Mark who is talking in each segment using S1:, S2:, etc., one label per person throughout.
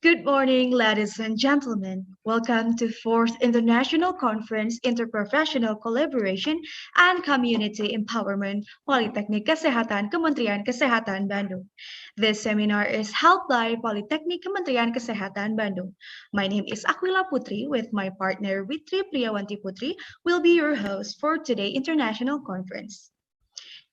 S1: Good morning, ladies and gentlemen. Welcome to 4th International Conference Interprofessional Collaboration and Community Empowerment Politeknik Kesehatan Kementerian Kesehatan Bandung. This seminar is held by Politeknik Kementerian Kesehatan Bandung. My name is Aquila Putri with my partner Witri Priyawanti Putri will be your host for today's international conference.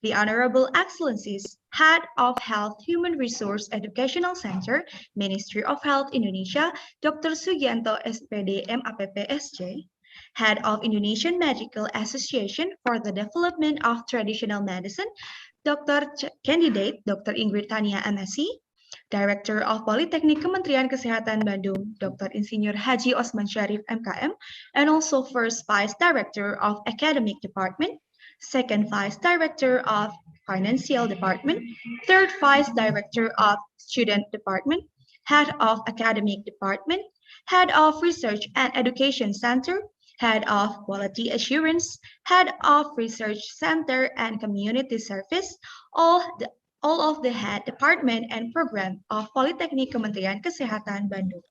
S1: The Honorable Excellencies, Head of Health Human Resource Educational Center, Ministry of Health Indonesia, Dr. Sugianto SPD MAPPSJ, Head of Indonesian Medical Association for the Development of Traditional Medicine, Candidate Dr. Ingrid Tania MSc, Director of Politeknik Kementerian Kesehatan Bandung, Dr. Insinyur Haji Osman Syarif MKM, and also First Vice Director of Academic Department, Second Vice Director of Financial Department, Third Vice Director of Student Department, Head of Academic Department, Head of Research and Education Center, Head of Quality Assurance, Head of Research Center and Community Service, all of the head department and program of Politeknik Kementerian Kesehatan Bandung.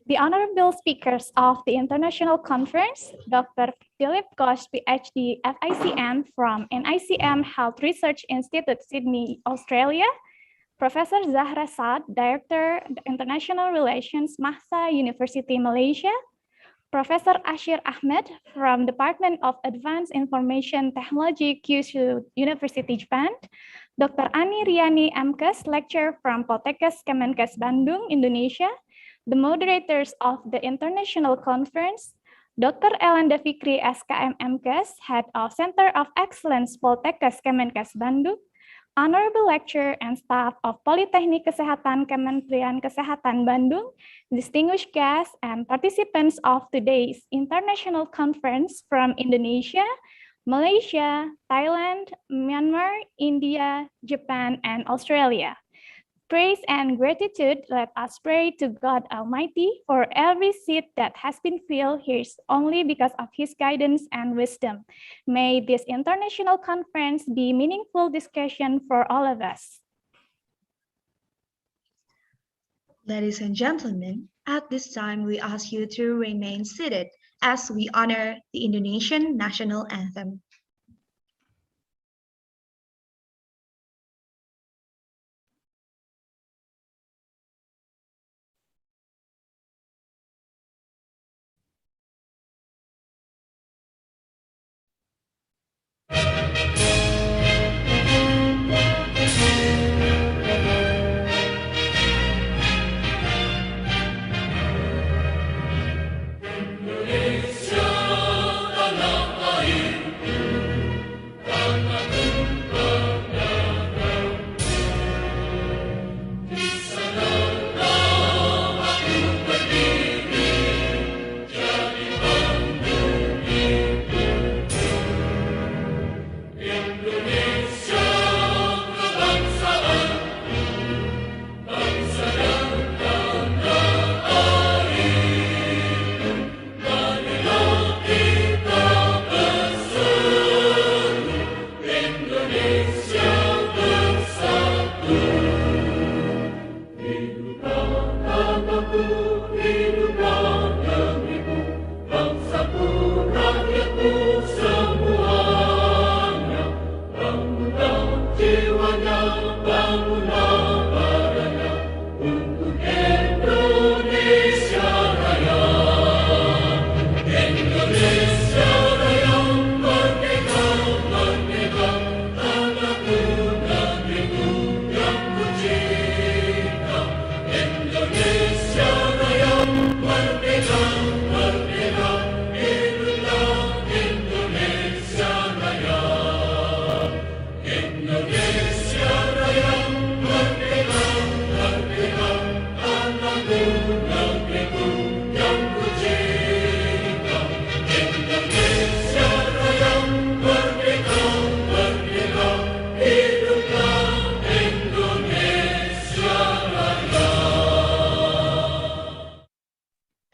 S2: The honorable speakers of the international conference, Dr. Philip Ghosh, PhD, FICM from NICM Health Research Institute, Sydney, Australia, Professor Zahra Saad, Director, International Relations, Mahsa University, Malaysia, Professor Ashir Ahmed from Department of Advanced Information Technology, Kyushu University, Japan, Dr. Ani Riani MKes, lecturer from Poltekkes Kemenkes Bandung, Indonesia, the moderators of the international conference, Dr. Elanda Fikri SKM MKes, Head of Center of Excellence Poltekkes Kemenkes Bandung, honorable lecturer and staff of Politeknik Kesehatan Kementerian Kesehatan Bandung, distinguished guests and participants of today's international conference from Indonesia, Malaysia, Thailand, Myanmar, India, Japan, and Australia. Praise and gratitude, let us pray to God Almighty for every seat that has been filled here only because of His guidance and wisdom. May this international conference be meaningful discussion for all of us.
S1: Ladies and gentlemen, at this time we ask you to remain seated as we honor the Indonesian national anthem.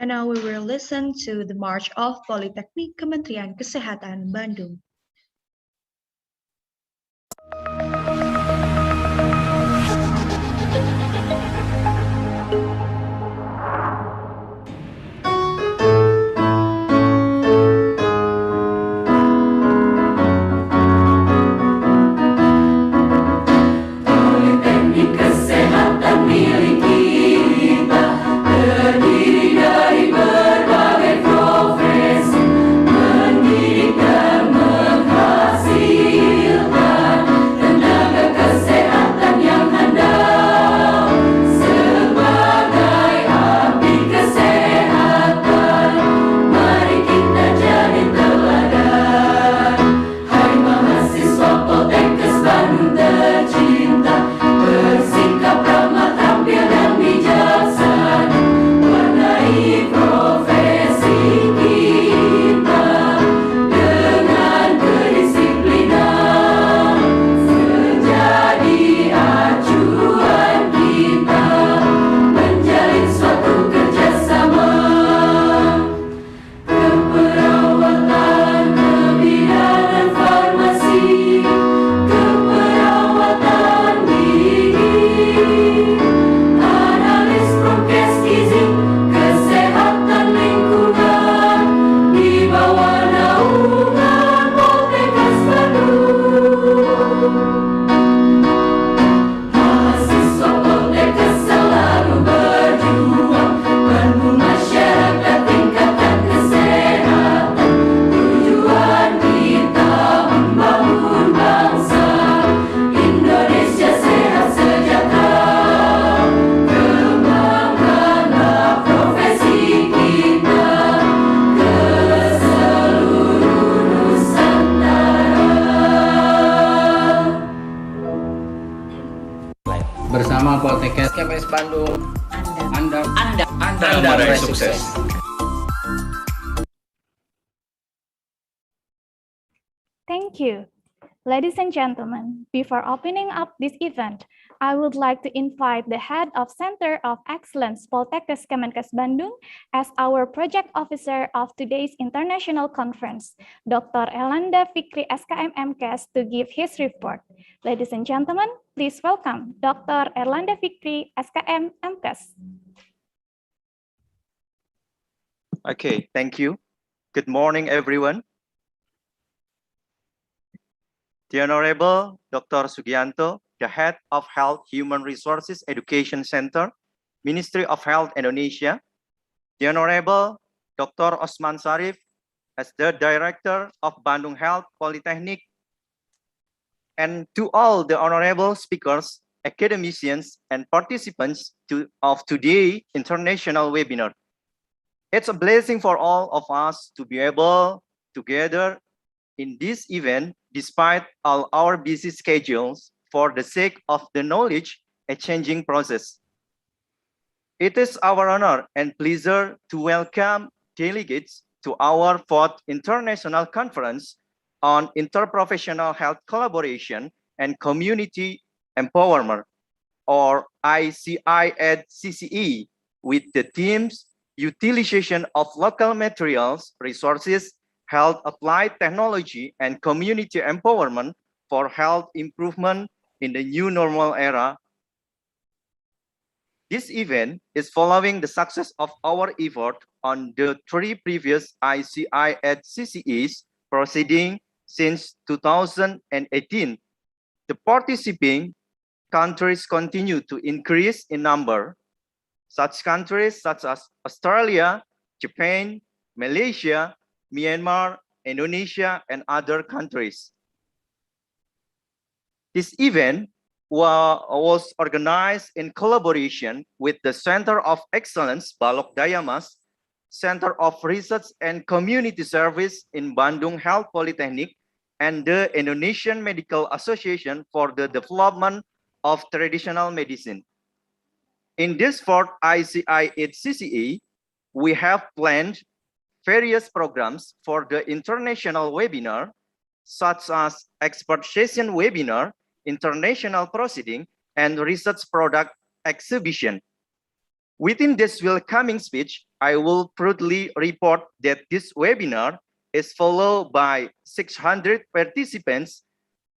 S1: And now we will listen to the March of Politeknik Kementerian Kesehatan Bandung.
S3: Politeknik kesehatan milik kita terdiri dari berbagai profesi, mendidik dan menghasilkan tenaga kesehatan yang handal sebagai abdi kesehatan. Mari kita jadi teladan. Hai mahasiswa Poltekkes Bandung tercinta, bersikap ramah, tampil dan bijaksana, warnai profesi kita dengan kedisiplinan, menjadi acuan kita menjalin suatu kerjasama. Keperawatan, kebidanan, farmasi, keperawatan gigi, analis prokes gizi, kesehatan lingkungan di bawah naungan Poltekkes Bandung. Mahasiswa Poltekkes selalu berjuang, Bandung masyarakat tingkatkan kesehatan. Tujuan kita membangun bangsa Indonesia sehat sejahtera. Kembangkanlah profesi kita ke seluruh Nusantara.
S4: Bersama Poltekkes KPS Bandung, Anda
S5: meraih sukses.
S2: Thank you. Ladies and gentlemen, before opening up this event, I would like to invite the head of Center of Excellence Poltekkes Kemenkes Bandung as our project officer of today's international conference, Dr. Erlanda Fikri SKM MKes, to give his report. Ladies and gentlemen, please welcome Dr. Erlanda Fikri SKM MKes.
S5: Okay, thank you. Good morning, everyone. The Honorable Dr. Sugianto, the Head of Health Human Resources Education Center, Ministry of Health Indonesia. The Honorable Dr. Osman Sarif, as the Director of Bandung Health Polytechnic. And to all the honorable speakers, academicians, and participants of today's international webinar. It's a blessing for all of us to be able to gather in this event despite all our busy schedules for the sake of the knowledge exchanging process. It is our honor and pleasure to welcome delegates to our 4th International Conference on Interprofessional Health Collaboration and Community Empowerment, or ICI at CCE, with the themes utilization of local materials, resources, health applied technology, and community empowerment for health improvement in the new normal era. This event is following the success of our effort on the 3 previous ICI at CCEs proceeding since 2018. The participating countries continue to increase in number. Such countries such as Australia, Japan, Malaysia, Myanmar, Indonesia, and other countries. This event was organized in collaboration with the Center of Excellence Balok Dayamas, Center of Research and Community Service in Bandung Health Polytechnic, and the Indonesian Medical Association for the Development of Traditional Medicine. In this 4th ICI at CCE, we have planned various programs for the international webinar, such as expert session webinar, international proceeding, and research product exhibition. Within this welcoming speech, I will proudly report that this webinar is followed by 600 participants,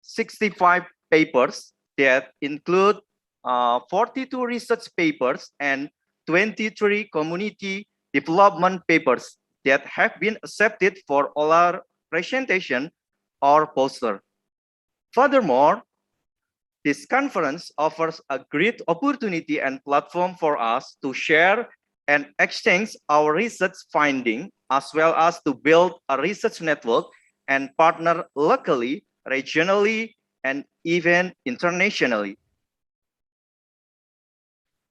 S5: 65 papers that include 42 research papers and 23 community development papers that have been accepted for oral presentation or poster. Furthermore, this conference offers a great opportunity and platform for us to share and exchange our research findings, as well as to build a research network and partner locally, regionally, and even internationally.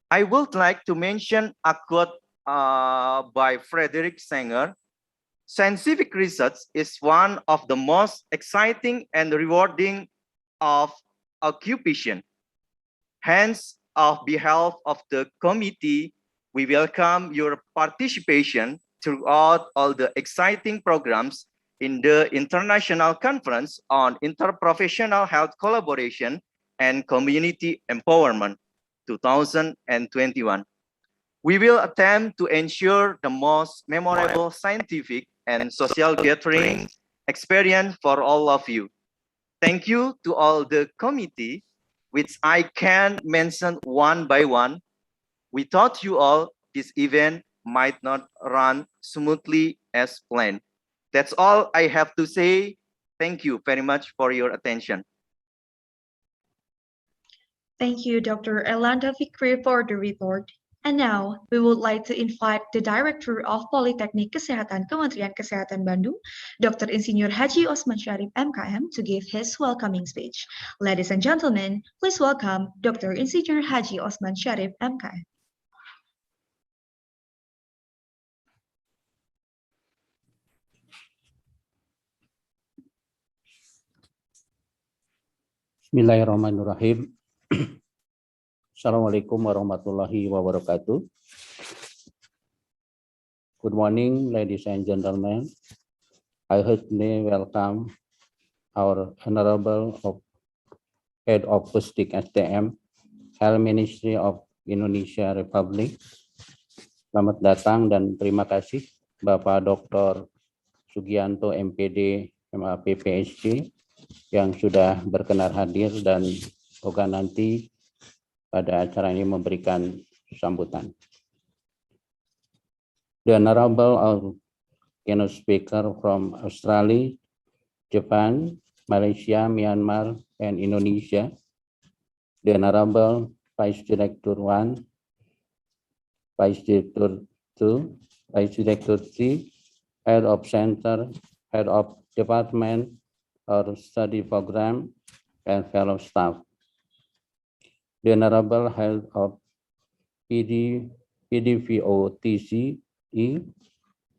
S5: I would like to mention a quote by Frederick Sanger. Scientific research is one of the most exciting and rewarding of occupation. Hence, on behalf of the committee, we welcome your participation throughout all the exciting programs in the International Conference on Interprofessional Health Collaboration and Community Empowerment 2021. We will attempt to ensure the most memorable scientific and social gathering experience for all of you. Thank you to all the committee, which I can mention one by one. Without you all, this event might not run smoothly as planned. That's all I have to say. Thank you very much for your attention.
S1: Thank you, Dr. Elanda Fikri, for the report. And now, we would like to invite the Director of Politeknik Kesehatan Kementerian Kesehatan Bandung, Dr. Insinyur Haji Osman Syarif MKM, to give his welcoming speech. Ladies and gentlemen, please welcome Dr. Insinyur Haji Osman Syarif MKM.
S6: Bismillahirrahmanirrahim. Assalamualaikum warahmatullahi wabarakatuh. Good morning, ladies and gentlemen. I heartily welcome our Honorable Head of Pusdik SDM, Health Ministry of Indonesia Republic. Selamat datang dan terima kasih Bapak Dr. Sugianto MPD MAP PhD yang sudah berkenan hadir dan semoga nanti pada acara ini memberikan sambutan. The Honorable keynote speaker from Australia, Japan, Malaysia, Myanmar, and Indonesia. The Honorable Vice Director 1, Vice Director 2, Vice Director 3, Head of Center, Head of Department or Study Program, and fellow staff. The Honorable Head of PDVOTCE,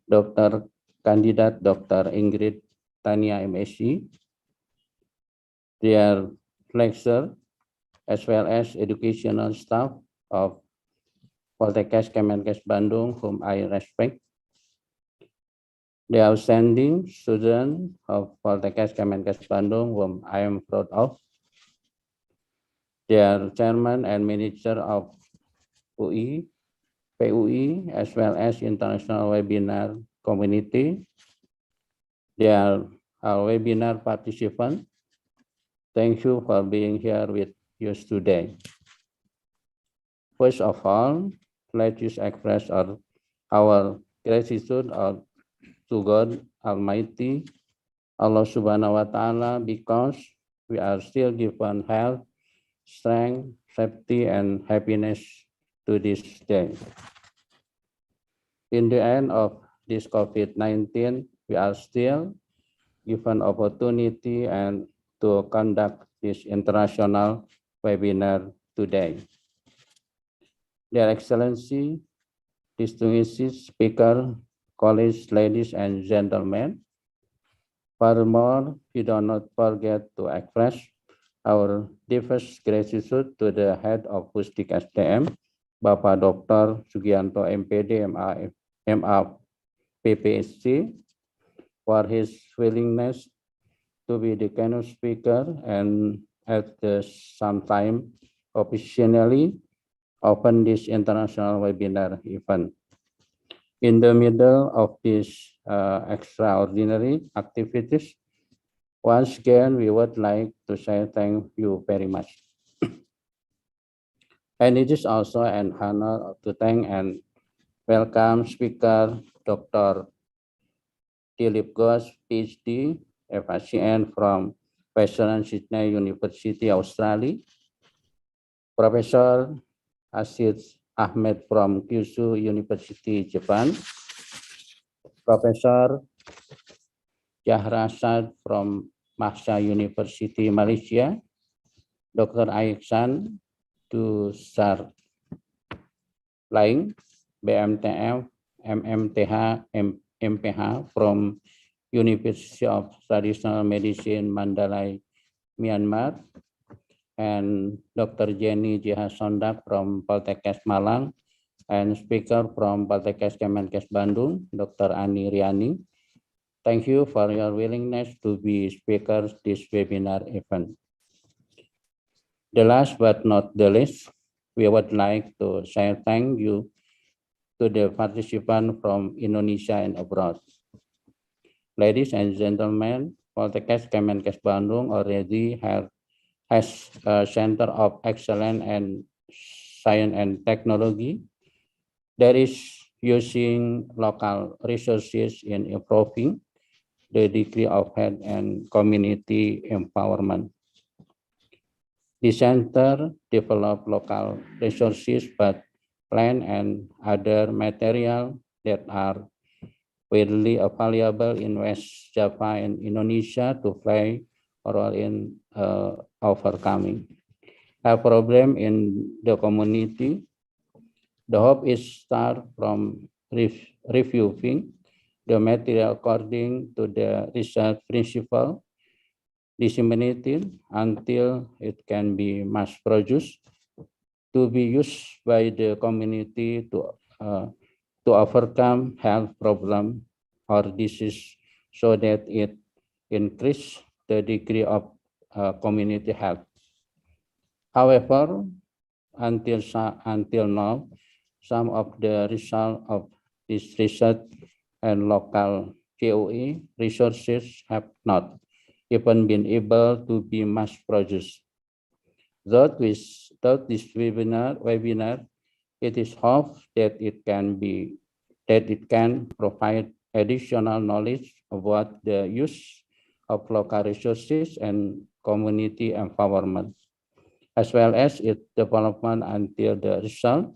S6: Dr. Candidate Dr. Ingrid Tania MSc, their lecturer, as well as educational staff of Poltekkes Kemenkes Bandung, whom I respect. The outstanding student of Poltekkes Kemenkes Bandung, whom I am proud of. Their chairman and manager of PUI, as well as international webinar community. Their webinar participants. Thank you for being here with us today. First of all, let us express our gratitude to God Almighty, Allah Subhanahu wa Ta'ala, because we are still given health, strength, safety, and happiness to this day. In the end of this COVID-19, we are still given opportunity and to conduct this international webinar today. Their Excellency, distinguished speaker, colleagues, ladies and gentlemen, furthermore, we do not forget to express our deepest gratitude to the head of Pusdik SDM, Bapak Dr. Sugianto MPD MA PPSC, for his willingness to be the keynote speaker and at the same time officially open this international webinar event. In the middle of these extraordinary activities, once again, we would like to say thank you very much. And it is also an honor to thank and welcome speaker Dr. Philip Goss, PhD, FACN from Western Sydney University, Australia. Professor Asid Ahmed from Kyushu University, Japan. Professor Jahra Sad from Mahsa University, Malaysia. Dr. Aiksan Dusar Laing, BMTF, MMTH, MPH from University of Traditional Medicine, Mandalay, Myanmar. And Dr. Jenny Jihasondak from Poltekkes Malang, and speaker from Poltekkes Kemenkes Bandung, Dr. Ani Riani. Thank you for your willingness to be speakers this webinar event. The last but not the least, we would like to say thank you to the participants from Indonesia and abroad. Ladies and gentlemen, Poltekkes Kemenkes Bandung already has a Center of Excellence and Science and Technology that is using local resources in improving the degree of health and community empowerment. The center develop local resources, but plant and other material that are widely available in West Java and Indonesia to play a role in overcoming a problem in the community. The hope is start from reviewing the material according to the research principle, disseminated until it can be mass produced to be used by the community to overcome health problem or disease so that it increase the degree of community health. However, until now, some of the results of this research and local KOE resources have not even been able to be mass produced. Throughout this webinar, it is hoped that it can provide additional knowledge about the use of local resources and community empowerment, as well as its development until the result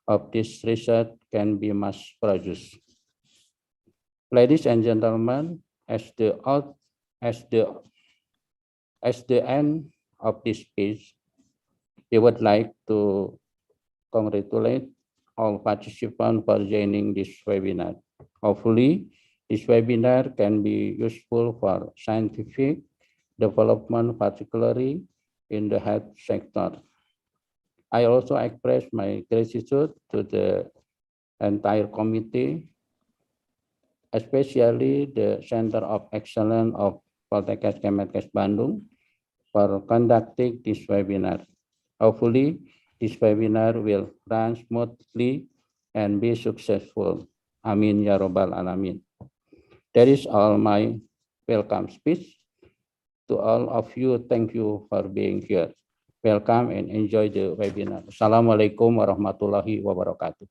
S6: of this research can be mass produced. Ladies and gentlemen, as the end of this speech, we would like to congratulate all participants for joining this webinar. Hopefully, this webinar can be useful for scientific development, particularly in the health sector. I also express my gratitude to the entire committee, especially the Center of Excellence of Poltekkes Kemenkes Bandung for conducting this webinar. Hopefully, this webinar will run smoothly and be successful. Amin ya Rabbal Alamin. That is all my welcome speech. To all of you, thank you for being here. Welcome and enjoy the webinar. Assalamualaikum warahmatullahi wabarakatuh.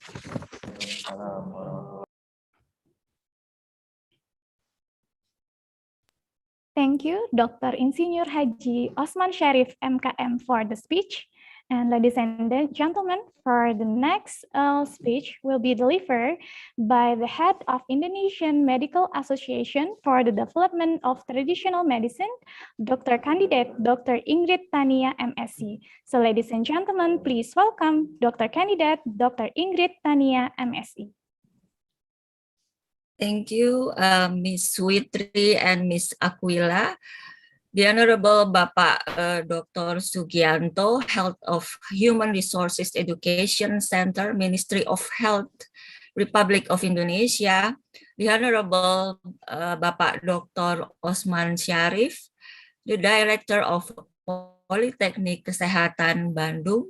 S2: Thank you, Dr. Insinyur Haji Osman Sharif, MKM, for the speech. And ladies and gentlemen, for the next speech will be delivered by the head of Indonesian Medical Association for the Development of Traditional Medicine, Dr. Candidate Dr. Ingrid Tania, MSc. So ladies and gentlemen, please welcome Dr. Candidate Dr. Ingrid Tania, MSc.
S7: Thank you, Ms. Switri and Ms. Aquila. The Honorable Bapak Dr. Sugianto, Health of Human Resources Education Center, Ministry of Health, Republic of Indonesia. The Honorable Bapak Dr. Osman Sharif, the Director of Politeknik Kesehatan Bandung.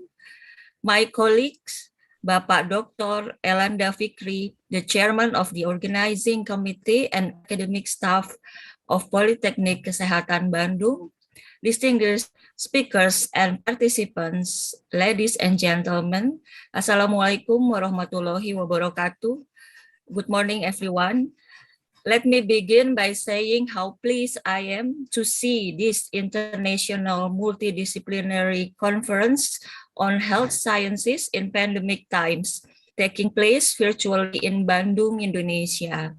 S7: My colleagues, Bapak Dr. Elanda Fikri, the Chairman of the Organizing Committee and Academic Staff of Politeknik Kesehatan Bandung, distinguished speakers and participants, ladies and gentlemen, Assalamualaikum warahmatullahi wabarakatuh. Good morning, everyone. Let me begin by saying how pleased I am to see this international multidisciplinary conference on health sciences in pandemic times taking place virtually in Bandung, Indonesia.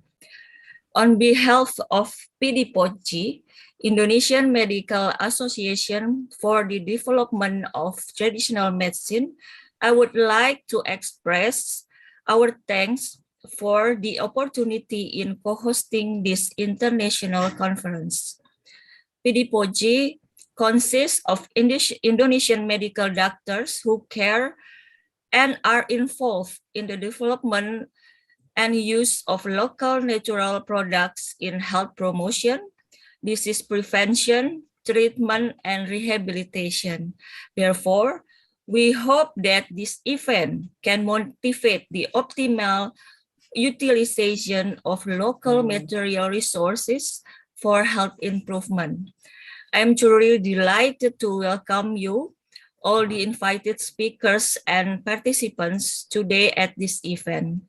S7: On behalf of PDPOJ, Indonesian Medical Association for the Development of Traditional Medicine, I would like to express our thanks for the opportunity in co-hosting this international conference. PDPOJ consists of Indonesian medical doctors who care and are involved in the development and use of local natural products in health promotion, disease prevention, treatment, and rehabilitation. Therefore, we hope that this event can motivate the optimal utilization of local material resources for health improvement. I'm truly delighted to welcome you, all the invited speakers and participants today at this event.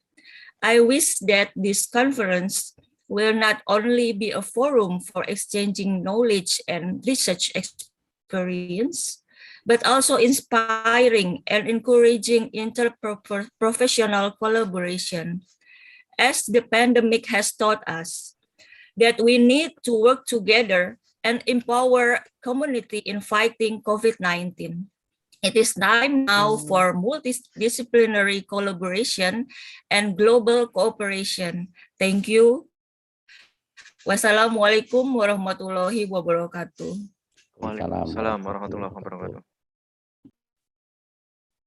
S7: I wish that this conference will not only be a forum for exchanging knowledge and research experience, but also inspiring and encouraging interprofessional collaboration, as the pandemic has taught us that we need to work together and empower community in fighting COVID-19. It is time now for multidisciplinary collaboration and global cooperation. Thank you. Wassalamualaikum warahmatullahi wabarakatuh.
S5: Waalaikumsalam warahmatullahi wabarakatuh.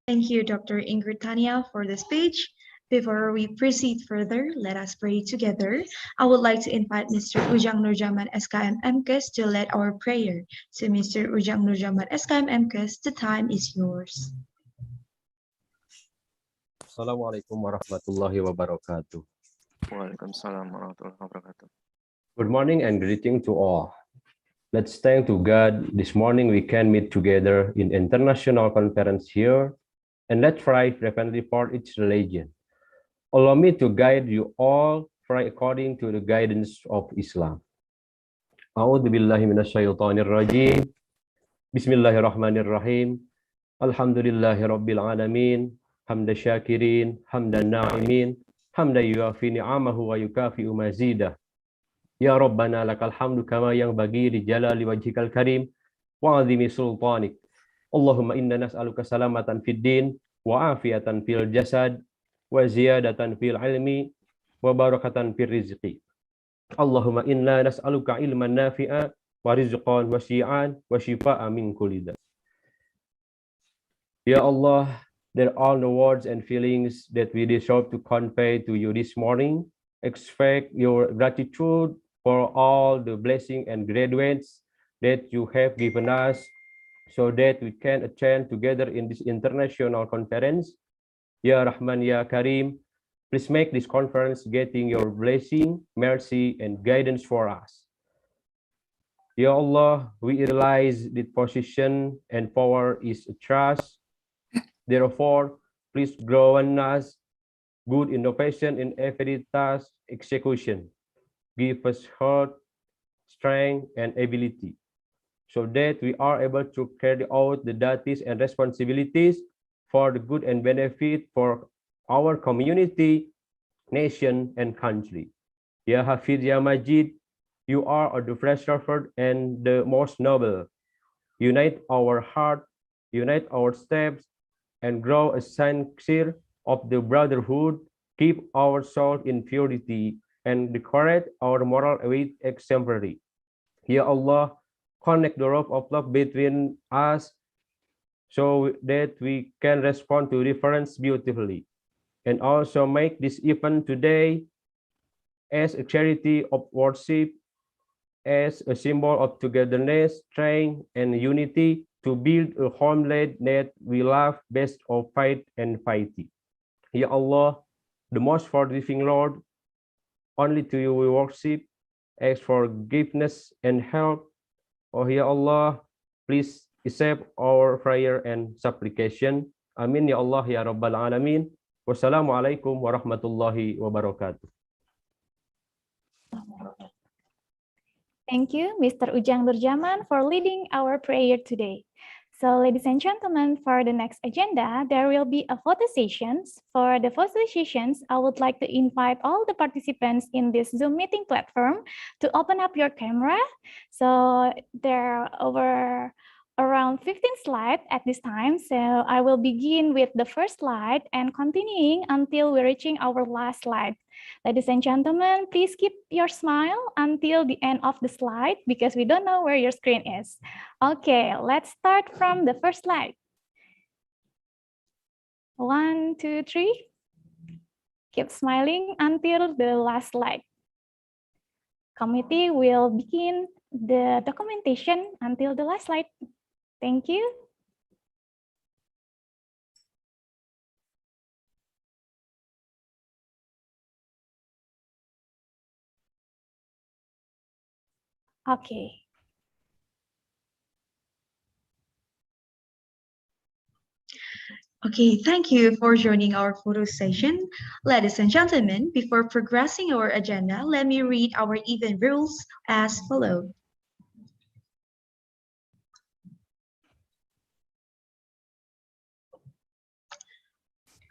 S1: Thank you, Dr. Ingrid Tania, for the speech. Before we proceed further, let us pray together. I would like to invite Mr. Ujang Nurjaman SKM MKes to lead our prayer. So Mr. Ujang Nurjaman SKM MKes, the time is yours.
S8: Assalamualaikum warahmatullahi wabarakatuh.
S5: Waalaikumsalam warahmatullahi wabarakatuh.
S8: Good morning and greeting to all. Let's thank to God this morning we can meet together in international conference here, and let's try repentantly for each religion. Allow me to guide you all according to the guidance of Islam. A'udzu billahi minasyaitonir rajim. Bismillahirrahmanirrahim. Alhamdulillahi rabbil alamin. Hamda syakirin, hamdan na'imin, hamda yuafi ni'amahu wa yukafi'u mazidah. Ya Rabbana lakal hamdu kama yang bagi di jalali wajhikal karim wa azimi sultanik. Allahumma inna nas'aluka salamatan fid din wa afiatan fil jasad wa ziyadatan fil ilmi wa barakatan fil rizqi. Allahumma inna nas'aluka ilman nafi'a wa rizqan wasi'an wa shifa'a min kulli da. Ya Allah, there are no words and feelings that we deserve to convey to you this morning. Expect your gratitude for all the blessing and graduates that you have given us so that we can attend together in this international conference. Ya Rahman, Ya Karim, please make this conference getting your blessing, mercy, and guidance for us. Ya Allah, we realize that position and power is a trust. Therefore, please grow in us good innovation in every task execution. Give us heart, strength, and ability, so that we are able to carry out the duties and responsibilities for the good and benefit for our community, nation, and country. Ya Hafiz, Ya Majid, you are the fresh shepherd and the most noble. Unite our heart, unite our steps, and grow a sincere of the brotherhood. Keep our soul in purity and decorate our moral with exemplary. Ya Allah, connect the rope of love between us so that we can respond to difference beautifully, and also make this event today as a charity of worship, as a symbol of togetherness, strength, and unity to build a homeland that we love best of fight and fighting. Ya Allah, the most forgiving Lord, only to you we worship, ask forgiveness and help. Oh Ya Allah, Please accept our prayer and supplication. Amin ya Allah ya Rabbal Alamin. Wassalamualaikum warahmatullahi wabarakatuh.
S2: Thank you, Mr. Ujang Nurjaman, for leading our prayer today. So, ladies and gentlemen, for the next agenda, there will be a photo sessions. For the photo sessions, I would like to invite all the participants in this Zoom meeting platform to open up your camera. So there are around 15 slides at this time. So I will begin with the first slide and continuing until we're reaching our last slide. Ladies and gentlemen, please keep your smile until the end of the slide because we don't know where your screen is. Okay, let's start from the first slide. 1, 2, 3. Keep smiling until the last slide. Committee will begin the documentation until the last slide. Thank you. Okay.
S1: Okay, thank you for joining our photo session. Ladies and gentlemen, before progressing our agenda, let me read our event rules as follows.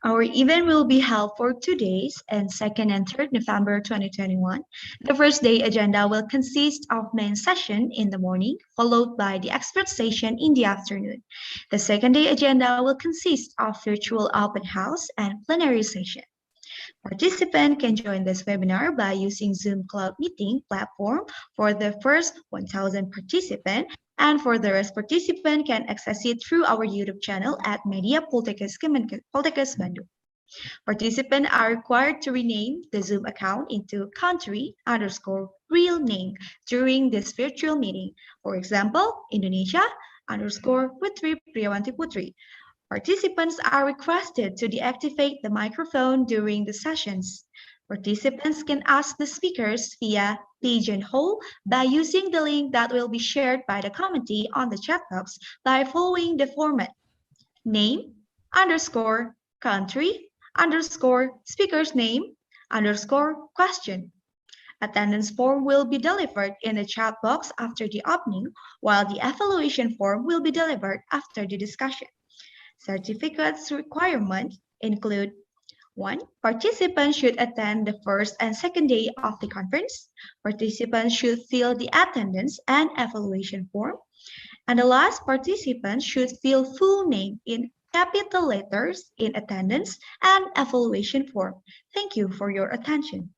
S1: Our event will be held for 2 days on 2nd and 3rd November 2021. The first day agenda will consist of main session in the morning, followed by the expert session in the afternoon. The second day agenda will consist of virtual open house and plenary session. Participants can join this webinar by using Zoom Cloud Meeting platform for the first 1,000 participants, and for the rest participant can access it through our YouTube channel at Media Poltekkes Bandung. Participants are required to rename the Zoom account into country_real name during this virtual meeting. For example, Indonesia_Putri Priyawanti Putri. Participants are requested to deactivate the microphone during the sessions. Participants can ask the speakers via Pigeonhole by using the link that will be shared by the committee on the chat box by following the format: name_country_speaker's name_question. Attendance form will be delivered in the chat box after the opening, while the evaluation form will be delivered after the discussion. Certificates requirements include: 1. Participants should attend the first and second day of the conference. Participants should fill the attendance and evaluation form. And the last, participants should fill full name in capital letters in attendance and evaluation form. Thank you for your attention.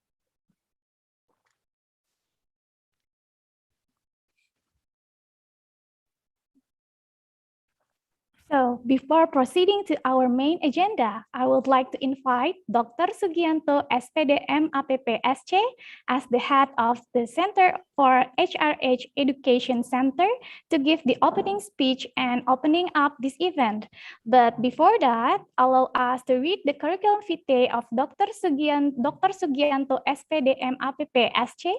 S2: So before proceeding to our main agenda, I would like to invite Dr. Sugianto, SPD MAPP SC, as the head of the Center for HRH Education Center, to give the opening speech and opening up this event. But before that, allow us to read the curriculum vitae of Dr. Sugianto, SPD MAPP SC.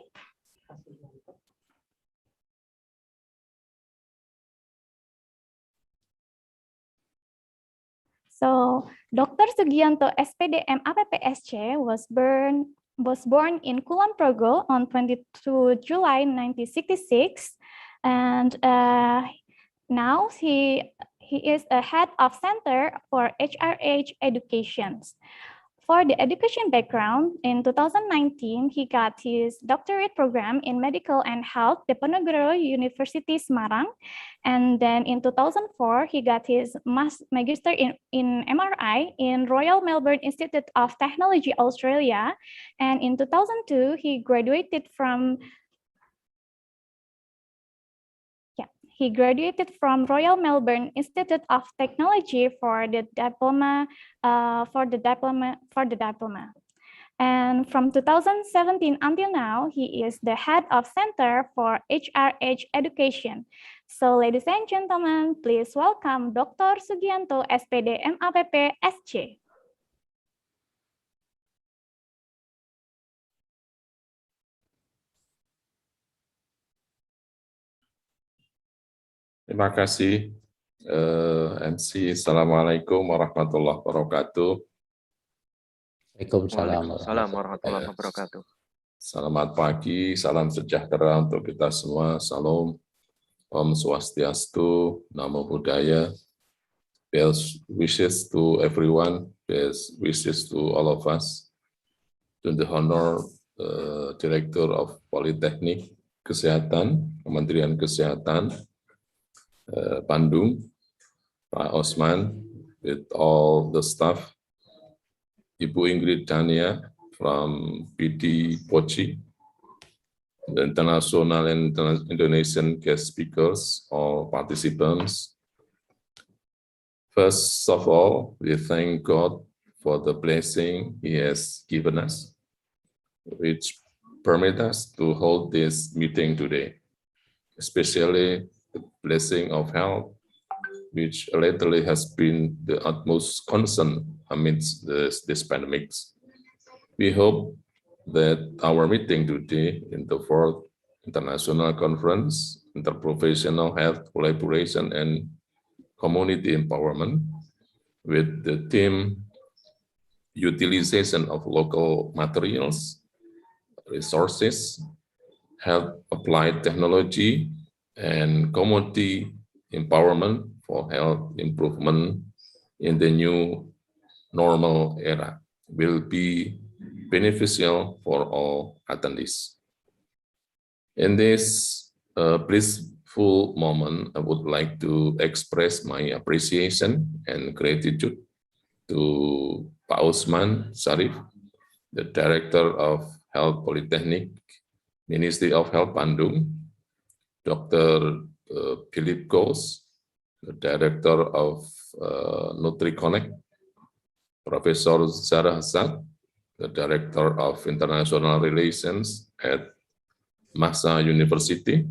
S2: So, Dr. Sugianto SPD MAPPSC was born in Kulon Progo on 22 July 1966, and now he is a head of Center for HRH Education. For the education background, in 2019, he got his doctorate program in medical and health at Diponegoro University, Semarang. And then in 2004, he got his magister in MRI in Royal Melbourne Institute of Technology, Australia. And in 2002, he graduated from Royal Melbourne Institute of Technology for the diploma. And from 2017 until now, he is the head of Center for HRH Education. So, ladies and gentlemen, please welcome Dr. Sugianto, SPD MAPP SC.
S9: Terima kasih MC. Assalamualaikum warahmatullahi wabarakatuh.
S6: Waalaikumsalam
S5: Waalaikumsalam warahmatullahi
S9: Ya.
S5: wabarakatuh.
S9: Selamat pagi, salam sejahtera untuk kita semua. Salam, Om Swastiastu, Namo Buddhaya. Best wishes to everyone, best wishes to all of us. To the honor Director of Politeknik Kesehatan, Kementerian Kesehatan, Bandung, Pak Osman, with all the staff, Ibu Ingrid Tania from PD Poci, the international and Indonesian guest speakers, all participants. First of all, we thank God for the blessing He has given us, which permit us to hold this meeting today, especially the blessing of health, which lately has been the utmost concern amidst this pandemic. We hope that our meeting today in the 4th International Conference, Interprofessional Health Collaboration and Community Empowerment, with the theme Utilization of Local Materials, Resources, Health Applied Technology, and Community Empowerment for Health Improvement in the New Normal Era will be beneficial for all attendees. In this blissful moment, I would like to express my appreciation and gratitude to Pak Usman Sharif, the Director of Health Polytechnic, Ministry of Health Bandung, Dr. Philip Ghosh, the Director of NutriConnect, Professor Zara Hassad, the Director of International Relations at Masa University,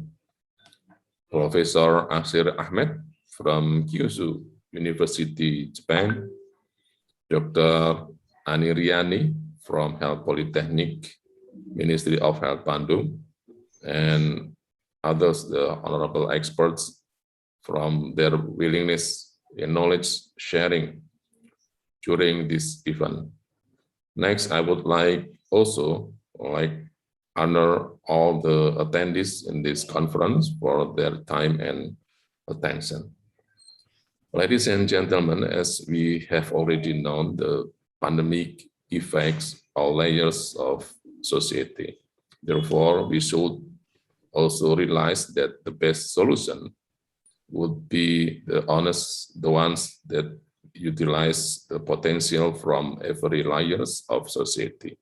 S9: Professor Ashir Ahmed from Kyushu University, Japan, Dr. Ani Riani from Health Polytechnic, Ministry of Health Bandung, and others, the honorable experts, from their willingness and knowledge sharing during this event. Next, I would also honor all the attendees in this conference for their time and attention. Ladies and gentlemen, as we have already known, the pandemic affects all layers of society. Therefore, we should also realize that the best solution would be the ones that utilize the potential from every layers of society.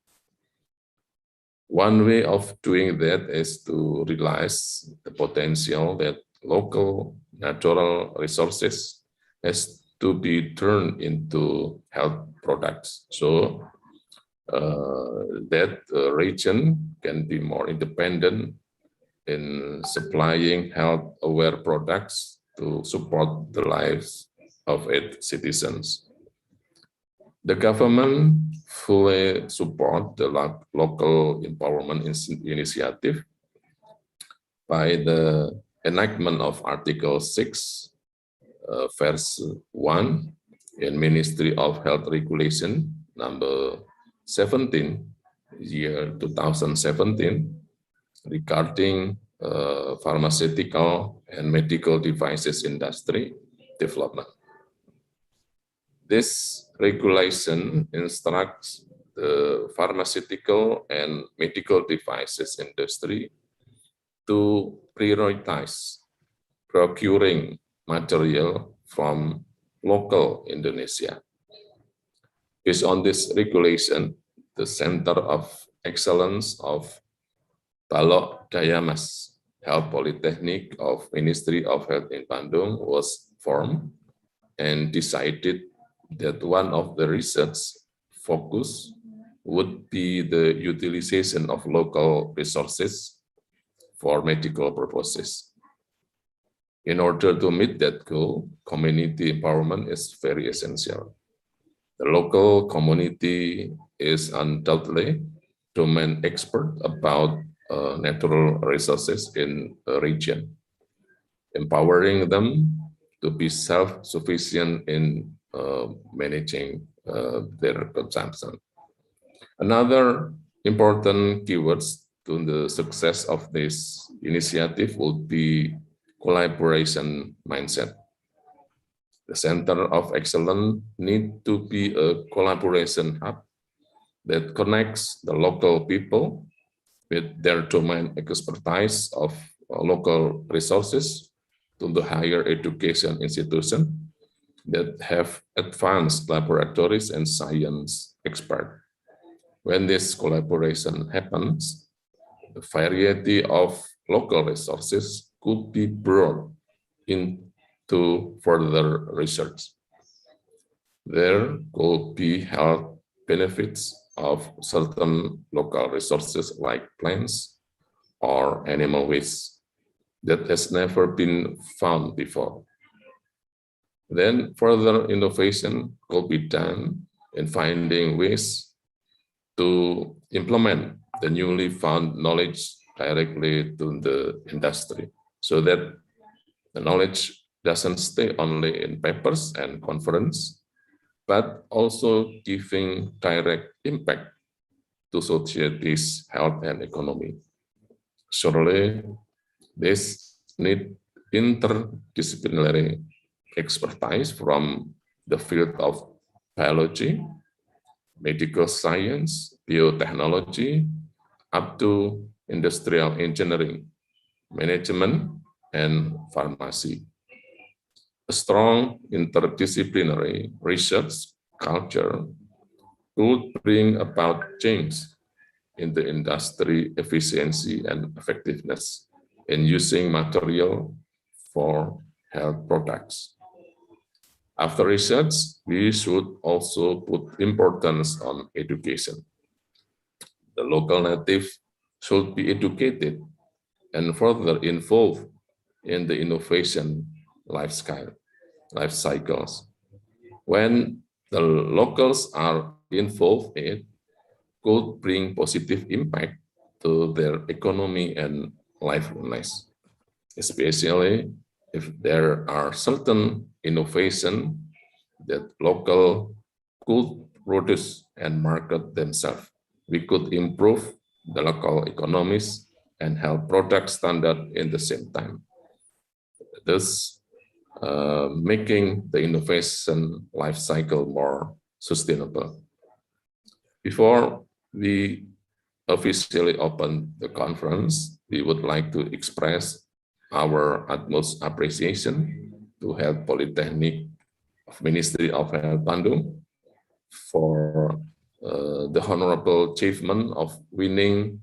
S9: One way of doing that is to realize the potential that local natural resources has to be turned into health products. So that region can be more independent in supplying health-aware products to support the lives of its citizens. The government fully support the local empowerment initiative by the enactment of Article 6, verse 1 in Ministry of Health Regulation number 17, year 2017, regarding pharmaceutical and medical devices industry development. This regulation instructs the pharmaceutical and medical devices industry to prioritize procuring material from local Indonesia. Based on this regulation, the Center of Excellence of Balok Dayamas Health Polytechnic of Ministry of Health in Bandung was formed and decided that one of the research focus would be the utilization of local resources for medical purposes. In order to meet that goal, community empowerment is very essential. The local community is undoubtedly domain expert about natural resources in a region. empowering them to be self-sufficient in managing their consumption. Another important keywords to the success of this initiative would be collaboration mindset. The Center of Excellence need to be a collaboration hub that connects the local people with their domain expertise of local resources to the higher education institution that have advanced laboratories and science experts. When this collaboration happens, the variety of local resources could be brought into further research. There could be health benefits of certain local resources like plants or animal waste that has never been found before. Then further innovation could be done in finding ways to implement the newly found knowledge directly to the industry so that the knowledge doesn't stay only in papers and conference, but also giving direct impact to society's health and economy. Surely, this need interdisciplinary expertise from the field of biology, medical science, biotechnology, up to industrial engineering, management, and pharmacy. A strong interdisciplinary research culture could bring about change in the industry efficiency and effectiveness in using material for health products. After research, we should also put importance on education. The local native should be educated and further involved in the innovation life cycles. When the locals are involved, it could bring positive impact to their economy and liveliness, especially if there are certain innovation that local could produce and market themselves. We could improve the local economies and health product standard in the same time, thus making the innovation life cycle more sustainable. Before we officially open the conference, we would like to express our utmost appreciation to Health Polytechnic of Ministry of Health Bandung for the honorable achievement of winning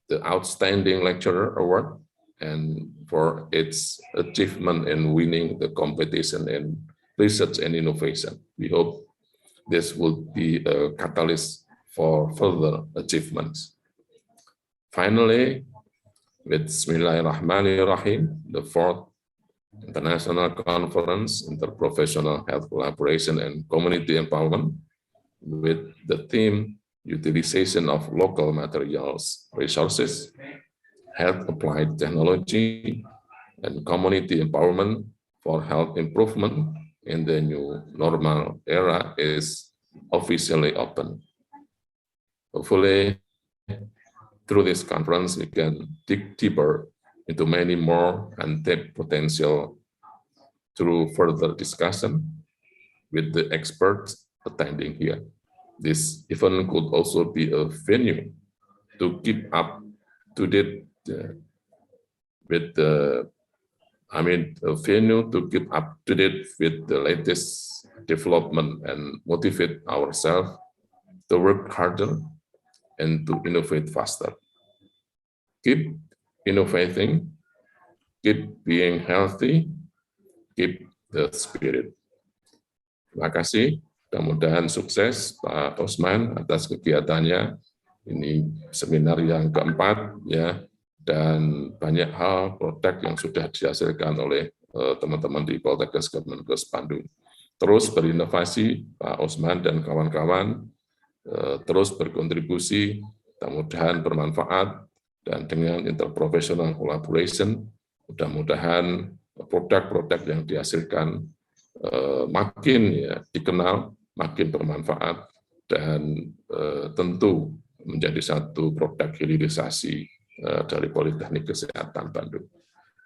S9: the Outstanding Lecturer Award and for its achievement in winning the competition in research and innovation. We hope this will be a catalyst for further achievements. Finally, with Bismillahirrahmanirrahim, the 4th International Conference, Interprofessional Health Collaboration and Community Empowerment, with the theme Utilization of Local Materials Resources, Health Applied Technology, and Community Empowerment for Health Improvement in the New Normal Era is officially open. Hopefully, through this conference, we can dig deeper into many more untapped potential through further discussion with the experts attending here. This event could also be a venue to keep up to date with the, a venue to keep up to date with the latest development and motivate ourselves to work harder and to innovate faster. Keep innovating, keep being healthy, keep the spirit. Terima kasih. Mudah-mudahan sukses Pak Osman atas kegiatannya. Ini seminar yang keempat ya, dan banyak hal produk yang sudah dihasilkan oleh teman-teman di Poltekkes Kemenkes Bandung. Terus berinovasi Pak Osman dan kawan-kawan, terus berkontribusi, mudah-mudahan bermanfaat, dan dengan interprofessional collaboration, mudah-mudahan produk-produk yang dihasilkan makin ya dikenal, makin bermanfaat, dan tentu menjadi satu produk hilirisasi dari Politeknik Kesehatan Bandung.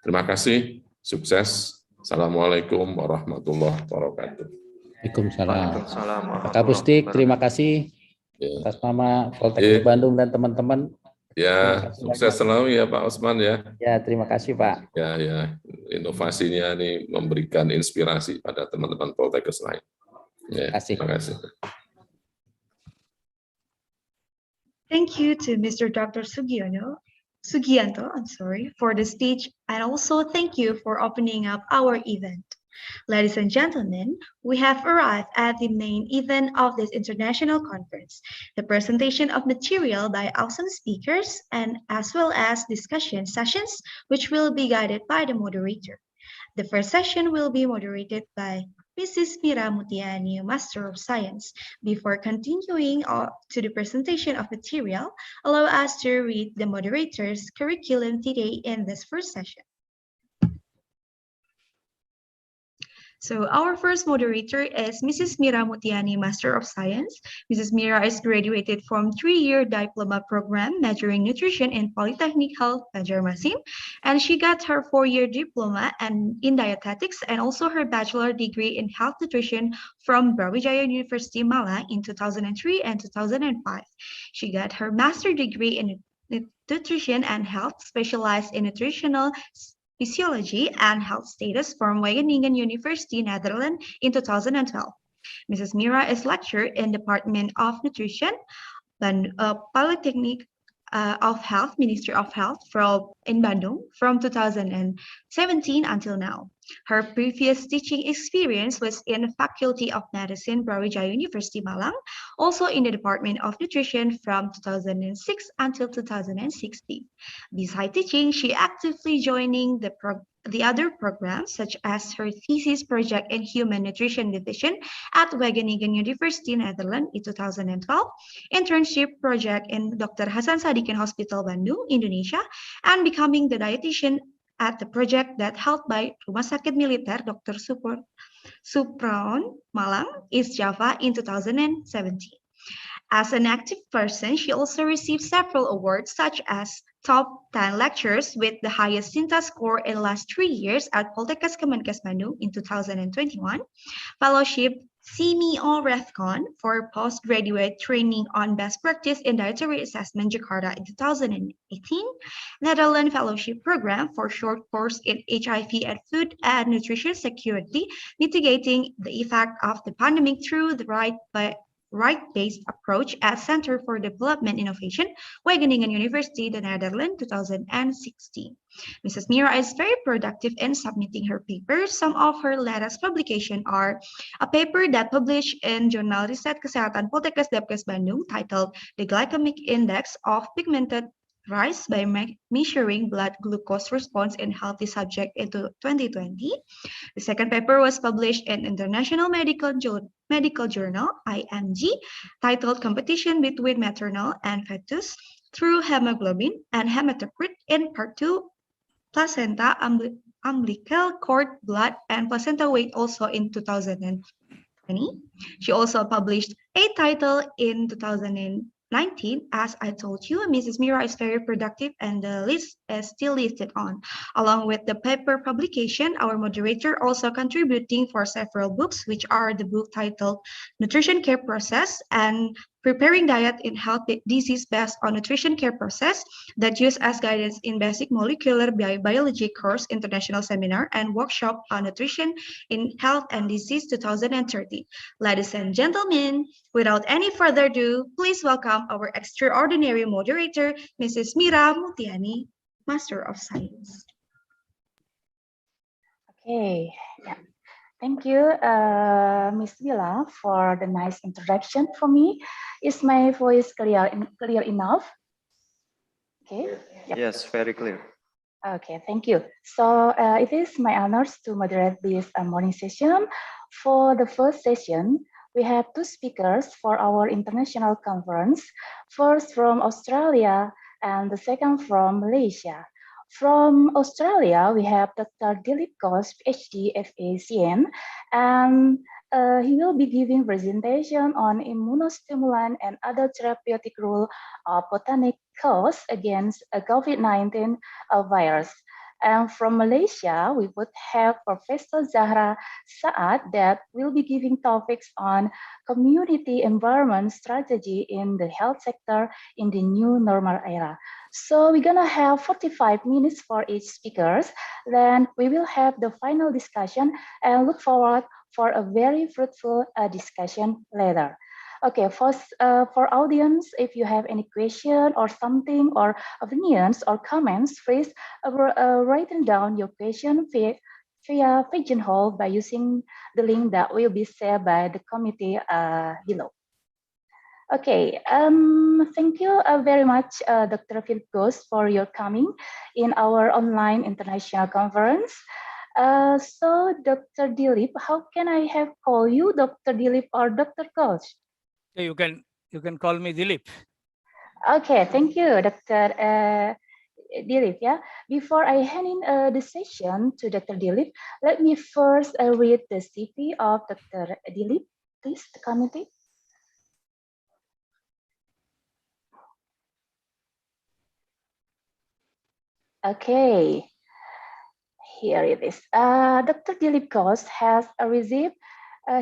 S9: Terima kasih, sukses. Assalamualaikum warahmatullahi wabarakatuh.
S6: Waalaikumsalam.
S5: Waalaikumsalam
S6: Pak
S5: warahmatullahi
S6: Pusdik, terima
S5: wabarakatuh.
S6: kasih
S9: Ya.
S6: atas nama Politeknik Bandung dan teman-teman. Terima
S9: Ya,
S6: kasih
S9: sukses
S6: banyak.
S9: selalu ya Pak Osman ya.
S6: Ya, terima kasih Pak.
S9: Ya, inovasinya ini memberikan inspirasi pada teman-teman Poltekkes lain. Ya, terima kasih.
S1: Thank you to Mr. Dr. Sugianto, for the speech, and also thank you for opening up our event. Ladies and gentlemen, we have arrived at the main event of this international conference, the presentation of material by awesome speakers and as well as discussion sessions, which will be guided by the moderator. The first session will be moderated by Mrs. Mira Mutiani, Master of Science. Before continuing to the presentation of material, allow us to read the moderator's curriculum today in this first session. So our first moderator is Mrs. Mira Mutiani, Master of Science. Mrs. Mira is graduated from 3-year diploma program measuring nutrition in Polytechnic Health Banjarmasin, and she got her 4-year diploma in dietetics and also her bachelor degree in health nutrition from Brawijaya University Malang in 2003 and 2005. She got her master degree in nutrition and health, specialized in nutritional physiology and health status from Wageningen University, Netherlands in 2012. Mrs. Mira is lecturer in Department of Nutrition, Polytechnic of Health, Ministry of Health in Bandung from 2017 until now. Her previous teaching experience was in the Faculty of Medicine, Brawijaya University, Malang, also in the Department of Nutrition from 2006 until 2016. Besides teaching, she actively joining the other programs, such as her thesis project in Human Nutrition Division at Wageningen University, Netherlands in 2012, internship project in Dr. Hasan Sadikin Hospital, Bandung, Indonesia, and becoming the dietitian at the project that held by Rumah Sakit Militer Dr. Supraon, Malang, East Java in 2017. As an active person, she also received several awards such as Top 10 Lecturers with the highest SINTA score in the last 3 years at Poltekkes Kemenkes Bandung in 2021, Fellowship CMO Refcon for postgraduate training on best practice in dietary assessment Jakarta in 2018, Netherlands Fellowship Program for short course in HIV and food and nutrition security, mitigating the effect of the pandemic through the right-based approach at Center for Development Innovation, Wageningen University, the Netherlands, 2016. Mrs. Mira is very productive in submitting her papers. Some of her latest publications are a paper that published in Journal Riset Kesehatan Poltekkes Depkes Bandung titled The Glycemic Index of Pigmented Rice by Measuring Blood Glucose Response in Healthy Subject into 2020. The second paper was published in International Medical Journal, IMG, titled Competition Between Maternal and Fetus Through Hemoglobin and Hematocrit in Part 2, Placenta, Umbilical Cord, Blood, and Placenta Weight, also in 2020. She also published a title in 2019. As I told you, Mrs. Mira is very productive and the list is still listed on. Along with the paper publication, our moderator also contributing for several books, which are the book titled Nutrition Care Process and Preparing Diet in Health Disease Based on Nutrition Care Process that use as guidance in Basic Molecular Biology course, International Seminar and Workshop on Nutrition in Health and Disease 2030. Ladies and gentlemen, without any further ado, please welcome our extraordinary moderator, Mrs. Mira Mutiani, Master of Science.
S10: Okay, yeah. Thank you, Ms. Villa, for the nice introduction for me. Is my voice clear enough? Okay. Yep.
S5: Yes, very clear.
S10: Okay, thank you. So it is my honors to moderate this morning session. For the first session, we have two speakers for our international conference. First from Australia and the second from Malaysia. From Australia, we have Dr. Dilip Ghosh, PhD, FACN, and he will be giving presentation on immunostimulant and other therapeutic role of botanicals against a COVID-19 virus. And from Malaysia, we would have Professor Zahra Saad that will be giving topics on community environment strategy in the health sector in the new normal era. So we're gonna have 45 minutes for each speakers. Then we will have the final discussion and look forward for a very fruitful discussion later. Okay, for audience, if you have any question or something or opinions or comments, please write down your question via Pigeonhole by using the link that will be shared by the committee below. Okay, thank you very much, Dr. Philip Ghosh, for your coming in our online international conference. So, Dr. Dilip, how can I have call you Dr. Dilip or Dr. Ghosh?
S11: You can call me Dilip.
S10: Okay, thank you, Dr. Dilip. Yeah, before I hand in the session to Dr. Dilip, let me first read the CV of Dr. Dilip, please, the committee. Okay, here it is. Dr. Dilip Ghosh has received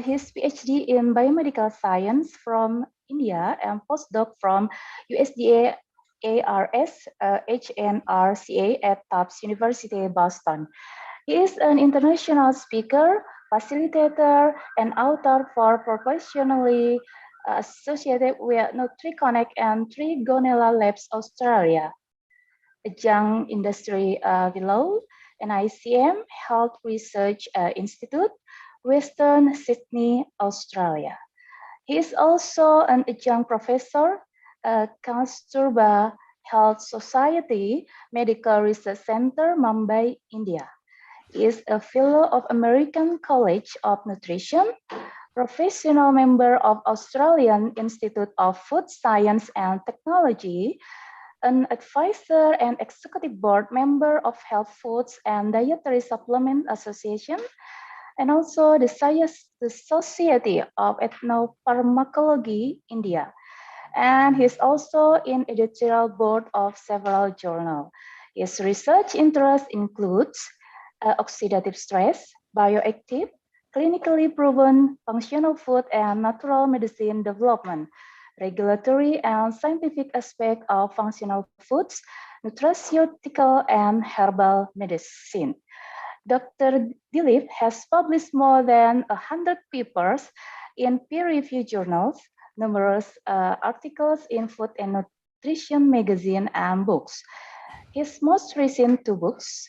S10: his PhD in biomedical science from India and postdoc from USDA ARS HNRCA at Tufts University, Boston. He is an international speaker, facilitator, and author for professionally associated with NutriConnect and Trigonella Labs Australia, Young Industry Below, and ICM Health Research Institute, Western Sydney, Australia. He is also an adjunct professor at Kasturba Health Society Medical Research Center, Mumbai, India. He is a fellow of American College of Nutrition, professional member of Australian Institute of Food Science and Technology, an advisor and executive board member of Health Foods and Dietary Supplement Association, and also the Society of Ethnopharmacology, India. And he's also in editorial board of several journals. His research interests includes oxidative stress, bioactive, clinically proven functional food and natural medicine development, regulatory and scientific aspect of functional foods, nutraceutical and herbal medicine. Dr. Dilip has published more than 100 papers in peer-reviewed journals, numerous articles in Food and Nutrition magazine and books. His most recent two books,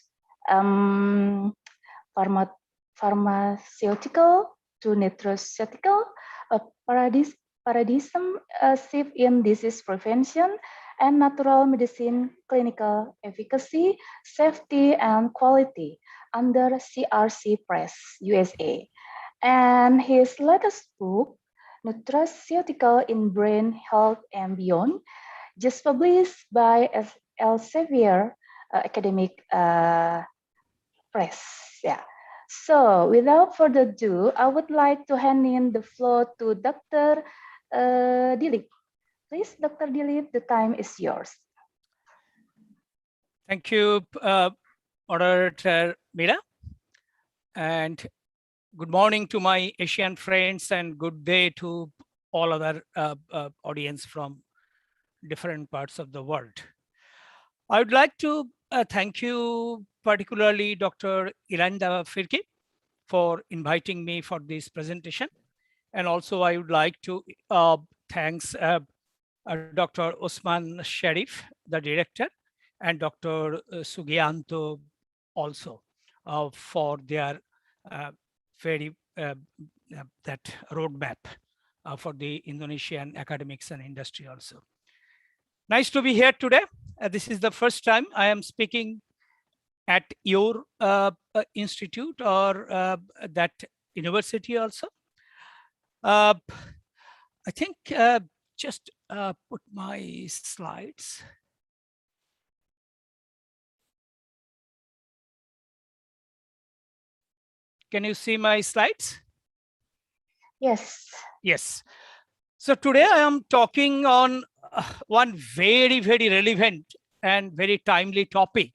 S10: Pharmaceutical to Nutraceutical, a paradigm shift in disease prevention, and Natural Medicine Clinical Efficacy, Safety, and Quality under CRC Press, USA. And his latest book, Nutraceutical in Brain Health and Beyond, just published by Elsevier Academic Press. Yeah. So without further ado, I would like to hand in the floor to Dr. Dilip. Please, Dr. Dilip, the time is yours.
S11: Thank you, Moderator Mira. And good morning to my Asian friends and good day to all other audience from different parts of the world. I would like to thank you particularly Dr. Iranda Firki for inviting me for this presentation. And also I would like to thanks Dr. Osman Sharif, the director, and Dr. Sugianto also for their very that roadmap for the Indonesian academics and industry also. Nice to be here today. This is the first time I am speaking at your institute or that university also. I think just put my slides. Can you see my slides?
S10: Yes.
S11: Yes. So today I am talking on one very, very relevant and very timely topic.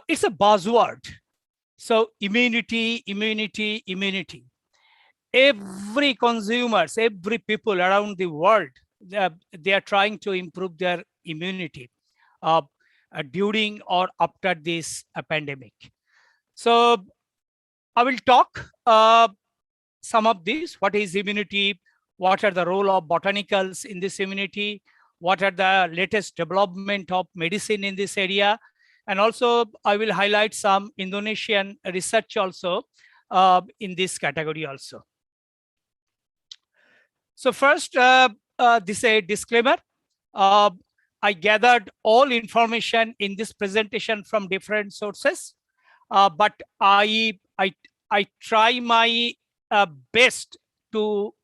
S11: It's a buzzword. So immunity, immunity, immunity. Every consumers, every people around the world, they are trying to improve their immunity during or after this pandemic. So I will talk some of these. What is immunity? What are the role of botanicals in this immunity? What are the latest development of medicine in this area? And also I will highlight some Indonesian research also in this category also. So first, this is a disclaimer. I gathered all information in this presentation from different sources, but I try my best to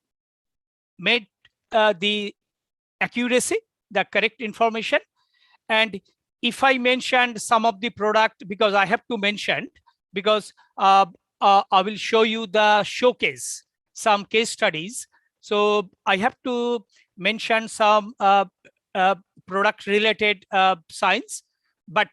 S11: make the accuracy, the correct information. And if I mentioned some of the product, because I have to mention, because I will show you the showcase, some case studies. So I have to mention some product related science, but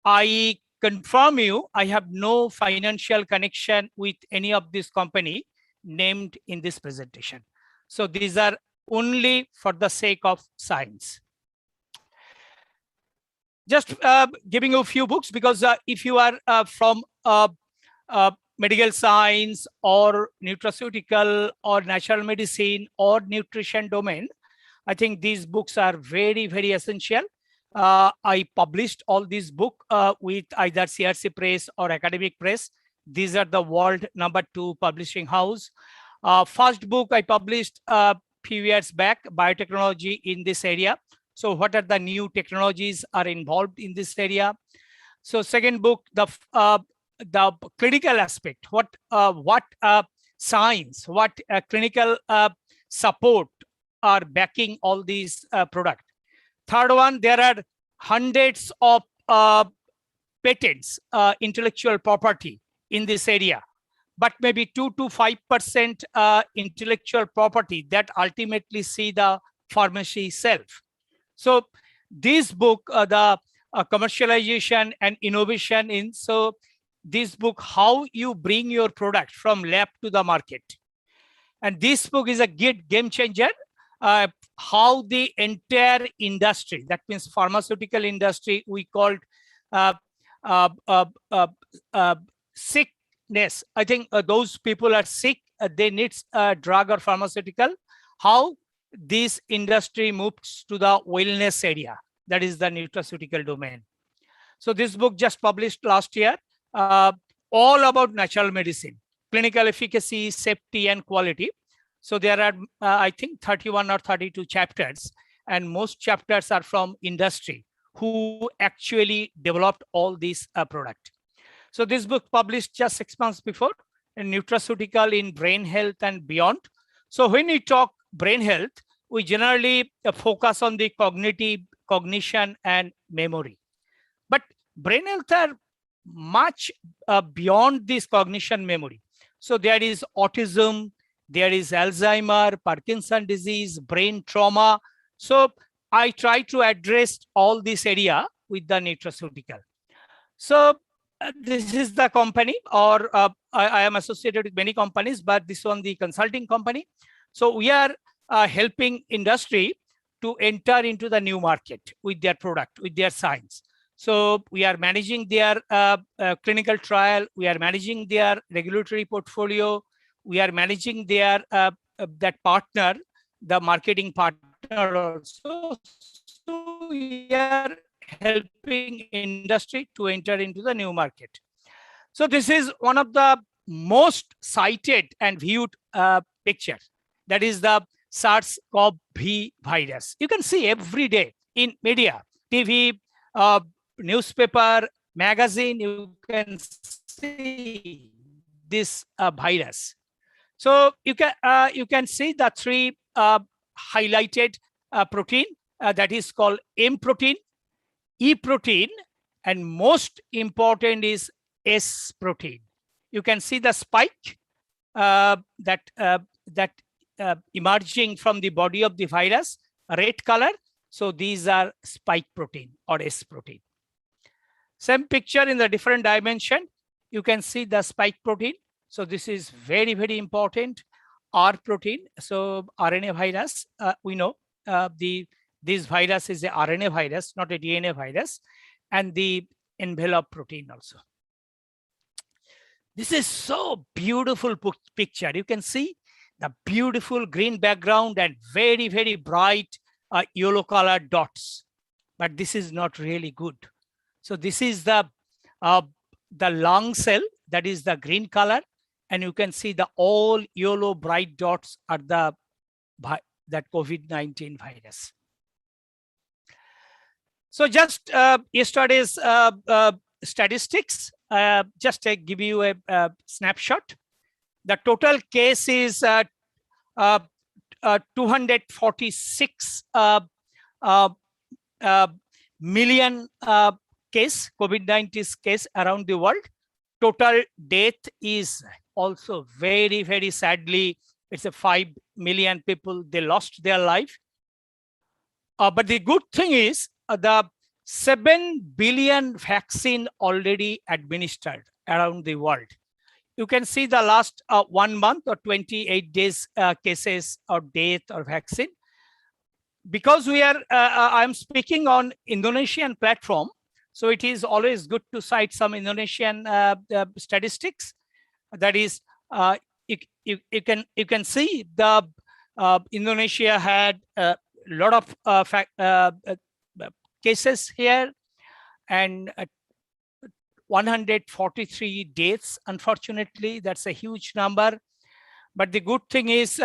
S11: I confirm you, I have no financial connection with any of this company named in this presentation. So these are only for the sake of science. Just giving you a few books, because if you are from medical science or nutraceutical or natural medicine or nutrition domain, I think these books are very, very essential. I published all these books with either CRC Press or Academic Press. These are the world #2 publishing house. First book I published a few years back, biotechnology in this area. So what are the new technologies are involved in this area? So second book, the clinical aspect, what science, what clinical support are backing all these products. Third one, there are hundreds of patents, intellectual property in this area, but maybe 2 to 5% intellectual property that ultimately see the pharmacy self. So this book, the commercialization and innovation in, so this book, how you bring your product from lab to the market. And this book is a good game changer, how the entire industry, that means pharmaceutical industry, we called sickness. I think those people are sick, they need a drug or pharmaceutical. How this industry moves to the wellness area, that is the nutraceutical domain. So this book just published last year, all about natural medicine, clinical efficacy, safety, and quality. So there are, I think, 31 or 32 chapters, and most chapters are from industry who actually developed all these product. So this book published just 6 months before, in nutraceutical in brain health and beyond. So when we talk brain health, we generally focus on the cognition and memory. But brain health are much beyond this cognition memory. So there is autism, there is Alzheimer, Parkinson disease, brain trauma. So I try to address all this area with the nutraceutical. So this is the company, or I am associated with many companies, but this one the consulting company. So we are helping industry to enter into the new market with their product, with their science. So we are managing their clinical trial, we are managing their regulatory portfolio, we are managing their that partner, the marketing partner also. So we are helping industry to enter into the new market. So this is one of the most cited and viewed picture. That is the SARS-CoV virus. You can see every day in media, TV, newspaper, magazine, you can see this virus. So you can see the three highlighted protein that is called M protein, E protein, and most important is S protein. you can see the spike that emerging from the body of the virus, red color. So these are spike protein or S protein. Same picture in the different dimension. You can see the spike protein. So this is very, very important. R protein. So RNA virus, we know this virus is a RNA virus, not a DNA virus, and the envelope protein also. This is so beautiful picture. You can see the beautiful green background and very, very bright yellow colored dots. But this is not really good. So this is the lung cell, that is the green color, and you can see the all yellow bright dots are that COVID-19 virus. So just yesterday's statistics, just to give you a snapshot. The total case is 246 million case, COVID-19 case around the world. Total death is also very, very sadly, it's a 5 million people, they lost their life. But the good thing is the 7 billion vaccine already administered around the world. You can see the last 1 month or 28 days cases or death or vaccine. Because we are, I'm speaking on Indonesian platform, so it is always good to cite some Indonesian statistics. That is, you can see the Indonesia had a lot of cases here, and 143 deaths. Unfortunately, that's a huge number. But the good thing is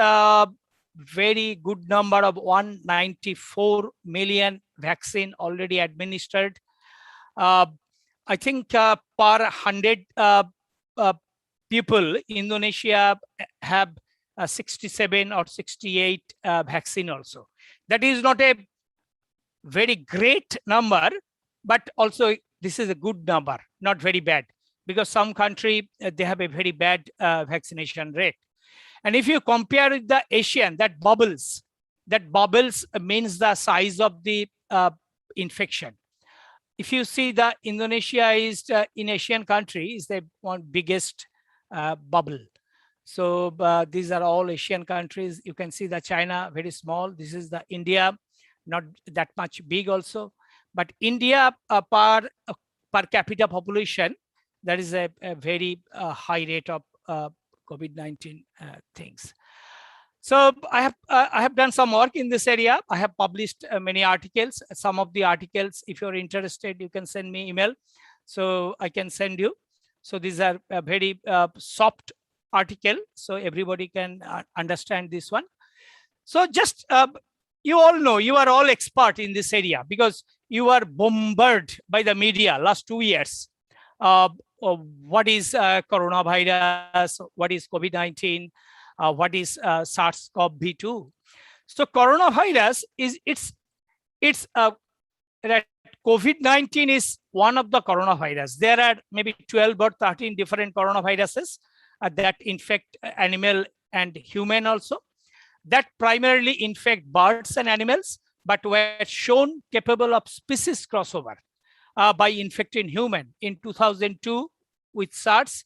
S11: very good number of 194 million vaccine already administered. I think per 100 people, Indonesia have 67 or 68 vaccine also. That is not a very great number, but also this is a good number, not very bad, because some country, they have a very bad vaccination rate. And if you compare with the Asian, that bubbles means the size of the infection. If you see the Indonesia is in Asian country is the one biggest bubble. So these are all Asian countries. You can see the China very small. This is the India, not that much big also. But India per capita population, that is a very high rate of COVID-19 things. So I have done some work in this area. I have published many articles. Some of the articles, if you're interested, you can send me email, so I can send you. So these are a very soft article, so everybody can understand this one. So just you all know, you are all expert in this area because you are bombarded by the media last 2 years. What is coronavirus? What is COVID-19? What is SARS-CoV-2? So coronavirus is that COVID-19 is one of the coronavirus. There are maybe 12 or 13 different coronaviruses that infect animal and human also, that primarily infect birds and animals, but were shown capable of species crossover by infecting human in 2002 with SARS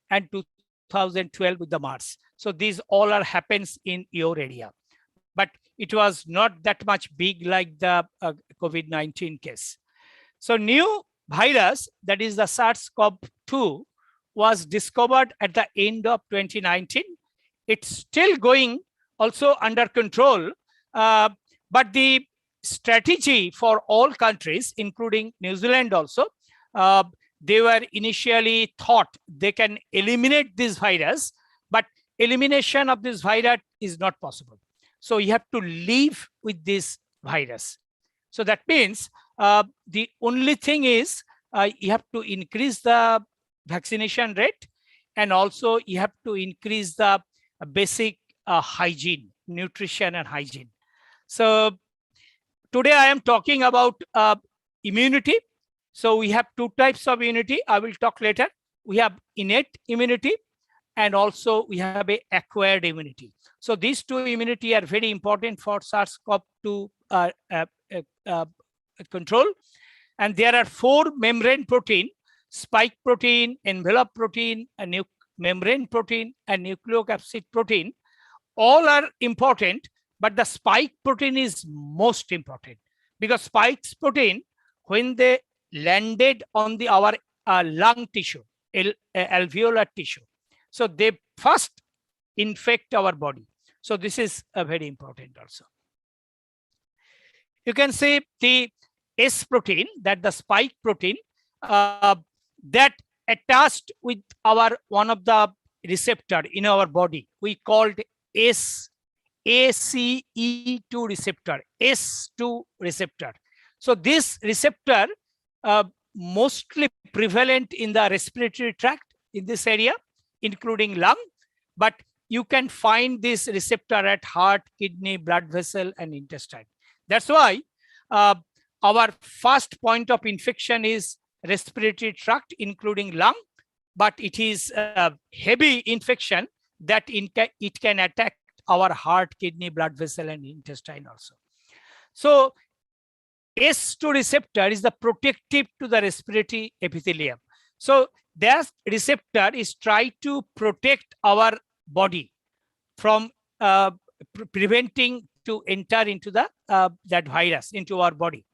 S11: and 2012 with the MERS. So these all happens in your area, but it was not that much big like the COVID-19 case. So new virus, that is the SARS-CoV-2, was discovered at the end of 2019. It's still going also under control, but the strategy for all countries, including New Zealand also, they were initially thought they can eliminate this virus, but elimination of this virus is not possible. So you have to live with this virus. So that means the only thing is you have to increase the vaccination rate, and also you have to increase the basic hygiene, nutrition and hygiene. So today I am talking about immunity. So we have two types of immunity. I will talk later. we have innate immunity, and also we have a acquired immunity. So these two immunity are very important for SARS-CoV-2 control. And there are 4 membrane protein: spike protein, envelope protein, and membrane protein, and nucleocapsid protein. All are important, but the spike protein is most important, because spike protein, when they landed on our lung tissue, alveolar tissue, so they first infect our body. So this is very important also. You can say the S protein, that the spike protein, that attached with our one of the receptor in our body, we called ACE2 receptor, S2 receptor. So this receptor mostly prevalent in the respiratory tract in this area, including lung, but you can find this receptor at heart, kidney, blood vessel, and intestine. That's why our first point of infection is respiratory tract, including lung, but it is a heavy infection that it can attack our heart, kidney, blood vessel, and intestine also. So S2 receptor is the protective to the respiratory epithelium. So that receptor is try to protect our body from preventing to enter into the that virus into our body.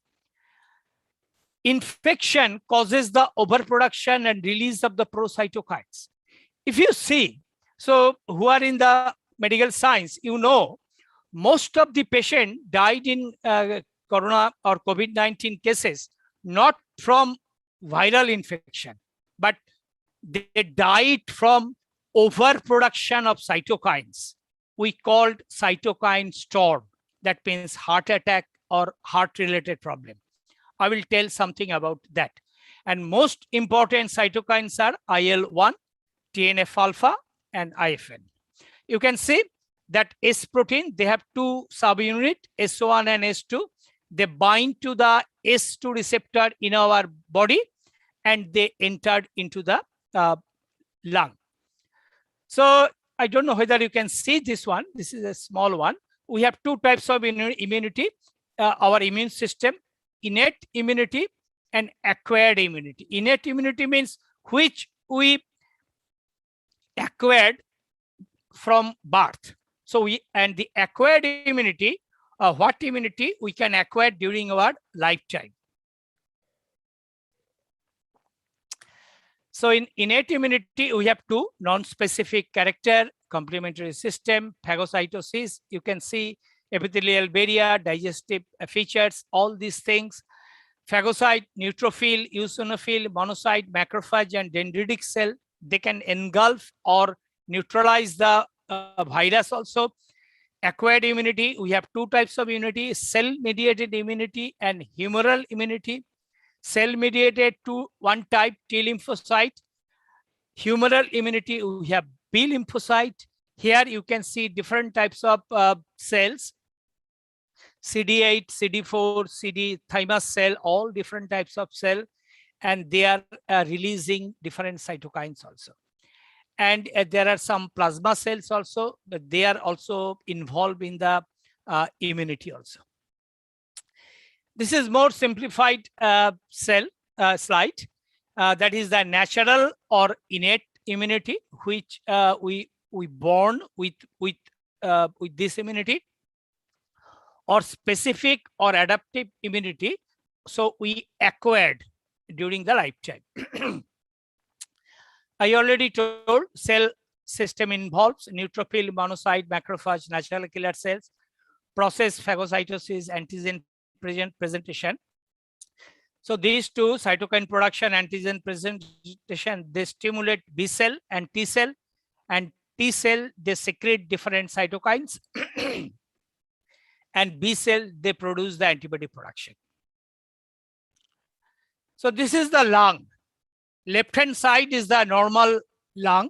S11: Infection causes the overproduction and release of the pro-cytokines. If you see, so who are in the medical science, you know, most of the patient died in corona or COVID-19 cases, not from viral infection, but they died from overproduction of cytokines. We called cytokine storm. That means heart attack or heart-related problem. I will tell something about that. And most important cytokines are IL-1, TNF-alpha, and IFN. You can see that S protein, they have 2 subunits, S1 and S2. They bind to the S2 receptor in our body, and they entered into the lung. So I don't know whether you can see this one. This is a small one. We have 2 types of immunity, our immune system, innate immunity and acquired immunity. Innate immunity means which we acquired from birth. So and the acquired immunity, what immunity we can acquire during our lifetime. So in innate immunity, we have 2: non-specific character, complementary system, phagocytosis. You can see epithelial barrier, digestive features, all these things. Phagocyte, neutrophil, eosinophil, monocyte, macrophage, and dendritic cell, they can engulf or neutralize the virus also. Acquired immunity, we have 2 types of immunity: cell-mediated immunity and humoral immunity. Cell-mediated to one type, T lymphocyte. Humoral immunity, we have B lymphocyte. Here you can see different types of cells: CD8, CD4, CD thymus cell, all different types of cell, and they are releasing different cytokines also. And there are some plasma cells also, but they are also involved in the immunity also. This is more simplified cell slide. That is the natural or innate immunity, which we born with this immunity, or specific or adaptive immunity. So we acquired during the lifetime. I already told cell system involves neutrophil, monocyte, macrophage, natural killer cells, process phagocytosis, antigen presentation. So these 2, cytokine production, antigen presentation, they stimulate B cell and T cell, and T cell, they secrete different cytokines and B cell, they produce the antibody production. So this is the lung. Left hand side is the normal lung.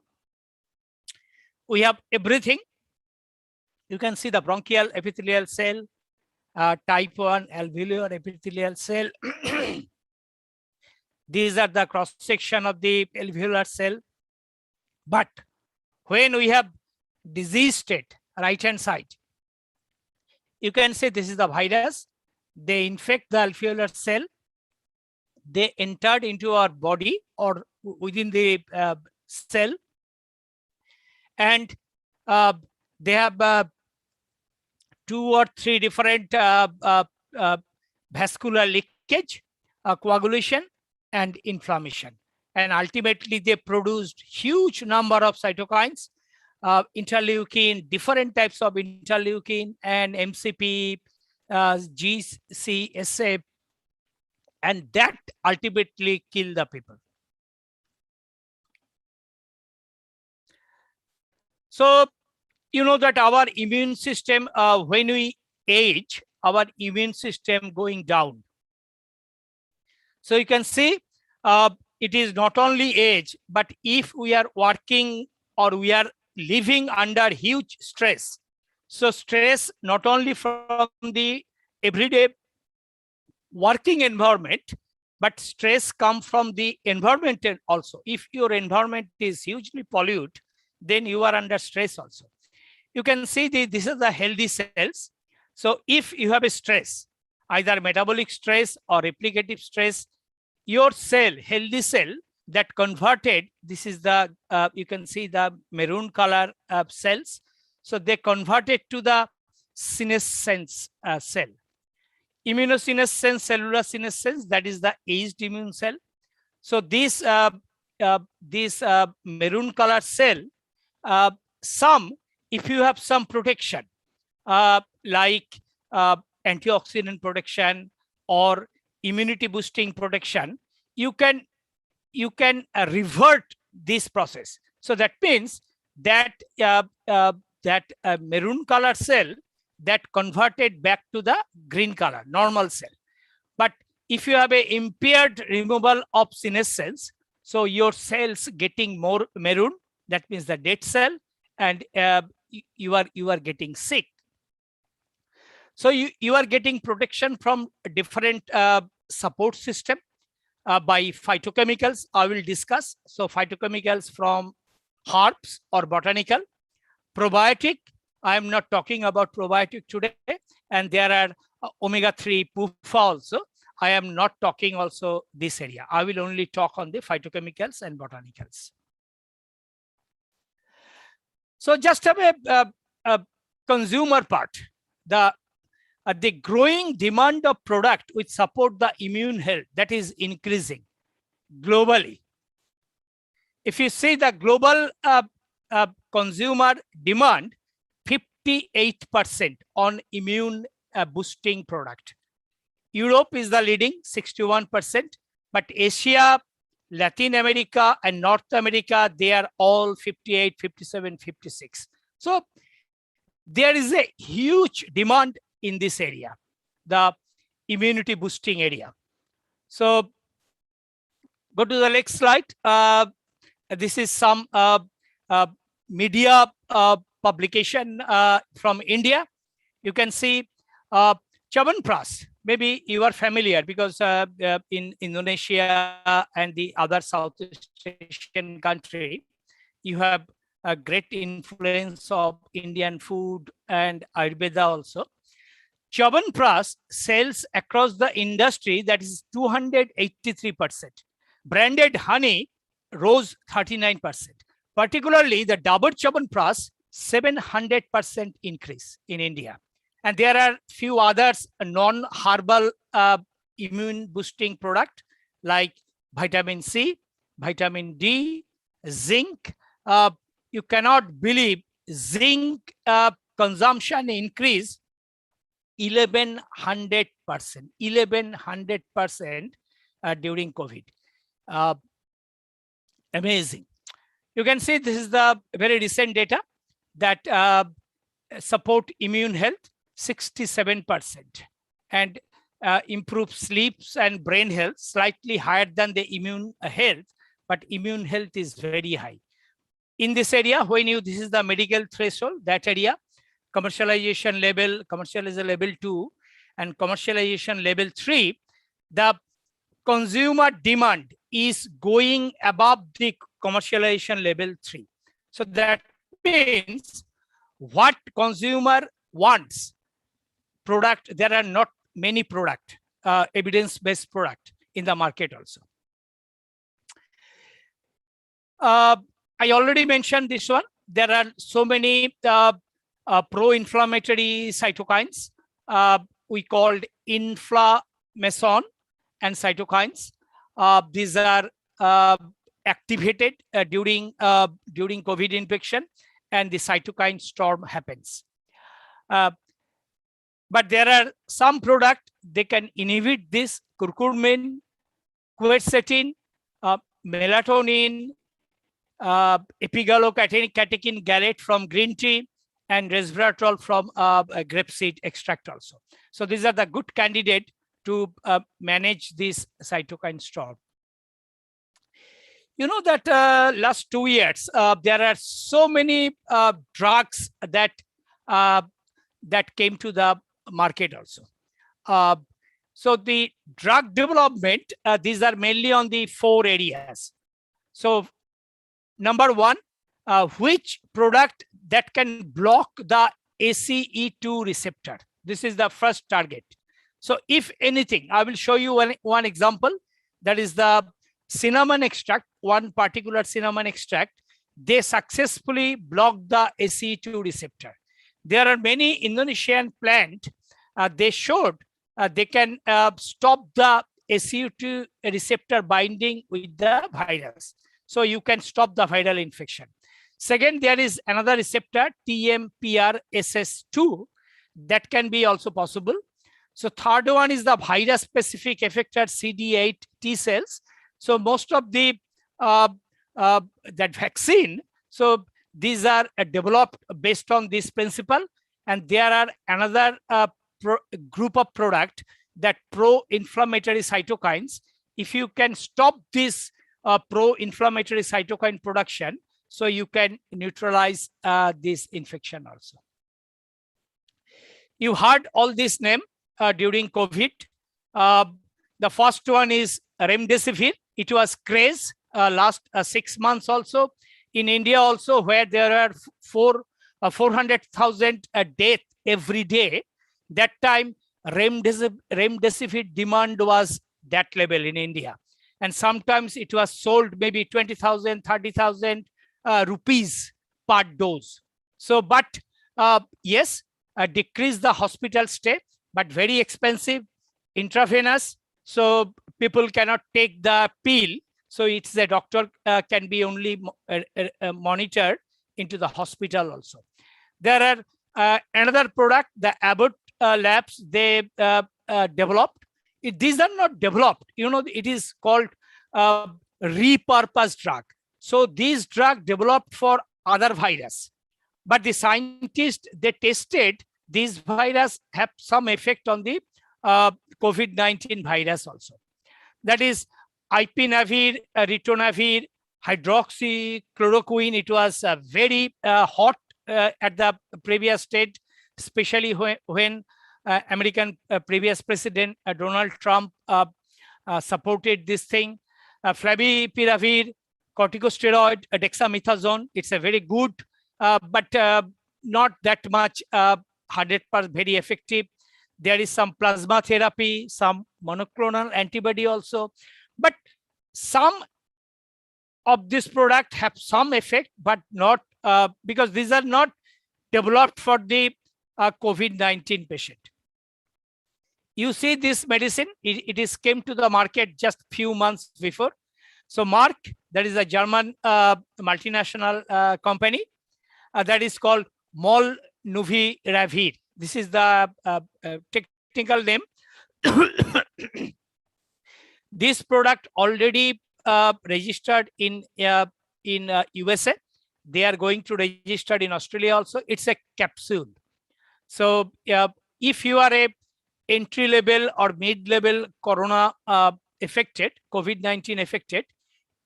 S11: We have everything. You can see the bronchial epithelial cell, type 1 alveolar epithelial cell, These are the cross section of the alveolar cell. But when we have disease state, right hand side, you can say this is the virus. They infect the alveolar cell. They entered into our body or within the cell, and they have 2 or 3 different vascular leakage, coagulation, and inflammation. And ultimately, they produced huge number of cytokines, interleukin, different types of interleukin, and MCP, GCSA, and that ultimately kill the people. So you know that our immune system, when we age, our immune system going down. So you can see it is not only age, but if we are working or we are living under huge stress. So stress not only from the everyday working environment, but stress comes from the environment also. If your environment is hugely polluted, then you are under stress also. You can see this is the healthy cells. So if you have a stress, either metabolic stress or replicative stress, your cell, healthy cell that converted, this is the, you can see the maroon color cells. So they converted to the senescence cell. Immunosenescence, cellular senescence, that is the aged immune cell. So this maroon color cell, some, if you have some protection, like antioxidant protection or immunity boosting protection, you can revert this process. So that means that maroon color cell that converted back to the green color, normal cell. But if you have a impaired removal of senescence, so your cells getting more maroon, that means the dead cell, and you are getting sick. So you are getting protection from different support system by phytochemicals. I will discuss. So phytochemicals from herbs or botanical. Probiotic, I am not talking about probiotic today. And there are omega-3 PUFA also. I am not talking also this area. I will only talk on the phytochemicals and botanicals. So just have a consumer part. The growing demand of product which support the immune health, that is increasing globally. If you see the global consumer demand, 58% on immune boosting product. Europe is the leading, 61%, but Asia, Latin America, and North America, they are all 58, 57, 56. So there is a huge demand in this area, the immunity boosting area. So go to the next slide. This is some media publication from India. You can see Chyawanprash. Maybe you are familiar because in Indonesia and the other Southeast Asian country, you have a great influence of Indian food and Ayurveda also. Chyawanprash sells across the industry, that is 283%. Branded honey rose 39%. Particularly the Dabur Chyawanprash, 700% increase in India. And there are few others non-herbal immune boosting product like vitamin C, vitamin D, zinc. You cannot believe zinc consumption increase 1100%, 1100% during COVID. Amazing. You can see this is the very recent data that support immune health, 67%, and improve sleeps and brain health, slightly higher than the immune health, but immune health is very high. In this area, when this is the medical threshold, that area, commercialization level 2 and commercialization level 3, the consumer demand is going above the commercialization level 3. So that means what consumer wants product, there are not many product, evidence-based product in the market also. I already mentioned this one. There are so many pro-inflammatory cytokines. We called inflammasome and cytokines. These are activated during COVID infection, and the cytokine storm happens. But there are some product they can inhibit this: curcumin, quercetin, melatonin, epigallocatechin gallate from green tea, and resveratrol from grapeseed extract also. So these are the good candidate to manage this cytokine storm. You know that last 2 years, there are so many drugs that came to the market also. So the drug development, these are mainly on the 4 areas. So number one, which product that can block the ACE2 receptor? This is the first target. So if anything, I will show you one example. That is the cinnamon extract, one particular cinnamon extract. They successfully block the ACE2 receptor. There are many Indonesian plant, they showed they can stop the ACE2 receptor binding with the virus. So you can stop the viral infection. Second, there is another receptor, TMPRSS2, that can be also possible. So third one is the virus-specific effector CD8 T cells. So most of the that vaccine, so these are developed based on this principle, and there are another group of product that pro-inflammatory cytokines. If you can stop this pro-inflammatory cytokine production, so you can neutralize this infection also. You heard all this name during COVID. The first one is remdesivir. It was craze last 6 months also. In India also, where there are 400,000 deaths every day. That time, remdesivir demand was that level in India. And sometimes it was sold maybe 20,000, 30,000 rupees per dose. So, but yes, decrease the hospital stay, but very expensive, intravenous. So people cannot take the pill. So it's the doctor can be only monitored into the hospital also. There are another product, the Abbott labs, they developed. These are not developed, you know, it is called repurposed drug. So these drug developed for other virus, but the scientists, they tested these virus have some effect on the COVID-19 virus also. That is ipinavir, ritonavir, hydroxychloroquine. It was very hot at the previous stage, especially when American previous president Donald Trump supported this thing. Favipiravir, corticosteroid, dexamethasone. It's a very good, but not that much 100% very effective. There is some plasma therapy, some monoclonal antibody also, but some of this product have some effect, but not because these are not developed for the COVID-19 patient. You see this medicine, it is came to the market just few months before. So Merck, that is a German multinational company, that is called molnupiravir. This is the technical name. This product already registered in USA. They are going to register in Australia also. It's a capsule. So if you are a entry level or mid level corona affected, COVID-19 affected,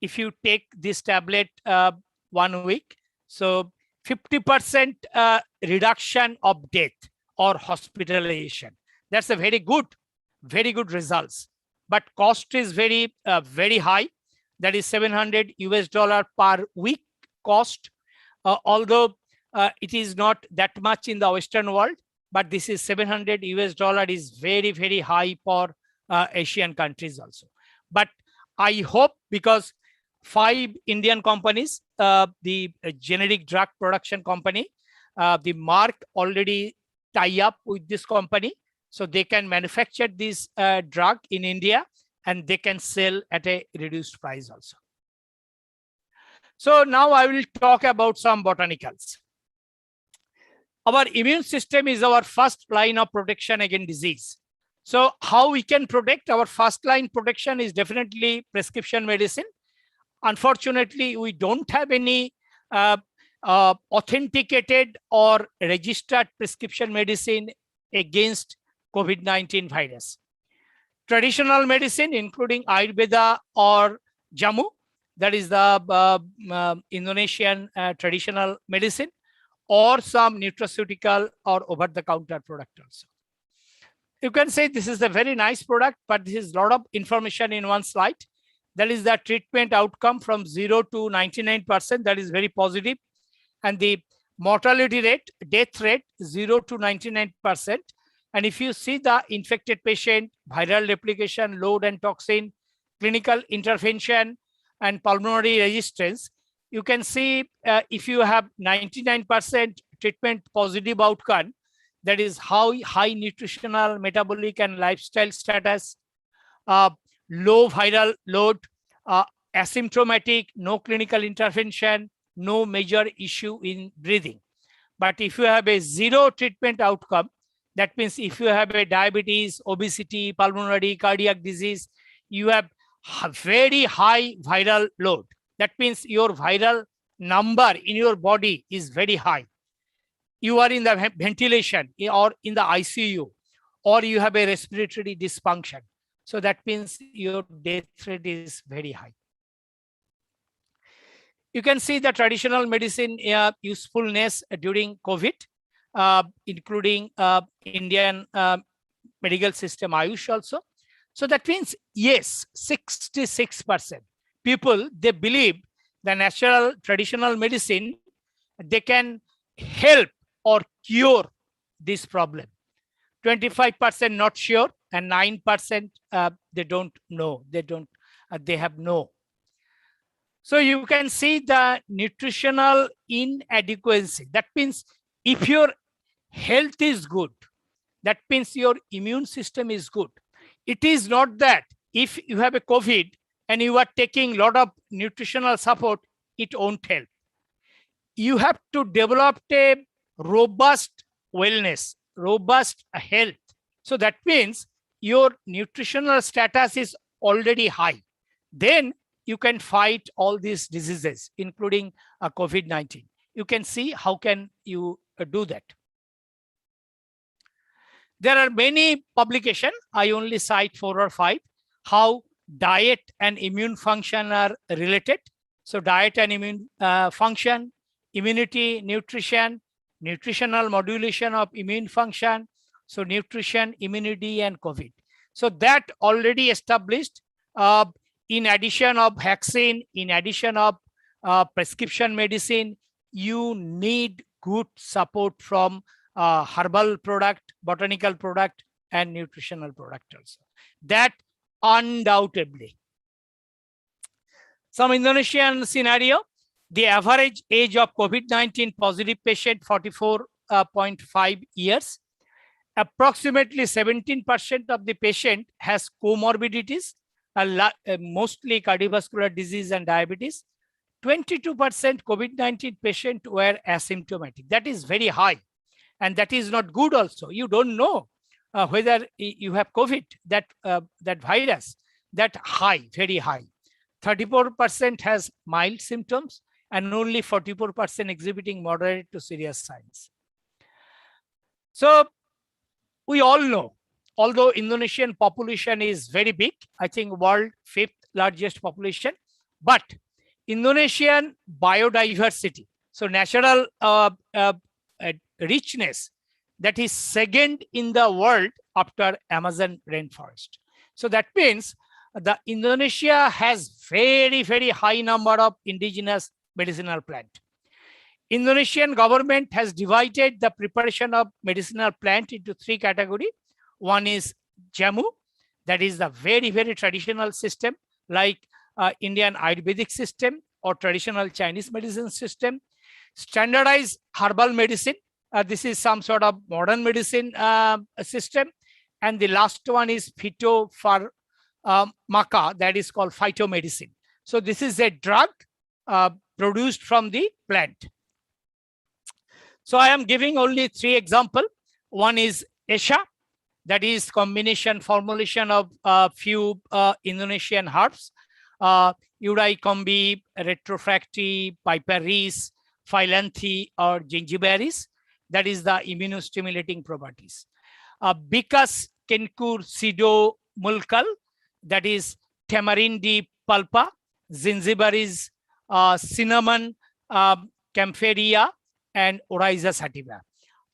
S11: if you take this tablet 1 week, so 50% reduction of death or hospitalization. That's a very good results. But cost is very high. that is $700 per week cost, although it is not that much in the Western world, but this is $700 is very, very high for Asian countries also. But I hope, because 5 Indian companies, the generic drug production company, the Merck already tie up with this company, so they can manufacture this drug in India and they can sell at a reduced price also. So now I will talk about some botanicals. Our immune system is our first line of protection against disease. So how we can protect? Our first line protection is definitely prescription medicine. Unfortunately, we don't have any authenticated or registered prescription medicine against COVID-19 virus. Traditional medicine, including Ayurveda or Jamu, that is the Indonesian traditional medicine, or some nutraceutical or over-the-counter product also. You can say this is a very nice product, but this is a lot of information in one slide. That is the treatment outcome from 0 to 99%. That is very positive. And the mortality rate, death rate, 0 to 99%. And if you see the infected patient, viral replication, load and toxin, clinical intervention, and pulmonary resistance, you can see if you have 99% treatment positive outcome, that is how high nutritional, metabolic, and lifestyle status, low viral load, asymptomatic, no clinical intervention, no major issue in breathing. But if you have a 0 treatment outcome, that means if you have a diabetes, obesity, pulmonary, cardiac disease, you have very high viral load. That means your viral number in your body is very high. You are in the ventilation or in the ICU, or you have a respiratory dysfunction. So that means your death rate is very high. You can see the traditional medicine usefulness during COVID, including Indian medical system Ayush also. So that means, yes, 66% people, they believe the natural traditional medicine, they can help or cure this problem. 25% not sure, and 9% they don't know. They have no. So you can see the nutritional inadequacy. That means if your health is good, that means your immune system is good. It is not that if you have a COVID and you are taking a lot of nutritional support, it won't help. You have to develop a robust wellness, robust health. So that means your nutritional status is already high. Then you can fight all these diseases, including COVID-19. You can see how can you do that. There are many publications. I only cite 4 or 5, how diet and immune function are related. So diet and immune function, immunity, nutrition, nutritional modulation of immune function. So nutrition, immunity, and COVID. So that already established. In addition of vaccine, in addition of prescription medicine, you need good support from herbal product, botanical product, and nutritional product also. That undoubtedly. Some Indonesian scenario, the average age of COVID-19 positive patient, 44.5 years. Approximately 17% of the patient has comorbidities, mostly cardiovascular disease and diabetes. 22% COVID-19 patient were asymptomatic. That is very high. And that is not good also. You don't know whether you have COVID, that virus, that high, very high. 34% has mild symptoms and only 44% exhibiting moderate to serious signs. So we all know, although Indonesian population is very big, I think world 5th largest population, but Indonesian biodiversity, so natural richness, that is second in the world after Amazon rainforest. So that means the Indonesia has very, very high number of indigenous medicinal plant. Indonesian government has divided the preparation of medicinal plant into three categories. One is jamu, that is the very, very traditional system like Indian Ayurvedic system or traditional Chinese medicine system. Standardized herbal medicine, this is some sort of modern medicine system. And the last one is phytopharmaca, that is called phytomedicine. So this is a drug produced from the plant. So I am giving only three examples. One is Esha, that is combination formulation of few Indonesian herbs, Uricombi, Retrofracti, Piperis, Phyllanthi, or Gingiberis. That is the immunostimulating properties. Bicus kenkur sido mulkal, that is Tamarindi pulpa, Zingiberis, cinnamon, Campharia, and Oryza sativa.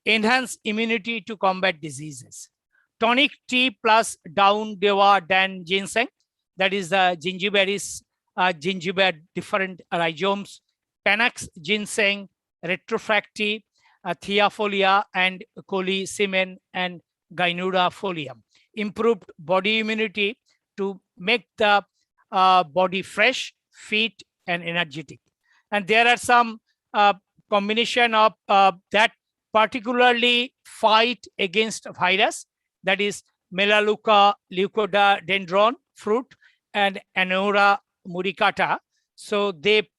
S11: Enhance immunity to combat diseases. Tonic tea plus down dewa dan ginseng, that is the Gingiberis, gingiber different rhizomes, Panax ginseng, Retrofracti, Thiafolia, and Colisemen and Gynura folium. Improved body immunity to make the body fresh, fit, and energetic. And there are some combination of that particularly fight against virus, that is Melaleuca leucodendron fruit and Anora muricata. So they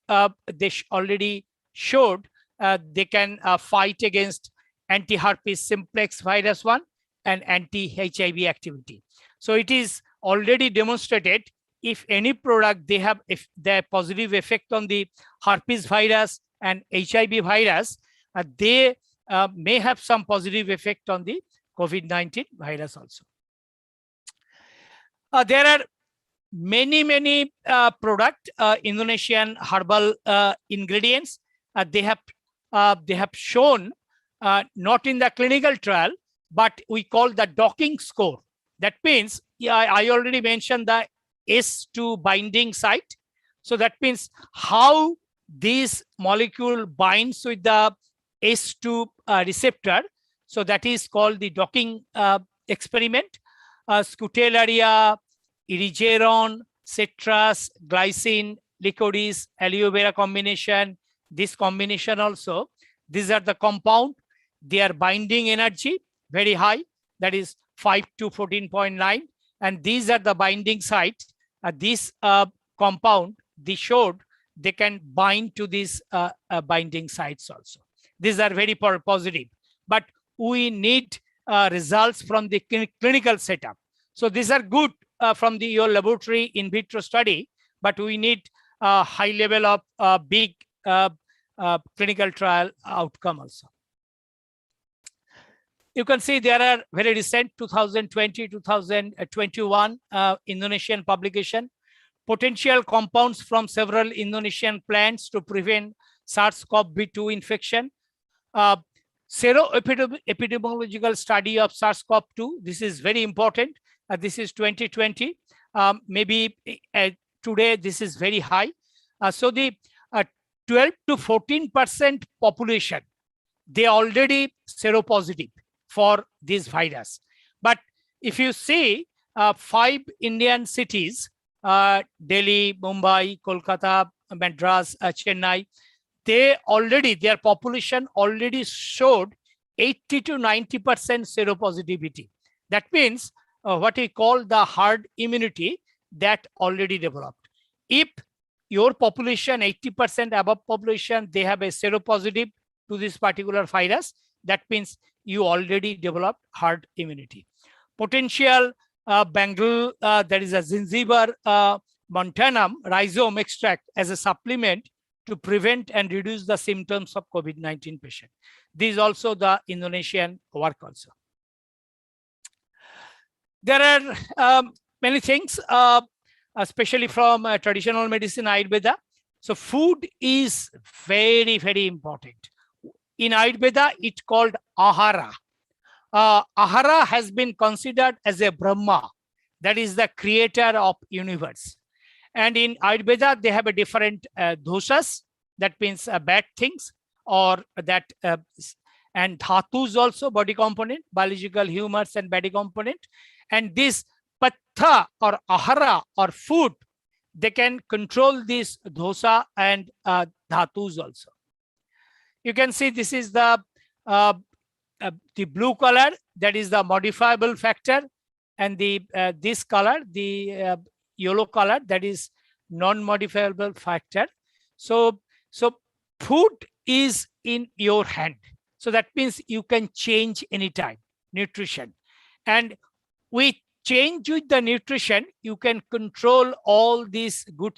S11: already showed they can fight against anti-herpes simplex virus 1 and anti-HIV activity. So it is already demonstrated if any product they have, if the positive effect on the herpes virus and HIV virus, they may have some positive effect on the COVID-19 virus also. There are many product Indonesian herbal ingredients. They have shown not in the clinical trial, but we call the docking score. That means, yeah, I already mentioned the S2 binding site. So that means how this molecule binds with the S2 receptor. So that is called the docking experiment. Scutellaria, Irigeron, citrus, glycine, licorice, aloe vera combination. This combination also, these are the compound. Their binding energy very high, that is 5 to 14.9, and these are the binding sites. This compound, they showed they can bind to these binding sites also. These are very positive, but we need results from the clinical setup. So these are good from your laboratory in vitro study, but we need a high level of big clinical trial outcome also. You can see there are very recent 2020, 2021 Indonesian publication, potential compounds from several Indonesian plants to prevent SARS-CoV-2 infection. Sero-epidemiological study of SARS-CoV-2. This is very important. This is 2020. Maybe today this is very high. So the 12 to 14% population, they already seropositive for this virus. But if you see 5 Indian cities, Delhi, Mumbai, Kolkata, Madras, Chennai, they already, their population already showed 80 to 90% seropositivity. That means what we call the herd immunity that already developed. If your population, 80% above population, they have a seropositive to this particular virus, that means you already developed herd immunity. Potential Bengal, there is a Zingiber montanum rhizome extract as a supplement to prevent and reduce the symptoms of COVID-19 patient. This is also the Indonesian work also. There are many things, especially from traditional medicine, Ayurveda. So food is very, very important. In Ayurveda, it's called Ahara. Ahara has been considered as a Brahma, that is the creator of universe. And in Ayurveda, they have a different dosas, that means bad things, or that and dhatus also, body component, biological humors and body component. And this patha or ahara or food, they can control this dosa and dhatus also. You can see this is the blue color, that is the modifiable factor, and the this color, the yellow color, that is non-modifiable factor. So food is in your hand. So that means you can change anytime nutrition. And with change with the nutrition, you can control all these good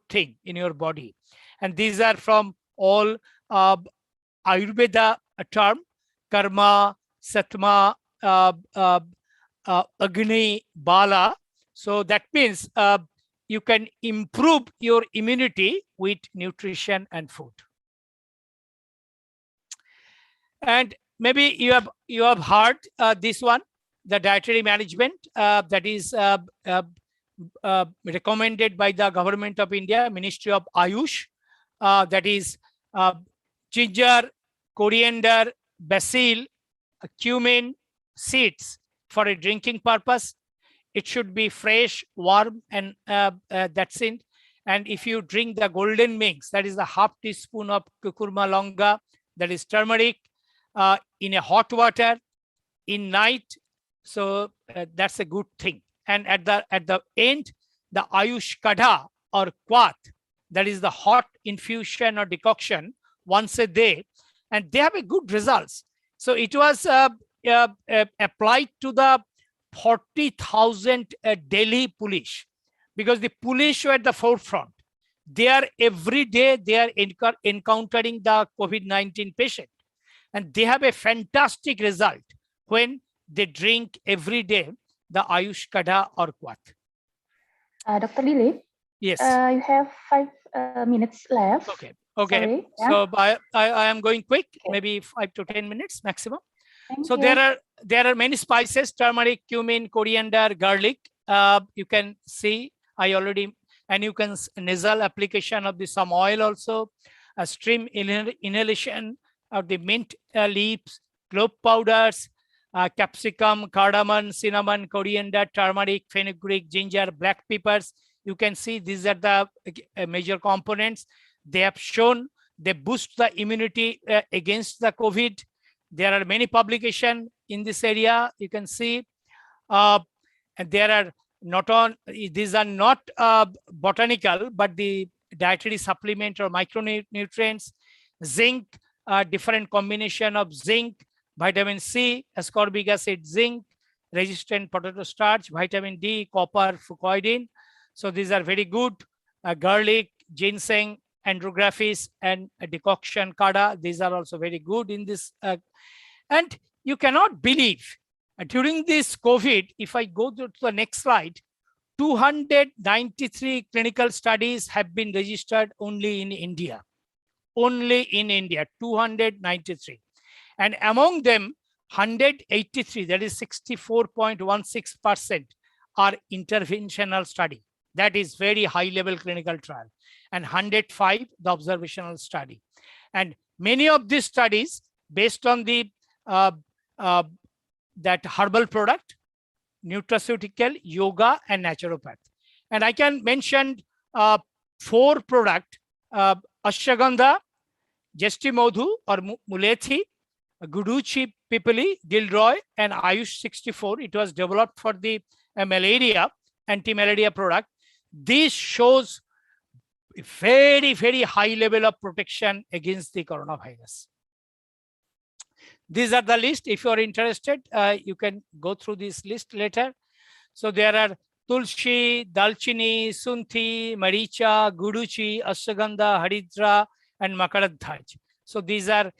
S11: thing in your body. And these are from all Ayurveda term: karma, satma, agni, bala. So that means you can improve your immunity with nutrition and food. And maybe you have heard this one, the dietary management that is recommended by the government of India, Ministry of Ayush, that is ginger, coriander, basil, cumin seeds for a drinking purpose. It should be fresh, warm, and that's it. And if you drink the golden mix, that is the half teaspoon of curcuma longa, that is turmeric, in a hot water in night, so that's a good thing. And at the end, the Ayush Kadha or Quat, that is the hot infusion or decoction once a day, and they have a good results. So it was applied to the 40,000 Delhi police, because the police were at the forefront. They are every day, they are encountering the COVID-19 patient, and they have a fantastic result when they drink every day the Ayush Kadha or Quat.
S10: Dr. Dilip?
S11: Yes.
S10: You have 5 minutes left.
S11: Okay. Okay.
S10: Sorry,
S11: So I am going quick, maybe 5 to 10 minutes maximum.
S10: Thank
S11: So
S10: you.
S11: there are many spices: turmeric, cumin, coriander, garlic. You can see I already, and you can nasal application of the some oil also, a stream inhalation of the mint leaves, clove powders, capsicum, cardamom, cinnamon, coriander, turmeric, fenugreek, ginger, black peppers. You can see these are the major components. They have shown they boost the immunity against the COVID. There are many publications in this area. You can see, and there are not on, these are not botanical, but the dietary supplement or micronutrients, zinc, different combination of zinc, vitamin C, ascorbic acid, zinc, resistant potato starch, vitamin D, copper, fucoidin. So these are very good. Garlic, ginseng, andrographis, and decoction kada. These are also very good in this. And you cannot believe during this COVID, if I go to the next slide, 293 clinical studies have been registered only in India. Only in India, 293. And among them, 183, that is 64.16%, are interventional study. That is very high level clinical trial. And 105, the observational study. And many of these studies based on the that herbal product, nutraceutical, yoga, and naturopath. And I can mention 4 products: ashwagandha, Jestimodhu or Mulethi, Guduchi Pipili, Gilroy, and Ayush 64. It was developed for the malaria, anti-malaria product. This shows very, very high level of protection against the coronavirus. These are the list. If you are interested, you can go through this list later. So there are Tulsi, Dalchini, Sunthi, Maricha, Guduchi, Ashwagandha, Haridra, and Makaradhaj. So these are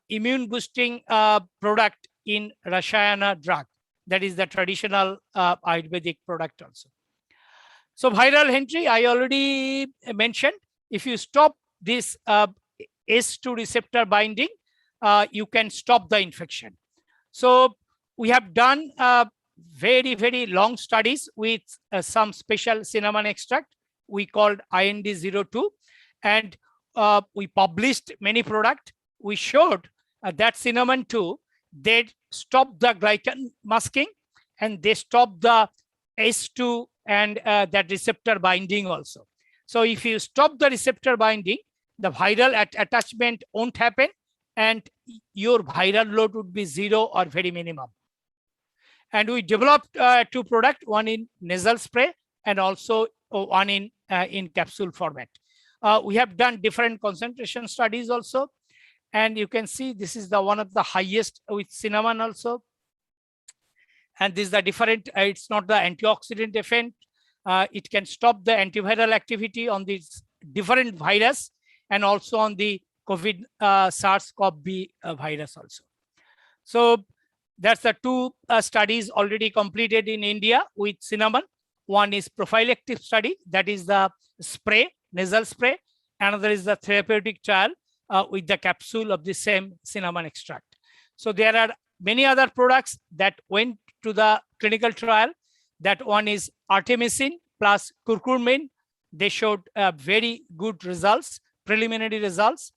S11: immune boosting product in Rashayana drug. That is the traditional Ayurvedic product also. So viral entry, I already mentioned. If you stop this S2 receptor binding, you can stop the infection. So we have done very, very long studies with some special cinnamon extract. we called IND02, and we published many products. We showed that cinnamon 2, they stop the glycan masking and they stop the H2 and that receptor binding also. So if you stop the receptor binding, the viral attachment won't happen and your viral load would be 0 or very minimum. And we developed 2 products, one in nasal spray and also one in capsule format. We have done different concentration studies also. And you can see this is the one of the highest with cinnamon also. And this is the different, it's not the antioxidant effect. It can stop the antiviral activity on this different virus and also on the COVID SARS-CoV virus also. So that's the 2 studies already completed in India with cinnamon. One is prophylactic study, that is the spray, nasal spray. Another is the therapeutic trial with the capsule of the same cinnamon extract. So there are many other products that went to the clinical trial. That one is artemisinin plus curcumin. They showed very good results, preliminary results.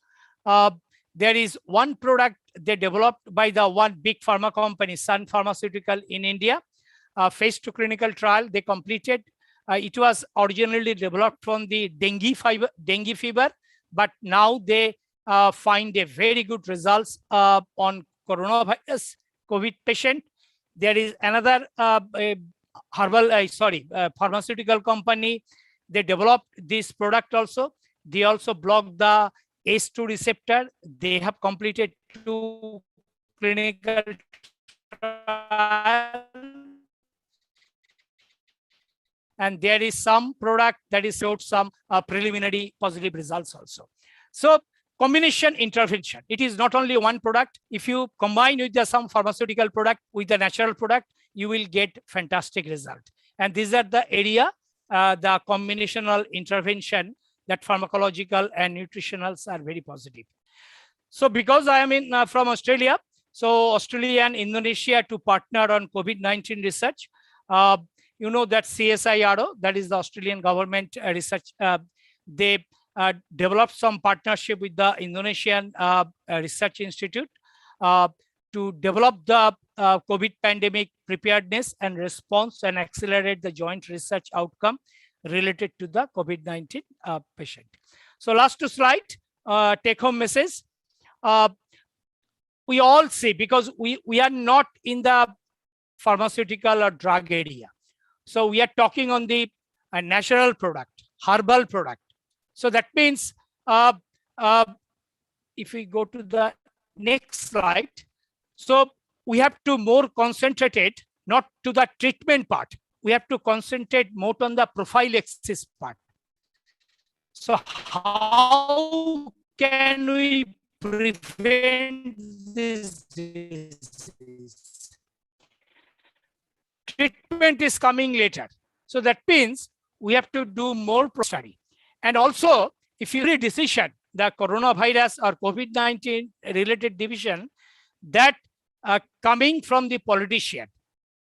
S11: There is one product they developed by the one big pharma company, Sun Pharmaceutical in India. Phase 2 clinical trial they completed. It was originally developed from the dengue fever, but now they find a very good results on coronavirus COVID patient. There is another pharmaceutical company. They developed this product also. They also block the ACE2 receptor. They have completed 2 clinical trials. And there is some product that is showed some preliminary positive results also. So combination intervention, it is not only one product. If you combine with some pharmaceutical product with the natural product, you will get fantastic result. And these are the area, the combinational intervention that pharmacological and nutritionals are very positive. So because I am from Australia, so Australia and Indonesia to partner on COVID-19 research. You know that CSIRO, that is the Australian government research, they developed some partnership with the Indonesian Research Institute to develop the COVID pandemic preparedness and response and accelerate the joint research outcome related to the COVID-19 patient. So last 2 slide, take home message. We all see, because we are not in the pharmaceutical or drug area. So we are talking on the natural product, herbal product. So that means if we go to the next slide, so we have to more concentrate not to the treatment part. We have to concentrate more on the prophylaxis part. So how can we prevent this disease? Treatment is coming later. So that means we have to do more study. And also, if you read decision, the coronavirus or COVID-19 related division, that coming from the politician,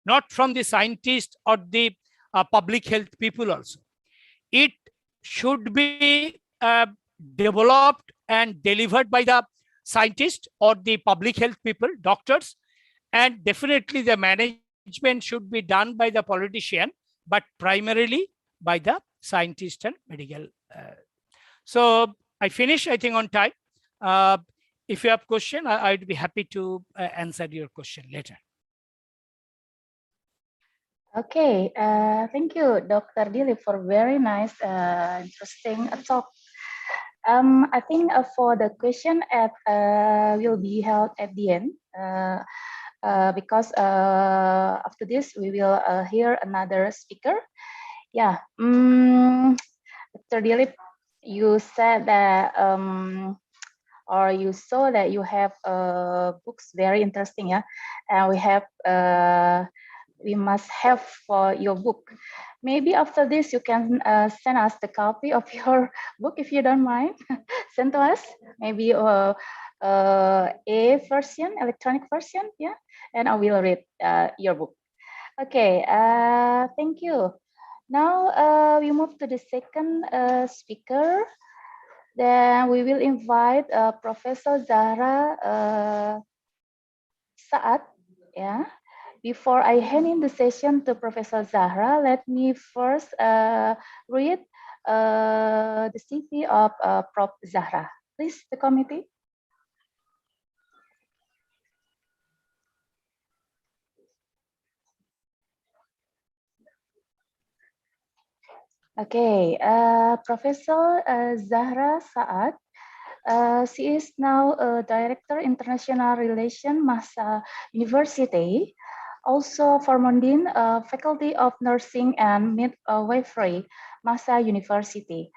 S11: not from the scientist or the public health people also. It should be developed and delivered by the scientist or the public health people, doctors, and definitely the management should be done by the politician, but primarily by the scientist and medical. So I finish, I think, on time. If you have question, I'd be happy to answer your question later.
S10: Okay, thank you, Dr. Dilip, for very nice, interesting talk. I think for the question will be held at the end, because after this we will hear another speaker. Yeah, Dr. Dilip, you said that, or you saw that you have books very interesting, yeah, and we must have for your book. Maybe after this you can send us the copy of your book if you don't mind. Send to us, maybe a version, electronic version, yeah, and I will read your book. Okay, thank you. Now we move to the second speaker. Then we will invite Professor Zahra Saad. Yeah. Before I hand in the session to Professor Zahra, let me first read the CV of Prof. Zahra. Please, the committee. Okay, Professor Zahra Saad. She is now a Director International Relations Massa University, also former Dean, Faculty of Nursing and Midwifery, Massa University.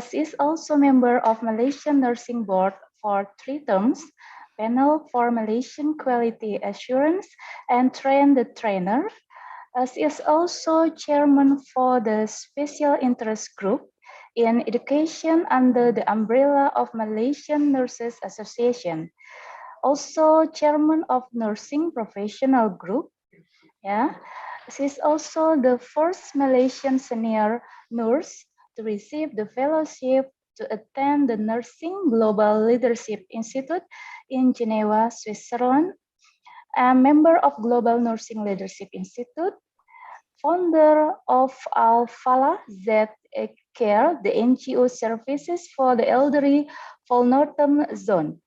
S10: She is also member of Malaysian Nursing Board for 3 terms, panel for Malaysian Quality Assurance, and Train the Trainer. She is also chairman for the Special Interest Group in Education under the umbrella of Malaysian Nurses Association. Also chairman of Nursing Professional Group. Yeah, she's also the first Malaysian senior nurse to receive the fellowship to attend the Nursing Global Leadership Institute in Geneva, Switzerland. A member of Global Nursing Leadership Institute, founder of Al-Falah Z Care, the NGO services for the elderly vulnerable zone.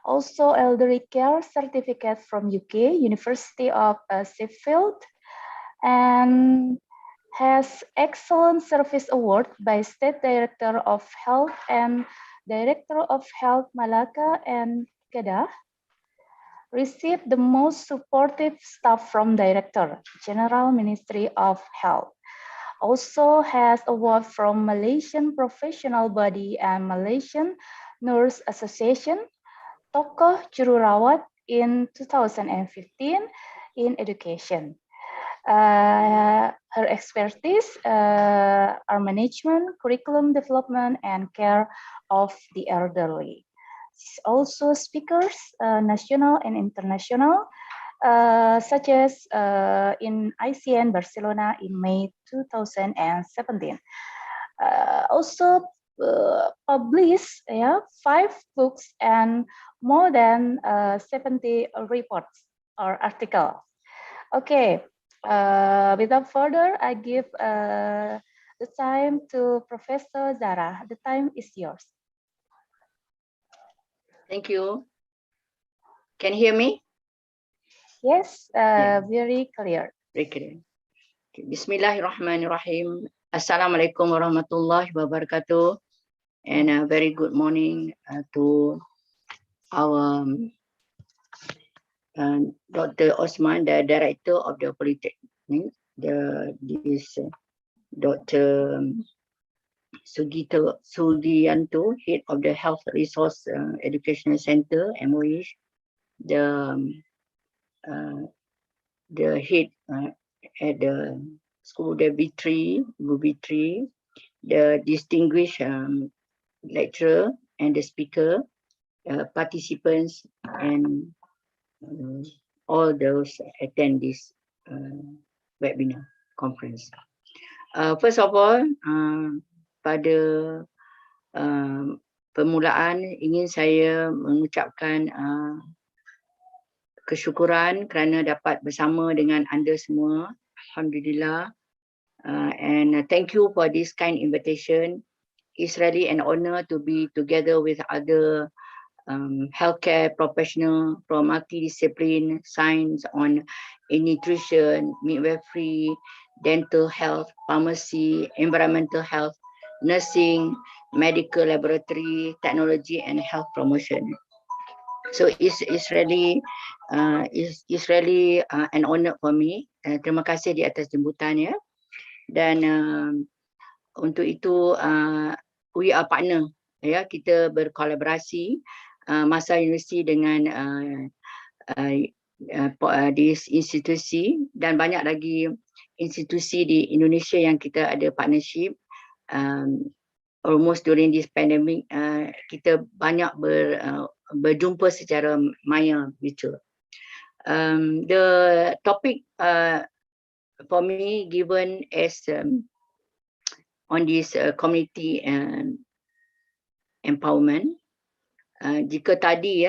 S10: Also, elderly care certificate from UK, University of Sheffield, and has Excellent Service Award by State Director of Health and Director of Health Malacca and Kedah. Received the most supportive staff from Director, General Ministry of Health. Also has award from Malaysian Professional Body and Malaysian Nurse Association, Tokoh Jururawat in 2015 in education. Her expertise are management, curriculum development, and care of the elderly. She's also speakers, national and international, such as in ICN Barcelona in May 2017. Also published 5 books and more than 70 reports or articles. Okay, without further, I give the time to Professor Zahra. The time is yours.
S12: Thank you. Can you hear me?
S10: Yes, very clear.
S12: Very clear. Okay. Bismillahirrahmanirrahim. Assalamualaikum warahmatullahi wabarakatuh. And a very good morning to our Dr. Osman, the Director of the Polytechnic, Dr. Sugianto, Head of the Health Resource Educational Center, MOE, the head at the school, the B3, the distinguished lecturer and the speaker, participants, and all those attend this webinar conference. First of all, pada permulaan ingin saya mengucapkan kesyukuran kerana dapat bersama dengan anda semua. Alhamdulillah. And thank you for this kind invitation. It's really an honor to be together with other healthcare professional from multidiscipline science on nutrition, midwifery, dental health, pharmacy, environmental health, nursing, medical laboratory, technology, and health promotion. So it's really an honor for me. Terima kasih di atas jemputannya. Dan untuk itu we are partner. Ya, kita berkolaborasi Massa University dengan this institusi dan banyak lagi institusi di Indonesia yang kita ada partnership. Almost during this pandemic, kita banyak berjumpa secara maya virtual. The topic for me, given as on this community empowerment, jika tadi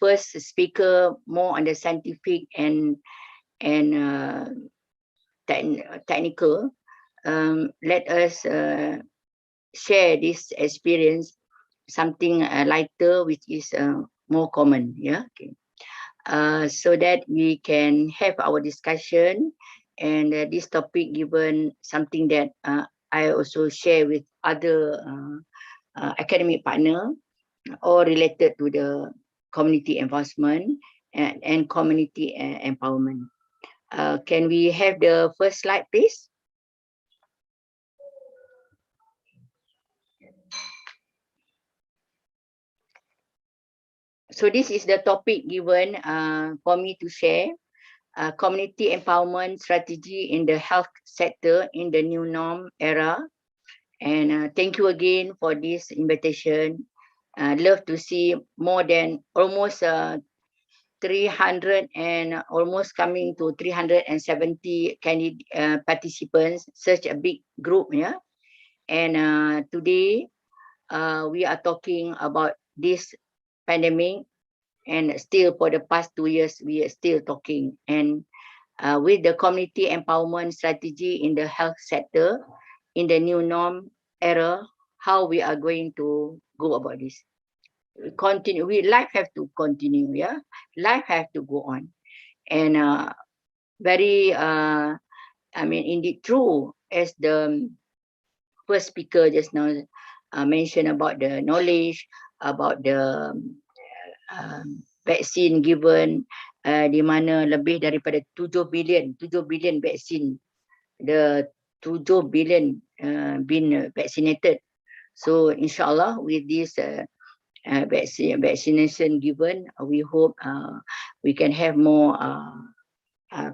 S12: first speaker more on the scientific and technical, let us share this experience, something lighter, which is more common, okay. So that we can have our discussion, and this topic given something that I also share with other academic partner, or related to the community enforcement and community empowerment. Can we have the first slide, please? So this is the topic given for me to share, community empowerment strategy in the health sector in the new norm era. And thank you again for this invitation. Love to see more than almost 300 and almost coming to 370 participants, such a big group, And today we are talking about this pandemic, and still for the past 2 years we are still talking, and with the community empowerment strategy in the health sector in the new norm era, how we are going to go about this. Continue, life have to continue, life have to go on. And very I mean, indeed true, as the first speaker just now mentioned about the knowledge about the vaksin given, di mana lebih daripada 7 billion vaksin, the 7 billion been vaccinated. So inshallah with this vaccination given, we hope we can have more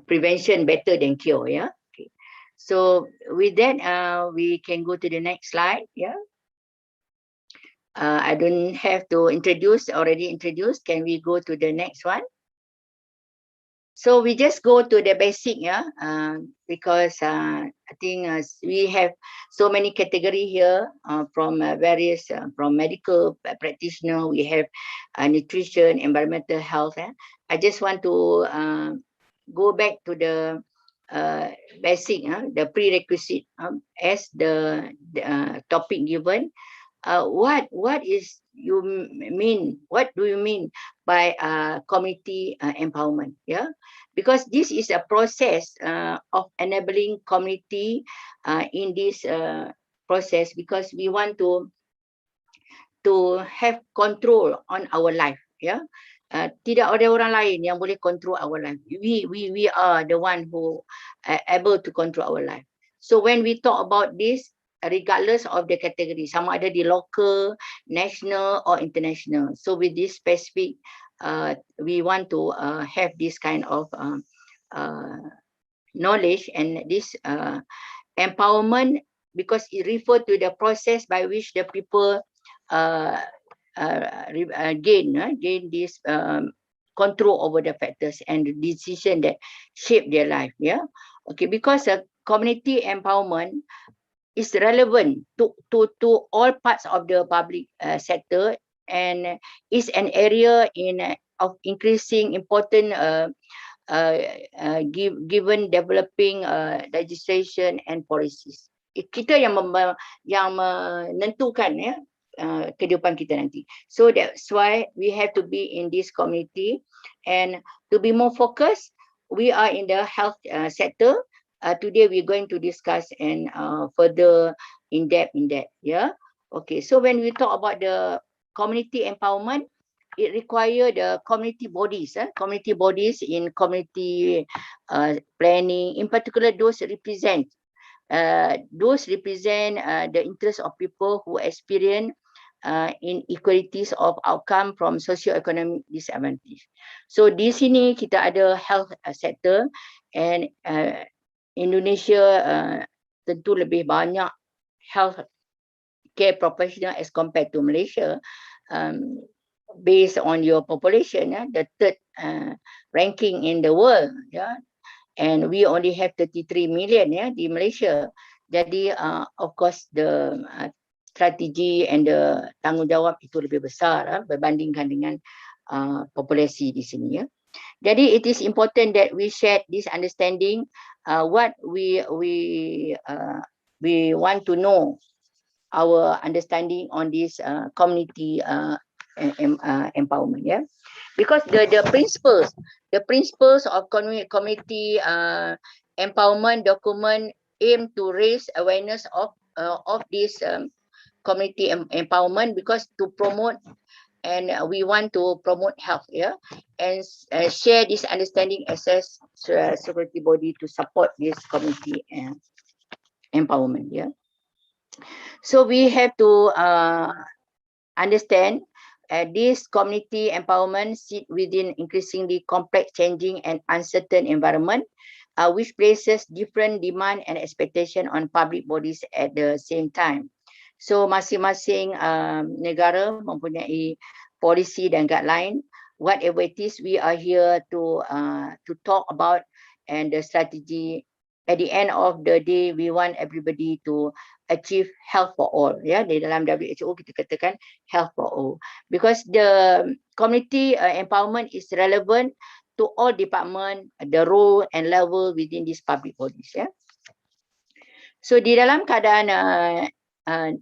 S12: prevention better than cure, okay. So with that, we can go to the next slide, I don't have to introduce, already introduced. Can we go to the next one? So we just go to the basic, because I think we have so many category here, from various, from medical practitioner, we have nutrition, environmental health. I just want to go back to the basic, the prerequisite, as the topic given. What is you mean? What do you mean by community empowerment? Because this is a process of enabling community in this process, because we want to have control on our life. Tidak ada orang lain yang boleh control our life. We are the one who are able to control our life. So when we talk about this, regardless of the category, sama ada di local, national or international. So with this specific, we want to have this kind of knowledge, and this empowerment, because it refers to the process by which the people gain this control over the factors and the decision that shape their life. Okay, because community empowerment is relevant to all parts of the public sector, and is an area of increasing important given developing legislation and policies. Kita yang menentukan kehidupan kita nanti. So that's why we have to be in this community, and to be more focused, we are in the health sector. Today we're going to discuss and further in depth in that. Okay, so when we talk about the community empowerment, it require the community bodies in community planning, in particular those represent the interest of people who experience inequalities of outcome from socio-economic disadvantage. So di sini kita ada health sector, and Indonesia tentu lebih banyak health care professional as compared to Malaysia, based on your population, the third ranking in the world. and we only have 33 million ya di Malaysia. Jadi of course the strategi and the tanggungjawab itu lebih besar berbandingkan dengan populasi di sini ya. Jadi it is important that we share this understanding what we want to know, our understanding on this community empowerment yeah, because the principles of community empowerment document aim to raise awareness of this community empowerment, because to promote, and we want to promote health yeah, and share this understanding as a security body to support this community empowerment yeah. So we have to understand this community empowerment sit within increasingly complex, changing and uncertain environment, which places different demand and expectation on public bodies at the same time. So masing-masing negara mempunyai polisi dan guideline. Whatever it is, we are here to talk about, and the strategy. At the end of the day, we want everybody to achieve health for all. Ya, di dalam WHO kita katakan health for all, because the community empowerment is relevant to all department, the role and level within these public bodies. Ya. So di dalam keadaan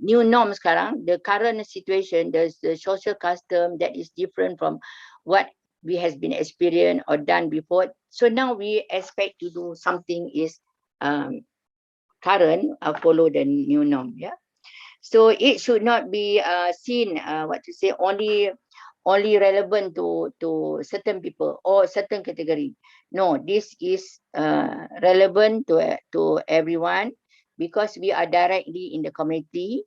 S12: new norm sekarang, the current situation, the social custom that is different from what we has been experienced or done before. So now we expect to do something is current, follow the new norm. Yeah. So it should not be seen only relevant to certain people or certain category. No, this is relevant to everyone, because we are directly in the community.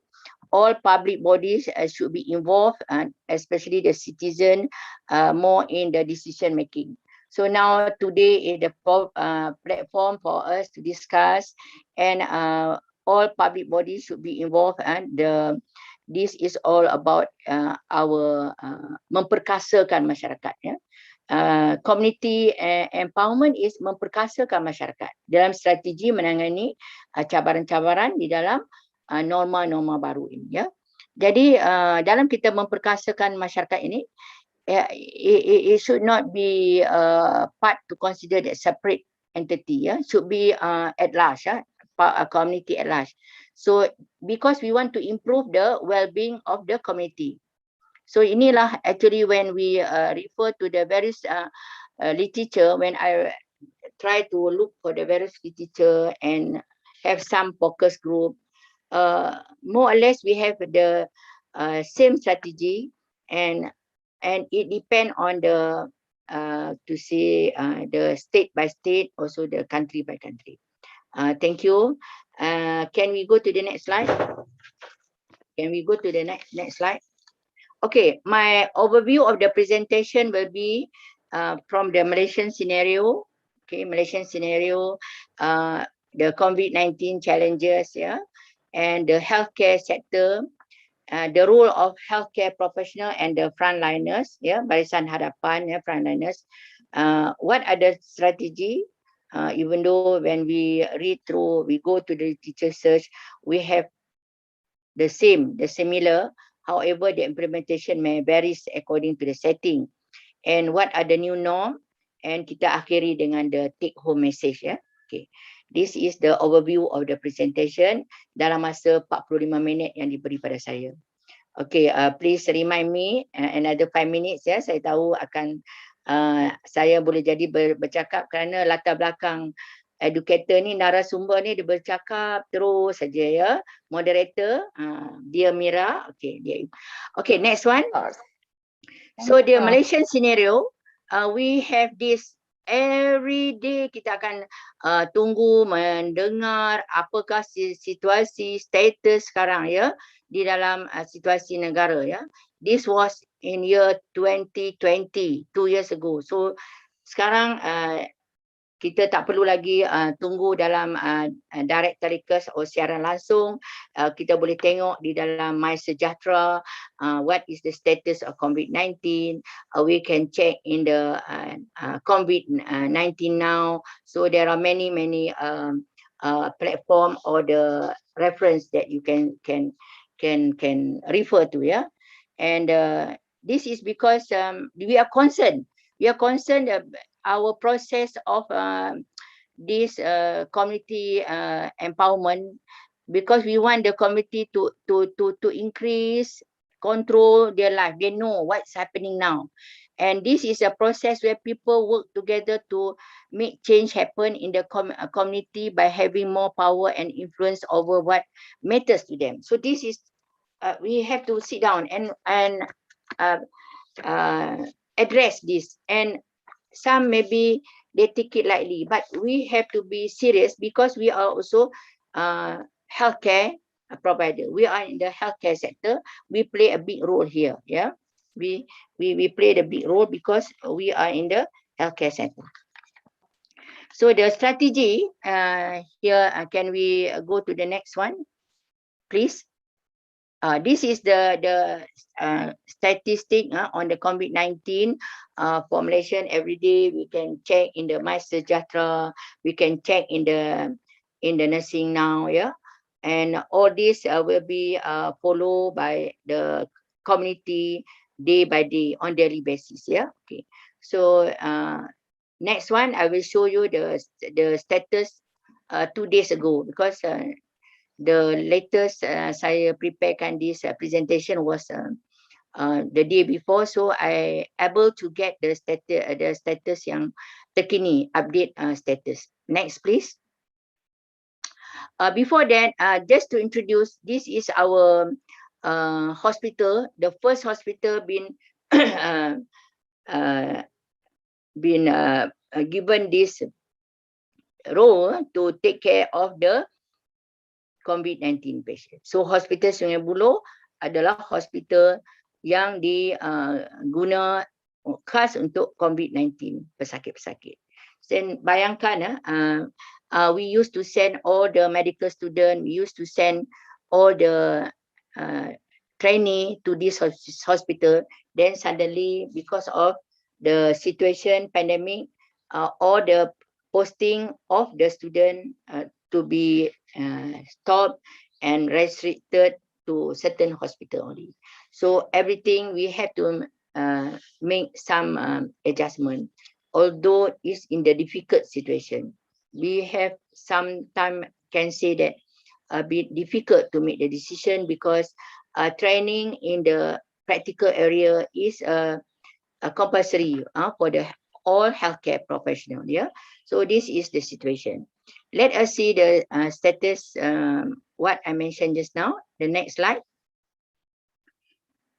S12: All public bodies should be involved, and especially the citizen more in the decision making. So now today is the platform for us to discuss, and all public bodies should be involved, and this is all about our memperkasakan masyarakat ya. Community empowerment is memperkasakan masyarakat dalam strategi menangani cabaran-cabaran di dalam norma-norma baru ini ya. Jadi dalam kita memperkasakan masyarakat ini, it should not be part to consider that separate entity ya, should be at large ya, community at large. So because we want to improve the well-being of the community. So inilah actually when we refer to the various literature, when I try to look for the various literature and have some focus group, more or less we have the same strategy, and it depend on the the state by state, also the country by country. Thank you. Can we go to the next slide? Can we go to the next slide? Okay, my overview of the presentation will be from the Malaysian scenario. Okay, Malaysian scenario, the COVID-19 challenges, yeah, and the healthcare sector, the role of healthcare professional and the frontliners, yeah, barisan hadapan, yeah, frontliners. What are the strategy? Even though when we read through, we go to the teacher search, we have the similar. However, the implementation may vary according to the setting. And what are the new norm? And kita akhiri dengan the take home message ya. Okay. This is the overview of the presentation dalam masa 45 minit yang diberi pada saya. Okay, please remind me another 5 minutes ya. Saya tahu akan saya boleh jadi bercakap kerana latar belakang educator ni, narasumber ni dia bercakap terus saja ya. Moderator, dia Mira. Okay, dia. Okay, next one. So the Malaysian scenario, we have this every day, kita akan tunggu mendengar apakah situasi status sekarang ya di dalam situasi negara ya. This was in year 2020, 2 years ago. So sekarang kita tak perlu lagi tunggu dalam direct telecast atau siaran langsung. Kita boleh tengok di dalam My Sejahtera, what is the status of COVID-19. We can check in the COVID-19 now. So there are many platform or the reference that you can refer to, yeah. And this is because we are concerned. We are concerned our process of this community empowerment, because we want the community to increase, control their life. They know what's happening now. And this is a process where people work together to make change happen in the community by having more power and influence over what matters to them. So this is, we have to sit down and address this. And some maybe they take it lightly, but we have to be serious because we are also healthcare provider. We are in the healthcare sector. We play a big role here. Yeah, we play the big role because we are in the healthcare sector. So the strategy here, can we go to the next one, please? This is the statistic on the COVID-19 formulation. Every day we can check in the My Sejahtera, we can check in the nursing now, yeah. And all this will be followed by the community day by day on daily basis, yeah. Okay. So next one, I will show you the status 2 days ago, because the latest saya preparekan this presentation was the day before, so I able to get the status yang terkini, update status. Next, please. Before that, just to introduce, this is our hospital, the first hospital been given this role to take care of the COVID-19 patient. So hospital Sungai Buloh adalah hospital yang diguna khas untuk COVID-19 pesakit-pesakit. Then bayangkan we used to send all the medical student, we used to send all the trainee to this hospital. Then suddenly, because of the situation, pandemic, all the posting of the student to be stopped and restricted to certain hospital only. So everything we have to make some adjustment. Although it's in the difficult situation, we have sometimes can say that a bit difficult to make the decision, because training in the practical area is compulsory for the all healthcare professional. Yeah, so this is the situation. Let us see the status, what I mentioned just now. The next slide.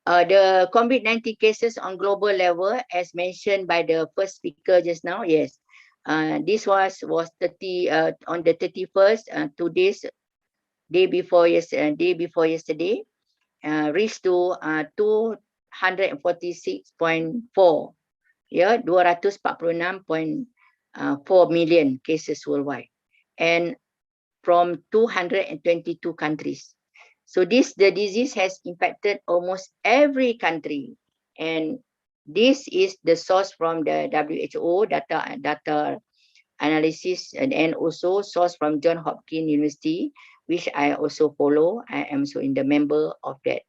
S12: The COVID-19 cases on global level, as mentioned by the first speaker just now. Yes, this was 30 on the 31st, 2 days, day before yesterday, reached to 246.4. Yeah, 246.4 million cases worldwide, and from 222 countries. So the disease has impacted almost every country, and this is the source from the WHO data analysis, and also source from Johns Hopkins University, which I also follow. I am so in the member of that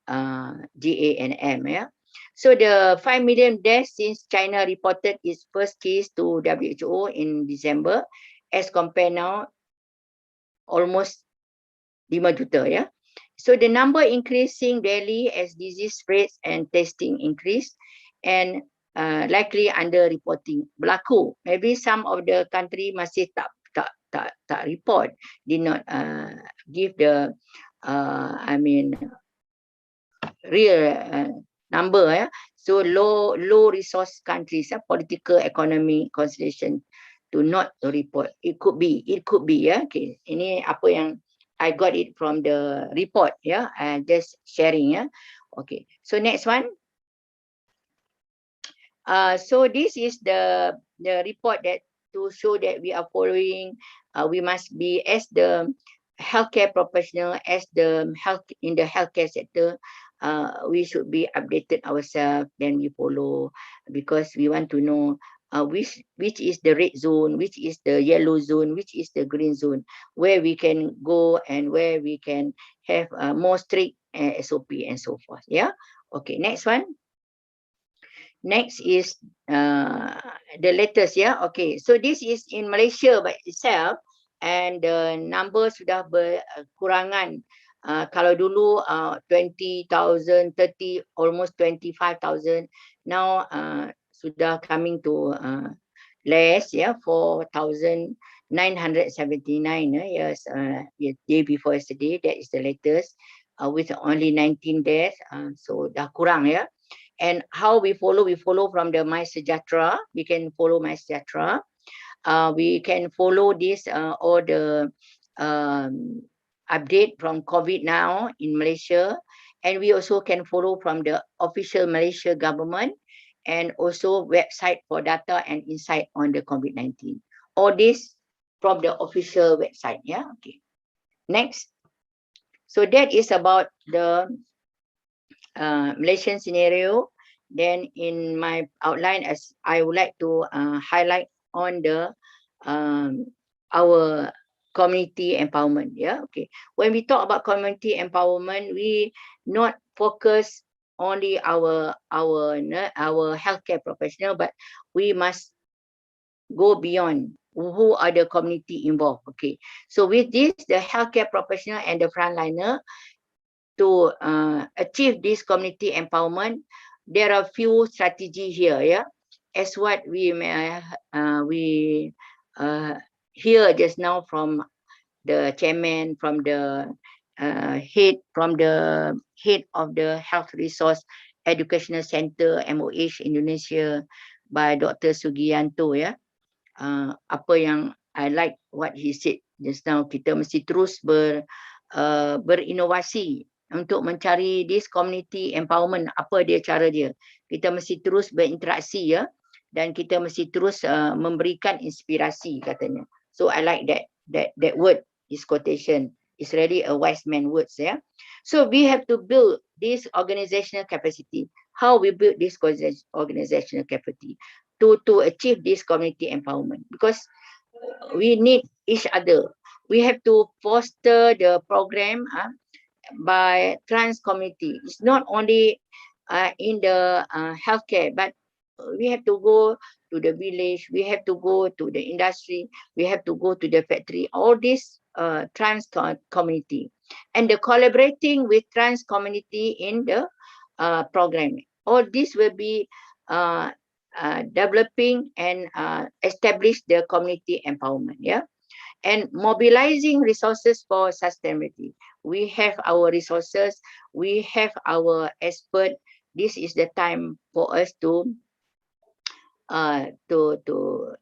S12: GANM. Yeah. So the 5 million deaths since China reported its first case to WHO in December, as compared now almost 5 juta. Yeah. So the number increasing daily as disease spreads and testing increase, and likely under reporting berlaku. Maybe some of the country masih tak report, did not give the real number. Yeah. So low resource countries, political economy consideration to not report. It could be. Yeah. Okay. Ini apa yang I got it from the report. Yeah. Just sharing. Yeah. Okay. So next one. So this is the report that to show that we are following, we must be as the healthcare professional, as the health in the healthcare sector, we should be updated ourselves, then we follow, because we want to know which is the red zone, which is the yellow zone, which is the green zone, where we can go and where we can have more strict SOP and so forth. Yeah. Okay, next one. Next is the latest. Yeah. Okay, so this is in Malaysia by itself, and the number sudah berkurangan. Kalau dulu 20,000, 30, almost 25,000. Now sudah coming to less, yeah, 4,979. Yes, day before yesterday, that is the latest, with only 19 deaths. So dah kurang, yeah. And how we follow from the My Sejahtera. We can follow My Sejahtera. We can follow this all the update from COVID now in Malaysia, and we also can follow from the official Malaysia government, and also website for data and insight on the COVID-19. All this from the official website. Yeah. Okay. Next. So that is about the Malaysian scenario. Then in my outline, as I would like to highlight on the our community empowerment. Yeah. Okay. When we talk about community empowerment, we not focus only our healthcare professional, but we must go beyond. Who are the community involved? Okay. So with this, the healthcare professional and the frontliner, to achieve this community empowerment, there are few strategies here. Yeah, as what we hear just now from the chairman, from the head of the Health Resource Educational Center MOH Indonesia, by Dr. Sugianto. Ya, apa yang I like what he said just now, kita mesti terus berinovasi untuk mencari this community empowerment. Apa dia cara dia? Kita mesti terus berinteraksi, ya, dan kita mesti terus memberikan inspirasi, katanya. So I like that word, this quotation. It's really a wise man words, yeah. So we have to build this organizational capacity. How we build this organizational capacity to achieve this community empowerment, because we need each other. We have to foster the program by trans community. It's not only in the healthcare, but we have to go to the village, we have to go to the industry, we have to go to the factory, all this trans community, and the collaborating with trans community in the program. All this will be developing and establish the community empowerment, yeah. And mobilizing resources for sustainability. We have our resources, we have our expert. This is the time for us to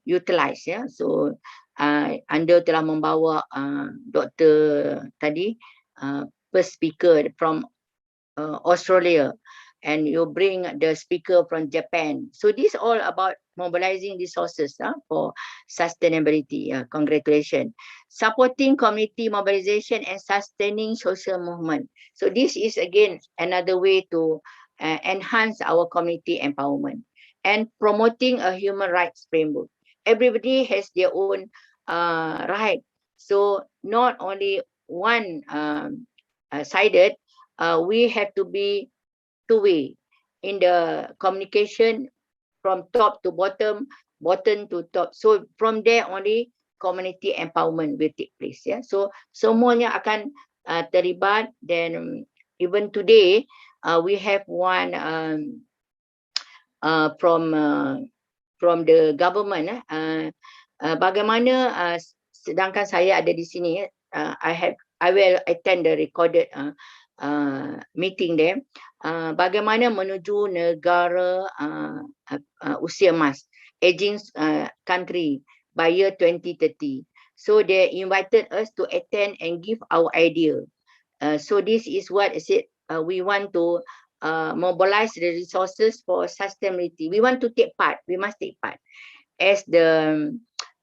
S12: utilize, ya. So anda telah membawa doktor tadi, first speaker from Australia, and you bring the speaker from Japan. So this all about mobilizing resources for sustainability. Congratulations. Supporting community mobilization and sustaining social movement. So this is again another way to enhance our community empowerment, and promoting a human rights framework. Everybody has their own right. So not only one sided, we have to be two-way in the communication from top to bottom, bottom to top. So from there only community empowerment will take place. Yeah. So semuanya akan terlibat. Then even today we have one from the government. Bagaimana sedangkan saya ada di sini, I will attend the recorded meeting there. Bagaimana menuju negara usia emas, aging country by year 2030. So they invited us to attend and give our idea. So this is what I said. We want to mobilize the resources for sustainability. We want to take part. We must take part as the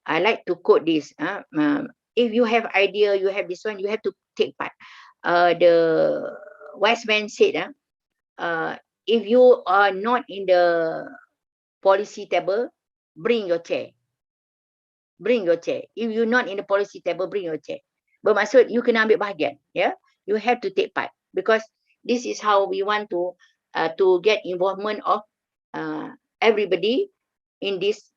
S12: I like to quote this. If you have idea, you have this one, you have to take part. The wise man said, if you are not in the policy table, bring your chair. Bring your chair. If you're not in the policy table, bring your chair. Bermaksud you kena ambil bahagian. Yeah, you have to take part because this is how we want to get involvement of everybody in this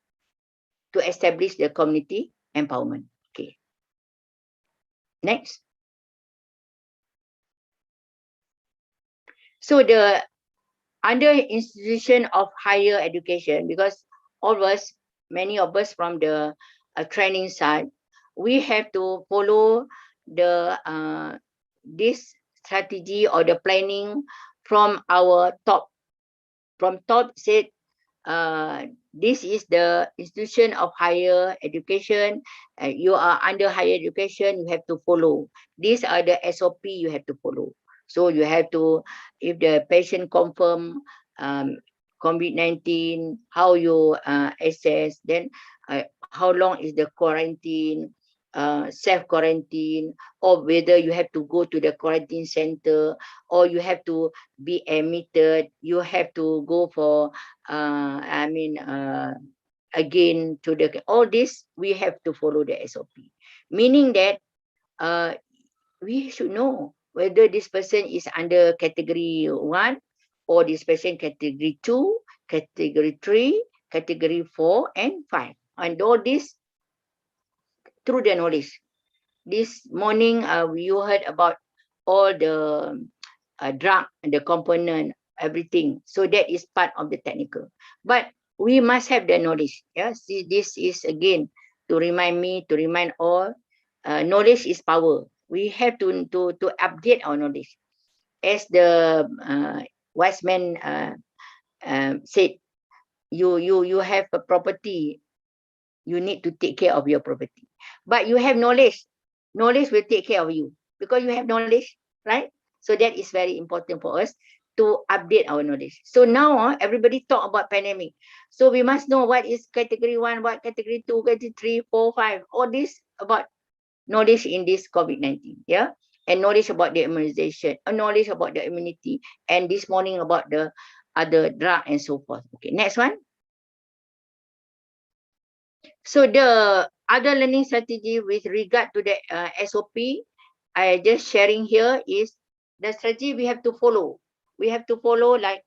S12: to establish the community empowerment. Okay. Next. So the under institution of higher education, because all of us, many of us from the training side, we have to follow the this strategy or the planning from our top. From top said, this is the institution of higher education. You are under higher education, you have to follow. These are the SOP you have to follow. So you have to, if the patient confirm COVID-19, how you assess, then how long is the quarantine, self-quarantine, or whether you have to go to the quarantine center, or you have to be admitted, you have to go for, again to the, all this, we have to follow the SOP. Meaning that we should know whether this person is under category 1 or this person category 2, category 3, category 4 and 5. And all this through the knowledge. This morning, you heard about all the drug, the component, everything. So that is part of the technical. But we must have the knowledge. Yeah, see, this is again to remind me, to remind all, knowledge is power. We have to update our knowledge. As the wise man said, you have a property, you need to take care of your property. But you have knowledge, knowledge will take care of you because you have knowledge, right? So that is very important for us to update our knowledge. So now everybody talk about pandemic. So we must know what is category 1, what category 2, category 3, 4, 5, all this about knowledge in this COVID-19, yeah? And knowledge about the immunization, knowledge about the immunity, and this morning about the other drug and so forth. Okay, next one. So the other learning strategy with regard to the SOP, I just sharing here is the strategy we have to follow. We have to follow like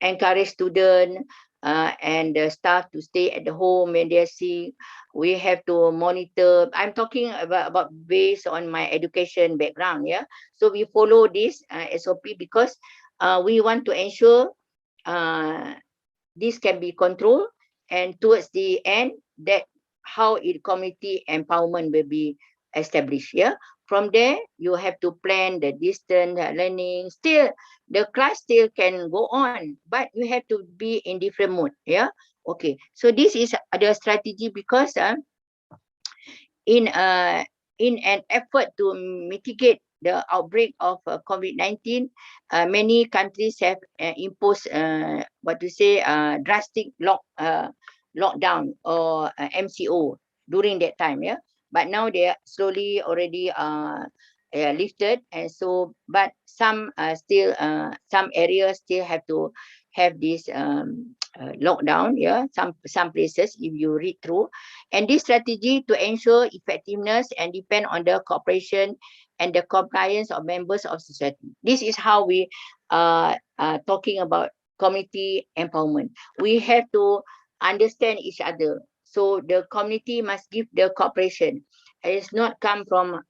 S12: encourage student and the staff to stay at the home when they're sick. We have to monitor. I'm talking about based on my education background. Yeah. So we follow this SOP because we want to ensure this can be controlled, and towards the end that how community empowerment will be established. Yeah, from there you have to plan the distance learning. Still the class still can go on, but you have to be in different mode. Yeah, okay, so this is the strategy because in an effort to mitigate the outbreak of COVID-19, many countries have imposed drastic lockdown or MCO during that time. Yeah, but now they are slowly already lifted, and so but some still some areas still have to have this lockdown. Yeah, some places if you read through, and this strategy to ensure effectiveness and depend on the cooperation and the compliance of members of society. This is how we talking about community empowerment. We have to understand each other. So the community must give the cooperation. It's not come from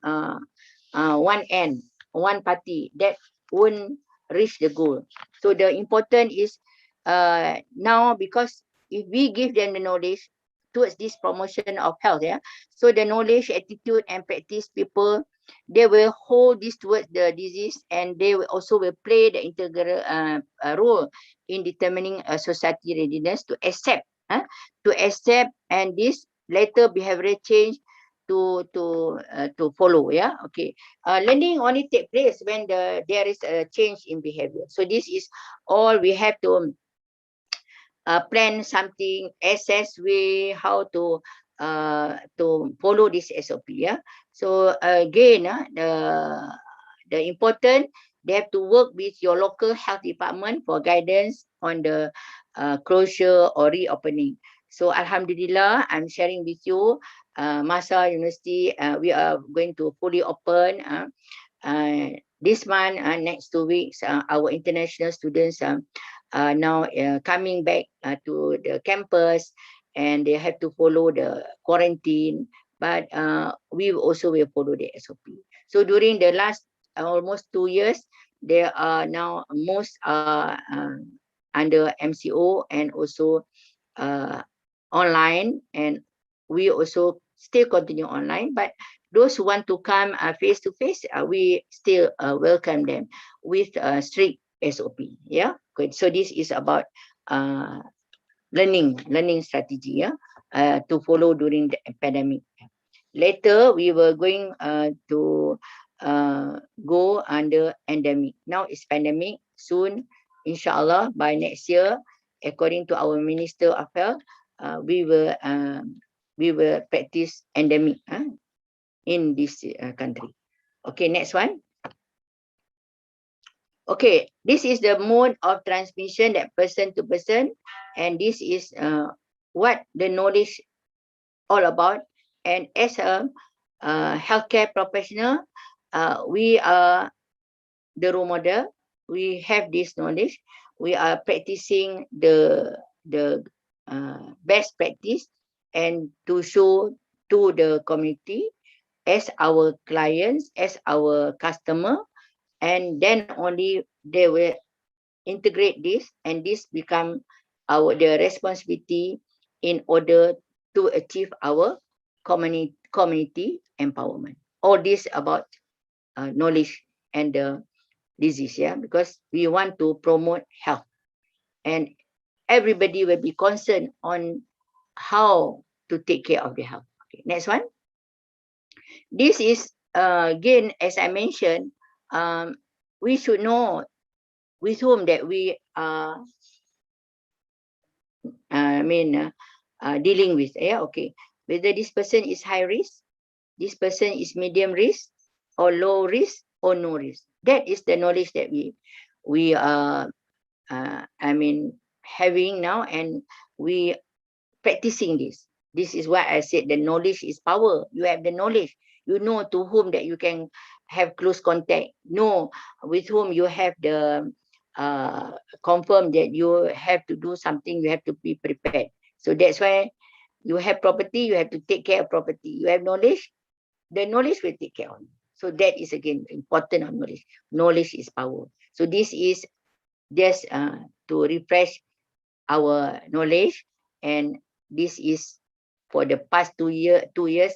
S12: one end, one party. That won't reach the goal. So the important is now, because if we give them the knowledge towards this promotion of health, yeah, so the knowledge, attitude and practice people, they will hold this towards the disease, and they will also will play the integral role in determining a society readiness to accept and this later behavioral change to follow. Yeah, okay. Learning only take place when there is a change in behavior. So this is all we have to plan something, assess way how to follow this SOP. Yeah. So again, the important, they have to work with your local health department for guidance on the closure or reopening. So Alhamdulillah, I'm sharing with you, Masa University, we are going to fully open this month, next 2 weeks. Our international students are now coming back to the campus, and they have to follow the quarantine, but we also will follow the SOP. So during the last almost 2 years, there are now most under MCO and also online, and we also still continue online, but those who want to come face to face, we still welcome them with strict SOP. Yeah, good. So this is about learning strategy, yeah, to follow during the pandemic. Later we were going to go under endemic. Now it's pandemic. Soon, inshallah, by next year, according to our Minister of Health, we will practice endemic in this country. Okay, next one. Okay, this is the mode of transmission, that person to person, and this is what the knowledge all about. And as a healthcare professional, we are the role model. We have this knowledge. We are practicing the best practice, and to show to the community as our clients, as our customer, and then only they will integrate this, and this become the responsibility in order to achieve our community empowerment. All this about knowledge and the disease, yeah, because we want to promote health, and everybody will be concerned on how to take care of their health. Okay, next one. This is again, as I mentioned, we should know with whom that we are dealing with. Yeah, okay. Whether this person is high risk, this person is medium risk, or low risk, or no risk. That is the knowledge that we are having now, and we practicing this. This is why I said the knowledge is power. You have the knowledge, you know to whom that you can have close contact, know with whom you have the confirm that you have to do something, you have to be prepared. So that's why you have property, you have to take care of property. You have knowledge, the knowledge will take care of you. So that is again important of knowledge. Knowledge is power. So this is just to refresh our knowledge, and this is for the past 2 years,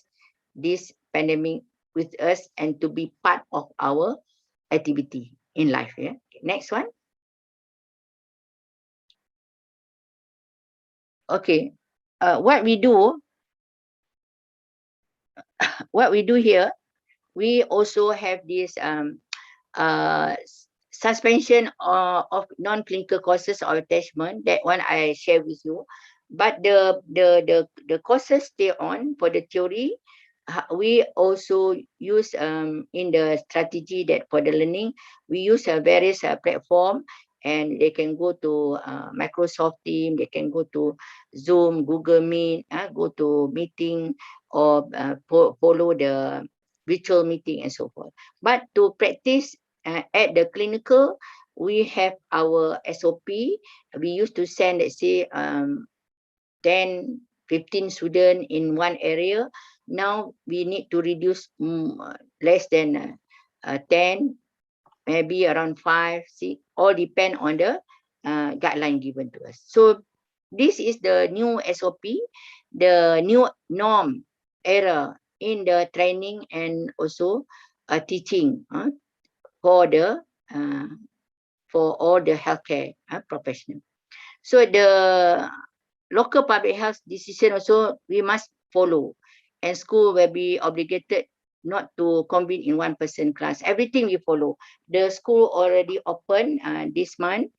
S12: this pandemic with us, and to be part of our activity in life. Yeah. Okay, next one. Okay, what we do here, we also have this suspension of non-clinical courses or attachment. That one I share with you. But the courses stay on for the theory. We also use in the strategy that for the learning, we use various platform, and they can go to Microsoft Teams, they can go to Zoom, Google Meet, go to meeting, or follow the virtual meeting and so forth. But to practice at the clinical, we have our SOP. We used to send, let's say, 10, 15 students in one area. Now we need to reduce less than 10, maybe around 5, 6, all depend on the guideline given to us. So this is the new SOP, the new norm era in the training and also teaching for the for all the healthcare professionals. So the local public health decision also we must follow, and school will be obligated not to convene in one person class. Everything we follow. The school already open this month.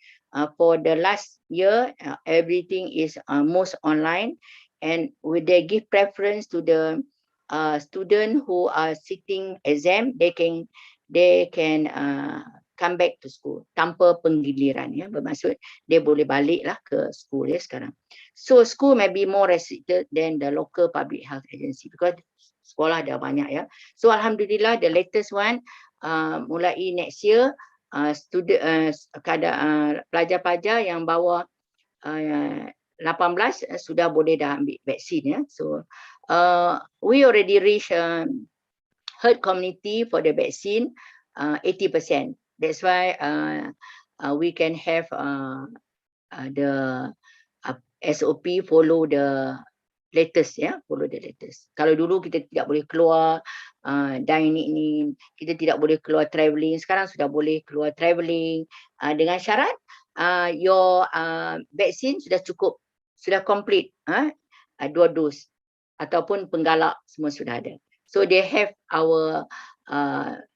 S12: For the last year, everything is most online, and they give preference to the student who are sitting exam. They can come back to school tanpa penggiliran, ya, bermaksud dia boleh baliklah ke school ya sekarang. So school may be more restricted than the local public health agency because sekolah dah banyak ya. So alhamdulillah the latest one mulai next year pelajar-pelajar yang bawah 18 sudah boleh dah ambil vaksin ya. So we already reach herd community for the vaccine 80%. That's why we can have the SOP follow the latest ya, follow the latest. Kalau dulu kita tidak boleh keluar dining ni, kita tidak boleh keluar travelling, sekarang sudah boleh keluar travelling dengan syarat your vaksin sudah cukup, sudah complete 2 dos ataupun penggalak semua sudah ada. So they have our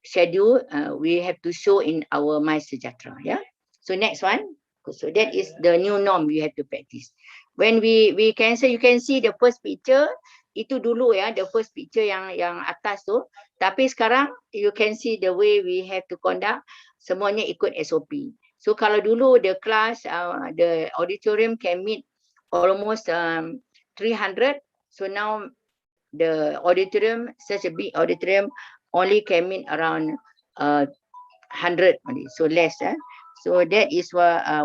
S12: schedule, we have to show in our My Sejahtera ya. So next one. So that is the new norm we have to practice. When we cancel, you can see the first picture, itu dulu ya, the first picture yang atas tu. Tapi sekarang you can see the way we have to conduct, semuanya ikut SOP. So kalau dulu the class, the auditorium can meet almost 300. So now the auditorium, such a big auditorium, only can meet around 100 only, so less. So that is what I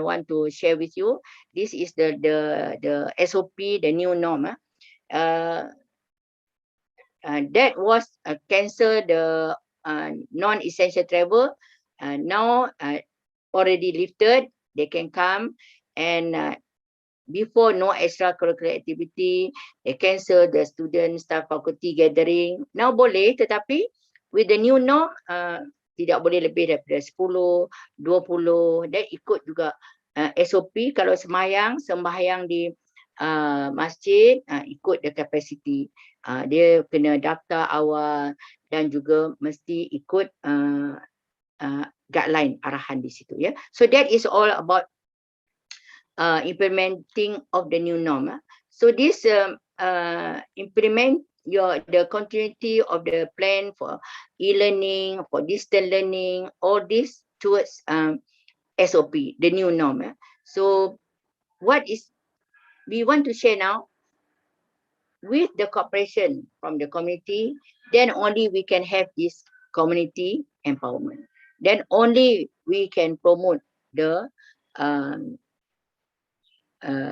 S12: want to share with you. This is the SOP, the new norm. That was cancel the non-essential travel. Now already lifted. They can come, and before no extracurricular activity, they cancel the student staff faculty gathering. Now boleh, tetapi with the new norm, tidak boleh lebih daripada 10, 20, dan ikut juga SOP. Kalau sembahyang di masjid, ikut the capacity. Dia kena daftar awal dan juga mesti ikut guideline, arahan di situ ya. So that is all about implementing of the new norm. So this implement the continuity of the plan for e-learning, for distant learning, all this towards SOP, the new norm. So what is we want to share now, with the cooperation from the community, then only we can have this community empowerment. Then only we can promote the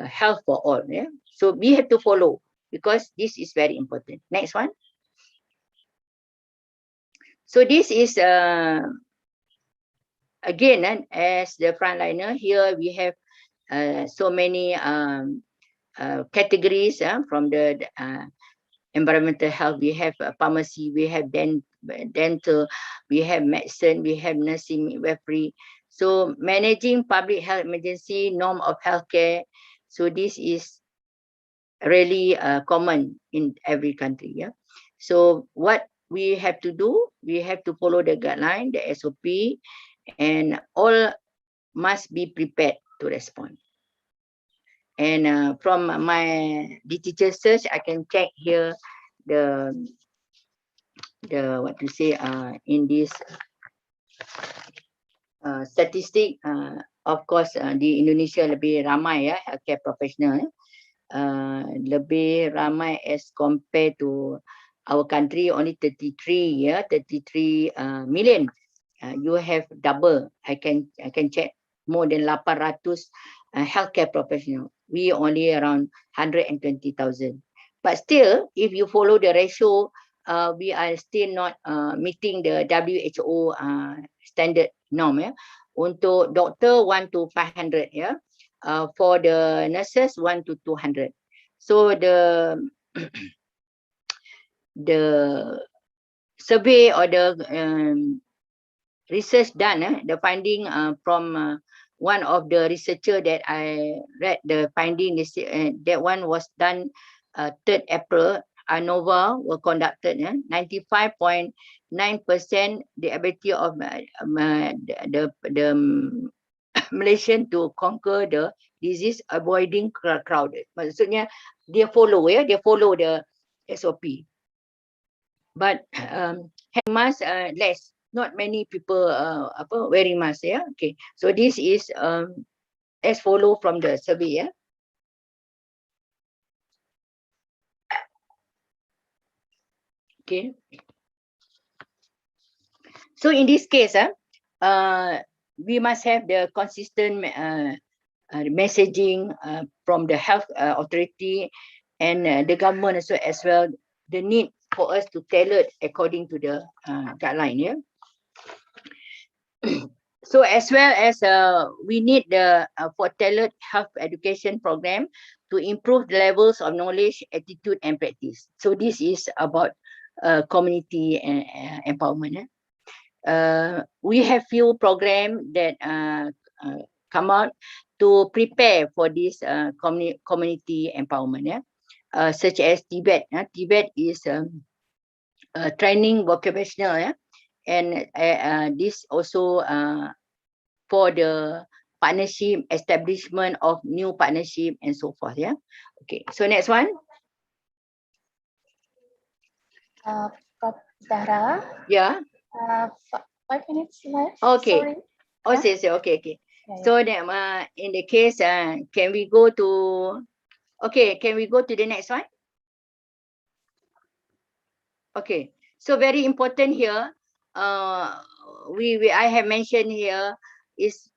S12: health for all. Yeah? So we have to follow, because this is very important. Next one. So this is again as the frontliner. Here we have so many categories from the environmental health. We have pharmacy, we have dental, we have medicine, we have nursing, midwifery. So managing public health emergency, norm of healthcare. So this is really common in every country. Yeah. So what we have to do, we have to follow the guideline, the SOP, and all must be prepared to respond. And from my literature search, I can check here the what to say in this statistic. Of course, di Indonesia lebih ramai ya healthcare professional. Lebih ramai as compared to our country, only 33 million. You have double. I can check more than 800 healthcare professional. We only around 120,000. But still, if you follow the ratio, we are still not meeting the WHO standard norm. Ya. Untuk doktor 1 to 500 ya. For the nurses 1 to 200. So the survey or the research done, the finding from one of the researcher that I read the finding, that one was done 3rd April. ANOVA were conducted. 95.9% the ability of the Malaysian to conquer the disease, avoiding crowded. Maksudnya dia follow dia follow the SOP. But mask less, not many people wearing mask. Okay, so this is as follow from the survey. Okay, so in this case we must have the consistent messaging from the health authority and the government also as well, the need for us to tailor according to the guideline. So as well as we need the for tailored health education program to improve the levels of knowledge, attitude and practice. So this is about community empowerment. We have few programs that come out to prepare for this community empowerment, such as Tibet. Tibet is training vocational, and this also for the partnership, establishment of new partnership and so forth. Okay, so next one.
S10: Prof. Zahra.
S12: Yeah.
S10: 5 minutes left.
S12: Okay.
S10: Sorry.
S12: Oh,
S10: Yeah.
S12: okay.
S10: Yeah.
S12: So that in the case, can we go to? Okay, can we go to the next one? Okay. So very important here. I have mentioned here is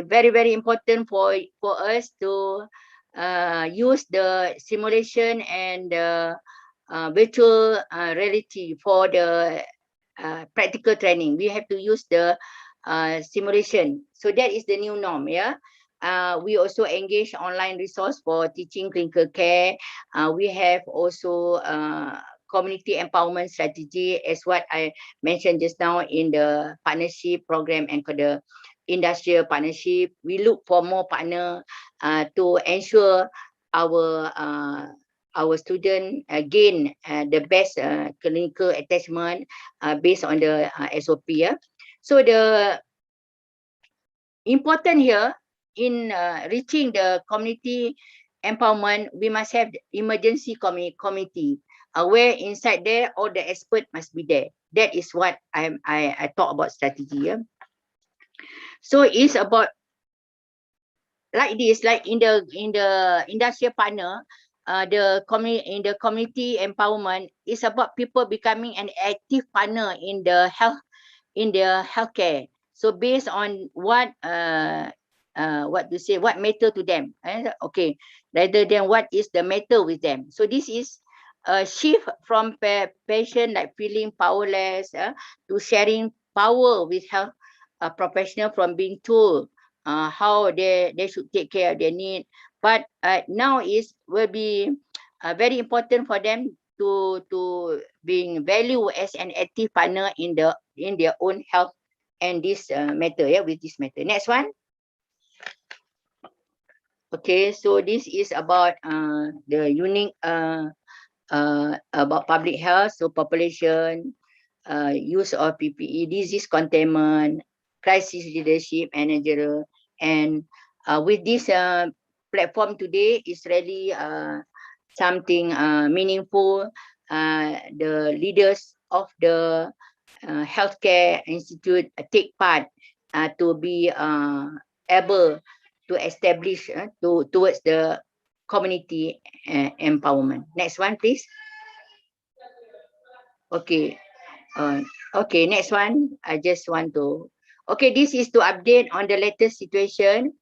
S12: very important for us to use the simulation and the virtual reality for the practical training. We have to use the simulation. So that is the new norm. We also engage online resource for teaching clinical care. We have also community empowerment strategy, as what I mentioned just now in the partnership program and for the industrial partnership. We look for more partner to ensure our student gain the best clinical attachment based on the SOP. So the important here in reaching the community empowerment, we must have the emergency committee where inside there all the expert must be there. That is what I talk about strategy. So it's about like this, like in the industrial partner, in the community empowerment is about people becoming an active partner in the healthcare. So based on what matter to them, okay, rather than what is the matter with them. So this is a shift from patient like feeling powerless to sharing power with health professional, from being told how they should take care of their need. But now will be very important for them to being valued as an active partner in their own health and this matter, with this matter. Next one. Okay, so this is about the unique about public health, so population, use of PPE, disease containment, crisis leadership, managerial, and with this platform today is really something meaningful. The leaders of the healthcare institute take part to be able to establish towards the community empowerment. Next one, please. Okay. Okay, next one. I just want to. Okay, this is to update on the latest situation.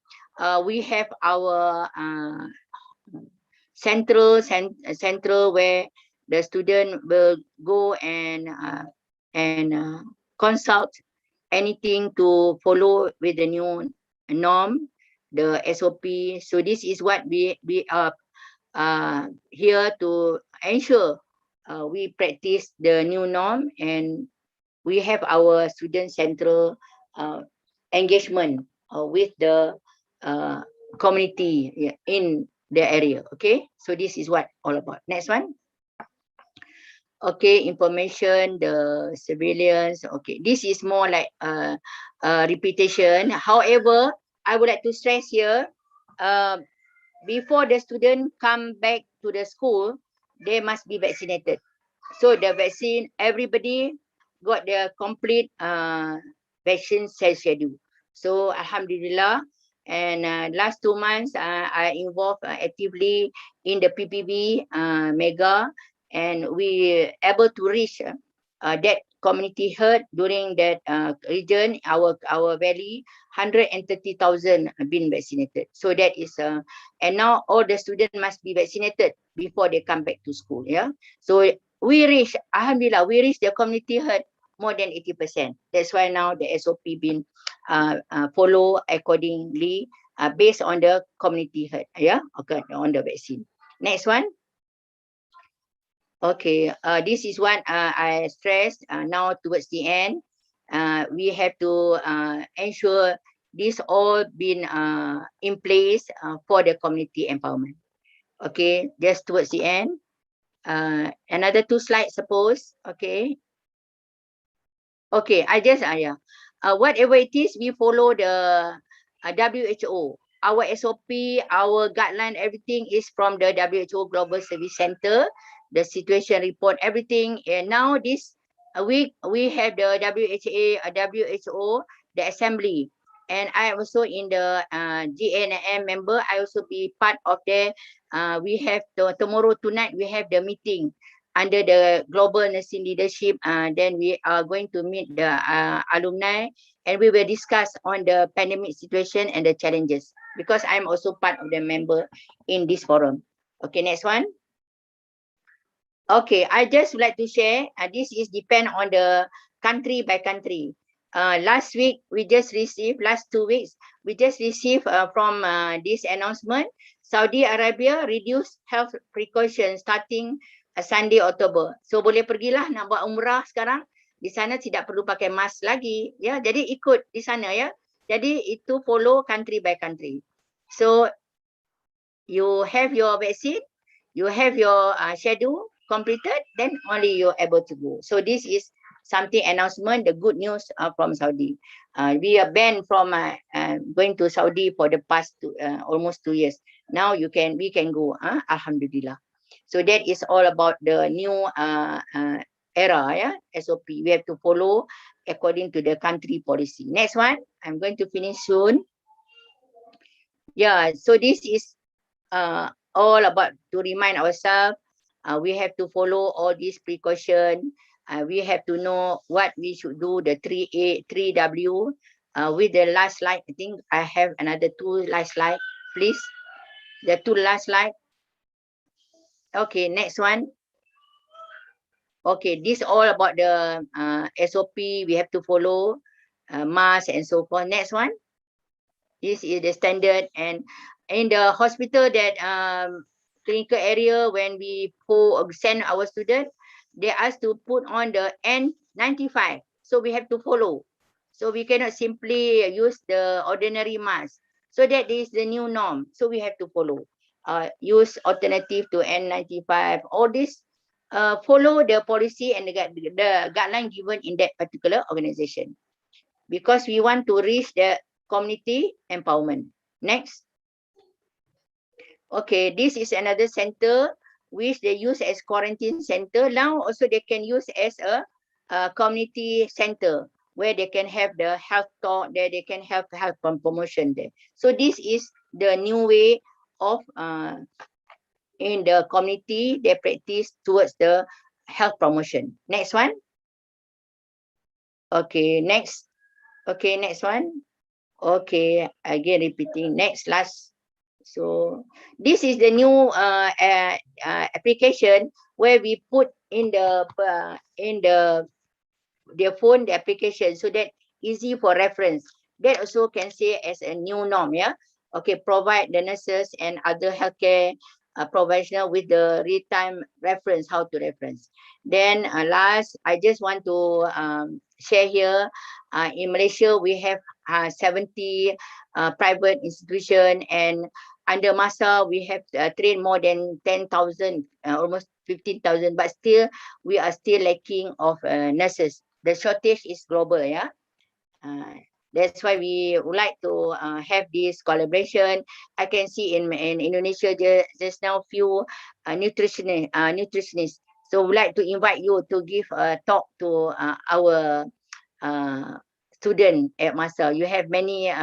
S12: We have our central where the student will go and consult anything to follow with the new norm, the SOP. So this is what we are here to ensure we practice the new norm, and we have our student central engagement with the community in the area. Okay, so this is what all about. Next one. Okay, information, the surveillance. Okay, this is more like repetition. However, I would like to stress here, before the student come back to the school, they must be vaccinated. So the vaccine, everybody got the complete vaccine schedule. So Alhamdulillah, and last 2 months I involved actively in the PPB mega, and we able to reach that community herd during that region, our valley, 130,000 been vaccinated. So that is and now all the students must be vaccinated before they come back to school. Yeah. So we reach, Alhamdulillah, we reach the community herd more than 80%. That's why now the SOP been follow accordingly based on the community herd. Yeah. Okay. On the vaccine. Next one. Okay, this is what I stressed now towards the end. We have to ensure this all been in place for the community empowerment. Okay, just towards the end. Another 2 slides, suppose. Okay. Okay, I just, yeah. Whatever it is, we follow the WHO. Our SOP, our guideline, everything is from the WHO Global Service Center, the situation report, everything. And now this week, we have the WHO, the assembly. And I also in the GNM member, I also be part of the, we have tomorrow, tonight, we have the meeting under the global nursing leadership. Then we are going to meet the alumni, and we will discuss on the pandemic situation and the challenges, because I'm also part of the member in this forum. Okay, next one. Okay, I just would like to share, this is depend on the country by country. Last week, we just received, last 2 weeks, we just received from this announcement, Saudi Arabia reduced health precautions starting Sunday, October. So boleh pergilah nak buat umrah sekarang, di sana tidak perlu pakai mask lagi. Ya, jadi ikut di sana ya. Jadi itu follow country by country. So you have your vaccine, you have your schedule completed, then only you're able to go. So this is something announcement, the good news from Saudi. We are banned from going to Saudi for the past almost 2 years. Now we can go, Alhamdulillah. So that is all about the new era, yeah, SOP. We have to follow according to the country policy. Next one, I'm going to finish soon. Yeah, so this is all about to remind ourselves, we have to follow all these precaution. We have to know what we should do, the 3A, 3W. With the last slide, I think I have another 2 last slide, please. The 2 last slide. Okay, next one. Okay, this all about the SOP we have to follow, mask and so forth. Next one. This is the standard, and in the hospital that clinical area, when we send our student, they ask to put on the N95. So we have to follow. So we cannot simply use the ordinary mask. So that is the new norm. So we have to follow. Use alternative to N95. All this follow the policy and the guideline given in that particular organization, because we want to reach the community empowerment. Next. Okay, this is another center which they use as quarantine center. Now also they can use as a community center where they can have the health talk there, they can have health promotion there. So this is the new way of in the community they practice towards the health promotion. Next one. Okay, next. Okay, next one. Okay, again repeating. Next, last. So this is the new application where we put in the phone the application, so that easy for reference. That also can say as a new norm. Yeah. Okay, provide the nurses and other healthcare professional with the real-time reference, how to reference. Then last, I just want to share here, in Malaysia, we have 70 private institution, and under masa, we have trained more than 10,000, almost 15,000, but still, we are still lacking of nurses. The shortage is global, yeah. That's why we would like to have this collaboration. I can see in Indonesia just now few nutritionists. So we'd like to invite you to give a talk to our student at Masa. You have many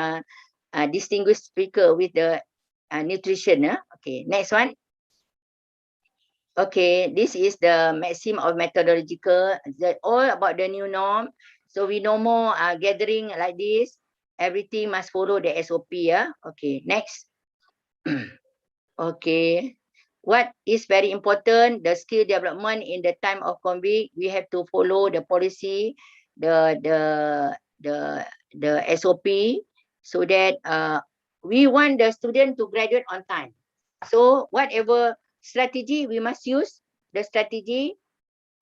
S12: distinguished speaker with the nutrition. Okay, next one. Okay, this is the maxim of methodological, all about the new norm. So we no more gathering like this. Everything must follow the SOP. Okay, next. Okay. What is very important, the skill development in the time of COVID, we have to follow the policy, the SOP, so that we want the student to graduate on time. So whatever strategy we must use, the strategy,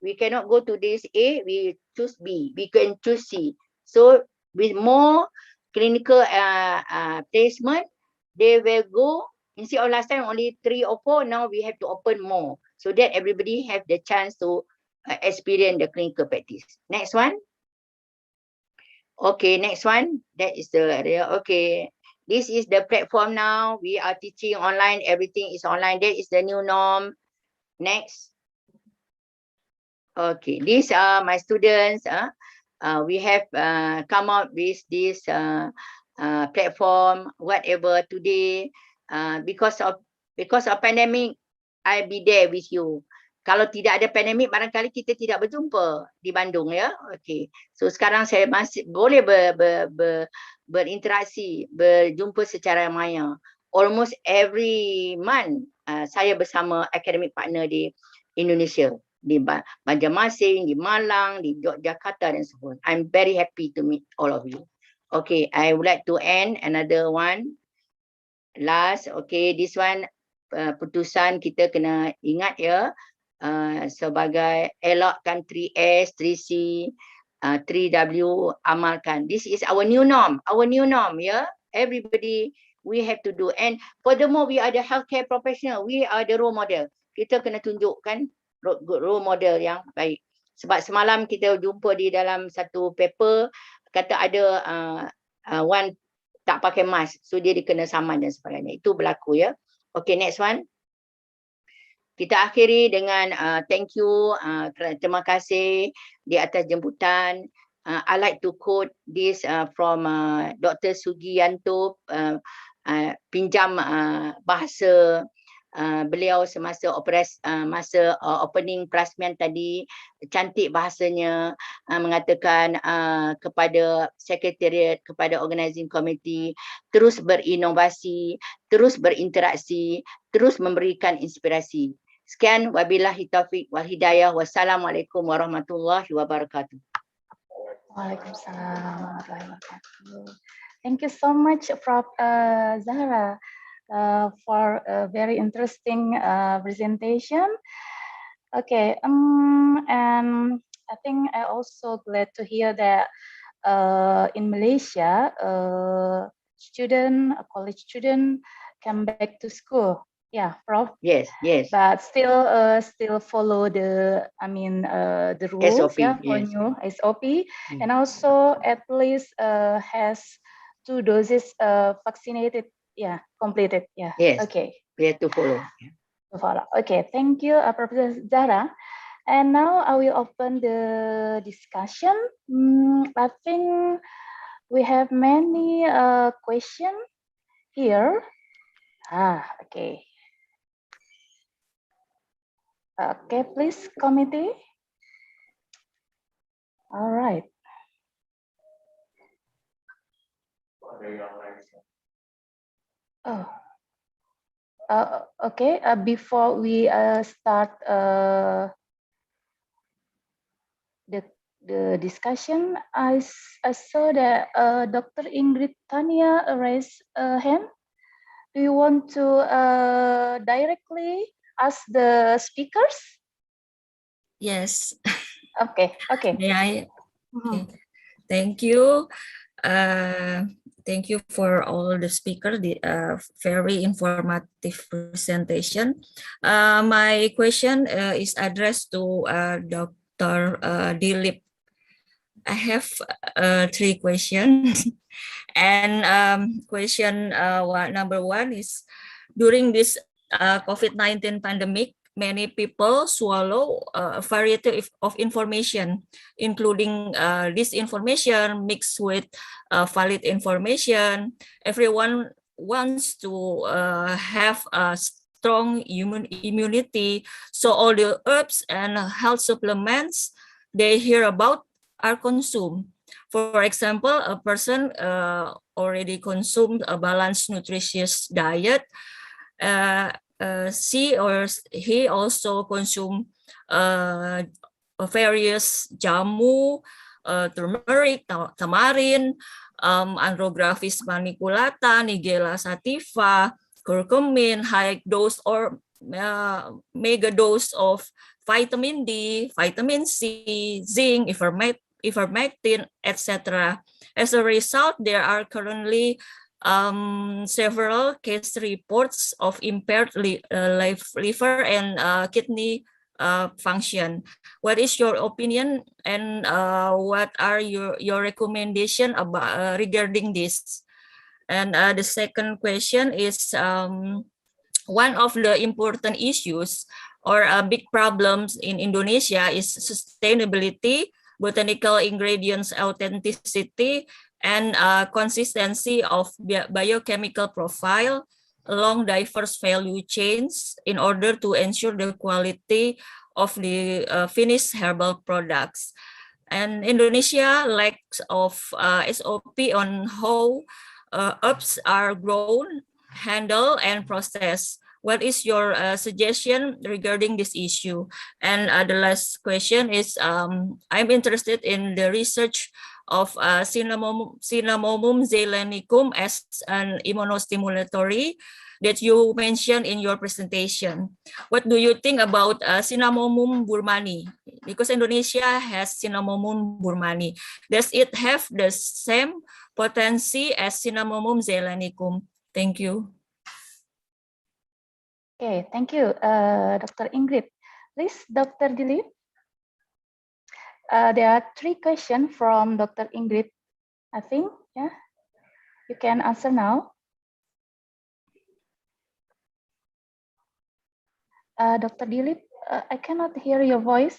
S12: we cannot go to this A, we choose B, we can choose C. So with more clinical placement, they will go, instead of last time only 3 or 4, now we have to open more, so that everybody have the chance to experience the clinical practice. Next one. Okay, next one. That is the area. Okay. This is the platform now. We are teaching online. Everything is online. That is the new norm. Next. Okay, these are my students. We have come out with this platform, whatever today. Because of pandemic, I'll be there with you. Kalau tidak ada pandemik, barangkali kita tidak berjumpa di Bandung, ya. Okay. So sekarang saya masih boleh berinteraksi, berjumpa secara maya. Almost every month, saya bersama academic partner di Indonesia, di Banjarmasin, di Malang, di Yogyakarta dan sebagainya. I'm very happy to meet all of you. Okay, I would like to end another one. Last, okay, this one putusan kita kena ingat, ya. Sebagai elakkan 3S, 3C, 3W, amalkan. This is our new norm, yeah. Everybody, we have to do. And furthermore, we are the healthcare professional. We are the role model. Kita kena tunjukkan role model yang baik. Sebab semalam kita jumpa di dalam satu paper, kata ada one tak pakai mask, so dia dikena saman dan sebagainya. Itu berlaku, ya. Okay, next one. Kita akhiri dengan thank you, terima kasih di atas jemputan. I like to quote this from Dr. Sugianto, pinjam bahasa beliau semasa opening plasmian tadi. Cantik bahasanya, mengatakan kepada sekretariat, kepada organizing committee, terus berinovasi, terus berinteraksi, terus memberikan inspirasi. Sekian, wabillahi taufiq wal hidayah. Wassalamualaikum warahmatullahi wabarakatuh.
S10: Waalaikumsalam warahmatullahi wabarakatuh. Thank you so much, Prof. Zahra, for a very interesting presentation. Okay, and I think I also glad to hear that in Malaysia, college student come back to school. Yeah, Prof.
S12: Yes.
S10: But still follow the the rules,
S12: SOP,
S10: yeah, for
S12: yes.
S10: new SOP, and also at least has 2 doses vaccinated, yeah, completed, yeah.
S12: Yes.
S10: Okay.
S12: We have to follow.
S10: Okay, thank you, Professor Zahra. And now I will open the discussion. I think we have many questions here. Okay. Okay, please, committee. All right. Okay, before we start the discussion, I saw that Dr. Ingrid Tania raised a hand. Do you want to directly ask the speakers?
S7: Yes.
S10: Okay.
S7: May I? Okay. Thank you. Thank you for all the speakers, the very informative presentation. My question is addressed to Dr. Dilip I have three questions. And question number one is, during this COVID-19 pandemic, many people swallow a variety of information, including disinformation mixed with valid information. Everyone wants to have a strong immunity, so all the herbs and health supplements they hear about are consumed. For example, a person already consumed a balanced, nutritious diet. She or he also consume various jamu, turmeric, tamarin, Andrographis maniculata, Nigella sativa, curcumin, high dose or mega dose of vitamin D, vitamin C, zinc, ivermectin, etc. As a result, there are currently several case reports of impaired liver and kidney function. What is your opinion, and what are your recommendation about regarding this? And the second question is, one of the important issues or big problems in Indonesia is sustainability, botanical ingredients authenticity, and consistency of biochemical profile along diverse value chains in order to ensure the quality of the finished herbal products. And Indonesia lacks of SOP on how herbs are grown, handled, and processed. What is your suggestion regarding this issue? And the last question is, I'm interested in the research of Cinnamomum zeylanicum as an immunostimulatory that you mentioned in your presentation. What do you think about Cinnamomum burmani? Because Indonesia has Cinnamomum burmani. Does it have the same potency as Cinnamomum zeylanicum? Thank you.
S10: Okay, thank you, Dr. Ingrid. Please, Dr. Dilip. There are three questions from Dr. Ingrid, I think. Yeah, you can answer now. Dr. Dilip, I cannot hear your voice.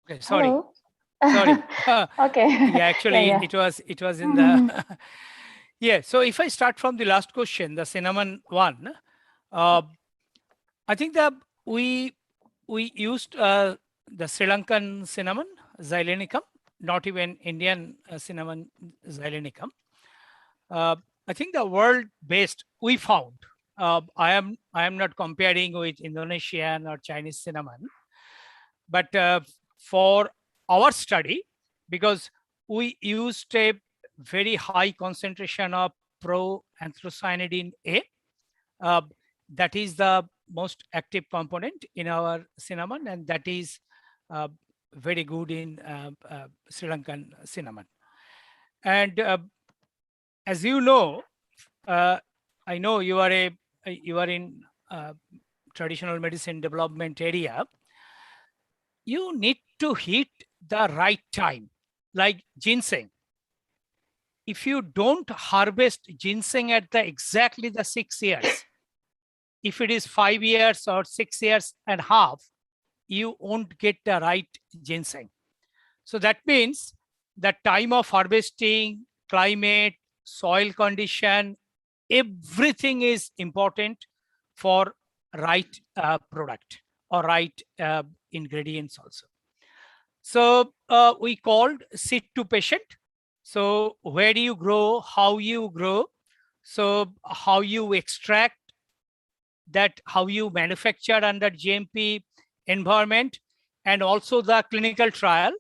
S11: Okay, sorry.
S10: Hello?
S11: Sorry.
S10: Okay.
S11: Yeah, actually,
S10: Yeah.
S11: it was in the yeah. So if I start from the last question, the cinnamon one, I think that we used the Sri Lankan cinnamon xylenicum, not even Indian cinnamon xylenicum. I think the world-based we found. I am not comparing with Indonesian or Chinese cinnamon, but for our study, because we used a very high concentration of proanthocyanidin A, that is the most active component in our cinnamon, and that is very good in Sri Lankan cinnamon. And as you know, I know you are in traditional medicine development area. You need to hit the right time, like ginseng. If you don't harvest ginseng at exactly the 6 years, if it is 5 years or 6 years and a half, you won't get the right ginseng. So that means the time of harvesting, climate, soil condition, everything is important for right product or right ingredients also. So we called seed to patient. So where do you grow, how you grow, so how you extract that, how you manufacture under GMP environment, and also the clinical trial.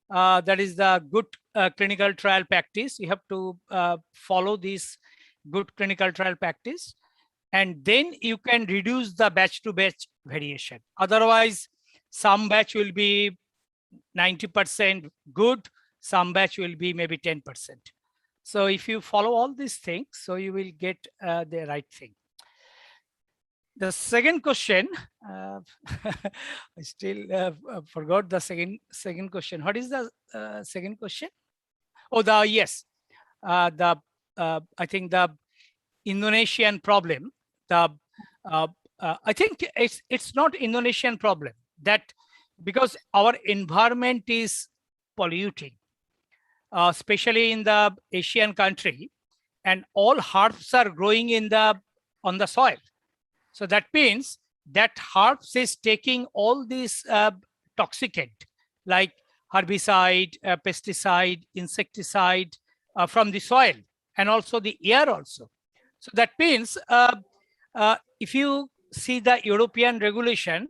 S11: That is the good clinical trial practice. You have to follow this good clinical trial practice, and then you can reduce the batch to batch variation. Otherwise, some batch will be 90% good, some batch will be maybe 10%. So if you follow all these things, so you will get the right thing. The second question, I still forgot the second question. What is the second question? Oh, yes, I think the Indonesian problem. I think it's not Indonesian problem, that because our environment is polluting, especially in the Asian country, and all herbs are growing on the soil. So that means that herbs is taking all these toxicant like herbicide, pesticide, insecticide from the soil and also the air also. So that means if you see the European regulation,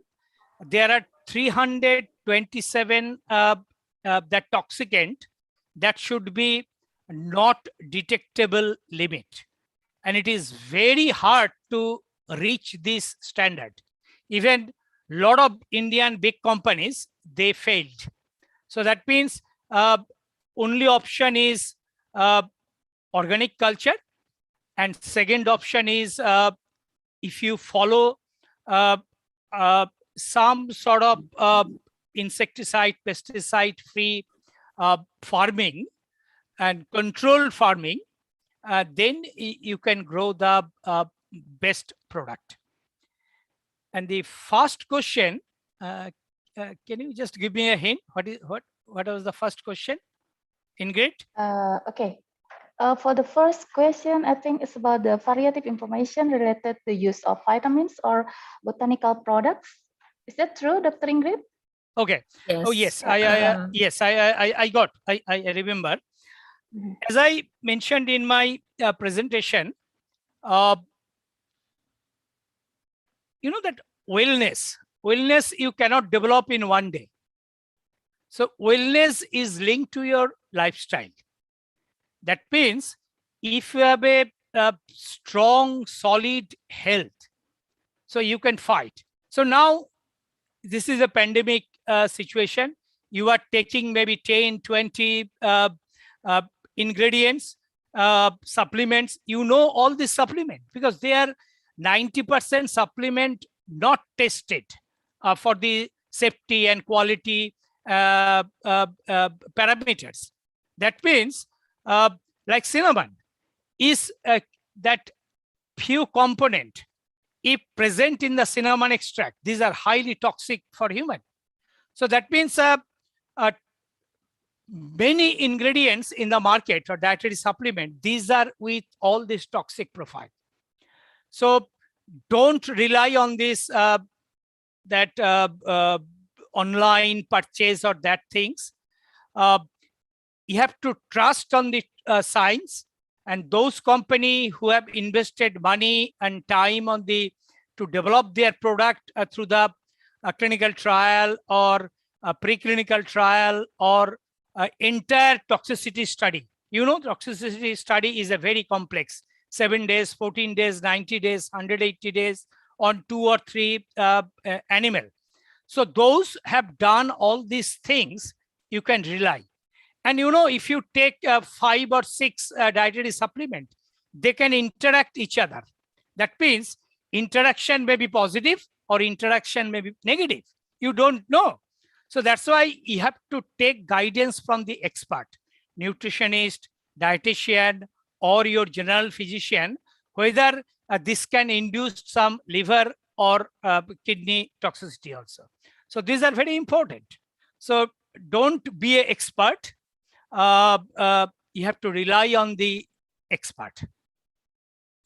S11: there are 327 that toxicant that should be not detectable limit. And it is very hard to reach this standard. Even a lot of Indian big companies, they failed. So that means only option is organic culture. And second option is if you follow some sort of insecticide, pesticide free farming and controlled farming, then you can grow the best product. And the first question, can you just give me a hint? What was the first question, Ingrid?
S10: Okay. For the first question, I think it's about the variative information related to use of vitamins or botanical products. Is that true, Dr. Ingrid?
S11: Okay.
S7: Yes.
S11: Oh yes, I remember. As I mentioned in my presentation, you know that wellness you cannot develop in one day. So wellness is linked to your lifestyle. That means if you have a strong, solid health, so you can fight. So now this is a pandemic situation. You are taking maybe 10, 20 ingredients, supplements. You know all these supplements because they are 90% supplement not tested for the safety and quality parameters. That means like cinnamon is that few component if present in the cinnamon extract, these are highly toxic for human. So that means many ingredients in the market or dietary supplement, these are with all this toxic profile. So don't rely on this online purchase or that things. You have to trust on the science, and those companies who have invested money and time on to develop their product through the clinical trial or preclinical trial or entire toxicity study. You know, toxicity study is a very complex, 7 days, 14 days, 90 days, 180 days on 2 or 3 animal. So those have done all these things, you can rely. And you know, if you take 5 or 6 dietary supplement, they can interact each other. That means interaction may be positive or interaction may be negative. You don't know. So that's why you have to take guidance from the expert, nutritionist, dietitian, or your general physician, whether this can induce some liver or kidney toxicity also. So these are very important. So don't be an expert. You have to rely on the expert.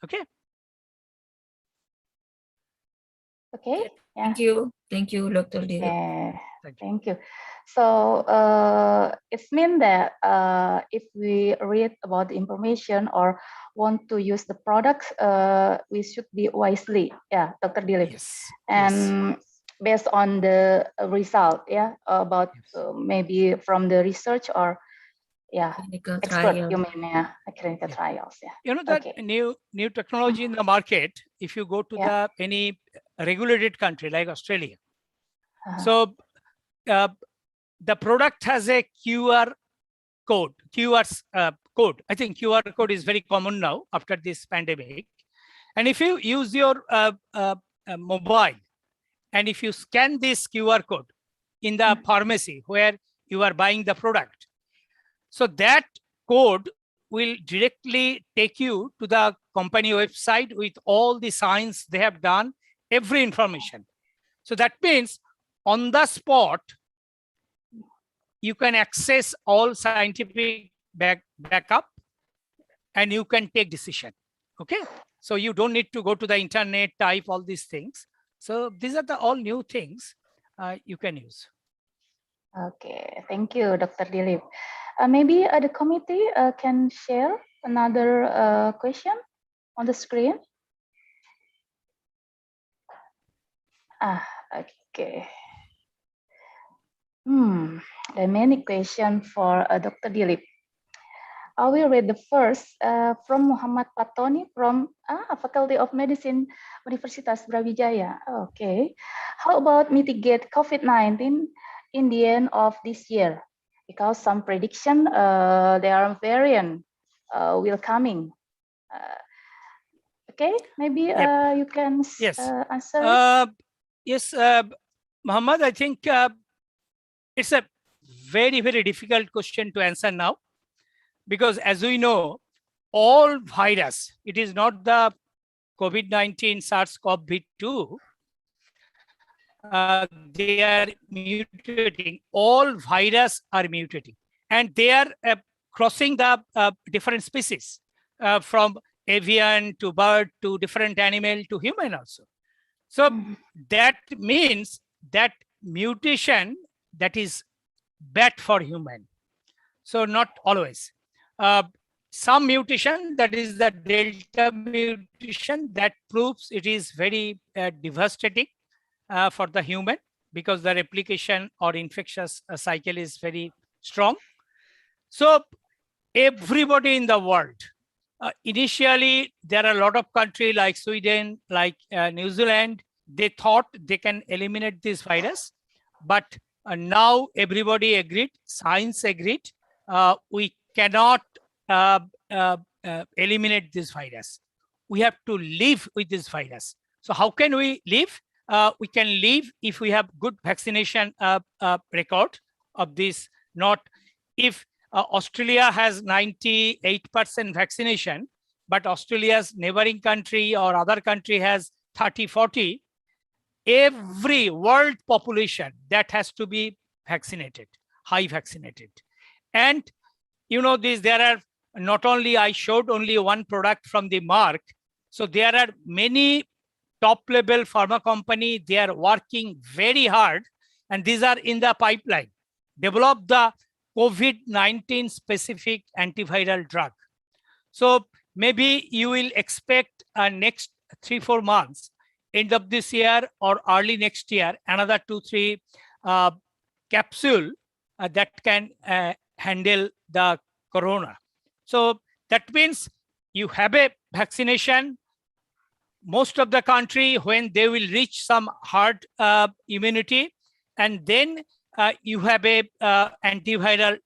S11: Okay.
S10: Okay.
S7: Thank you. Thank you, Dr. Dilip.
S10: Yeah. Thank you. So it means that if we read about the information or want to use the products, we should be wisely. Yeah, Dr. Dilip.
S11: Yes.
S10: And based on the result, yeah, about maybe from the research or
S7: clinical
S10: expert,
S7: trial.
S10: you mean, clinical trials, yeah.
S11: You know that new technology in the market, if you go to the any regulated country like Australia, so the product has a QR code. Code. I think QR code is very common now after this pandemic. And if you use your mobile, and if you scan this QR code in the pharmacy where you are buying the product, so that code will directly take you to the company website with all the science they have done, every information. So that means on the spot, you can access all scientific backup and you can take decision. Okay. So you don't need to go to the internet, type all these things. So these are the all new things you can use.
S10: Okay, thank you, Dr. Dilip. Maybe the committee can share another question on the screen. Okay. There are many questions for Dr. Dilip. I will read the first from Muhammad Patoni from Faculty of Medicine, Universitas Brawijaya. Okay. How about mitigate COVID-19 in the end of this year? Because some prediction there are variant will coming. Okay, maybe you can answer.
S11: Yes, Muhammad, I think it's a very, very difficult question to answer now, because as we know, all virus, it is not the COVID-19 SARS-CoV-2, they are mutating. All virus are mutating, and they are crossing the different species from avian to bird to different animal to human also. So that means that mutation that is bad for human. So not always. Some mutation, that is the Delta mutation, that proves it is very devastating for the human, because the replication or infectious cycle is very strong. So everybody in the world, initially there are a lot of countries like Sweden, like New Zealand, they thought they can eliminate this virus, but now everybody agreed, science agreed, we cannot eliminate this virus. We have to live with this virus. So how can we live? We can live if we have good vaccination record of this. Not if Australia has 98% vaccination, but Australia's neighboring country or other country has 30, 40, every world population that has to be vaccinated, high vaccinated. And you know this, there are not only, I showed only one product from the Merck. So there are many top level pharma company, they are working very hard, and these are in the pipeline, develop the COVID-19 specific antiviral drug. So maybe you will expect next 3-4 months, end of this year or early next year, another 2-3 capsule that can handle the corona. So that means you have a vaccination. Most of the country, when they will reach some herd immunity, and then you have a antiviral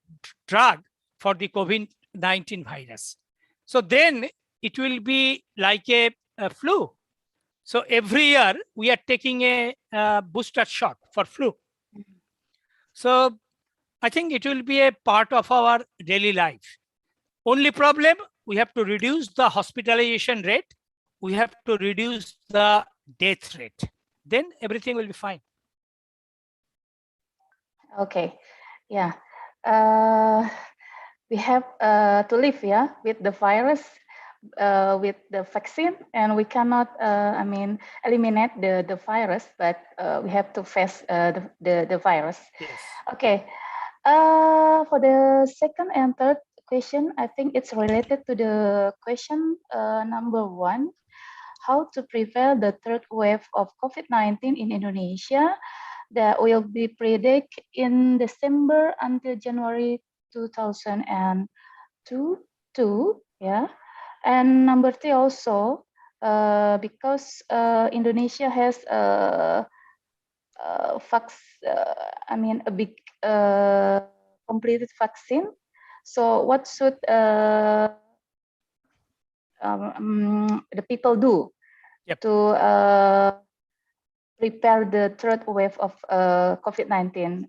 S11: drug for the COVID-19 virus. So then it will be like a flu. So every year we are taking a booster shot for flu. So I think it will be a part of our daily life. Only problem, we have to reduce the hospitalization rate. We have to reduce the death rate. Then everything will be fine.
S10: Okay, yeah. We have to live, yeah, with the virus, with the vaccine, and we cannot, eliminate the virus, but we have to face the virus.
S11: Yes.
S10: Okay. For the second and third question, I think it's related to the question number 1. How to prevent the third wave of COVID-19 in Indonesia that will be predicted in December until January 2022, yeah. And number 3 also, because Indonesia has a big completed vaccine. So what should the people do to prepare the third wave of COVID-19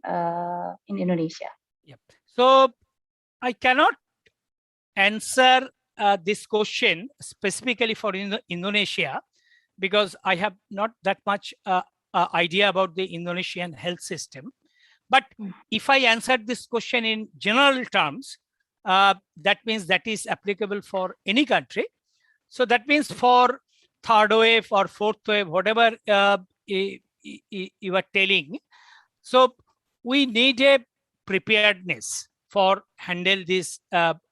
S10: in Indonesia?
S11: Yep. So I cannot answer this question specifically for Indonesia because I have not that much idea about the Indonesian health system. But if I answer this question in general terms, that means that is applicable for any country. So that means for third wave or fourth wave, whatever you are telling. So we need a preparedness for handle this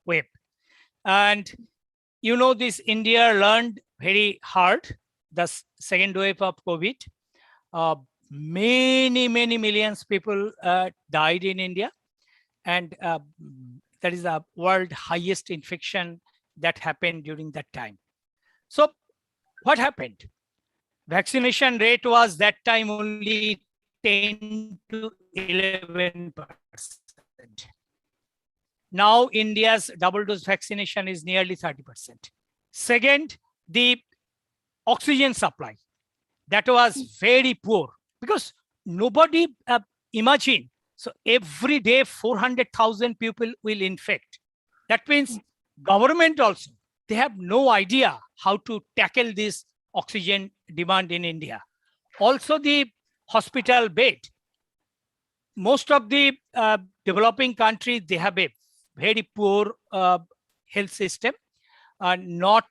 S11: wave. And you know, this India learned very hard the second wave of COVID. Many millions people died in India, and that is the world highest infection that happened during that time. So what happened? Vaccination rate was that time only 10 to 11%. Now India's double dose vaccination is nearly 30%. Second, the oxygen supply, that was very poor because nobody imagined. So every day 400,000 people will infect. That means government also, they have no idea how to tackle this oxygen demand in India. Also the hospital bed. Most of the developing countries, they have a very poor health system, not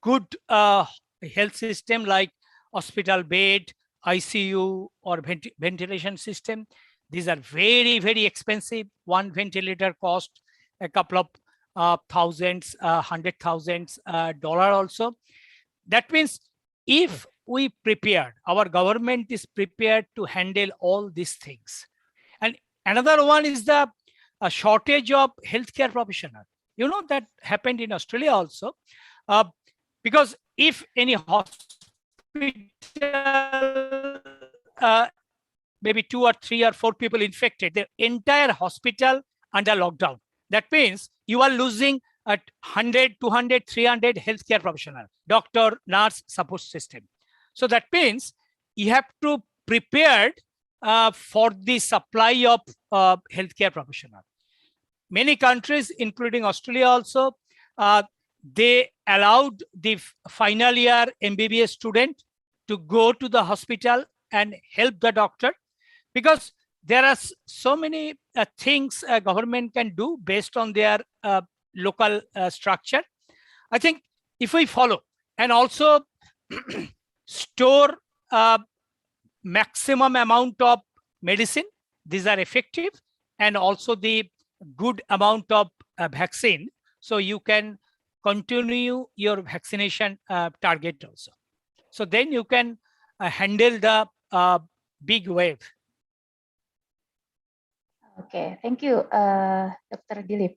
S11: good health system like hospital bed, ICU or ventilation system. These are very expensive. One ventilator cost a couple of thousands, $100,000 also. That means if we prepare, our government is prepared to handle all these things. And another one is the shortage of healthcare professional. You know, that happened in Australia also. Because if any hospital, maybe 2 or 3 or 4 people infected, the entire hospital under lockdown. That means you are losing at 100, 200, 300 healthcare professional, doctor, nurse, support system. So that means you have to prepare for the supply of healthcare professional. Many countries, including Australia also, they allowed the final year MBBS student to go to the hospital and help the doctor, because there are so many things a government can do based on their local structure. I think if we follow and also store maximum amount of medicine, these are effective, and also the good amount of vaccine, so you can continue your vaccination target also. So then you can handle the big wave.
S10: Okay, thank you, Dr. Dilip.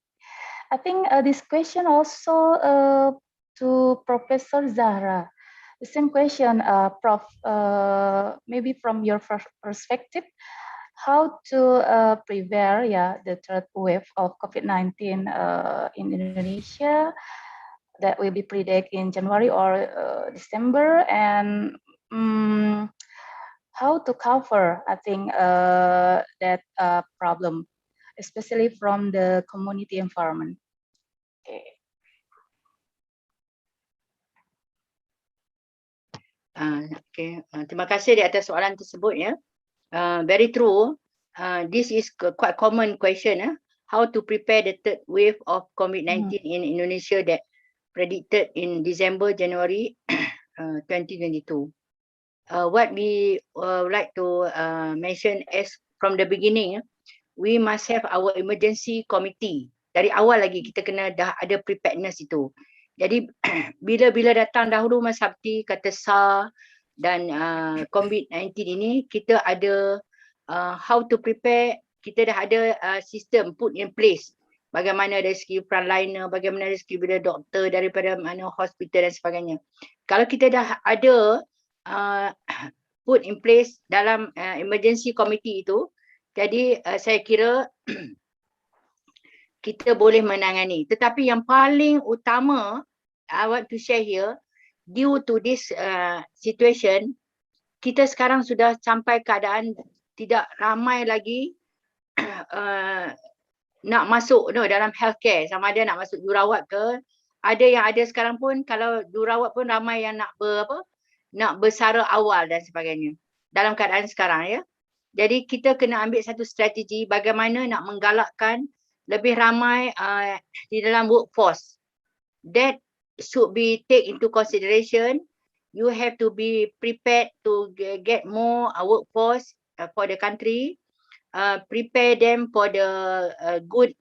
S10: I think this question also to Professor Zahra. The same question, Prof, maybe from your perspective, how to prepare the third wave of COVID-19 in Indonesia that will be predicted in January or December, and how to cover, I think, that problem, especially from the community environment. Okay.
S12: Terima kasih di atas soalan tersebut ya. Very true. This is quite common question. How to prepare the third wave of COVID-19 in Indonesia that predicted in December, January 2022. What we would like to mention as from the beginning, we must have our emergency committee. Dari awal lagi kita kena dah ada preparedness itu. Jadi bila datang dahulu Mas Sabti kata SARS dan COVID-19 ini, kita ada how to prepare, kita dah ada sistem put in place. Bagaimana dari segi frontliner, bagaimana dari segi doktor, daripada mana hospital dan sebagainya. Kalau kita dah ada put in place dalam emergency committee itu, jadi saya kira kita boleh menangani. Tetapi yang paling utama, I want to share here, due to this situation, kita sekarang sudah sampai keadaan tidak ramai lagi nak masuk dalam healthcare, sama ada nak masuk jururawat ke. Ada yang ada sekarang pun kalau jururawat pun ramai yang nak nak bersara awal dan sebagainya dalam keadaan sekarang ya. Jadi kita kena ambil satu strategi bagaimana nak menggalakkan lebih ramai di dalam workforce. That should be take into consideration. You have to be prepared to get more workforce for the country. Prepare them for the good,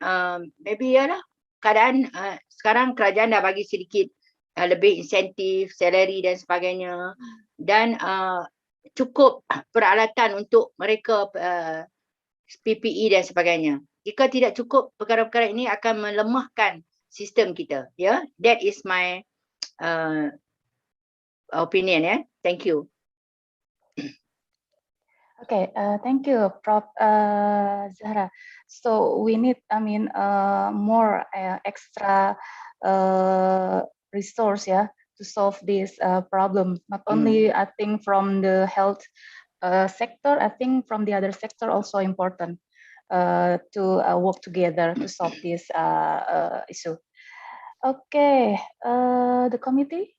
S12: maybe ya lah. Keadaan sekarang kerajaan dah bagi sedikit lebih insentif, salary dan sebagainya. Dan cukup peralatan untuk mereka PPE dan sebagainya. Jika tidak cukup, perkara-perkara ini akan melemahkan sistem kita. Ya, that is my opinion. Ya, thank you.
S10: Okay, thank you, Prof. Zahra. So we need, more extra resource, yeah, to solve this problem. Not only, I think, from the health sector, I think from the other sector also important to work together to solve this issue. Okay, the committee.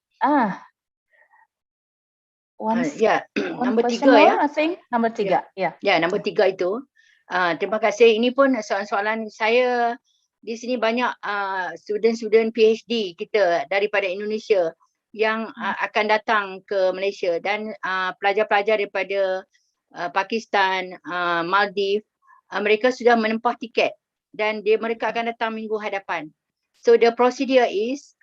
S12: Nombor
S10: question
S12: 3
S10: more,
S12: ya.
S10: I think number 3.
S12: Ya, nombor 3 itu. Terima kasih. Ini pun soalan-soalan saya di sini banyak student-student PhD kita daripada Indonesia yang akan datang ke Malaysia dan pelajar-pelajar daripada Pakistan, Maldives, mereka sudah menempah tiket dan mereka akan datang minggu hadapan. So the procedure is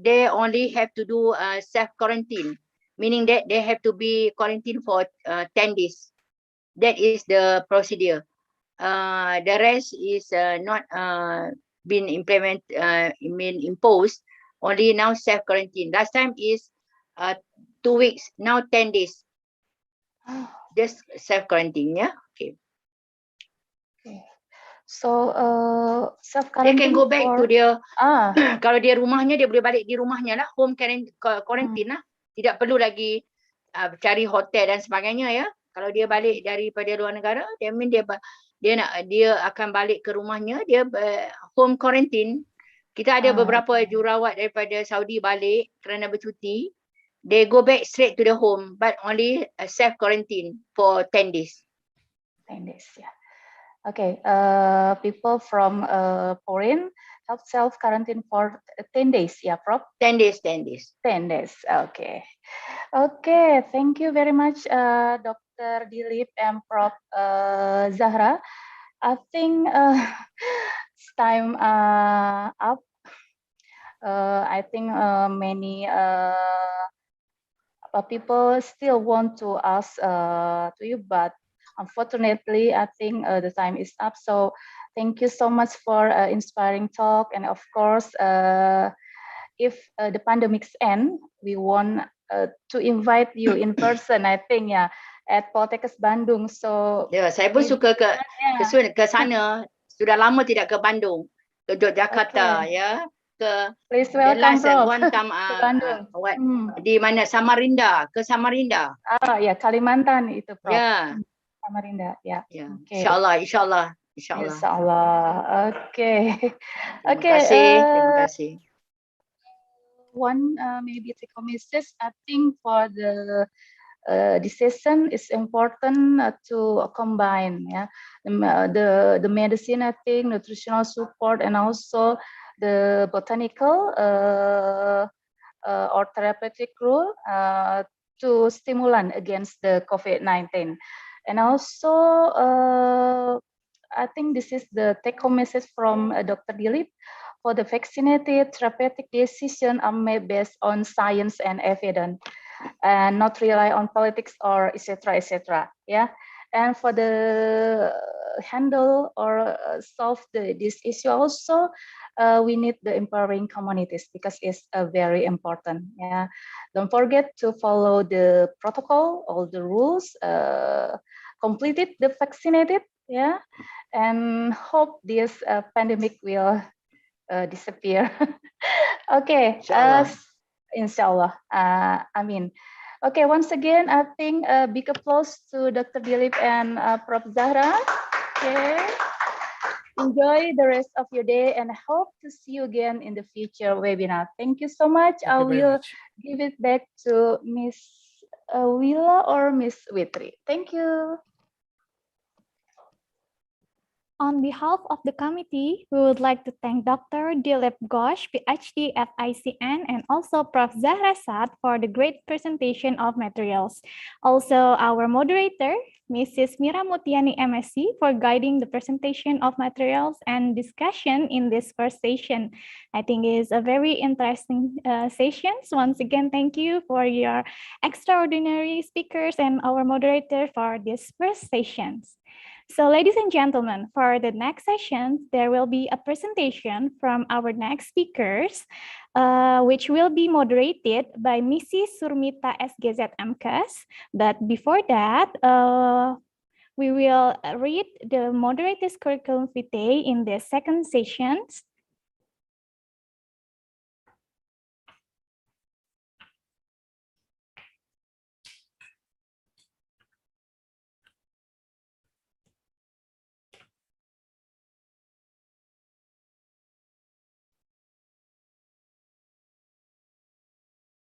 S12: they only have to do self quarantine, meaning that they have to be quarantined for 10 days. That is the procedure. The rest is not been imposed. Only now self quarantine. Last time is 2 weeks. Now 10 days. Just self quarantine, yeah. Okay.
S10: So self
S12: They can
S10: quarantine.
S12: go back to dia. Kalau dia rumahnya, dia boleh balik di rumahnya lah. Home quarantine lah. Tidak perlu lagi cari hotel dan sebagainya ya. Kalau dia balik daripada luar negara, dia akan balik ke rumahnya, dia home quarantine. Kita ada beberapa jururawat daripada Saudi balik kerana bercuti. They go back straight to the home, but only self quarantine for 10 days.
S10: 10 days, yeah. Okay, people from foreign have self quarantine for 10 days, yeah, Prof?
S12: 10 days, 10 days.
S10: 10 days, okay. Okay, thank you very much, Dr. Dilip and Prof. Zahra. I think it's time up. I think many people still want to ask to you, but unfortunately, I think the time is up. So thank you so much for inspiring talk. And of course, if the pandemics end, we want to invite you in person, I think, yeah, at Poltekkes Bandung. So
S12: ya, saya pun suka ke sana. Sudah lama tidak ke Bandung, ke Yogyakarta, ya.
S10: Please welcome, Prof.
S12: One time di mana Samarinda, ke Samarinda.
S10: Ya, Kalimantan itu, Prof.
S12: Ya.
S10: Samarinda, ya. Okay.
S12: Insyaallah.
S10: Okay.
S12: Terima kasih.
S10: One maybe take a message. I think for the this session is important to combine, yeah, the medicine, I think, nutritional support, and also the botanical or therapeutic role to stimulant against the COVID-19. And also, I think this is the take-home message from Dr. Dilip. For the vaccinated, therapeutic decisions are made based on science and evidence, and not rely on politics or etc. Yeah, and for the handle or solve this issue also, we need the empowering communities because it's very important. Yeah, don't forget to follow the protocol, all the rules, completed the vaccinated. Yeah, and hope this pandemic will disappear. Okay, inshallah. I mean, Okay, once again, I think a big applause to Dr. Dilip and Prof. Zahra. Okay. Enjoy the rest of your day and I hope to see you again in the future webinar. Thank you so much.
S11: Thank
S10: I
S11: you very
S10: will
S11: much.
S10: give it back to Miss Willa or Miss Witri. Thank you.
S2: On behalf of the committee, we would like to thank Dr. Dilip Ghosh, PhD, FICN, and also Prof. Zahra Saad for the great presentation of materials. Also, our moderator, Mrs. Mira Mutiani, MSc, for guiding the presentation of materials and discussion in this first session. I think it is a very interesting session. Once again, thank you for your extraordinary speakers and our moderator for this first sessions. So ladies and gentlemen, for the next session, there will be a presentation from our next speakers, which will be moderated by Mrs. Surmita SGZ MKes. But before that, we will read the moderator's curriculum vitae in the second session.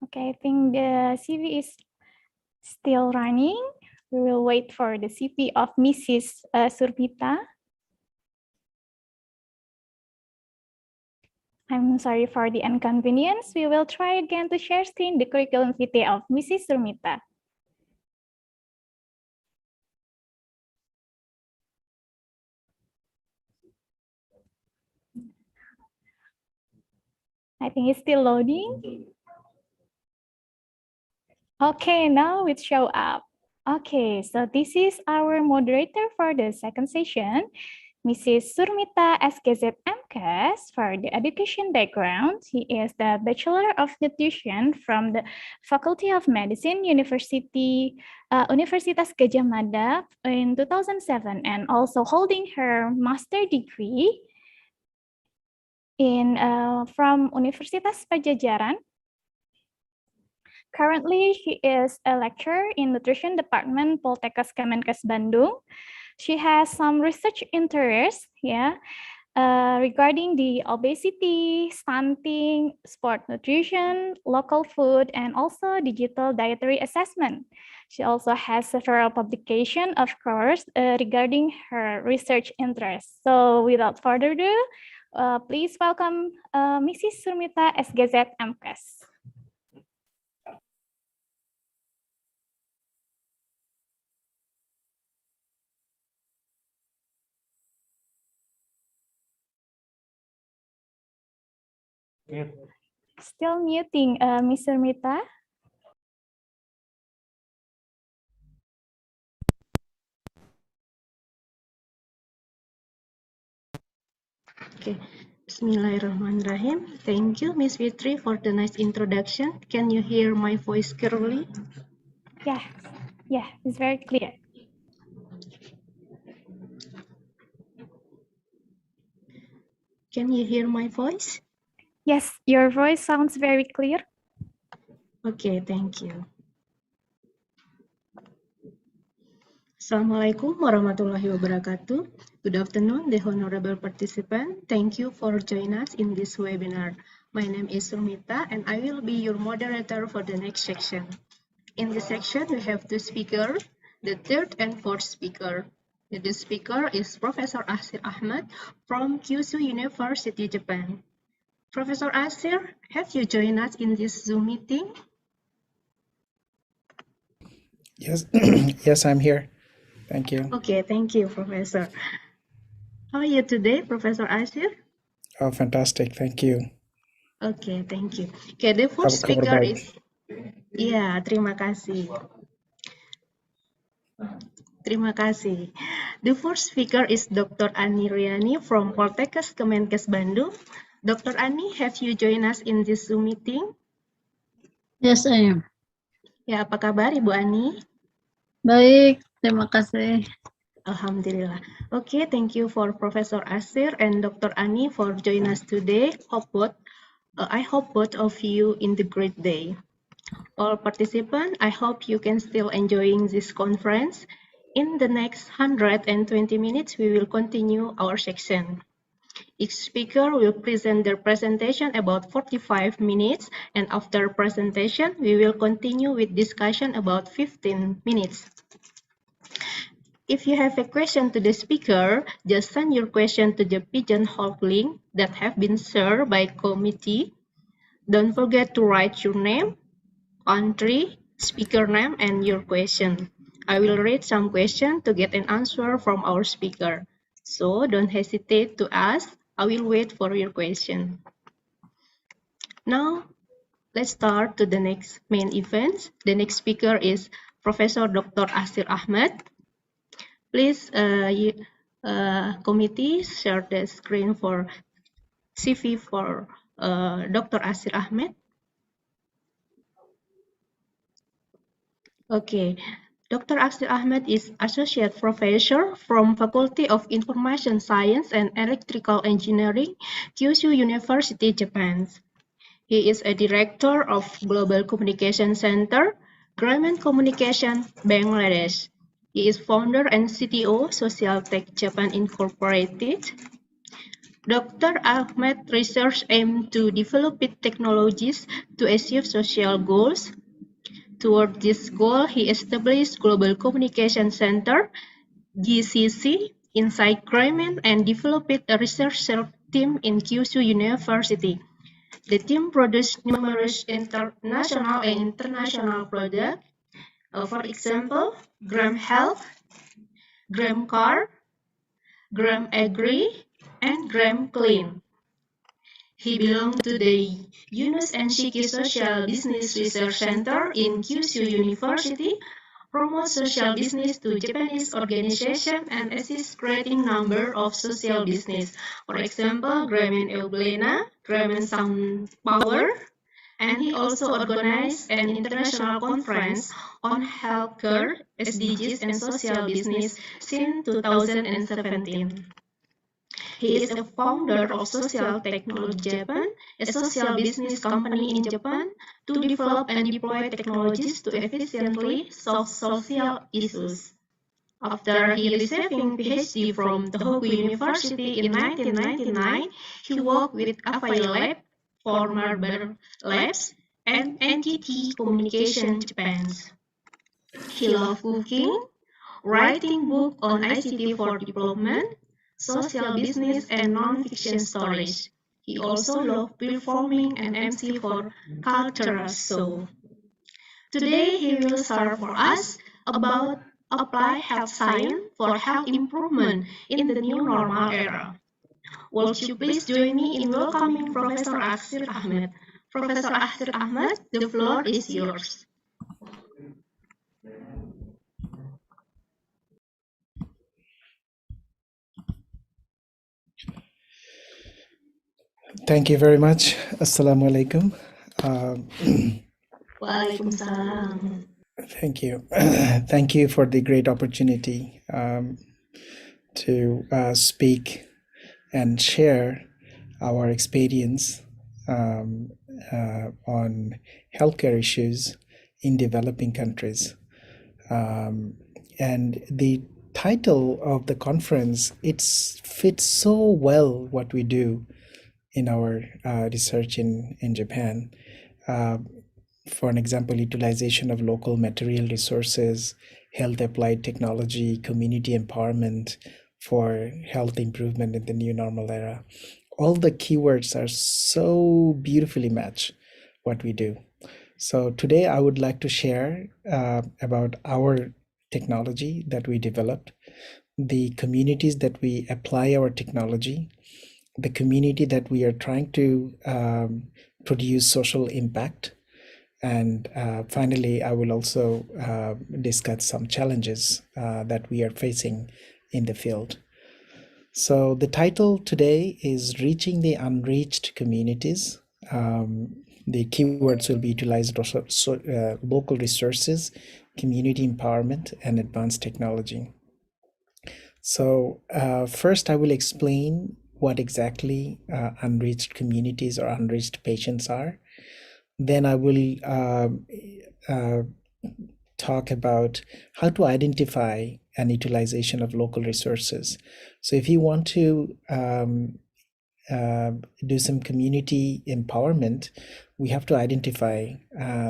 S2: Okay, I think the CV is still running. We will wait for the CV of Mrs. Surmita. I'm sorry for the inconvenience. We will try again to share screen the curriculum vitae of Mrs. Surmita. I think it's still loading. Okay, now it show up. Okay, so this is our moderator for the second session, Mrs. Surmita SGZ MKes. For the education background, he is the Bachelor of Nutrition from the Faculty of Medicine, Universitas Gadjah Mada in 2007, and also holding her master degree in from Universitas Pajajaran. Currently, she is a lecturer in Nutrition Department, Poltekkes Kemenkes Bandung. She has some research interests, regarding the obesity, stunting, sport nutrition, local food, and also digital dietary assessment. She also has several publications, of course, regarding her research interests. So without further ado, please welcome Mrs. Surmita SGZ MKes. Still muting, Ms. Surmita.
S13: Okay. Bismillahirrahmanirrahim. Thank you, Miss Fitri, for the nice introduction. Can you hear my voice clearly?
S2: Yeah, it's very clear.
S13: Can you hear my voice?
S2: Yes, your voice sounds very clear.
S13: Okay, thank you. Assalamualaikum warahmatullahi wabarakatuh. Good afternoon, the honorable participant. Thank you for joining us in this webinar. My name is Surmita, and I will be your moderator for the next section. In this section, we have two speakers, the third and fourth speaker. The speaker is Professor Asir Ahmad from Kyushu University, Japan. Professor Asir, have you joined us in this Zoom meeting?
S14: Yes, yes, I'm here. Thank you.
S13: Okay, thank you, Professor. How are you today, Professor Asir?
S14: Oh, fantastic. Thank you.
S13: Okay, thank you. Okay, the first speaker is... Ya, terima kasih. Terima kasih. The first speaker is Dr. Ani Riani from Poltekkes Kemenkes Bandung. Dr. Ani, have you joined us in this Zoom meeting?
S15: Yes, I am.
S13: Ya, apa kabar Ibu Ani?
S15: Baik, terima kasih.
S13: Alhamdulillah. Okay, thank you for Professor Asir and Dr. Ani for joining us today. I hope both of you in the great day. All participants, I hope you can still enjoying this conference. In the next 120 minutes, we will continue our section. Each speaker will present their presentation about 45 minutes, and after presentation, we will continue with discussion about 15 minutes. If you have a question to the speaker, just send your question to the pigeonhole link that have been shared by committee. Don't forget to write your name, country, speaker name, and your question. I will read some questions to get an answer from our speaker. So don't hesitate to ask. I will wait for your question. Now, let's start to the next main event. The next speaker is Professor Dr. Asir Ahmed. Please, committee, share the screen for CV for Dr. Asir Ahmed. Okay, Dr. Asir Ahmed is Associate Professor from Faculty of Information Science and Electrical Engineering, Kyushu University, Japan. He is a Director of Global Communication Center, Grameen Communication, Bangladesh. He is founder and CTO, Social Tech Japan Incorporated. Dr. Ahmed research aims to develop technologies to achieve social goals. Toward this goal, he established Global Communication Center, GCC, inside Grameen and developed a research team in Kyushu University. The team produced numerous national and international products. For example, Gram Health, Gram Car, Gram Agri, and Gram Clean. He belonged to the Yunus and Shiki Social Business Research Center in Kyushu University, promotes social business to Japanese organizations and assists creating number of social business. For example, Grameen Euglena, Grameen Sound Power, and he also organized an international conference on healthcare, SDGs, and social business since 2017. He is a founder of Social Technology Japan, a social business company in Japan to develop and deploy technologies to efficiently solve social issues. After he receiving PhD from Tohoku University in 1999, he worked with Avaya Lab, former Bear Labs, and NTT Communication Japan. He loves cooking, writing books on ICT for development, social business, and non-fiction stories. He also loves performing and MC for cultural shows. Today, he will share for us about applied health science for health improvement in the new normal era. Would you please join me in welcoming Professor Asir Ahmed? Professor Asir Ahmed, the floor is yours.
S14: Thank you very much. Assalamu alaikum.
S13: Waalaikumsalam.
S14: Thank you. Thank you for the great opportunity to speak and share our experience on healthcare issues in developing countries. And the title of the conference, it fits so well what we do in our research in Japan. For an example, utilization of local material resources, health applied technology, community empowerment for health improvement in the new normal era. All the keywords are so beautifully match what we do. So today I would like to share about our technology that we developed, the communities that we apply our technology, the community that we are trying to produce social impact. And finally, I will also discuss some challenges that we are facing in the field. So the title today is Reaching the Unreached Communities. The keywords will be utilized local resources, community empowerment, and advanced technology. So first I will explain what exactly unreached communities or unreached patients are. Then I will uh, talk about how to identify and utilization of local resources. So if you want to do some community empowerment, we have to identify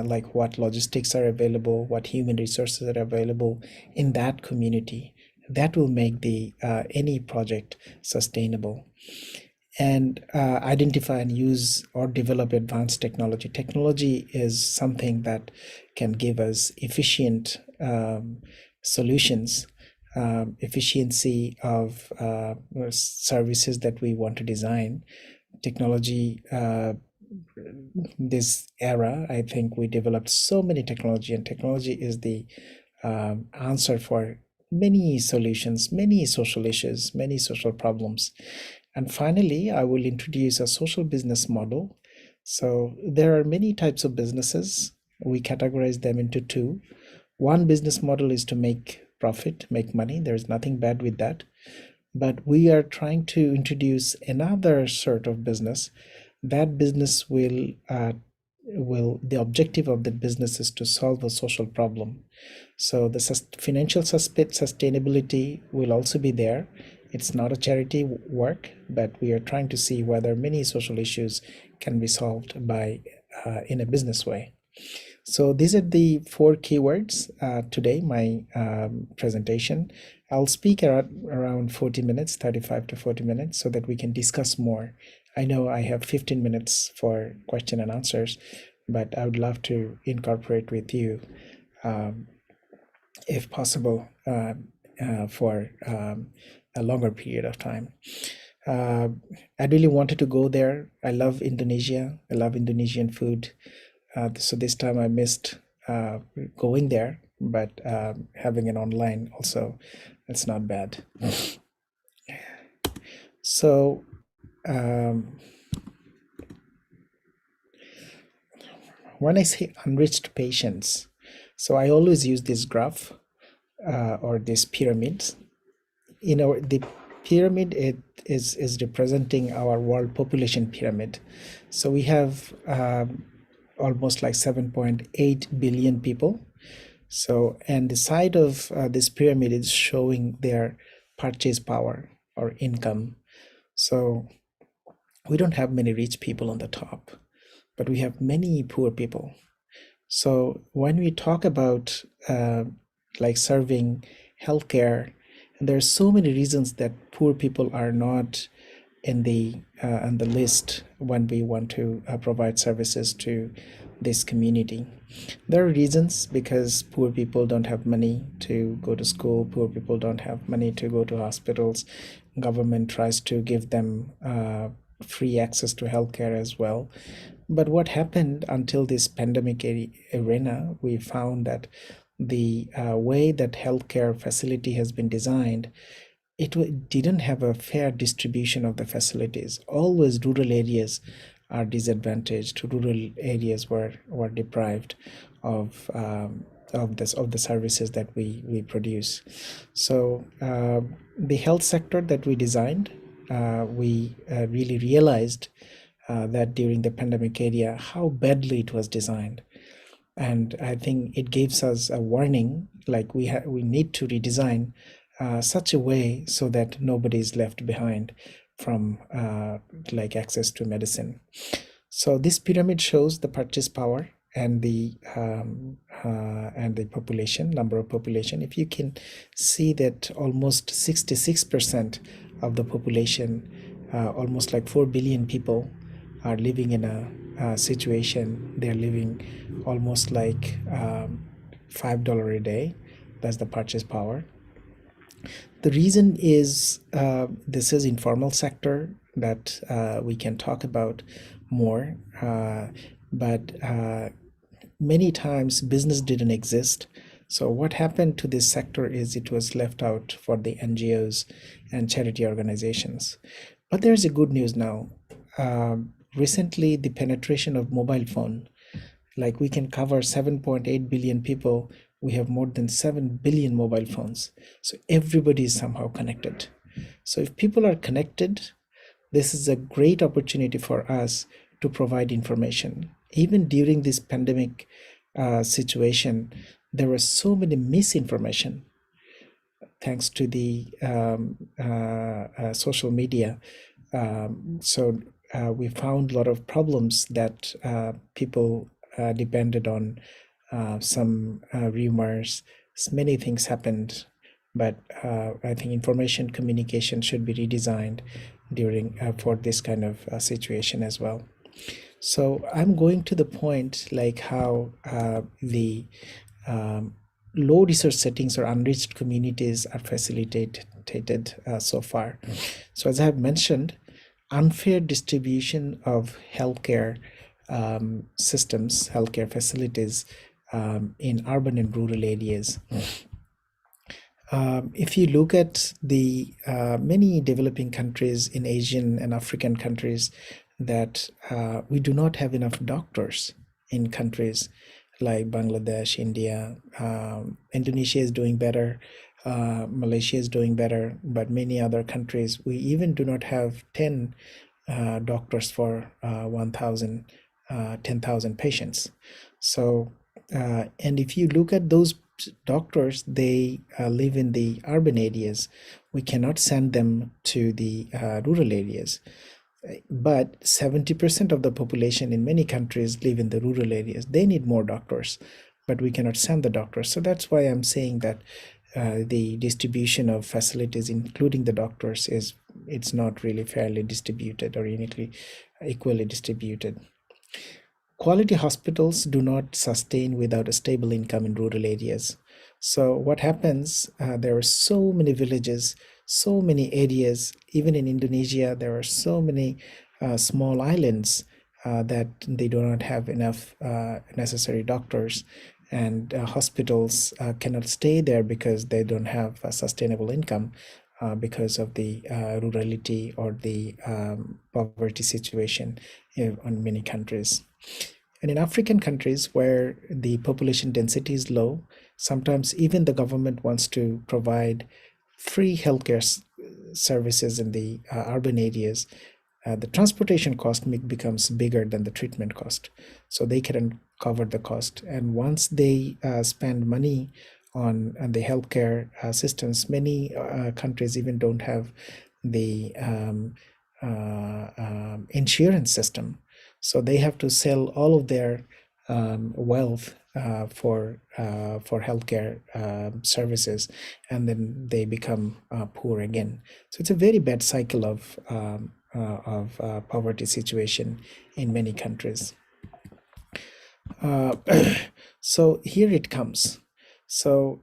S14: like what logistics are available, what human resources are available in that community. That will make the any project sustainable. And identify and use or develop advanced technology. Technology is something that can give us efficient solutions, efficiency of services that we want to design. Technology, this era, I think we developed so many technology, and technology is the answer for many solutions, many social issues, many social problems. And finally, I will introduce a social business model. So there are many types of businesses. We categorize them into two. One business model is to make profit, make money. There's nothing bad with that. But we are trying to introduce another sort of business. That business will the objective of that business is to solve a social problem. So the financial sustainability will also be there. It's not a charity work, but we are trying to see whether many social issues can be solved by in a business way. So these are the four keywords today, my presentation. I'll speak around 40 minutes, 35 to 40 minutes, so that we can discuss more. I know I have 15 minutes for question and answers, but I would love to incorporate with you, if possible, for a longer period of time. I really wanted to go there. I love Indonesia. I love Indonesian food. So this time I missed going there, but having an online also, it's not bad. So when I say enriched patients, so I always use this graph or this pyramid. You know, the pyramid is representing our world population pyramid. So we have almost like 7.8 billion people. So, and the side of this pyramid is showing their purchase power or income. So we don't have many rich people on the top, but we have many poor people. So when we talk about like serving healthcare, there are so many reasons that poor people are not in the on the list when we want to provide services to this community. There are reasons because poor people don't have money to go to school, poor people don't have money to go to hospitals. Government tries to give them free access to healthcare as well. But what happened until this pandemic arena, we found that the way that healthcare facility has been designed, it didn't have a fair distribution of the facilities. Always rural areas are disadvantaged. Rural areas were deprived of the services that we produce. So the health sector that we designed, we really realized that during the pandemic area how badly it was designed. And I think it gives us a warning, like we need to redesign such a way so that nobody is left behind from like access to medicine. So this pyramid shows the purchase power and the population, number of population. If you can see that almost 66% of the population, almost like 4 billion people, are living in a situation. They're living almost like $5 a day. That's the purchase power. The reason is this is informal sector that we can talk about more, but many times business didn't exist. So what happened to this sector is it was left out for the NGOs and charity organizations. But there's a good news now. Recently, the penetration of mobile phone, like we can cover 7.8 billion people. We have more than 7 billion mobile phones. So everybody is somehow connected. So if people are connected, this is a great opportunity for us to provide information. even during this pandemic situation, there was so many misinformation thanks to the social media. We found a lot of problems that people depended on some rumors. Many things happened, but I think information communication should be redesigned during for this kind of situation as well. So I'm going to the point like how the low resource settings or unreached communities are facilitated so far. So as I have mentioned, unfair distribution of healthcare systems, healthcare facilities in urban and rural areas. If you look at the many developing countries in Asian and African countries, that we do not have enough doctors in countries like Bangladesh, India. Indonesia is doing better, Malaysia is doing better, but many other countries, we even do not have 10 doctors for 1,000, 10,000 patients. So, and if you look at those doctors, they live in the urban areas. We cannot send them to the rural areas. But 70% of the population in many countries live in the rural areas. They need more doctors, but we cannot send the doctors. So that's why I'm saying that the distribution of facilities, including the doctors, it's not really fairly distributed or equally distributed. Quality hospitals do not sustain without a stable income in rural areas. So what happens, there are so many villages, so many areas, even in Indonesia, there are so many small islands that they do not have enough necessary doctors, and hospitals cannot stay there because they don't have a sustainable income because of the rurality or the poverty situation in many countries. And in African countries where the population density is low, sometimes even the government wants to provide free healthcare services in the urban areas. The transportation cost becomes bigger than the treatment cost. So they can cover the cost. And once they spend money on the healthcare systems, many countries even don't have the insurance system. So they have to sell all of their wealth for healthcare services, and then they become poor again. So it's a very bad cycle of poverty situation in many countries. So here it comes. So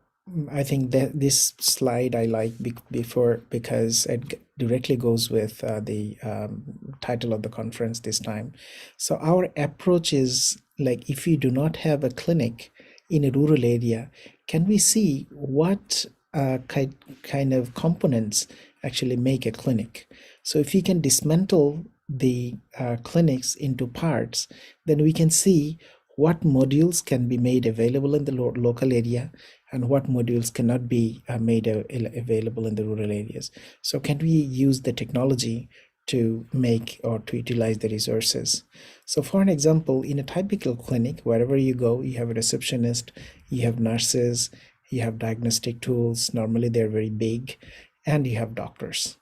S14: I think that this slide I like before because it directly goes with the title of the conference this time. So our approach is like, if we do not have a clinic in a rural area, can we see what kind of components actually make a clinic? So if we can dismantle the clinics into parts, then we can see what modules can be made available in the local area and what modules cannot be made available in the rural areas. So can we use the technology to make or to utilize the resources? So for an example, in a typical clinic, wherever you go, you have a receptionist, you have nurses, you have diagnostic tools, normally they're very big, and you have doctors.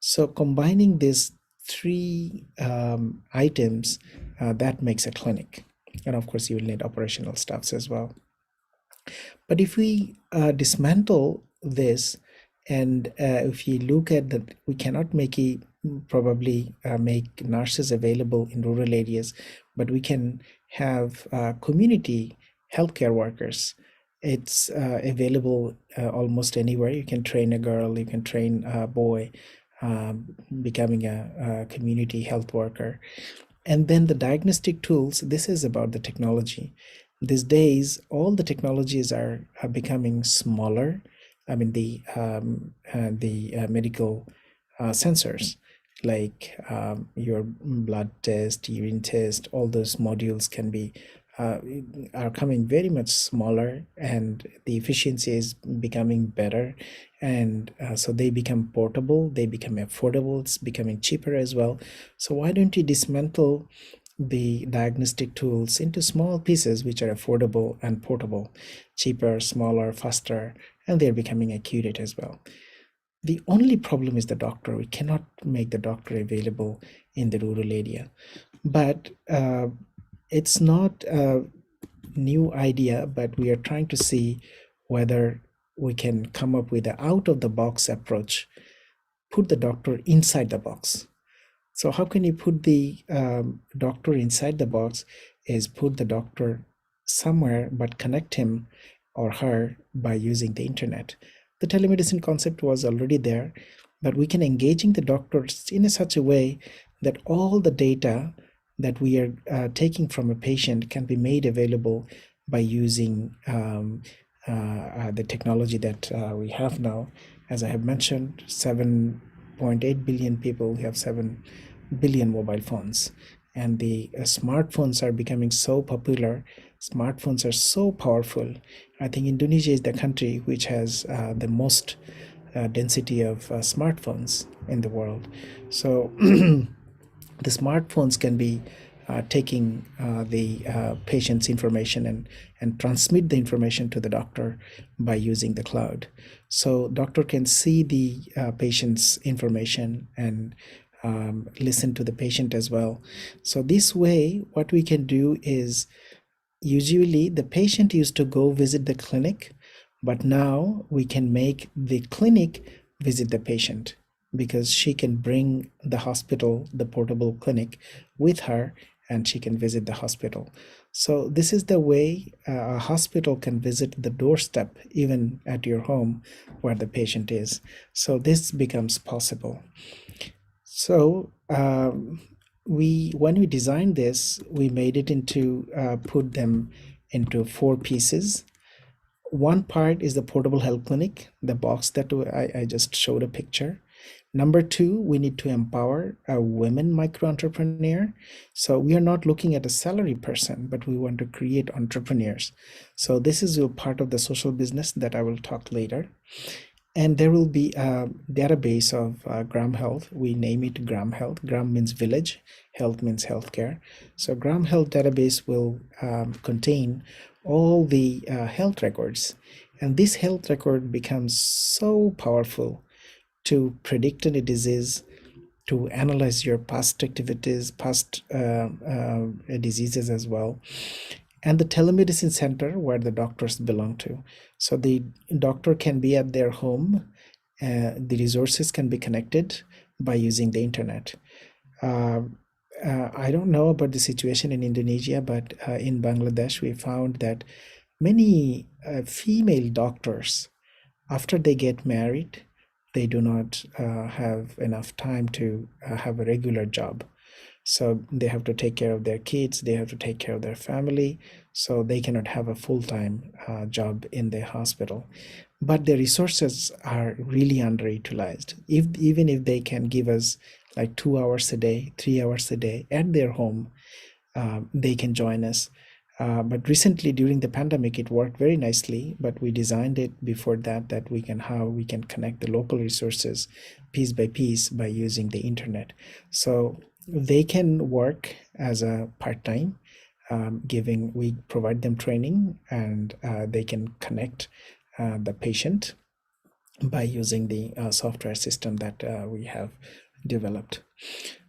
S14: So combining these three items, that makes a clinic. And of course, you will need operational staffs as well. But if we dismantle this, and if you look at that, we cannot probably make nurses available in rural areas, but we can have community healthcare workers. It's available almost anywhere. You can train a girl, you can train a boy, becoming a community health worker. And then the diagnostic tools, this is about the technology. These days, all the technologies are becoming smaller. I mean, the medical sensors, like your blood test, urine test, all those modules can be are coming very much smaller, and the efficiency is becoming better, and so they become portable, they become affordable, it's becoming cheaper as well. So why don't you dismantle the diagnostic tools into small pieces which are affordable and portable, cheaper, smaller, faster, and they're becoming accurate as well. The only problem is the doctor. We cannot make the doctor available in the rural area. But it's not a new idea, but we are trying to see whether we can come up with an out-of-the-box approach, put the doctor inside the box. So how can you put the doctor inside the box is put the doctor somewhere, but connect him or her by using the internet. The telemedicine concept was already there, but we can engaging the doctors in such a way that all the data that we are taking from a patient can be made available by using the technology that we have now. As I have mentioned, 7.8 billion people have 7 billion mobile phones, and the smartphones are becoming so popular. Smartphones are so powerful. I think Indonesia is the country which has the most density of smartphones in the world. So the smartphones can be taking the patient's information and transmit the information to the doctor by using the cloud. So doctor can see the patient's information and listen to the patient as well. So this way, what we can do is, usually the patient used to go visit the clinic, but now we can make the clinic visit the patient, because she can bring the hospital, the portable clinic, with her, and she can visit the hospital. So this is the way a hospital can visit the doorstep, even at your home where the patient is. So this becomes possible. So when we designed this, we made it into put them into 4 pieces. One part is the portable health clinic, the box that I just showed a picture. Number 2, we need to empower a women micro entrepreneur. So we are not looking at a salary person, but we want to create entrepreneurs. So this is a part of the social business that I will talk later. And there will be a database of Gram Health. We name it Gram Health. Gram means village, health means healthcare. So Gram Health database will contain all the health records. And this health record becomes so powerful to predict any disease, to analyze your past activities, past diseases as well. And the telemedicine center where the doctors belong to. So the doctor can be at their home. The resources can be connected by using the internet. I don't know about the situation in Indonesia, but in Bangladesh, we found that many female doctors, after they get married, they do not have enough time to have a regular job. So they have to take care of their kids, they have to take care of their family, so they cannot have a full-time job in the hospital. But the resources are really underutilized. Even if they can give us like 2 hours a day, 3 hours a day at their home, they can join us. But recently during the pandemic, it worked very nicely, but we designed it before that how we can connect the local resources piece by piece by using the internet. So they can work as a part-time, we provide them training, and they can connect the patient by using the software system that we have developed.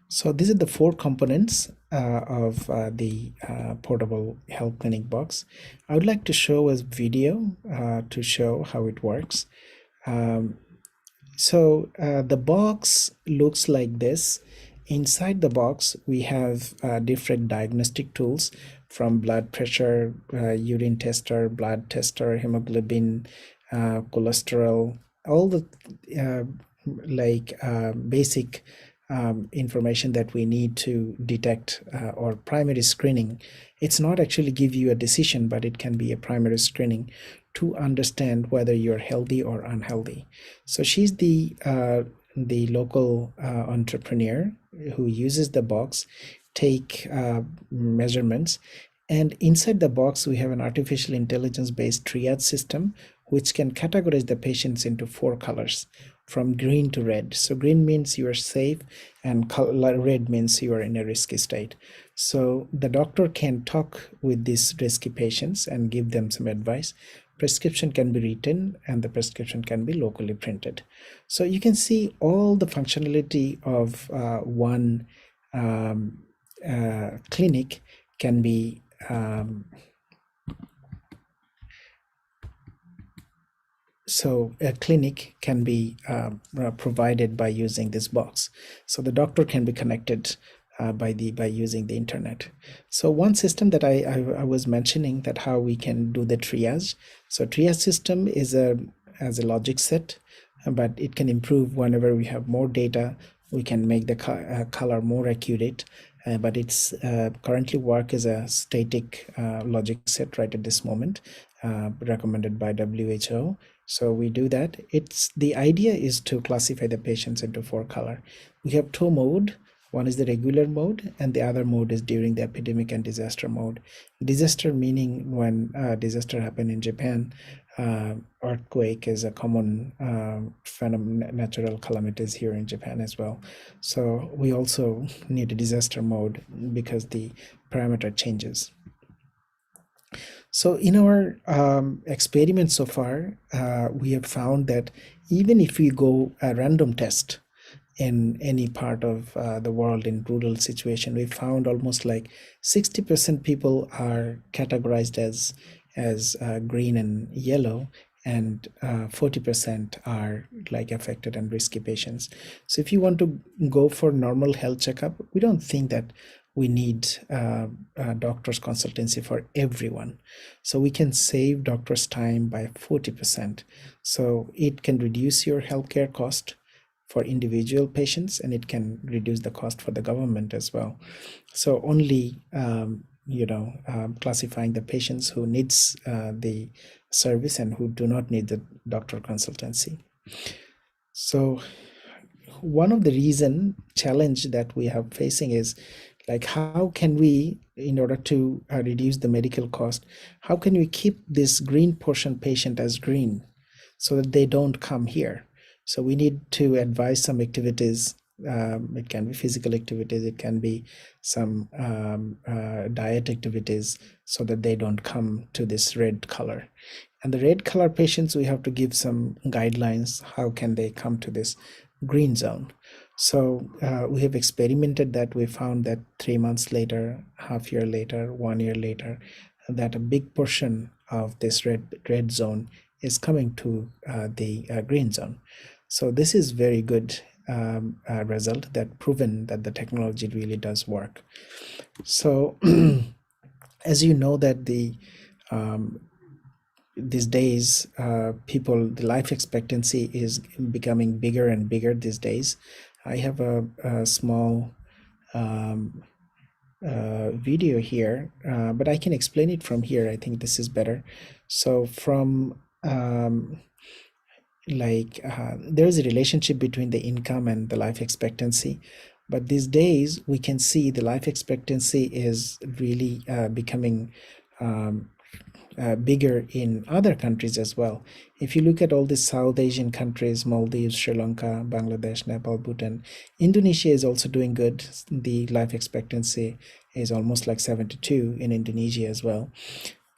S14: So these are the 4 components of the portable health clinic box. I would like to show a video to show how it works. So the box looks like this. Inside the box, we have different diagnostic tools, from blood pressure, urine tester, blood tester, hemoglobin, cholesterol, all the basic information that we need to detect or primary screening. It's not actually give you a decision, but it can be a primary screening to understand whether you're healthy or unhealthy. So she's the local entrepreneur who uses the box, take measurements, and inside the box we have an artificial intelligence based triage system which can categorize the patients into 4 colors. from green to red. So green means you are safe, and red means you are in a risky state. So the doctor can talk with these risky patients and give them some advice. Prescription can be written, and the prescription can be locally printed. So you can see all the functionality of one clinic can be so a clinic can be provided by using this box. So the doctor can be connected by using the internet. So one system that I was mentioning, that how we can do the triage. So triage system is as a logic set, but it can improve whenever we have more data. We can make the color more accurate. But it's currently work as a static logic set right at this moment, recommended by WHO. So we do that. The idea is to classify the patients into 4 color. We have 2 mode. One is the regular mode, and the other mode is during the epidemic and disaster mode. Disaster meaning when disaster happened in Japan. Earthquake is a common phenomenon, natural calamities here in Japan as well. So we also need a disaster mode because the parameter changes. So in our experiments so far, we have found that even if we go a random test in any part of the world in rural situation, we found almost like 60% people are categorized as green and yellow, and 40% are like affected and risky patients. So if you want to go for normal health checkup, we don't think that we need a doctor's consultancy for everyone. So we can save doctors' time by 40%. So it can reduce your healthcare cost for individual patients, and it can reduce the cost for the government as well. So only classifying the patients who needs the service and who do not need the doctor consultancy. So one of the challenge that we have facing is like, how can we, in order to reduce the medical cost, how can we keep this green portion patient as green so that they don't come here? So we need to advise some activities. It can be physical activities, it can be some diet activities, so that they don't come to this red color. And the red color patients, we have to give some guidelines, how can they come to this green zone. So we have experimented that. We found that 3 months later, half year later, 1 year later, that a big portion of this red zone is coming to the green zone. So this is very good result that proven that the technology really does work. So as you know that these days, the life expectancy is becoming bigger and bigger these days. I have a small video here, but I can explain it from here. I think this is better. So from there's a relationship between the income and the life expectancy. But these days, we can see the life expectancy is really becoming bigger in other countries as well. If you look at all the South Asian countries, Maldives, Sri Lanka, Bangladesh, Nepal, Bhutan, Indonesia is also doing good. The life expectancy is almost like 72 in Indonesia as well.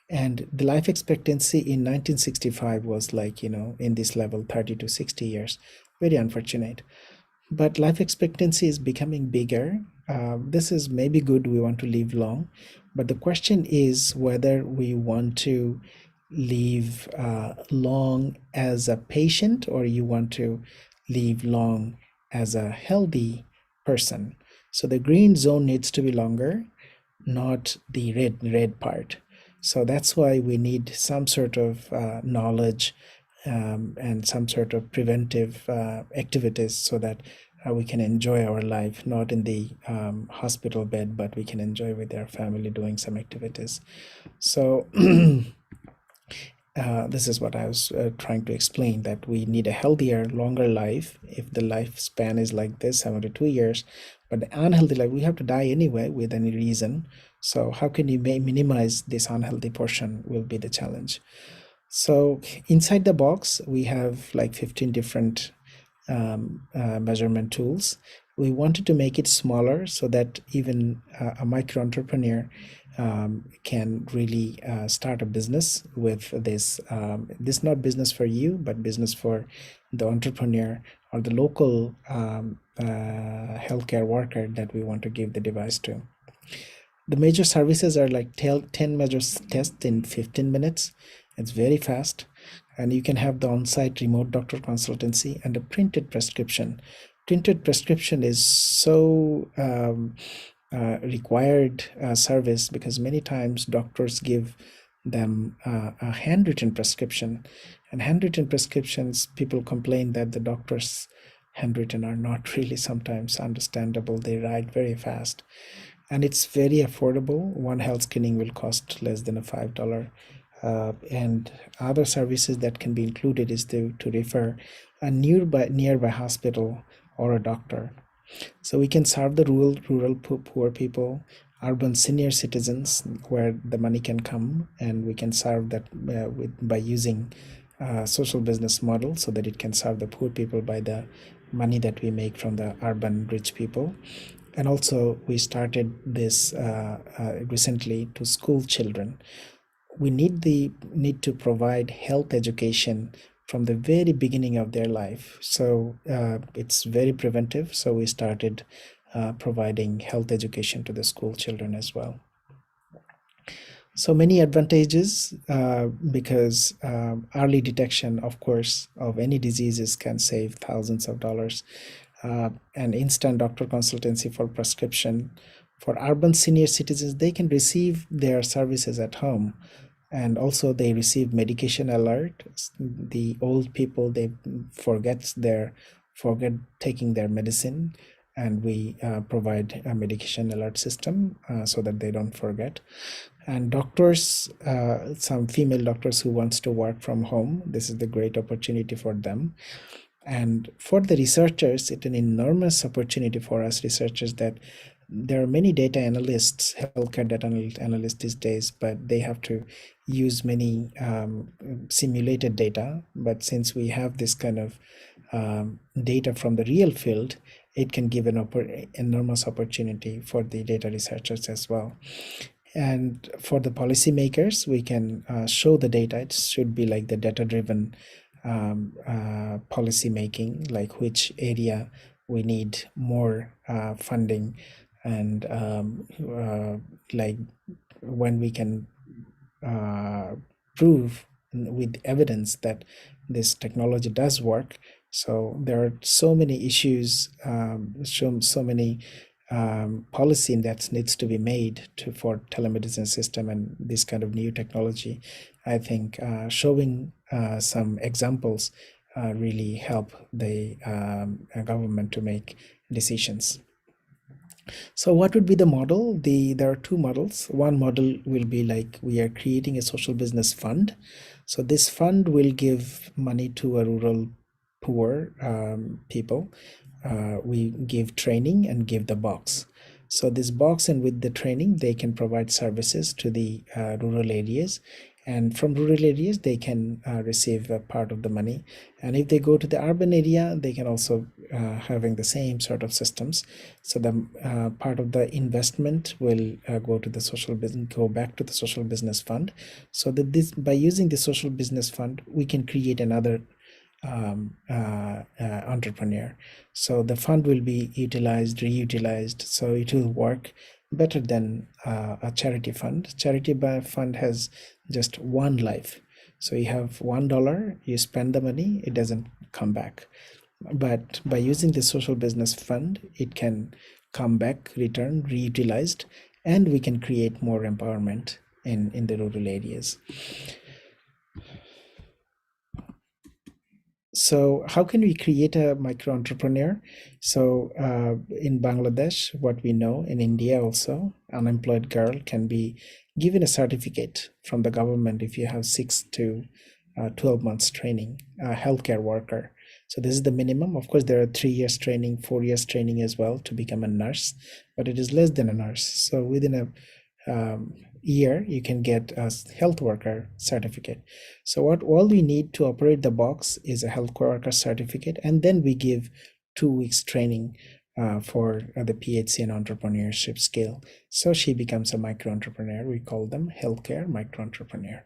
S14: And the life expectancy in 1965 was like, in this level, 30 to 60 years. Very unfortunate. But life expectancy is becoming bigger. This is maybe good, we want to live long. But the question is whether we want to live long as a patient, or you want to live long as a healthy person. So the green zone needs to be longer, not the red part. So that's why we need some sort of knowledge and some sort of preventive activities, so that we can enjoy our life, not in the hospital bed, but we can enjoy with our family doing some activities. So this is what I was trying to explain, that we need a healthier, longer life. If the lifespan is like this, 72 years, but the unhealthy life, we have to die anyway with any reason. So how can you minimize this unhealthy portion will be the challenge. So inside the box, we have like 15 different measurement tools. We wanted to make it smaller so that even a micro entrepreneur can really start a business with this. This is not business for you, but business for the entrepreneur or the local healthcare worker that we want to give the device to. The major services are like 10 major tests in 15 minutes. It's very fast. And you can have the on-site remote doctor consultancy and a printed prescription. Printed prescription is so required service because many times doctors give them a handwritten prescription. And handwritten prescriptions, people complain that the doctors handwritten are not really sometimes understandable. They write very fast. And it's very affordable. One health screening will cost less than a $5. And other services that can be included is to refer a nearby hospital or a doctor. So we can serve the rural poor people, urban senior citizens where the money can come, and we can serve that by using social business model so that it can serve the poor people by the money that we make from the urban rich people. And also we started this recently to school children. We need to provide health education from the very beginning of their life. So it's very preventive. So we started providing health education to the school children as well. So many advantages because early detection, of course, of any diseases can save thousands of dollars. And instant doctor consultancy for prescription. For urban senior citizens, they can receive their services at home. And also they receive medication alert. The old people, they forget taking their medicine, and we provide a medication alert system so that they don't forget. And doctors, some female doctors who wants to work from home, this is the great opportunity for them. And for the researchers, it's an enormous opportunity for us researchers that there are many data analysts, healthcare data analysts these days, but they have to use many simulated data. But since we have this kind of data from the real field, it can give an enormous opportunity for the data researchers as well. And for the policymakers, we can show the data. It should be like the data-driven policy making, like which area we need more funding, and like when we can prove with evidence that this technology does work. So there are so many issues, so many policy that needs to be made for telemedicine system and this kind of new technology. I think showing some examples really help the government to make decisions. So what would be the model? There are two models. One model will be like we are creating a social business fund. So this fund will give money to a rural poor people. We give training and give the box. So this box, and with the training, they can provide services to the rural areas. And from rural areas, they can receive a part of the money. And if they go to the urban area, they can also having the same sort of systems. So the part of the investment will go to the social business, go back to the social business fund. So that this, by using the social business fund, we can create another entrepreneur. So the fund will be utilized, reutilized. So it will work better than a charity fund. Charity fund has just one life. So you have $1, you spend the money, it doesn't come back. But by using the social business fund, it can come back, return, reutilized, and we can create more empowerment in the rural areas. So how can we create a micro entrepreneur? So in Bangladesh, what we know, in India also, unemployed girl can be given a certificate from the government if you have 6 to 12 months training, a healthcare worker. So this is the minimum. Of course, there are 3 years training, 4 years training as well to become a nurse, but it is less than a nurse. So within a year, you can get a health worker certificate. So what all we need to operate the box is a health worker certificate, and then we give 2 weeks training for the PhD and entrepreneurship skill. So she becomes a micro entrepreneur. We call them healthcare micro entrepreneur.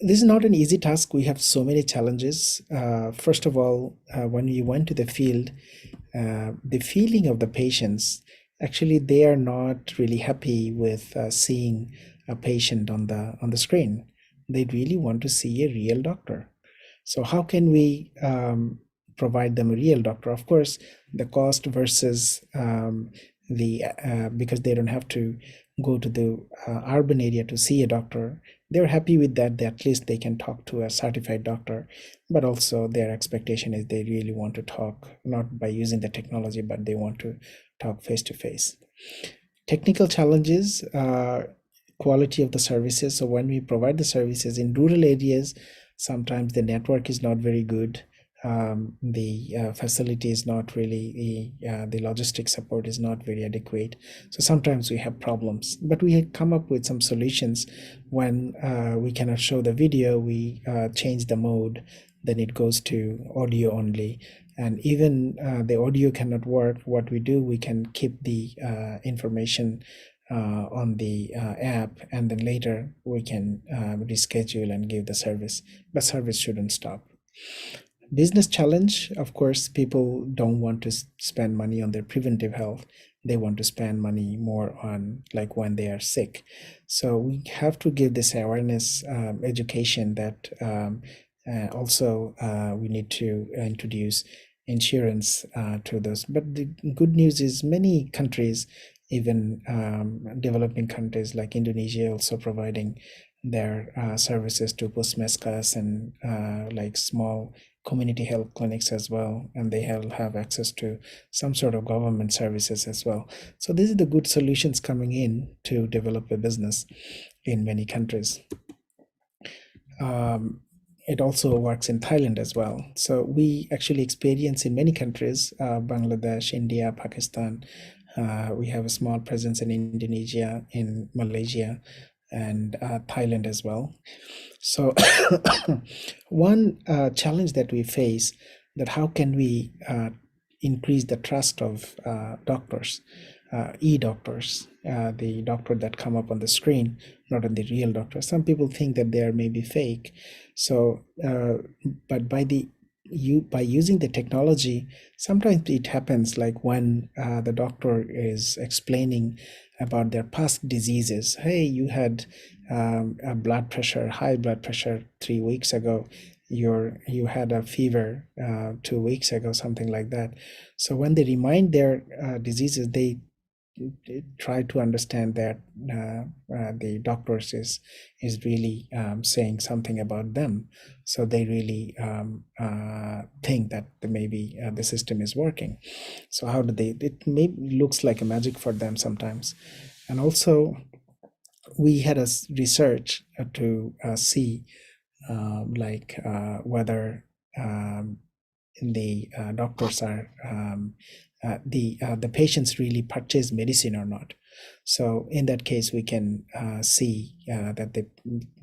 S14: This is not an easy task. We have so many challenges. First of all, when we went to the field, the feeling of the patients, actually they are not really happy with seeing a patient on the screen. They really want to see a real doctor. So how can we provide them a real doctor? Of course, the cost versus because they don't have to go to the urban area to see a doctor, they're happy with that. At least they can talk to a certified doctor. But also their expectation is they really want to talk, not by using the technology, but they want to talk face to face. Technical challenges, quality of the services. So when we provide the services in rural areas, sometimes the network is not very good. The facility is not really, the logistics support is not very adequate. So sometimes we have problems, but we have come up with some solutions. When we cannot show the video, we change the mode, then it goes to audio only. And even the audio cannot work, what we do, we can keep the information on the app, and then later we can reschedule and give the service, but service shouldn't stop. Business challenge, of course, people don't want to spend money on their preventive health. They want to spend money more on like when they are sick. So we have to give this awareness, education that also we need to introduce insurance to those. But the good news is many countries, even developing countries like Indonesia, also providing their services to Puskesmas and like small community health clinics as well, and they have access to some sort of government services as well. So these are the good solutions coming in to develop a business in many countries. It also works in Thailand as well. So we actually experience in many countries, Bangladesh, India, Pakistan. We have a small presence in Indonesia, in Malaysia, and Thailand as well. So one challenge that we face, that how can we increase the trust of doctors, e-doctors, the doctor that come up on the screen, not on the real doctor. Some people think that they are maybe fake. So, but by using the technology, sometimes it happens like when the doctor is explaining about their past diseases. Hey, you had a blood pressure, high blood pressure 3 weeks ago. You had a fever 2 weeks ago, something like that. So when they remind their diseases, they try to understand that the doctors is really saying something about them. So they really think that maybe the system is working. So how do they? It looks like a magic for them sometimes. And also, we had a research to see whether the doctors are the patients really purchase medicine or not. So in that case, we can see that they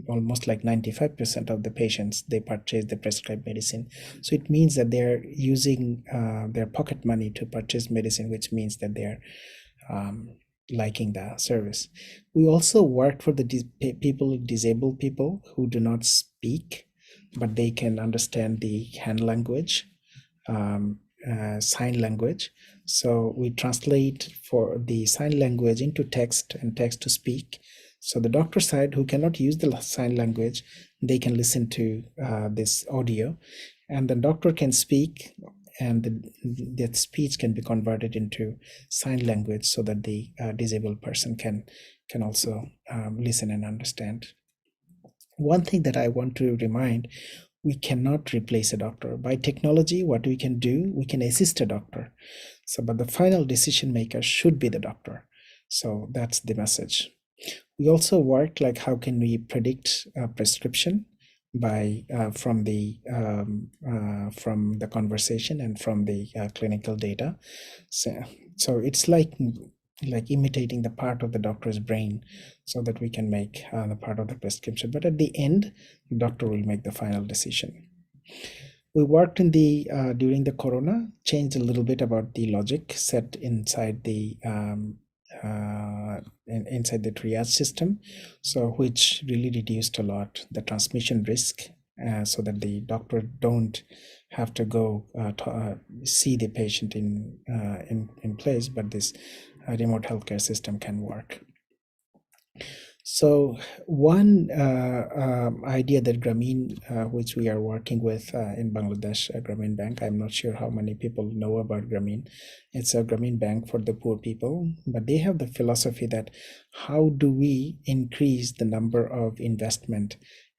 S14: almost like 95% of the patients, they purchase the prescribed medicine. So it means that they're using their pocket money to purchase medicine, which means that they're liking the service. We also work for the disabled people who do not speak, but they can understand the hand language, sign language. So we translate for the sign language into text and text to speak. So the doctor side who cannot use the sign language, they can listen to this audio, and the doctor can speak, and that speech can be converted into sign language so that the disabled person can also listen and understand. One thing that I want to remind, we cannot replace a doctor. By technology, what we can do, we can assist a doctor. So, but the final decision maker should be the doctor. So that's the message. We also work like how can we predict a prescription by from the conversation and from the clinical data. So it's like like imitating the part of the doctor's brain so that we can make the part of the prescription. But at the end, the doctor will make the final decision. We worked in the during the corona, changed a little bit about the logic set inside the inside the triage system, so which really reduced a lot the transmission risk, so that the doctor don't have to go see the patient in place, but this remote healthcare system can work. So one idea that Grameen, which we are working with in Bangladesh, Grameen Bank, I'm not sure how many people know about Grameen. It's a Grameen Bank for the poor people, but they have the philosophy that how do we increase the number of investment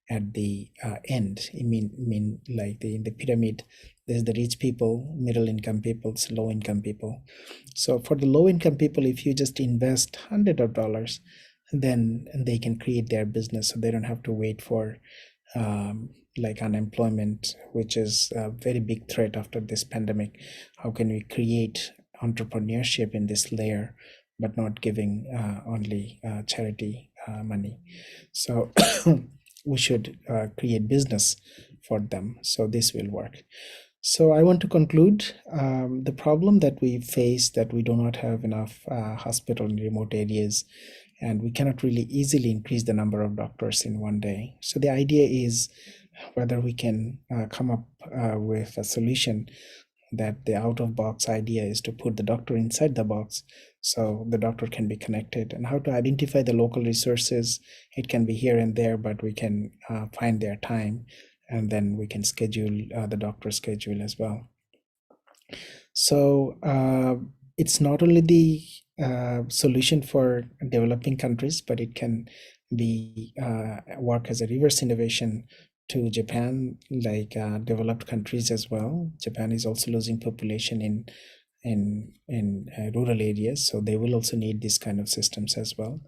S14: at the end? I mean like in the pyramid, there's the rich people, middle income people, low income people. So for the low income people, if you just invest $100, then they can create their business, so they don't have to wait for like unemployment, which is a very big threat after this pandemic. How can we create entrepreneurship in this layer, but not giving only charity money? So we should create business for them, so this will work. So I want to conclude the problem that we face, that we do not have enough hospital in remote areas, and we cannot really easily increase the number of doctors in one day. So the idea is whether we can come up with a solution, that the out-of-box idea is to put the doctor inside the box, so the doctor can be connected, and how to identify the local resources. It can be here and there, but we can find their time, and then we can schedule the doctor's schedule as well. So it's not only the solution for developing countries, but it can be work as a reverse innovation to Japan, like developed countries as well. Japan is also losing population in rural areas, so they will also need this kind of systems as well,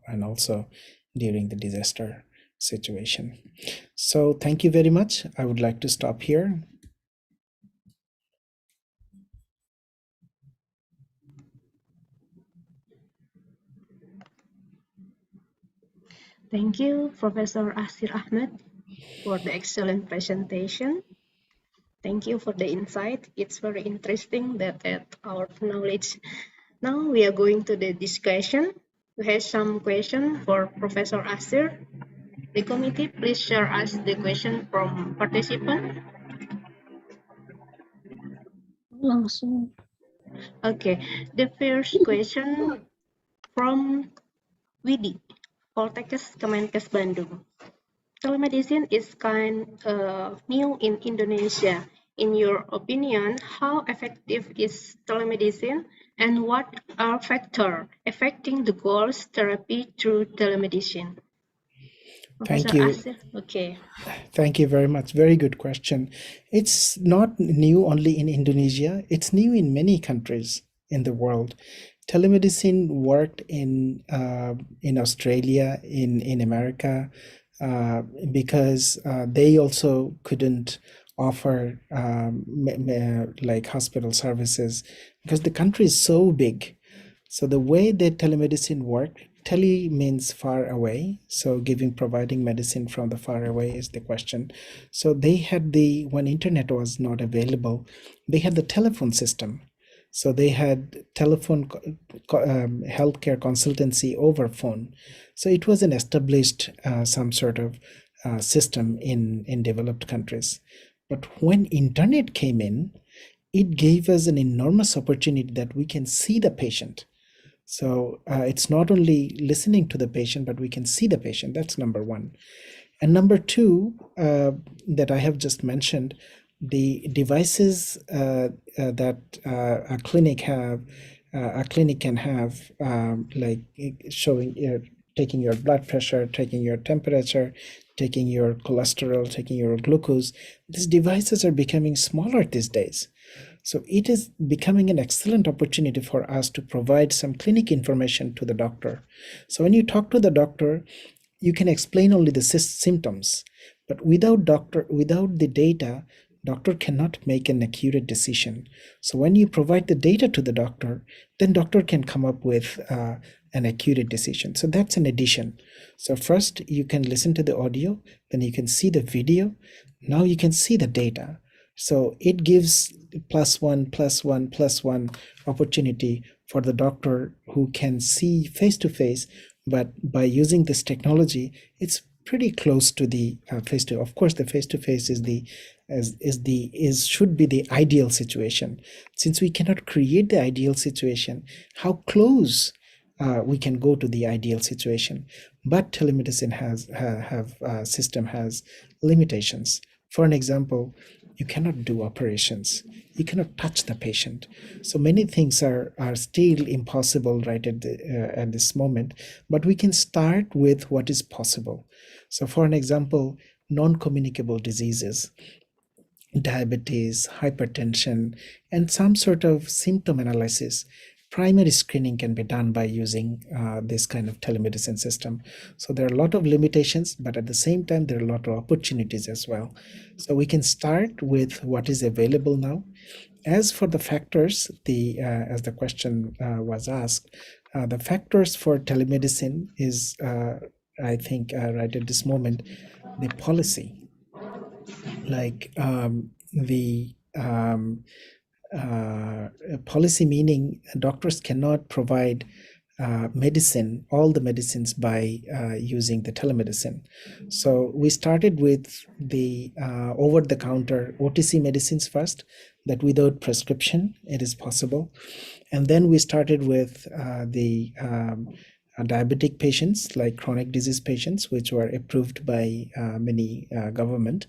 S14: and also during the disaster situation. So thank you very much. I would like to stop here.
S13: Thank you, Professor Asir Ahmed, for the excellent presentation. Thank you for the insight. It's very interesting that our knowledge. Now we are going to the discussion. We have some question for Professor Asir. The committee, please share us the question from participant.
S15: Langsung.
S13: Okay, the first question from Widi, Poltekkes Kemenkes Bandung. Telemedicine is kind new in Indonesia. In your opinion, how effective is telemedicine, and what are factors affecting the goals therapy through telemedicine?
S14: Thank
S13: Professor
S14: you.
S13: Asir, okay.
S14: Thank you very much. Very good question. It's not new only in Indonesia. It's new in many countries in the world. Telemedicine worked in Australia, in America, because they also couldn't offer like hospital services, because the country is so big. So the way that telemedicine worked, tele means far away, so providing medicine from the far away is the question. So they had when internet was not available, they had the telephone system. So they had telephone healthcare consultancy over phone. So it was an established some sort of system in developed countries. But when internet came in, it gave us an enormous opportunity that we can see the patient. So it's not only listening to the patient, but we can see the patient. That's number one. And number two, that I have just mentioned, the devices that a clinic can have, like showing, taking your blood pressure, taking your temperature, taking your cholesterol, taking your glucose. These devices are becoming smaller these days. So it is becoming an excellent opportunity for us to provide some clinic information to the doctor. So when you talk to the doctor, you can explain only the symptoms, but without the data, doctor cannot make an accurate decision. So when you provide the data to the doctor, then doctor can come up with an accurate decision. So that's an addition. So first you can listen to the audio, then you can see the video. Now you can see the data. So it gives +1 opportunity for the doctor who can see face to face, but by using this technology, it's pretty close to the face to. Of course, the face to face should be the ideal situation. Since we cannot create the ideal situation, how close we can go to the ideal situation? But telemedicine system has limitations. For an example, you cannot do operations. You cannot touch the patient. So many things are still impossible right at this moment, but we can start with what is possible. So for an example, non-communicable diseases, diabetes, hypertension, and some sort of symptom analysis, primary screening can be done by using this kind of telemedicine system. So there are a lot of limitations, but at the same time, there are a lot of opportunities as well. So we can start with what is available now. As for the factors, as the question was asked, the factors for telemedicine is, I think, right at this moment, the policy. Like the policy, meaning doctors cannot provide medicine, all the medicines by using the telemedicine. So we started with the over-the-counter OTC medicines first, that without prescription it is possible. And then we started with the diabetic patients, like chronic disease patients, which were approved by many government.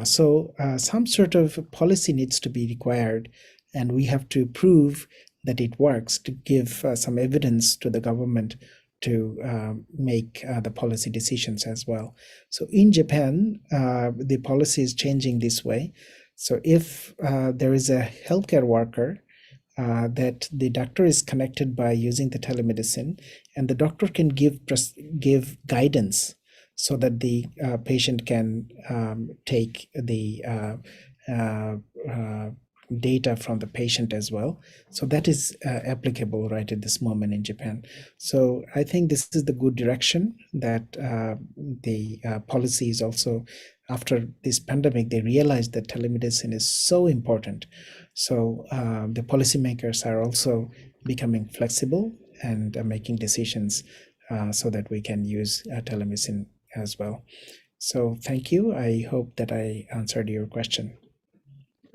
S14: So some sort of policy needs to be required, and we have to prove that it works, to give some evidence to the government to make the policy decisions as well. So in Japan, the policy is changing this way. So if there is a healthcare worker that the doctor is connected by using the telemedicine, and the doctor can give guidance so that the patient can take the data from the patient as well. So that is applicable right at this moment in Japan. So I think this is the good direction, that the policy is also, after this pandemic, they realized that telemedicine is so important. So the policymakers are also becoming flexible and making decisions so that we can use telemedicine as well. So thank you. I hope that I answered your question.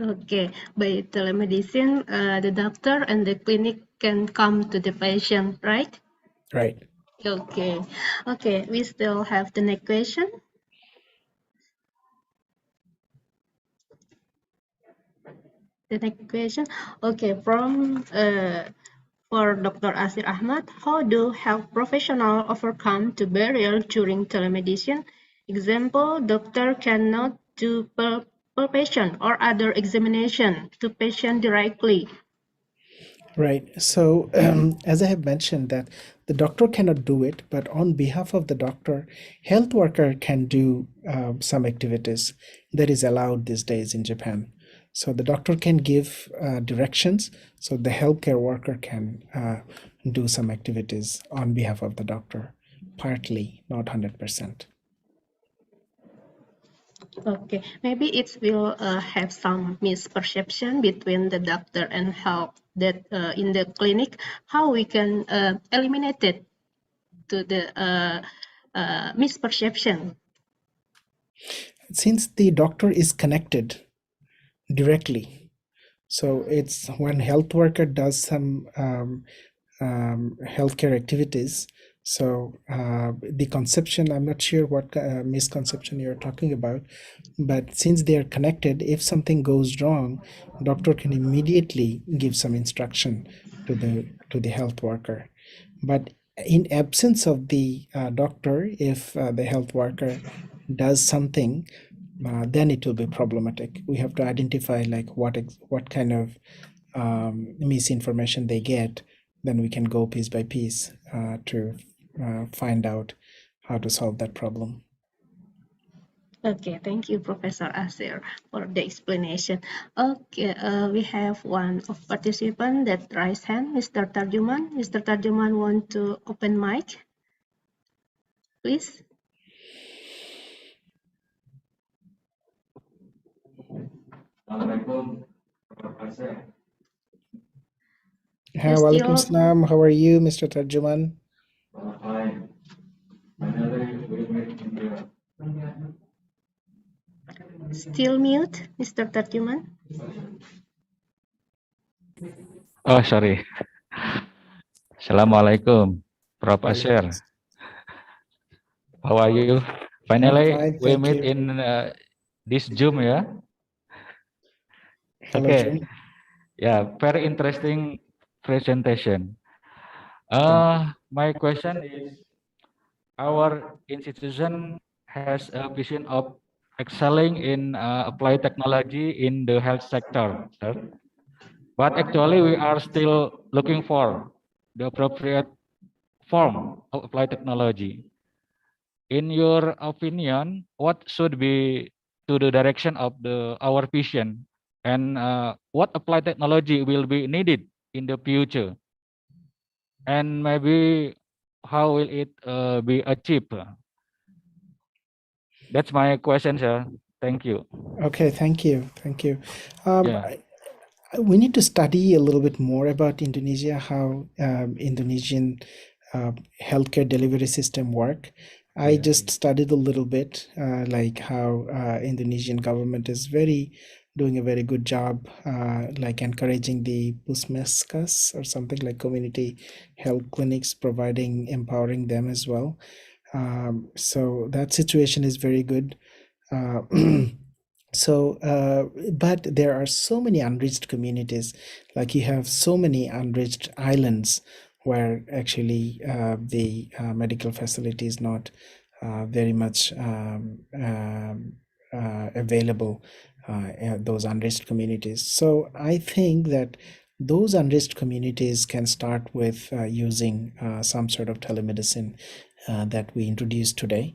S13: Okay, by telemedicine, the doctor and the clinic can come to the patient, right?
S14: Right.
S13: Okay. Okay, we still have the next question. The next question. Okay, from for Dr. Asir Ahmad, how do health professionals overcome the barrier during telemedicine? Example, doctor cannot do palpation or other examination to patient directly.
S14: Right. So as I have mentioned, that the doctor cannot do it, but on behalf of the doctor, health worker can do some activities that is allowed these days in Japan. So the doctor can give directions, so the healthcare worker can do some activities on behalf of the doctor, partly, not 100%.
S13: Okay, maybe it will have some misperception between the doctor and health that in the clinic. How we can eliminate it to the misperception?
S14: Since the doctor is connected directly, so it's when health worker does some healthcare activities. So the conception, I'm not sure what misconception you're talking about, but since they are connected, if something goes wrong, doctor can immediately give some instruction to the health worker. But in absence of the doctor, if the health worker does something, then it will be problematic. We have to identify like what kind of misinformation they get. Then we can go piece by piece to find out how to solve that problem.
S13: Okay, thank you, Professor Asir, for the explanation. Okay, we have one of participant that raised hand, Mr. Tarjuman. Mr. Tarjuman want to open mic, please.
S16: Assalamualaikum, Profesor.
S13: You still
S14: Waalaikumsalam. How are you, Mr. Tarjuman?
S16: Fine. Finally, we met in the
S13: still mute, Mr. Tarjuman?
S17: Oh, sorry. Assalamualaikum, Prof. Asher.
S14: Waalaikumsalam.
S17: How are you?
S14: I'm
S17: Finally,
S14: fine,
S17: we
S14: thank
S17: meet
S14: you.
S17: in this Zoom, yeah?
S14: Hello,
S17: Okay.
S14: Jim.
S17: Yeah, very interesting presentation.
S14: Thank
S17: My question is, our institution has a vision of excelling in applied technology in the health sector, sir. But actually, we are still looking for the appropriate form of applied technology. In your opinion, what should be to the direction of our vision, and what applied technology will be needed in the future, and maybe how will it be achieved? That's my question, sir. Thank you.
S14: Okay, thank you, thank you.
S17: Yeah.
S14: We need to study a little bit more about Indonesia, how Indonesian healthcare delivery system work. I just studied a little bit, like how Indonesian government is doing a very good job, like encouraging the puskesmas or something like community health clinics, empowering them as well. So that situation is very good. Uh, but there are so many unreached communities, like you have so many unreached islands where actually the medical facility is not very much available, those unreached communities. So I think that those unreached communities can start with using some sort of telemedicine that we introduced today.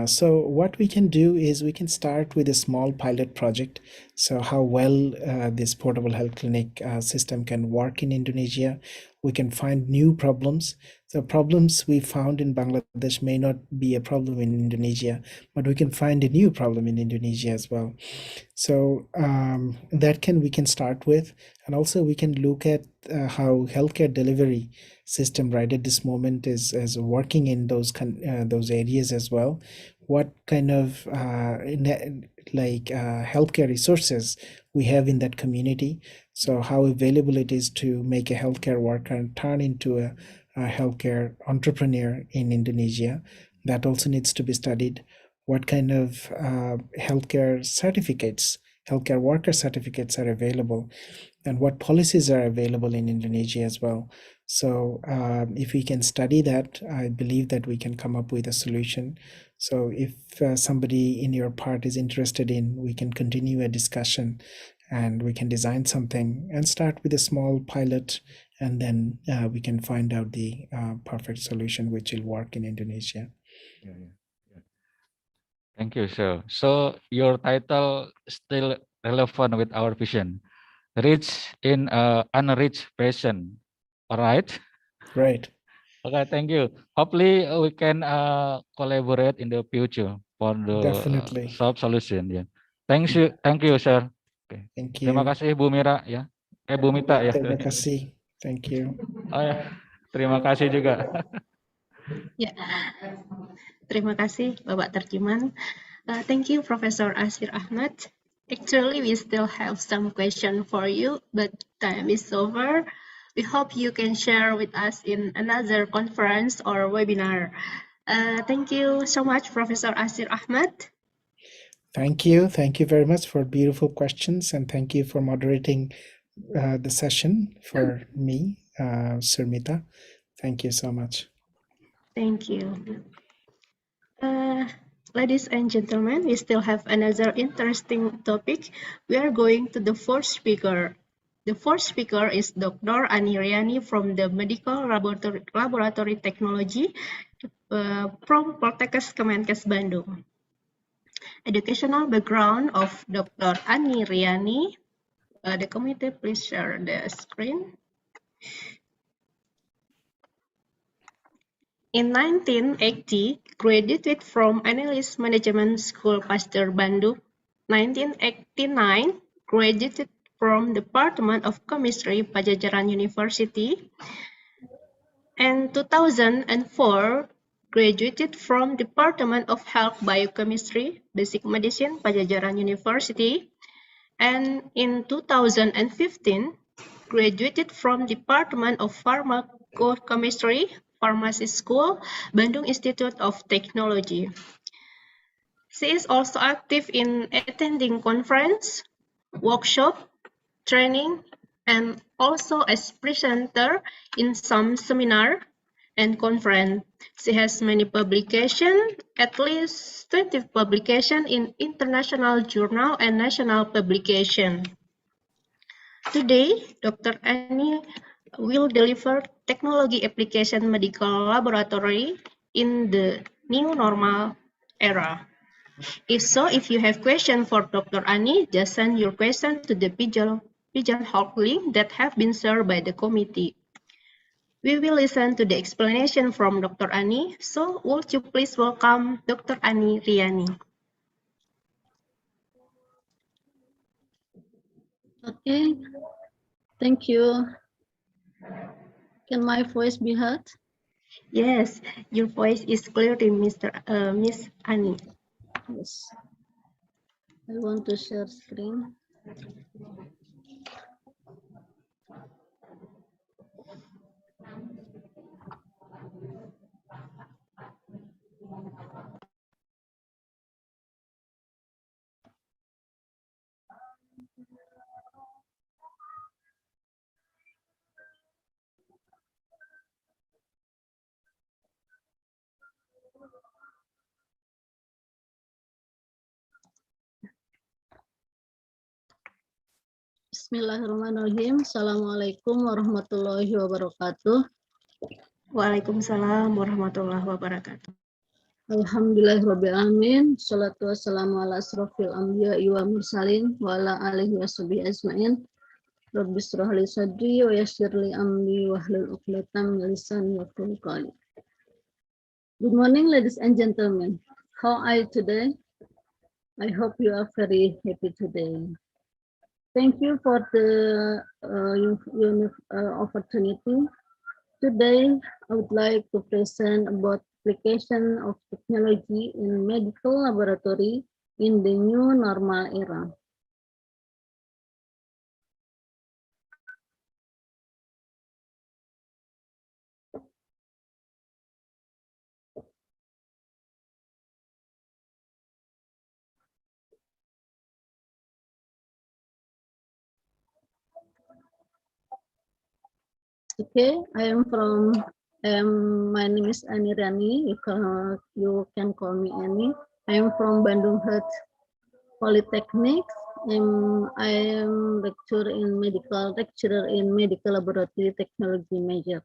S14: So what we can do is we can start with a small pilot project. So how well this portable health clinic system can work in Indonesia. We can find new problems. So problems we found in Bangladesh may not be a problem in Indonesia, but we can find a new problem in Indonesia as well. So we can start with, and also we can look at how healthcare delivery system right at this moment is working in those areas as well. What kind of healthcare resources we have in that community. So how available it is to make a healthcare worker and turn into a healthcare entrepreneur in Indonesia. That also needs to be studied. What kind of healthcare worker certificates are available, and what policies are available in Indonesia as well. So if we can study that, I believe that we can come up with a solution. So if somebody in your part is interested in, we can continue a discussion and we can design something and start with a small pilot, and then we can find out the perfect solution which will work in Indonesia.
S17: Thank you, sir. So your title still relevant with our vision, rich in unreached patient. All right.
S14: Right.
S17: Okay, thank you. Hopefully we can collaborate in the future for the
S14: Definitely.
S17: solution. Yeah. Thank you, sir. Okay.
S14: Thank
S17: Terima
S14: you.
S17: kasih Bu Mira ya. Bu Mita ya.
S14: Terima kasih. Thank you.
S17: Oh ya, terima kasih juga.
S13: Ya, terima kasih Bapak Terjemahan. Thank you, Professor Asir Ahmad. Actually, we still have some question for you, but time is over. We hope you can share with us in another conference or webinar. Thank you so much, Professor Asir Ahmad.
S14: Thank you. Thank you very much for beautiful questions, and thank you for moderating the session for me, Surmita. Thank you so much.
S13: Thank you. Ladies and gentlemen, we still have another interesting topic. We are going to the fourth speaker. The fourth speaker is Dr. Aniryani from the Medical Laboratory Technology from Poltekkes Kemenkes Bandung. Educational background of Dr. Ani Riani. The committee, please share the screen. In 1980, graduated from Analyst Management School, Pasteur Bandung. 1989, graduated from Department of Chemistry, Pajajaran University. And 2004, graduated from Department of Health Biochemistry, Basic Medicine, Pajajaran University. And in 2015, graduated from Department of Pharmacochemistry, Pharmacy School, Bandung Institute of Technology. She is also active in attending conference, workshop, training, and also as presenter in some seminar and conference. She has many publications, at least 20 publications in international journal and national publication. Today, Dr. Ani will deliver technology application medical laboratory in the new normal era. If you have question for Dr. Ani, just send your question to the Pigeonhole link that have been shared by the committee. We will listen to the explanation from Dr. Ani. So, would you please welcome Dr. Ani Riani?
S15: Okay, thank you. Can my voice be heard?
S13: Yes, your voice is clearly, Miss Ani.
S15: Yes. I want to share screen. Bismillahirrahmanirrahim. Assalamualaikum warahmatullahi wabarakatuh.
S13: Waalaikumsalam warahmatullahi wabarakatuh.
S15: Alhamdulillahirrahmanirrahim. Salatu wassalamu ala asrofil anbiya wa mursalin wa ala alihi wa sahbihi ajma'in. Rabbi shrah li sadri wa yassir li amri wa hlul 'uqdatam min lisani yafqahu qawli. Good morning, ladies and gentlemen. How are you today? I hope you are very happy today. Thank you for the opportunity. Today, I would like to present about application of technology in medical laboratory in the new normal era. Okay, my name is Ani Rani. You can call me Ani. I am from Bandung Health Polytechnic. I am lecturer in medical laboratory technology major.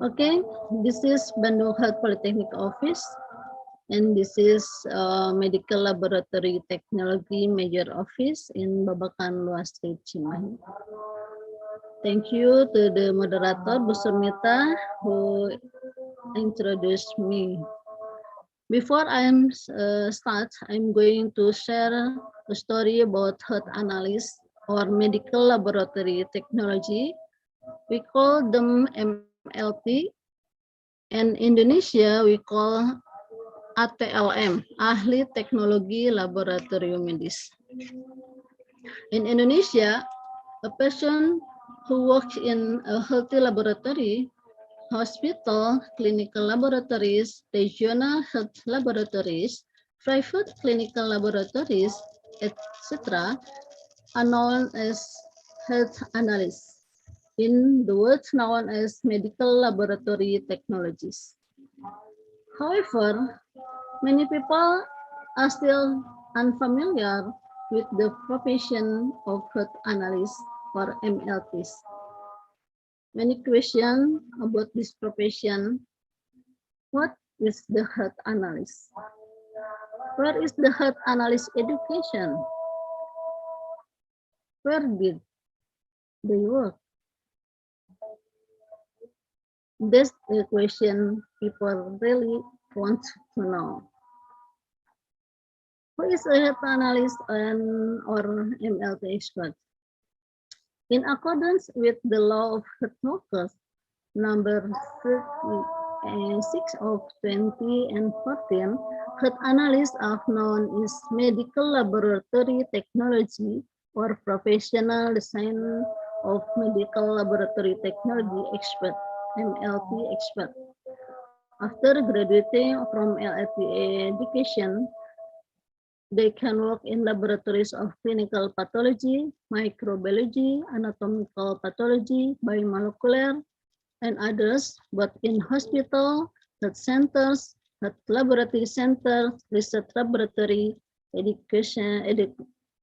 S15: Okay, this is Bandung Health Polytechnic office, and this is medical laboratory technology major office in Babakan Luas Street, Cimahi. Thank you to the moderator, Bu Surmita, who introduced me. Before I start, I'm going to share a story about health analysis or medical laboratory technology. We call them MLT. In Indonesia, we call ATLM, Ahli Teknologi Laboratorium Medis. In Indonesia, a person who works in a healthy laboratory, hospital, clinical laboratories, regional health laboratories, private clinical laboratories, etc., are known as health analysts, in the words known as medical laboratory technologies. However, many people are still unfamiliar with the profession of health analysts or MLTs. Many questions about this profession. What is the health analyst? Where is the health analyst education? Where did they work? That's the question people really want to know. Who is a health analyst or MLT expert? In accordance with the law of health workers, number 36 of 2014, health analysts are known as medical laboratory technology or professional design of medical laboratory technology expert, MLT expert. After graduating from LLP education, they can work in laboratories of clinical pathology, microbiology, anatomical pathology, biomolecular, and others, but in hospital, health centers, health laboratory centers, research laboratory, educational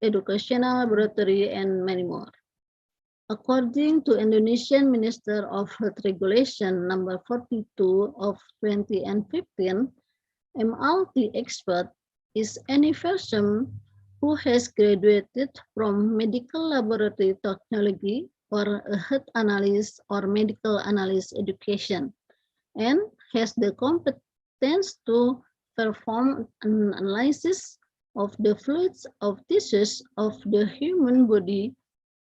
S15: laboratory, and many more. According to Indonesian Minister of Health Regulation number 42 of 2015, MLT expert is any person who has graduated from medical laboratory technology or a health analyst or medical analyst education and has the competence to perform an analysis of the fluids of tissues of the human body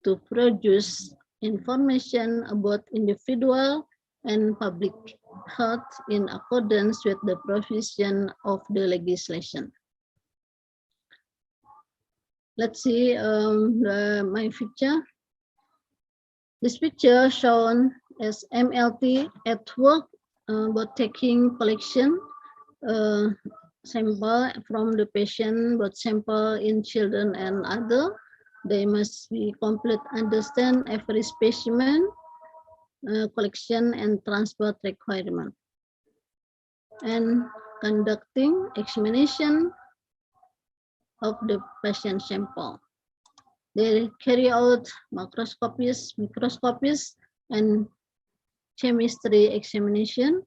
S15: to produce information about individual and public health in accordance with the provision of the legislation. Let's see my picture. This picture shown as MLT at work, but taking collection sample from the patient, but sample in children and other. They must be complete understand every specimen, collection and transport requirement. And conducting examination of the patient sample. They carry out macroscopies, microscopies, and chemistry examination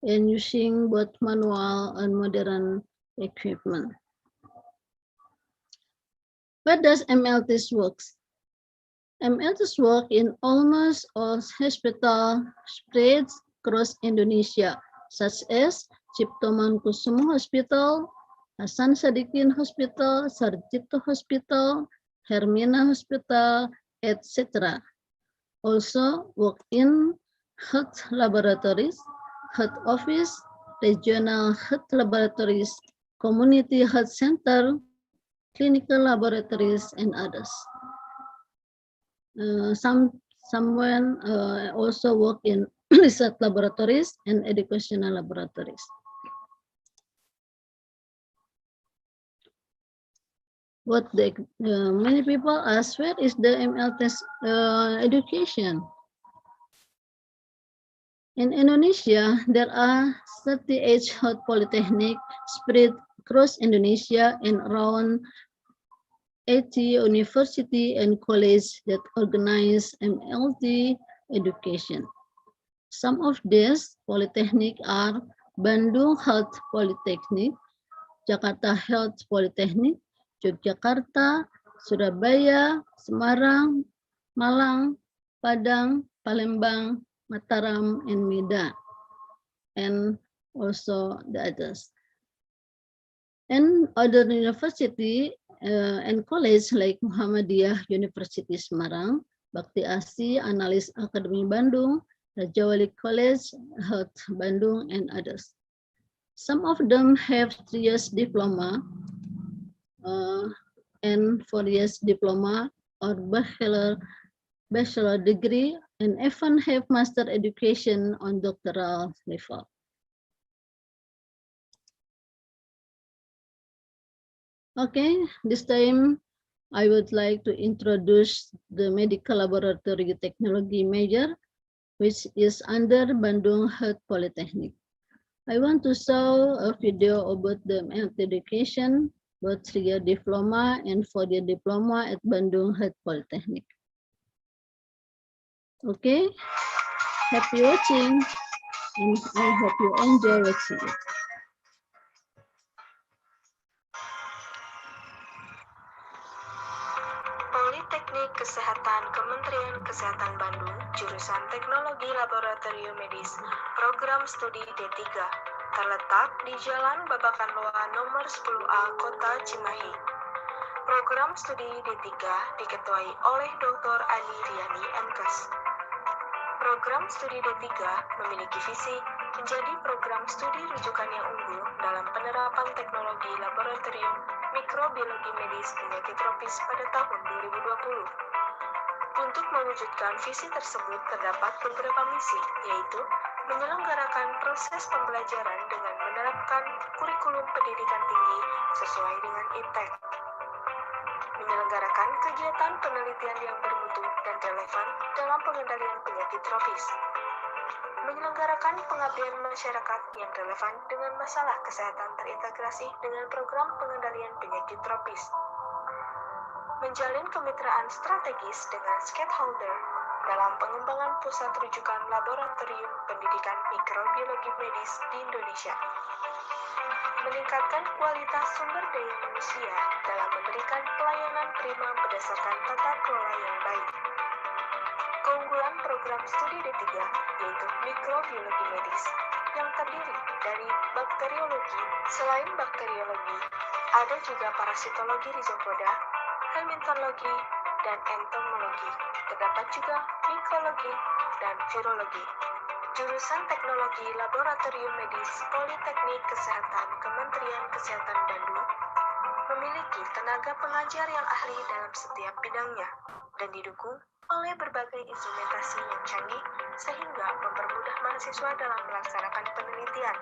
S15: and using both manual and modern equipment. Where does MLTs work? MLTs work in almost all hospitals spread across Indonesia, such as Cipto Mangunkusumo Hospital, Hasan Sadikin Hospital, Sarjito Hospital, Hermina Hospital, etc. Also work in health laboratories, health office, regional health laboratories, community health center, clinical laboratories, and others. Someone also work in research laboratories and educational laboratories. What many people ask, where is the MLT education? In Indonesia, there are 38 health polytechnic spread across Indonesia and around 80 university and college that organize MLT education. Some of these polytechnic are Bandung Health Polytechnic, Jakarta Health Polytechnic, Yogyakarta, Surabaya, Semarang, Malang, Padang, Palembang, Mataram, and Medan, and also the others. And other university and college like Muhammadiyah University Semarang, Bakti Asi Analis Akademi Bandung, Raja Wali College, Health Bandung, and others. Some of them have 3 years diploma and 4 years diploma or bachelor degree, and even have master education on doctoral level. Okay, this time I would like to introduce the medical laboratory technology major, which is under Bandung Health Polytechnic. I want to show a video about the health education, both 3-year diploma and 4-year diploma at Bandung Health Polytechnic. Okay, happy watching, and I hope you enjoy watching it.
S18: Kesehatan Kementerian Kesehatan Bandung, jurusan Teknologi Laboratorium Medis, program studi D3, terletak di Jalan Babakan Loa nomor 10A, Kota Cimahi. Program studi D3 diketuai oleh Dr. Ani Riani MKes. Program studi D3 memiliki visi menjadi program studi rujukan yang unggul dalam penerapan teknologi laboratorium mikrobiologi medis penyakit tropis pada tahun 2020. Untuk mewujudkan visi tersebut terdapat beberapa misi, yaitu menyelenggarakan proses pembelajaran dengan menerapkan kurikulum pendidikan tinggi sesuai dengan IPTEK, menyelenggarakan kegiatan penelitian yang bermutu dan relevan dalam pengendalian penyakit tropis, menyelenggarakan pengabdian masyarakat yang relevan dengan masalah kesehatan terintegrasi dengan program pengendalian penyakit tropis, menjalin kemitraan strategis dengan stakeholder dalam pengembangan pusat rujukan laboratorium pendidikan mikrobiologi medis di Indonesia, meningkatkan kualitas sumber daya manusia dalam memberikan pelayanan prima berdasarkan tata kelola yang baik. Keunggulan program studi D3 yaitu mikrobiologi medis yang terdiri dari bakteriologi. Selain bakteriologi, ada juga parasitologi rhizopoda, helmintologi, dan entomologi. Terdapat juga mikologi dan virologi. Jurusan Teknologi Laboratorium Medis Politeknik Kesehatan Kementerian Kesehatan Bandung memiliki tenaga pengajar yang ahli dalam setiap bidangnya dan didukung oleh berbagai instrumentasi yang canggih sehingga mempermudah mahasiswa dalam melaksanakan penelitian.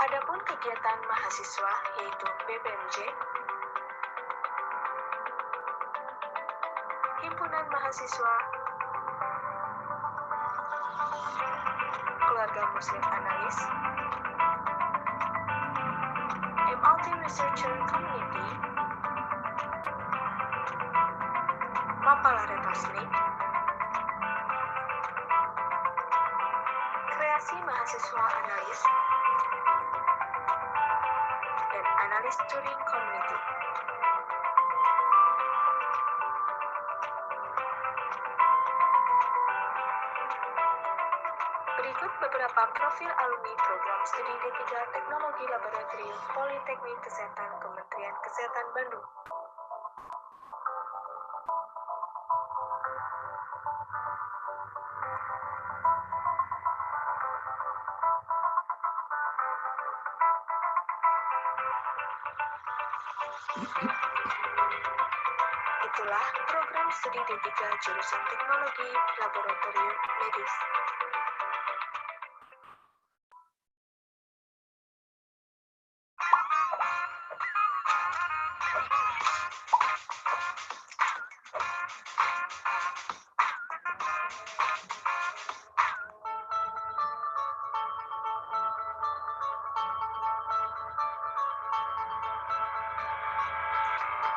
S18: Adapun kegiatan mahasiswa yaitu BPMJ, Himpunan Mahasiswa, Keluarga Muslim Analis, MLT Researcher Community, Mapala Repasnik, Kreasi Mahasiswa Analis, dan Analis Touring Community. Berikut beberapa profil alumni program studi D3 Teknologi Laboratorium Politeknik Kesehatan Kementerian Kesehatan Bandung. Itulah program studi D3 jurusan Teknologi Laboratorium Medis.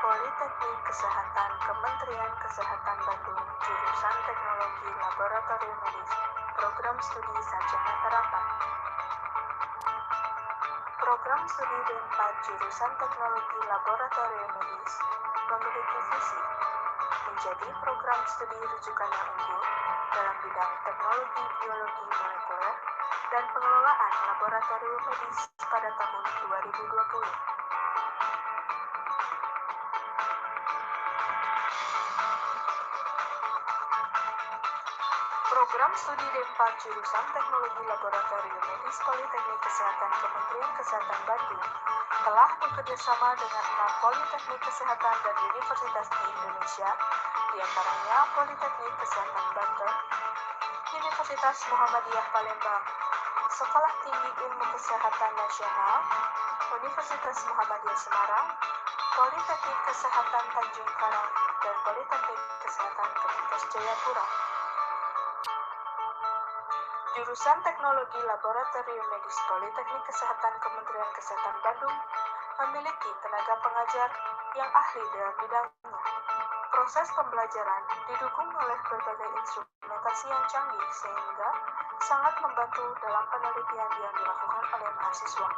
S18: Politeknik Kesehatan Kementerian Kesehatan Bandung, jurusan Teknologi Laboratorium Medis, program studi sarjana terapan. Program studi D4 jurusan Teknologi Laboratorium Medis memiliki visi menjadi program studi rujukan yang unggul dalam bidang teknologi biologi molekuler dan pengelolaan laboratorium medis pada tahun 2020. Program studi D4 jurusan Teknologi Laboratorium Medis Politeknik Kesehatan Kementerian Kesehatan Bandung telah bekerjasama dengan 6 Politeknik Kesehatan dan Universitas di Indonesia, diantaranya Politeknik Kesehatan Banten, Universitas Muhammadiyah Palembang, Sekolah Tinggi Ilmu Kesehatan Nasional, Universitas Muhammadiyah Semarang, Politeknik Kesehatan Tanjung Karang, dan Politeknik Kesehatan Kemenkes Jayapura. Jurusan Teknologi Laboratorium Medis Politeknik Kesehatan Kementerian Kesehatan Bandung memiliki tenaga pengajar yang ahli dalam bidangnya. Proses pembelajaran didukung oleh berbagai instrumentasi yang canggih sehingga sangat membantu dalam penelitian yang dilakukan oleh mahasiswa.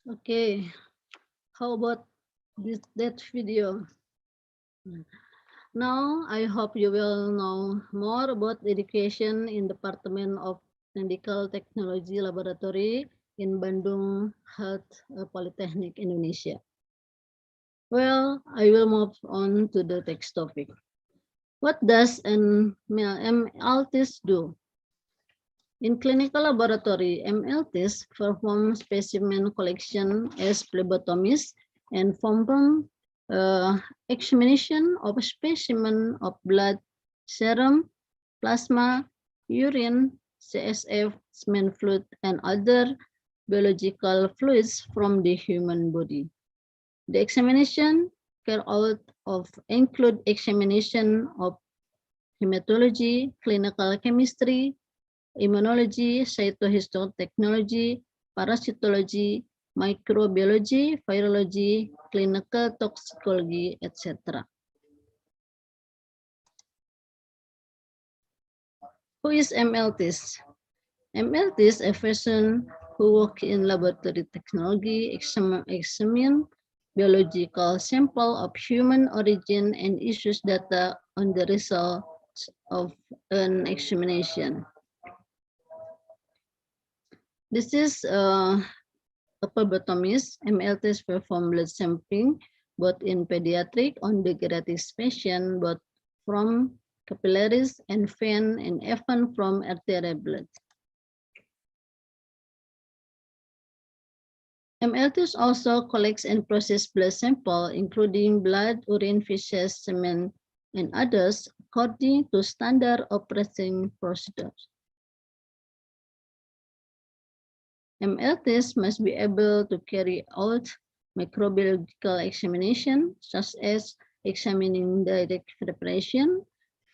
S15: Okay, how about that video? Now, I hope you will know more about education in Department of Medical Technology Laboratory in Bandung Health Polytechnic, Indonesia. Well, I will move on to the text topic. What does an MLTIS do? In clinical laboratory, MLTs perform specimen collection as phlebotomists and perform examination of specimen of blood, serum, plasma, urine, CSF, semen fluid, and other biological fluids from the human body. The examination carried out of include examination of hematology, clinical chemistry, immunology, cytohistotechnology, parasitology, microbiology, virology, clinical toxicology, etc. Who is MLTs? MLTs are a person who work in laboratory technology, examine biological sample of human origin and issues data on the results of an examination. This is a phlebotomist. MLTs perform blood sampling both in pediatric undergraduate patient, both from capillaries and vein, and even from arterial blood. MLTs also collects and process blood sample, including blood, urine, feces, semen, and others, according to standard operating procedures. MLTs must be able to carry out microbiological examination, such as examining direct preparation,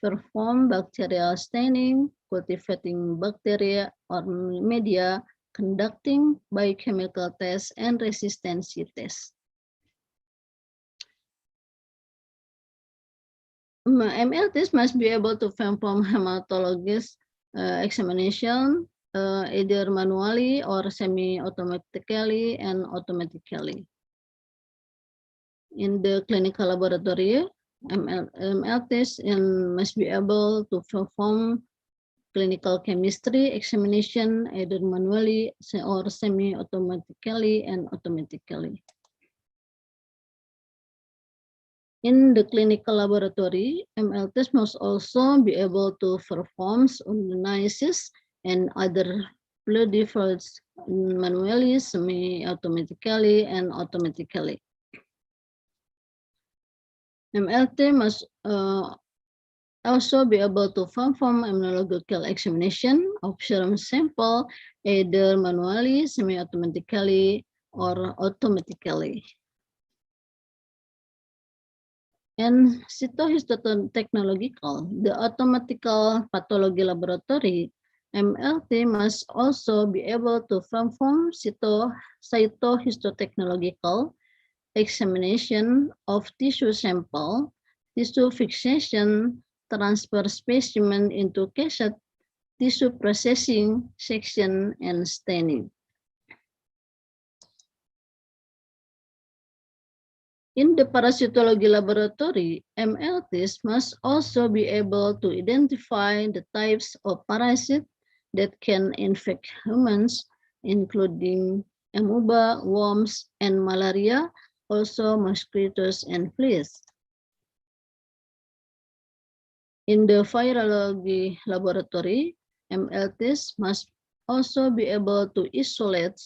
S15: perform bacterial staining, cultivating bacteria or media, conducting biochemical tests, and resistancy tests. MLTs must be able to perform hematologist examination, either manually or semi-automatically and automatically. In the clinical laboratory, MLTs must be able to perform clinical chemistry examination either manually or semi-automatically and automatically. In the clinical laboratory, MLTs must also be able to perform analysis and other blood efforts manually, semi-automatically, and automatically. MLT must also be able to perform immunological examination of serum sample either manually, semi-automatically, or automatically. And cytohistotechnological, the automatical pathology laboratory, MLT must also be able to perform cytohistotechnological examination of tissue sample, tissue fixation, transfer specimen into cassette, tissue processing, section, and staining. In the parasitology laboratory, MLTs must also be able to identify the types of parasites that can infect humans, including amoeba, worms, and malaria, also mosquitoes and fleas. In the virology laboratory, MLTs must also be able to isolate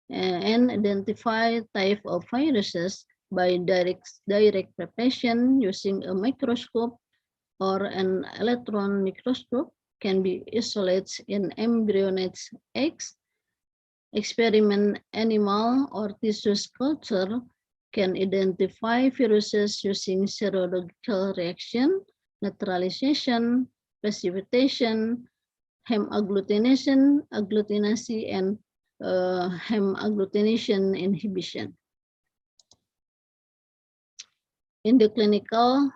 S15: and identify type of viruses by direct preparation using a microscope or an electron microscope, can be isolated in embryonic eggs. Experiment animal or tissue culture can identify viruses using serological reaction, neutralization, precipitation, hemagglutination, agglutination, and hemagglutination inhibition. In the clinical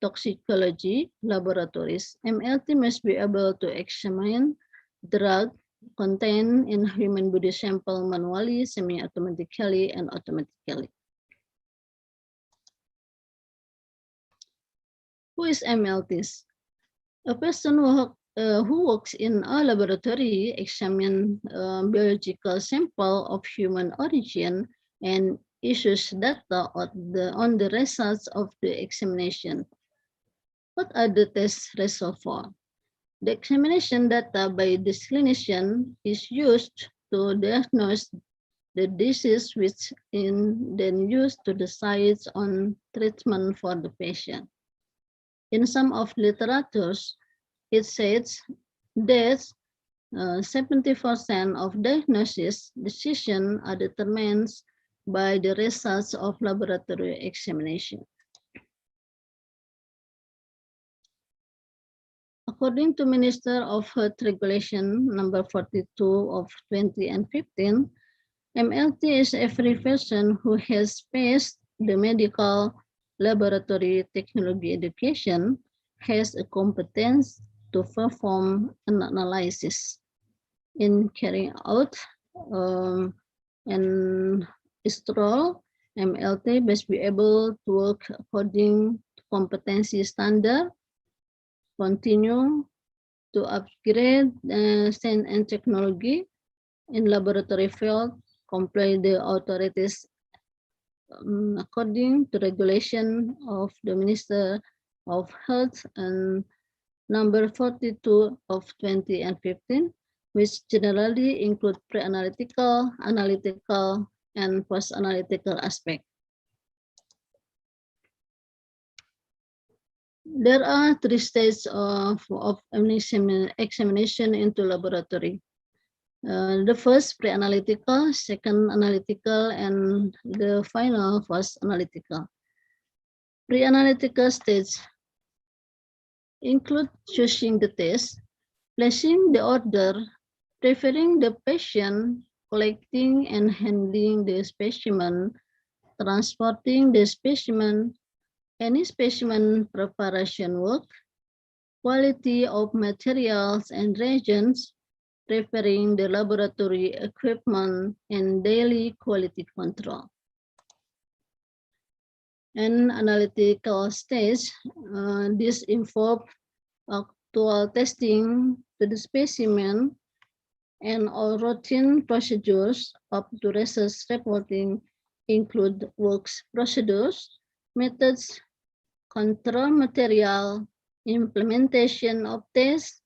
S15: toxicology laboratories, MLT must be able to examine drug contained in human body sample manually, semi-automatically, and automatically. Who is MLTs? A person who works in a laboratory examines biological sample of human origin and issues data on the results of the examination. What are the test results for? The examination data by this clinician is used to diagnose the disease, which is then used to decide on treatment for the patient. In some of literatures, it says that 70% of diagnosis decisions are determined by the results of laboratory examination. According to Minister of Health Regulation number 42 of 2015, MLT is every person who has passed the medical laboratory technology education, has a competence to perform an analysis in carrying out an role. MLT must be able to work according to competency standard, continue to upgrade science and technology in laboratory field, comply the authorities according to regulation of the Minister of Health and number 42 of 2015, which generally include pre-analytical, analytical, and post-analytical aspects. There are three stages of examination into laboratory. The first pre-analytical, second analytical, and the final post-analytical. Pre-analytical stage include choosing the test, placing the order, preparing the patient, collecting and handling the specimen, transporting the specimen, any specimen preparation work, quality of materials and reagents, preparing the laboratory equipment, and daily quality control. And analytical stage, this involves actual testing to the specimen and all routine procedures up to research reporting include works procedures, methods, control material, implementation of tests,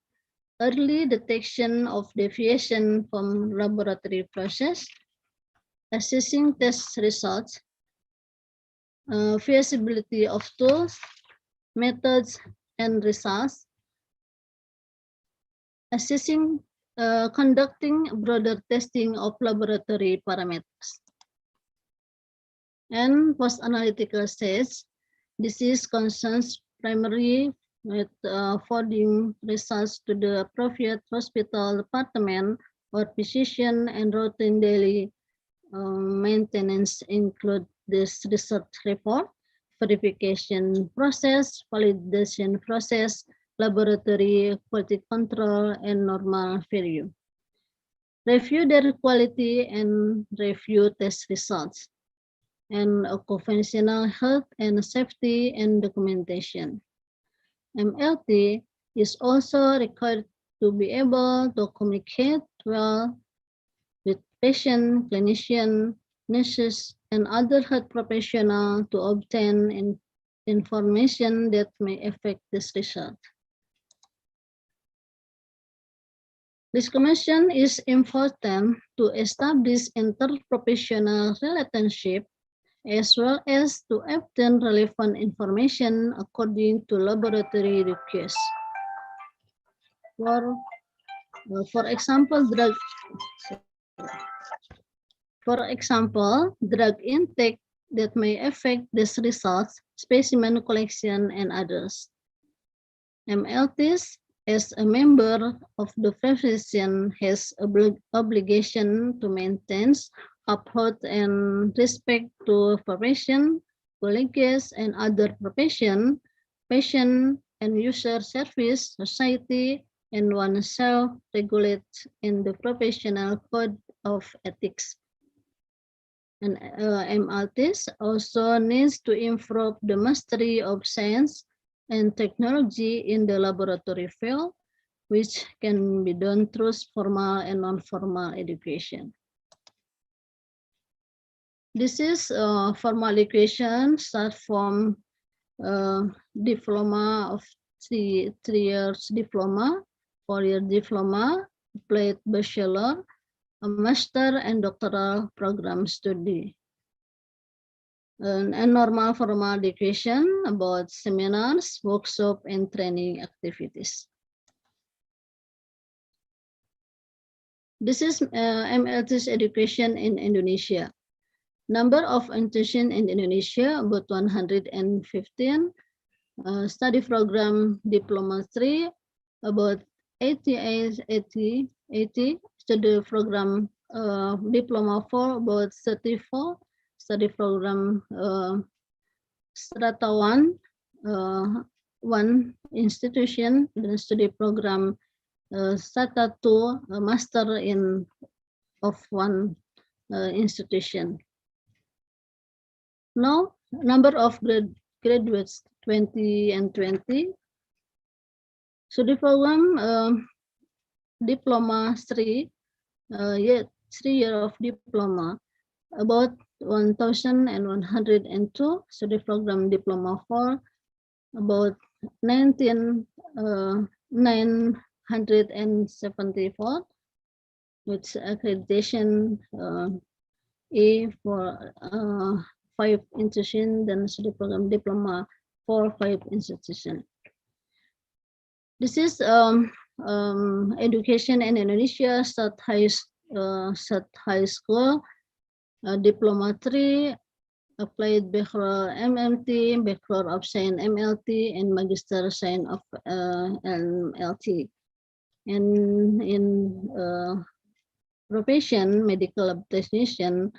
S15: early detection of deviation from laboratory process, assessing test results, feasibility of tools, methods, and results, assessing, conducting broader testing of laboratory parameters. And post-analytical stage, disease concerns primarily with forwarding results to the appropriate hospital department or physician, and routine daily maintenance include this research report, verification process, validation process, laboratory quality control, and normal review. Review their quality and review test results, and conventional health and safety and documentation. MLT is also required to be able to communicate well with patient, clinician, nurses, and other health professionals to obtain information that may affect this result. This commission is important to establish interprofessional relationship as well as to obtain relevant information according to laboratory requests. For example, drug intake that may affect these results, specimen collection, and others. MLTs, as a member of the profession, has obligation to maintain, uphold, and respect to profession, colleagues, and other profession, patient and user service, society, and oneself regulate in the professional code of ethics. And MLTs also needs to improve the mastery of science and technology in the laboratory field, which can be done through formal and non-formal education. This is formal education start from diploma of three years diploma, 4-year diploma, applied bachelor, a master and doctoral program study. And normal formal education about seminars, workshop, and training activities. This is MLT's education in Indonesia. Number of institutions in Indonesia, about 115. Study program Diploma 3, about 80. Study program Diploma 4, about 34. Study program Strata 1, one institution, dan study program Strata 2, master in of one institution. Now, number of graduates 20 and 20. So the program Diploma 3, 3 year of diploma, about 1,102. So the program Diploma 4, about 974, with accreditation A for 5 institutions, then study program Diploma 4, 5 institutions. This is education in Indonesia, start high school, Diploma 3, applied Bachelor MMT, Bachelor of Science MLT, and Magister Science of MLT. And in profession, medical lab technician,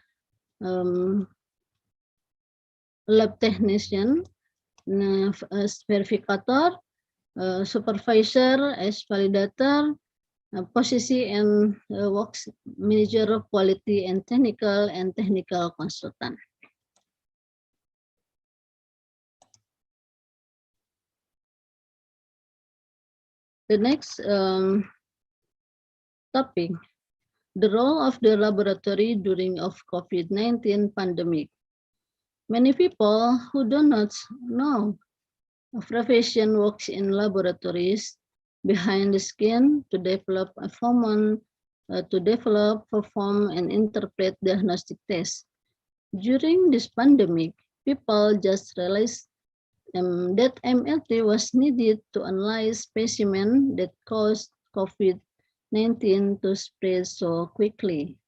S15: as verificator, supervisor as validator, posisi and works manager of quality and technical consultant. The next topic, the role of the laboratory during of COVID-19 pandemic. Many people who do not know a profession works in laboratories behind the skin to develop, perform, and interpret diagnostic tests. During this pandemic, people just realized that MLT was needed to analyze specimens that caused COVID-19 to spread so quickly.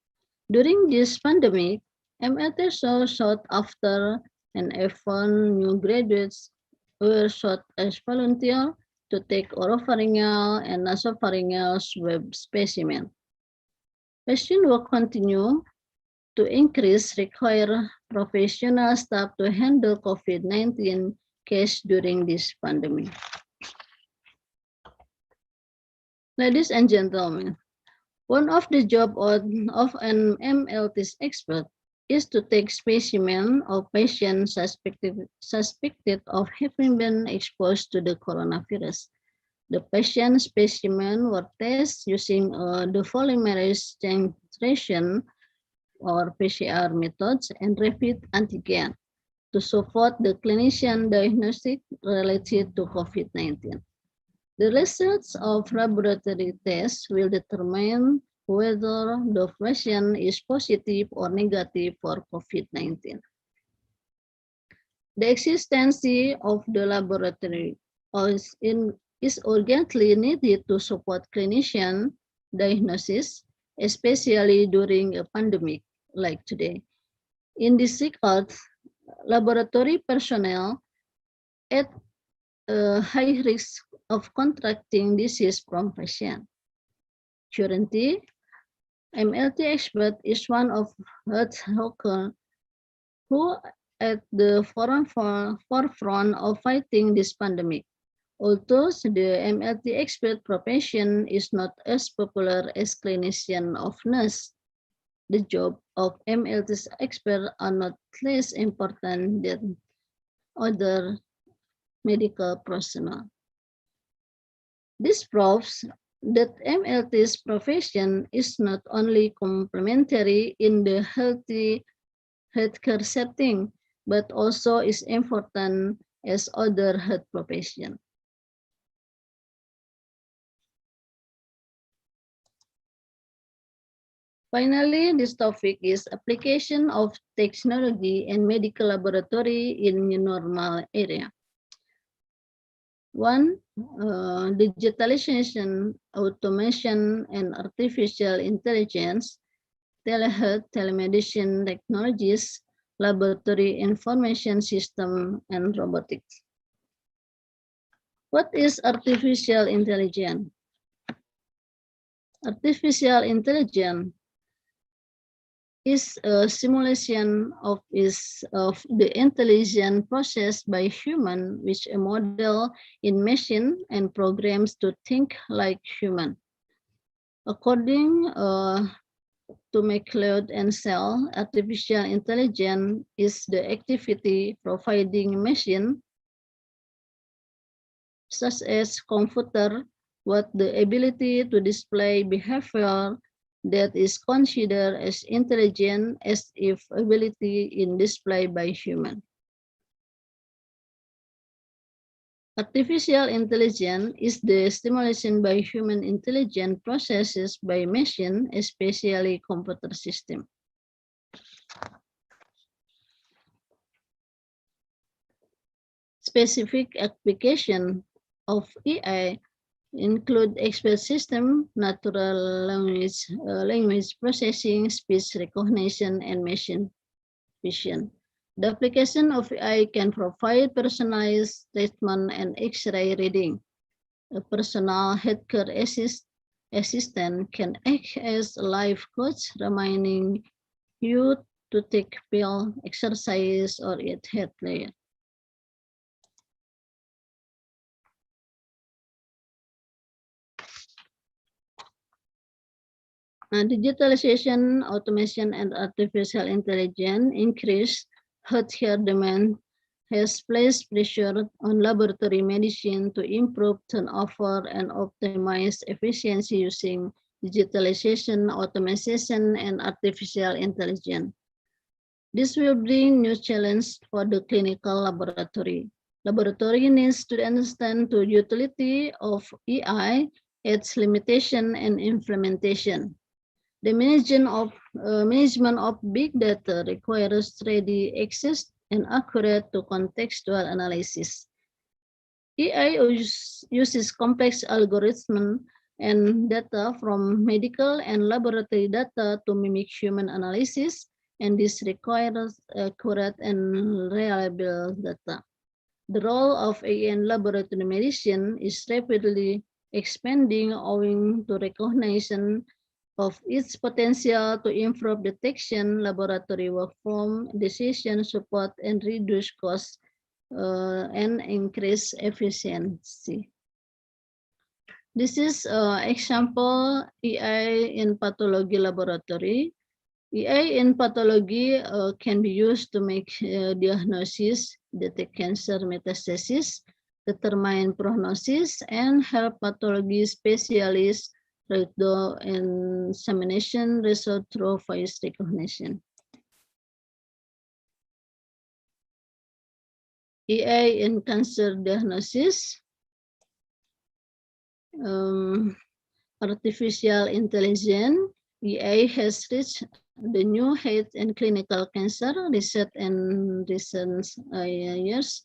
S15: During this pandemic, MLT so sought after, and often new graduates were sought as volunteers to take oropharyngeal and nasopharyngeal swab specimen. Patient will continue to increase, require professional staff to handle COVID-19 case during this pandemic. Ladies and gentlemen, one of the job of an MLT expert is to take specimen of patients suspected of having been exposed to the coronavirus. The patient specimen were tested using the polymerase chain reaction or PCR methods and rapid antigen to support the clinician diagnostic related to COVID-19. The results of laboratory tests will determine whether the patient is positive or negative for COVID-19. The existence of the laboratory is urgently needed to support clinician diagnosis, especially during a pandemic like today. In this regard, laboratory personnel at a high risk of contracting disease from patient. Currently, MLT expert is one of health workers who at the forefront of fighting this pandemic. Although the MLT expert profession is not as popular as clinician of nurse, the job of MLT expert are not less important than other medical personnel. This proves that MLT's profession is not only complementary in the healthcare setting, but also is important as other health profession. Finally, this topic is application of technology and medical laboratory in new normal area. One, digitalization, automation, and artificial intelligence, telehealth, telemedicine technologies, laboratory information system, and robotics. What is artificial intelligence? Artificial intelligence is a simulation of the intelligence processed by human, which a model in machine and programs to think like human. According to McLeod and Cell, artificial intelligence is the activity providing machine such as computer with the ability to display behavior that is considered as intelligent as if ability in display by human. Artificial intelligence is the stimulation by human intelligent processes by machine, especially computer system. Specific application of AI include expert system, natural language processing, speech recognition, and machine vision. The application of AI can provide personalized treatment and X-ray reading. A personal healthcare assistant can act as a life coach, reminding you to take pill, exercise, or eat healthier. Digitalization, automation, and artificial intelligence increase healthcare demand has placed pressure on laboratory medicine to improve turnover and optimize efficiency using digitalization, automation, and artificial intelligence. This will bring new challenges for the clinical laboratory. Laboratory needs to understand the utility of AI, its limitation, and implementation. The management of big data requires ready access and accurate to contextual analysis. AI uses complex algorithms and data from medical and laboratory data to mimic human analysis, and this requires accurate and reliable data. The role of AI in laboratory medicine is rapidly expanding owing to recognition of its potential to improve detection, laboratory workflow, decision support, and reduce costs and increase efficiency. This is example AI in pathology laboratory. AI in pathology can be used to make diagnosis, detect cancer metastasis, determine prognosis, and help pathology specialists read the examination result through voice recognition. AI in cancer diagnosis, artificial intelligence. AI has reached the new height in clinical cancer research in recent years.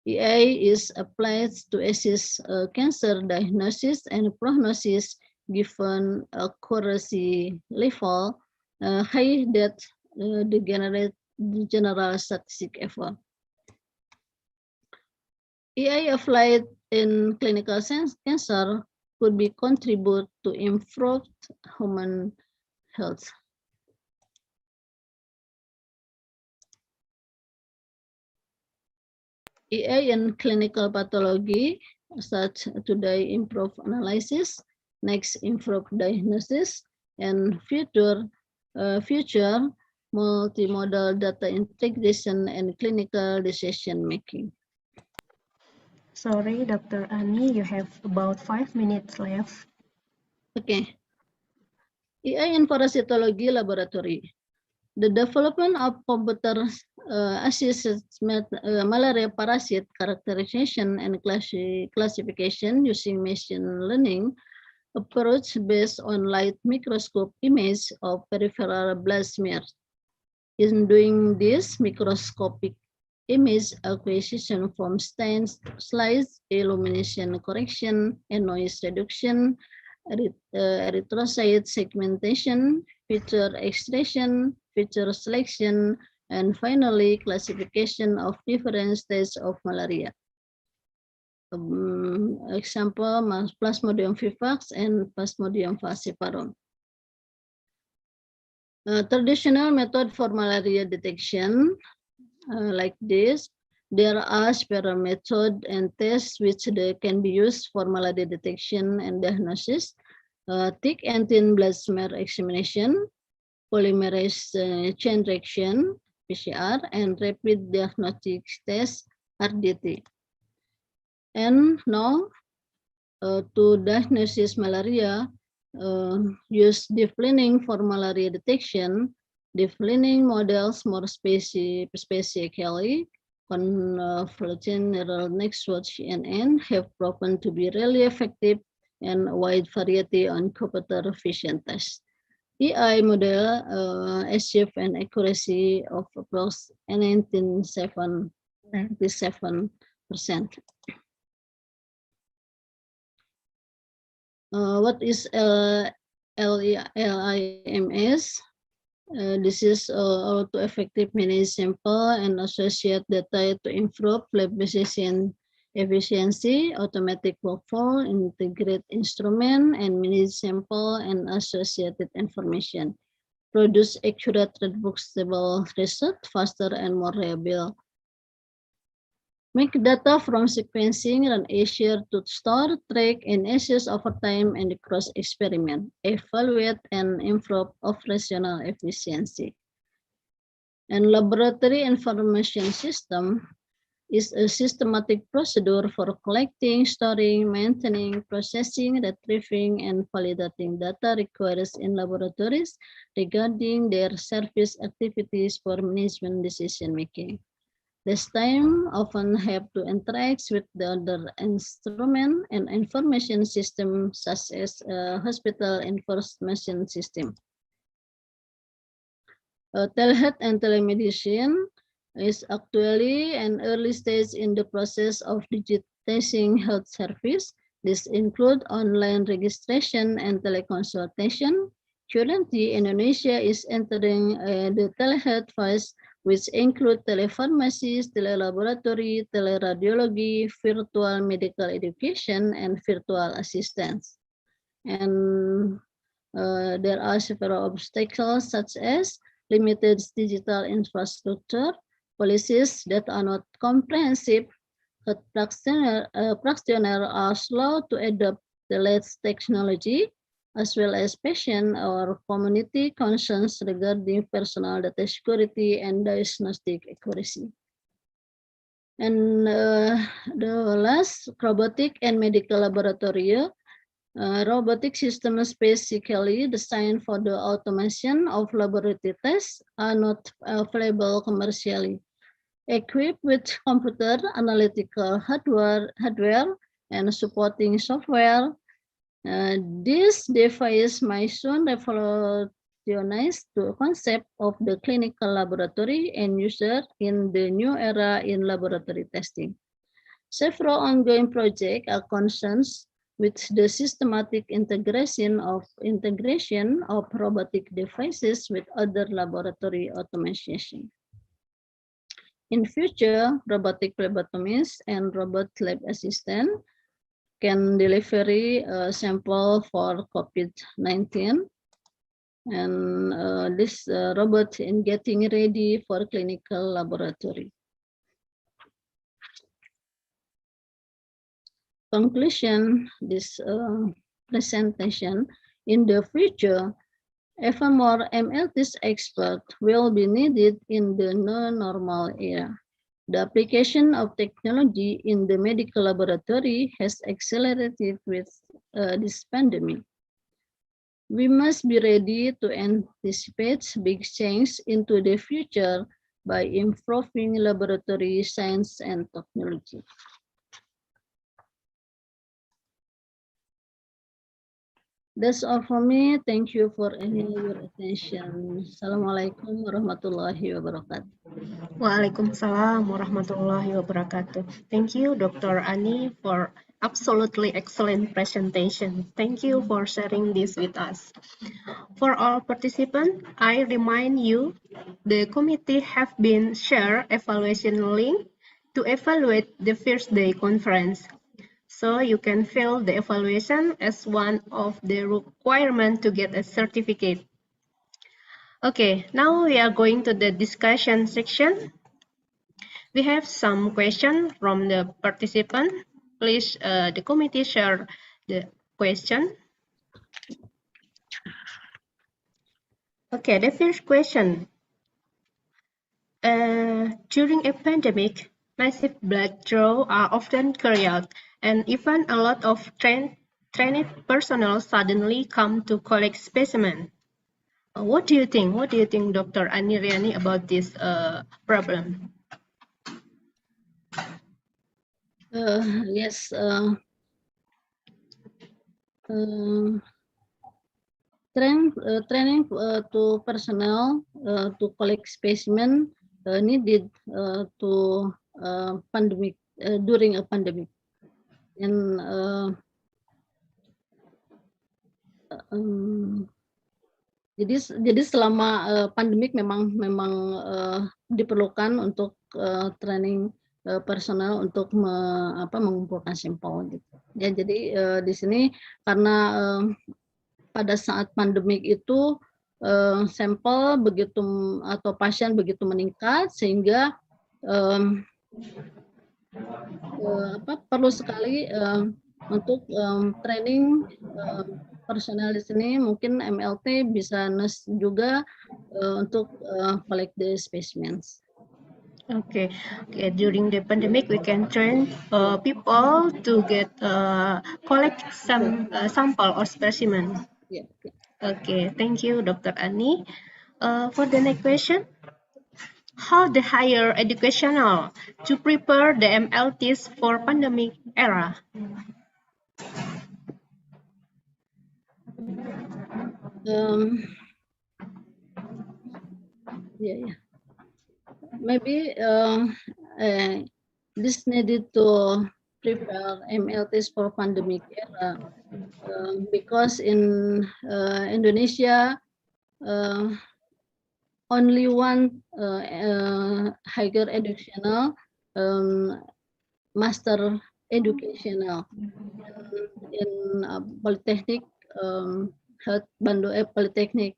S15: AI is applied to assist cancer diagnosis and prognosis given accuracy level high that the general statistic effort. AI applied in clinical cancer could be contribute to improved human health. EA in clinical pathology, such today improve analysis, next improve diagnosis, and future multimodal data integration and clinical decision making.
S13: Sorry, Dr. Ani, you have about 5 minutes left.
S15: Okay. EA in parasitology laboratory. The development of computer-assisted malaria parasite characterization and classification using machine learning approach based on light microscope image of peripheral blood smears. In doing this, microscopic image acquisition from stains, slice, illumination correction, and noise reduction, erythrocyte segmentation, feature extraction, feature selection, and finally classification of different stages of malaria. Example, Plasmodium vivax and Plasmodium falciparum. Traditional method for malaria detection like this. There are several methods and tests which can be used for malaria detection and diagnosis. Thick and thin blood smear examination, polymerase chain reaction, PCR, and rapid diagnostic test, RDT. And now, to diagnosis malaria, use deep learning for malaria detection. Deep learning models more specifically convolutional neural network CNN have proven to be really effective and a wide variety on computer vision tests. AI model achieve an accuracy of approximately 97%. What is LIMS? This is auto-effective manage sample and associate data to improve lab efficiency, automatic workflow, integrate instrument, and manage sample and associated information. Produce accurate, reproducible result faster and more reliable. Make data from sequencing run easier to store, track, and assess over time and cross experiment, evaluate, and improve operational efficiency. And laboratory information system is a systematic procedure for collecting, storing, maintaining, processing, retrieving, and validating data required in laboratories regarding their service activities for management decision making. This time often have to interact with the other instrument and information system such as hospital information system. Telehealth and telemedicine is actually an early stage in the process of digitizing health service. This includes online registration and teleconsultation. Currently, Indonesia is entering the telehealth phase, which include telepharmacies, telelaboratory, teleradiology, virtual medical education, and virtual assistance. And there are several obstacles such as limited digital infrastructure, policies that are not comprehensive, practitioners are slow to adopt the latest technology, as well as patient or community concerns regarding personal data security and diagnostic accuracy. And the last, robotic and medical laboratory. Robotic systems basically designed for the automation of laboratory tests are not available commercially. Equipped with computer analytical hardware and supporting software, this device may soon revolutionize the concept of the clinical laboratory and user in the new era in laboratory testing. Several ongoing projects are concerned with the systematic integration of robotic devices with other laboratory automation. In future, robotic phlebotomists and robot lab assistant can deliver a sample for COVID-19, and this robot in getting ready for clinical laboratory. conclusion this presentation, in the future, even more MLTs experts will be needed in the new normal era. The application of technology in the medical laboratory has accelerated with this pandemic. We must be ready to anticipate big change into the future by improving laboratory science and technology. That's all for me. Thank you for your attention. Assalamualaikum warahmatullahi wabarakatuh.
S13: Waalaikumsalam warahmatullahi wabarakatuh. Thank you, Dr. Ani, for absolutely excellent presentation. Thank you for sharing this with us. For all participants, I remind you the committee have been shared evaluation link to evaluate the first day conference. So you can fill the evaluation as one of the requirements to get a certificate. Okay, now we are going to the discussion section. We have some questions from the participant. Please, the committee share the question. Okay, the first question. During a pandemic, massive blood draws are often carried out, and even a lot of trained personnel suddenly come to collect specimens. What do you think? What do you think, Dr. Aniryani, about this problem?
S15: Yes. Training to personnel to collect specimen needed to pandemic during a pandemic, and jadi selama pandemik memang diperlukan untuk training personal untuk mengumpulkan sampel gitu. Ya, jadi di sini karena pada saat pandemik itu sampel begitu atau pasien begitu meningkat sehingga perlu sekali untuk training personal di sini, mungkin MLT bisa nurse juga untuk collect the specimens.
S13: Okay. During the pandemic, we can train people to get collect some sample or specimen.
S15: Yeah.
S13: Okay. Thank you, Dr. Ani. For the next question, how the higher educational to prepare the MLTs for pandemic era?
S15: Yeah. Maybe this needed to prepare MLTs for pandemic era because in Indonesia only one higher educational master educational in Polytechnic Polytechnic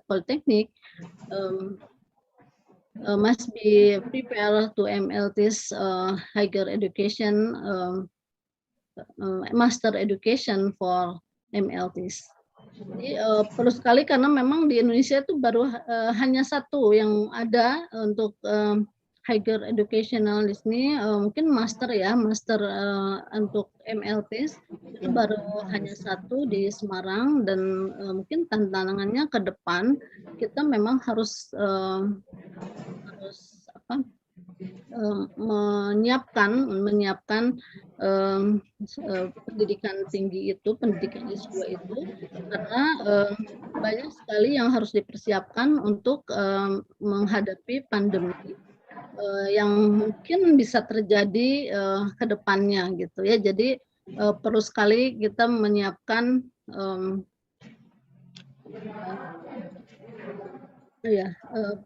S15: Polytechnic must be prepared to MLTs higher education master education for MLTs. Jadi perlu sekali karena memang di Indonesia itu baru hanya satu yang ada untuk higher educational di sini, mungkin master ya, master untuk MLTs itu baru hanya satu di Semarang, dan mungkin tantangannya ke depan kita memang harus menyiapkan pendidikan tinggi itu, pendidikan S2 itu, karena banyak sekali yang harus dipersiapkan untuk menghadapi pandemi yang mungkin bisa terjadi ke depannya gitu ya. Jadi perlu sekali kita menyiapkan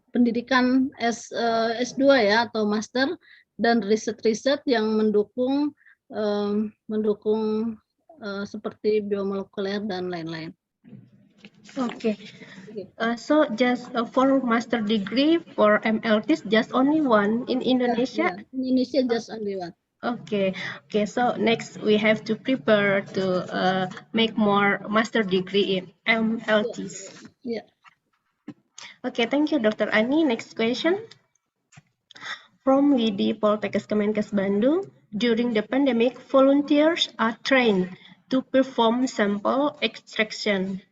S15: pendidikan S2 ya atau master, dan riset-riset yang mendukung seperti biomolekuler dan lain-lain.
S13: Okay. So just for master degree for MLTs, just only one in Indonesia?
S15: Yeah. Indonesia just only one.
S13: Okay, okay. So next we have to prepare to make more master degree in MLTs.
S15: Yeah.
S13: Okay, thank you, Dr. Ani. Next question from WIDI Poltekkes Kemenkes Bandung. During the pandemic, volunteers are trained to perform sample extraction,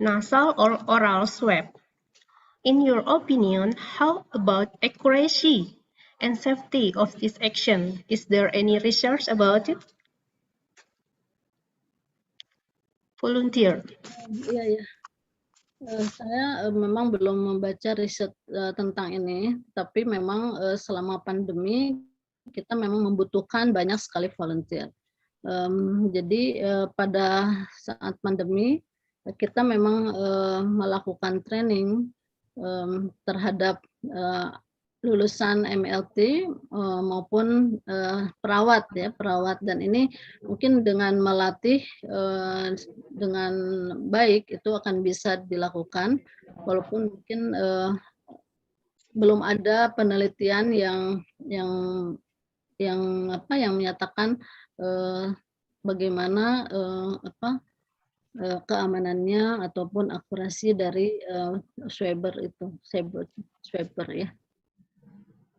S13: nasal or oral swab. In your opinion, how about accuracy and safety of this action? Is there any research about it? Volunteer.
S15: Iya, iya. Saya memang belum membaca riset tentang ini, tapi memang selama pandemi kita memang membutuhkan banyak sekali volunteer. Jadi pada saat pandemi kita memang melakukan training terhadap lulusan MLT maupun perawat ya, perawat, dan ini mungkin dengan melatih dengan baik itu akan bisa dilakukan, walaupun mungkin belum ada penelitian yang menyatakan bagaimana keamanannya ataupun akurasi dari swabber ya.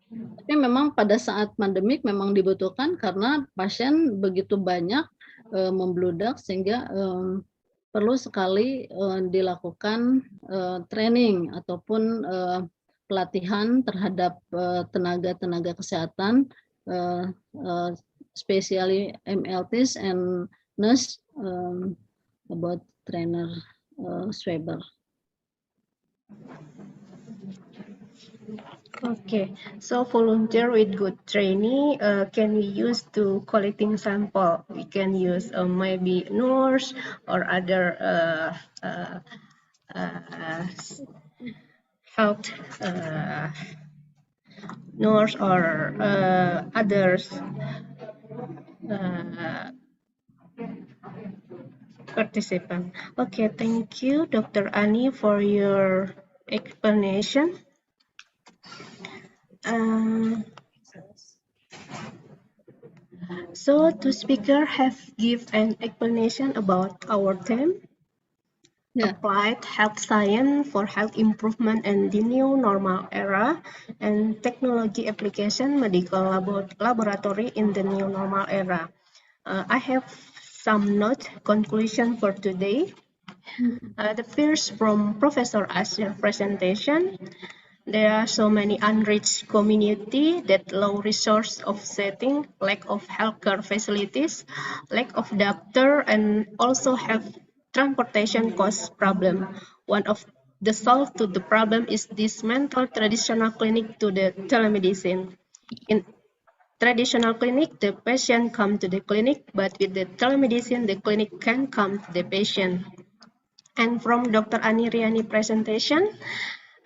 S15: Tapi memang pada saat pandemik memang dibutuhkan karena pasien begitu banyak membludak sehingga perlu sekali dilakukan training ataupun pelatihan terhadap tenaga-tenaga kesehatan, especially MLTs and nurse about trainer swabber.
S13: Okay, so volunteer with good training can we use to collecting sample? We can use maybe nurse or other health nurse or others participant. Okay, thank you, Dr. Ani, for your explanation. So two speaker have give an explanation about our theme.
S15: Yeah.
S13: Applied health science for health improvement and the new normal era, and technology application medical laboratory in the new normal era. I have some note conclusion for today. The first from Professor Asir presentation. There are so many unreached community that low resource of setting, lack of healthcare facilities, lack of doctor, and also have transportation cost problem. One of the solve to the problem is dismantle traditional clinic to the telemedicine. In traditional clinic, the patient come to the clinic, but with the telemedicine, the clinic can come to the patient. And from Dr. Ani Riani presentation,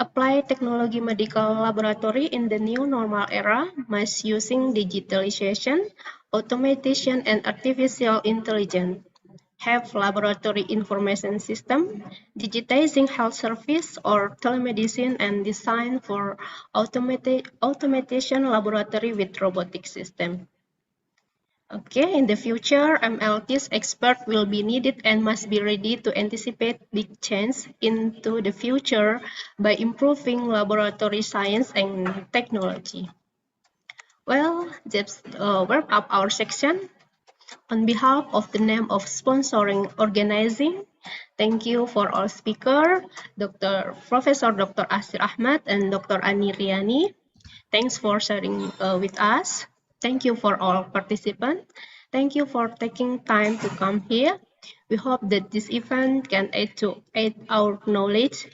S13: apply technology medical laboratory in the new normal era must using digitalization, automation, and artificial intelligence. Have laboratory information system, digitizing health service or telemedicine, and design for automation laboratory with robotic system. Okay, in the future, MLT's expert will be needed and must be ready to anticipate big change into the future by improving laboratory science and technology. Well, that's wrap up our section. On behalf of the name of sponsoring organizing, thank you for all speaker, Professor Dr. Asir Ahmad and Dr. Ani Riani. Thanks for sharing with us. Thank you for all participants. Thank you for taking time to come here. We hope that this event can aid our knowledge.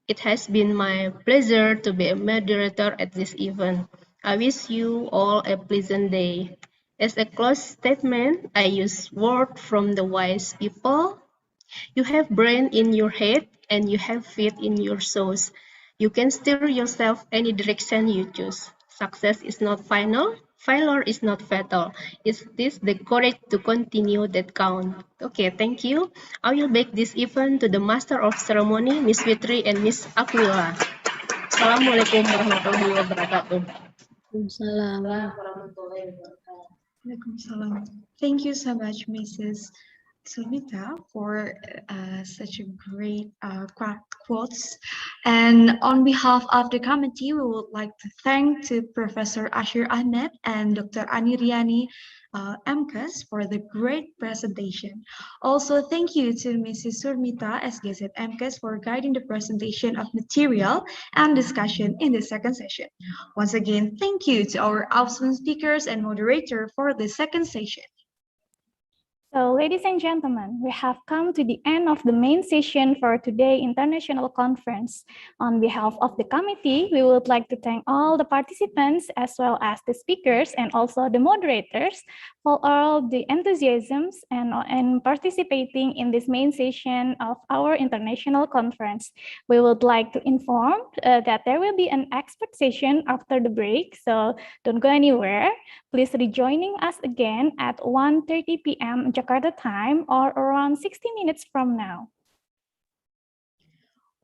S13: It has been my pleasure to be a moderator at this event. I wish you all a pleasant day. As a close statement, I use word from the wise people. You have brain in your head and you have feet in your souls. You can steer yourself any direction you choose. Success is not final. Failure is not fatal. It's this the courage to continue that count. Okay, thank you. I will back this event to the Master of Ceremony, Miss Fitri and Miss Aquila. Assalamualaikum warahmatullahi wabarakatuh.
S1: Waalaikumsalam. Thank you so much, Mrs. Sumita, for such a great quotes. And on behalf of the committee, we would like to thank to Professor Ashir Ahmed and Dr. Ani Riani MCAS for the great presentation. Also, thank you to Mrs. Surmita SGZ MCAS for guiding the presentation of material and discussion in the second session. Once again, thank you to our awesome speakers and moderator for the second session.
S2: So, ladies and gentlemen, we have come to the end of the main session for today International Conference. On behalf of the committee, we would like to thank all the participants as well as the speakers and also the moderators for all the enthusiasms and participating in this main session of our International Conference. We would like to inform that there will be an expert session after the break, so don't go anywhere. Please rejoining us again at 1:30 p.m. Jakarta time or around 60 minutes from now.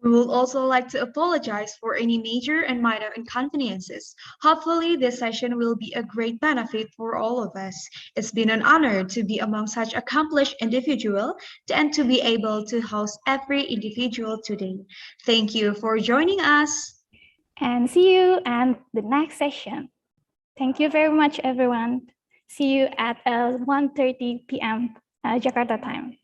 S1: We would also like to apologize for any major and minor inconveniences. Hopefully, this session will be a great benefit for all of us. It's been an honor to be among such accomplished individuals and to be able to host every individual today. Thank you for joining us.
S2: And see you at the next session. Thank you very much, everyone. See you at 1:30 p.m. Jakarta time.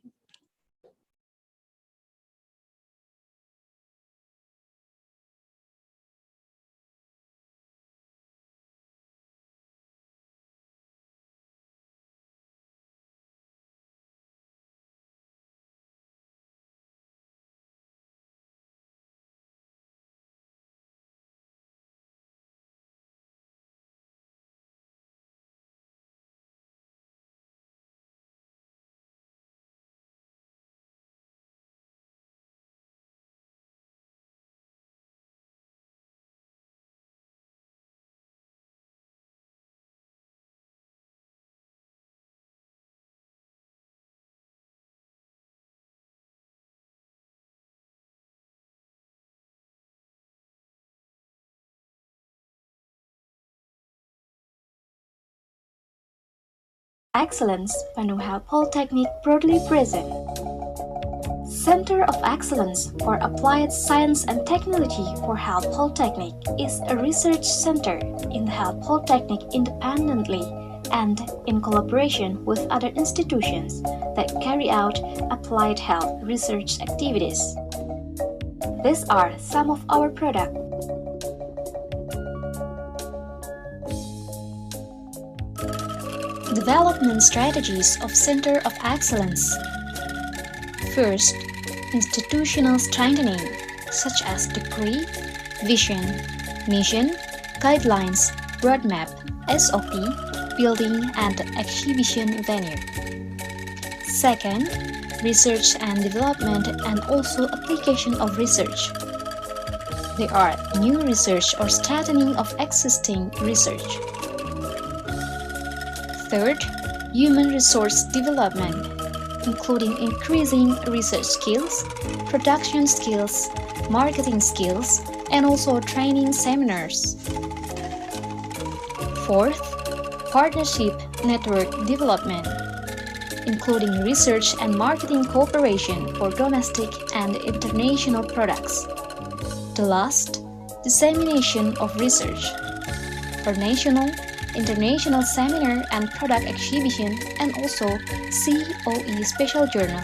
S19: Excellence, Bandung Health Polytechnic proudly present. Center of Excellence for Applied Science and Technology for Health Polytechnic is a research center in the Health Polytechnic independently and in collaboration with other institutions that carry out applied health research activities. These are some of our products. Development strategies of Center of Excellence. First, institutional strengthening, such as decree, vision, mission, guidelines, roadmap, SOP, building and exhibition venue. Second, research and development and also application of research. They are new research or strengthening of existing research. Third, human resource development, including increasing research skills, production skills, marketing skills, and also training seminars. Fourth, partnership network development, including research and marketing cooperation for domestic and international products. The last, dissemination of research for national, international seminar and product exhibition, and also COE special journal.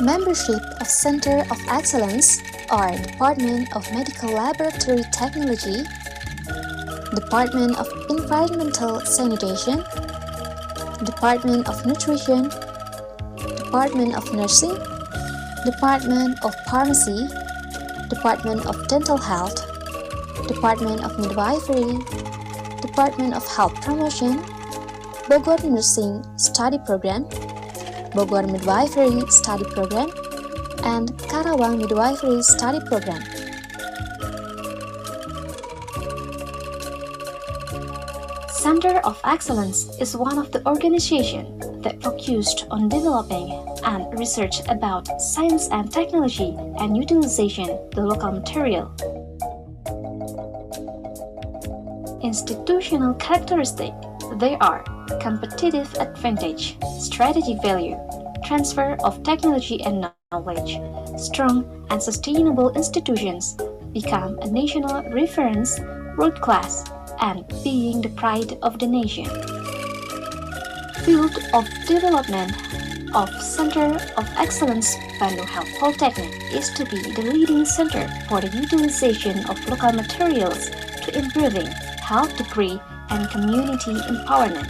S19: Membership of Center of Excellence are Department of Medical Laboratory Technology, Department of Environmental Sanitation, Department of Nutrition, Department of Nursing, Department of Pharmacy, Department of Dental Health, Department of Midwifery, Department of Health Promotion, Bogor Nursing Study Program, Bogor Midwifery Study Program, and Karawang Midwifery Study Program. Center of Excellence is one of the organizations that focused on developing and research about science and technology and utilization the local material. Institutional characteristic. They are competitive advantage, strategic value, transfer of technology and knowledge. Strong and sustainable institutions become a national reference, world class, and being the pride of the nation. Field of development of Center of Excellence Bandung Health Polytechnic is to be the leading center for the utilization of local materials to improving health degree and community empowerment.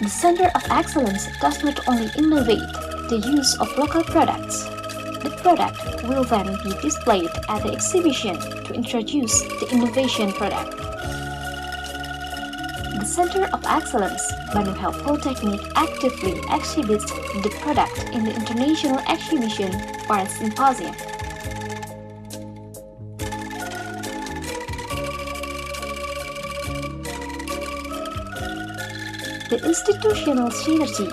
S19: The Center of Excellence does not only innovate the use of local products. The product will then be displayed at the exhibition to introduce the innovation product. The Center of Excellence Bandung Health Polytechnic actively exhibits the product in the international exhibition or symposium. The institutional synergy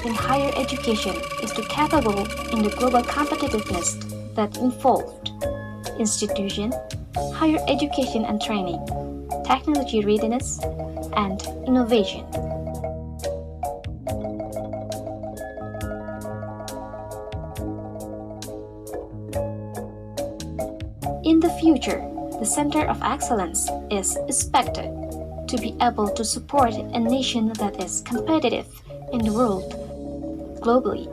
S19: in higher education is too capable in the global competitiveness that involved institution, higher education and training, technology readiness, and innovation. In the future, the Center of Excellence is expected to be able to support a nation that is competitive in the world globally.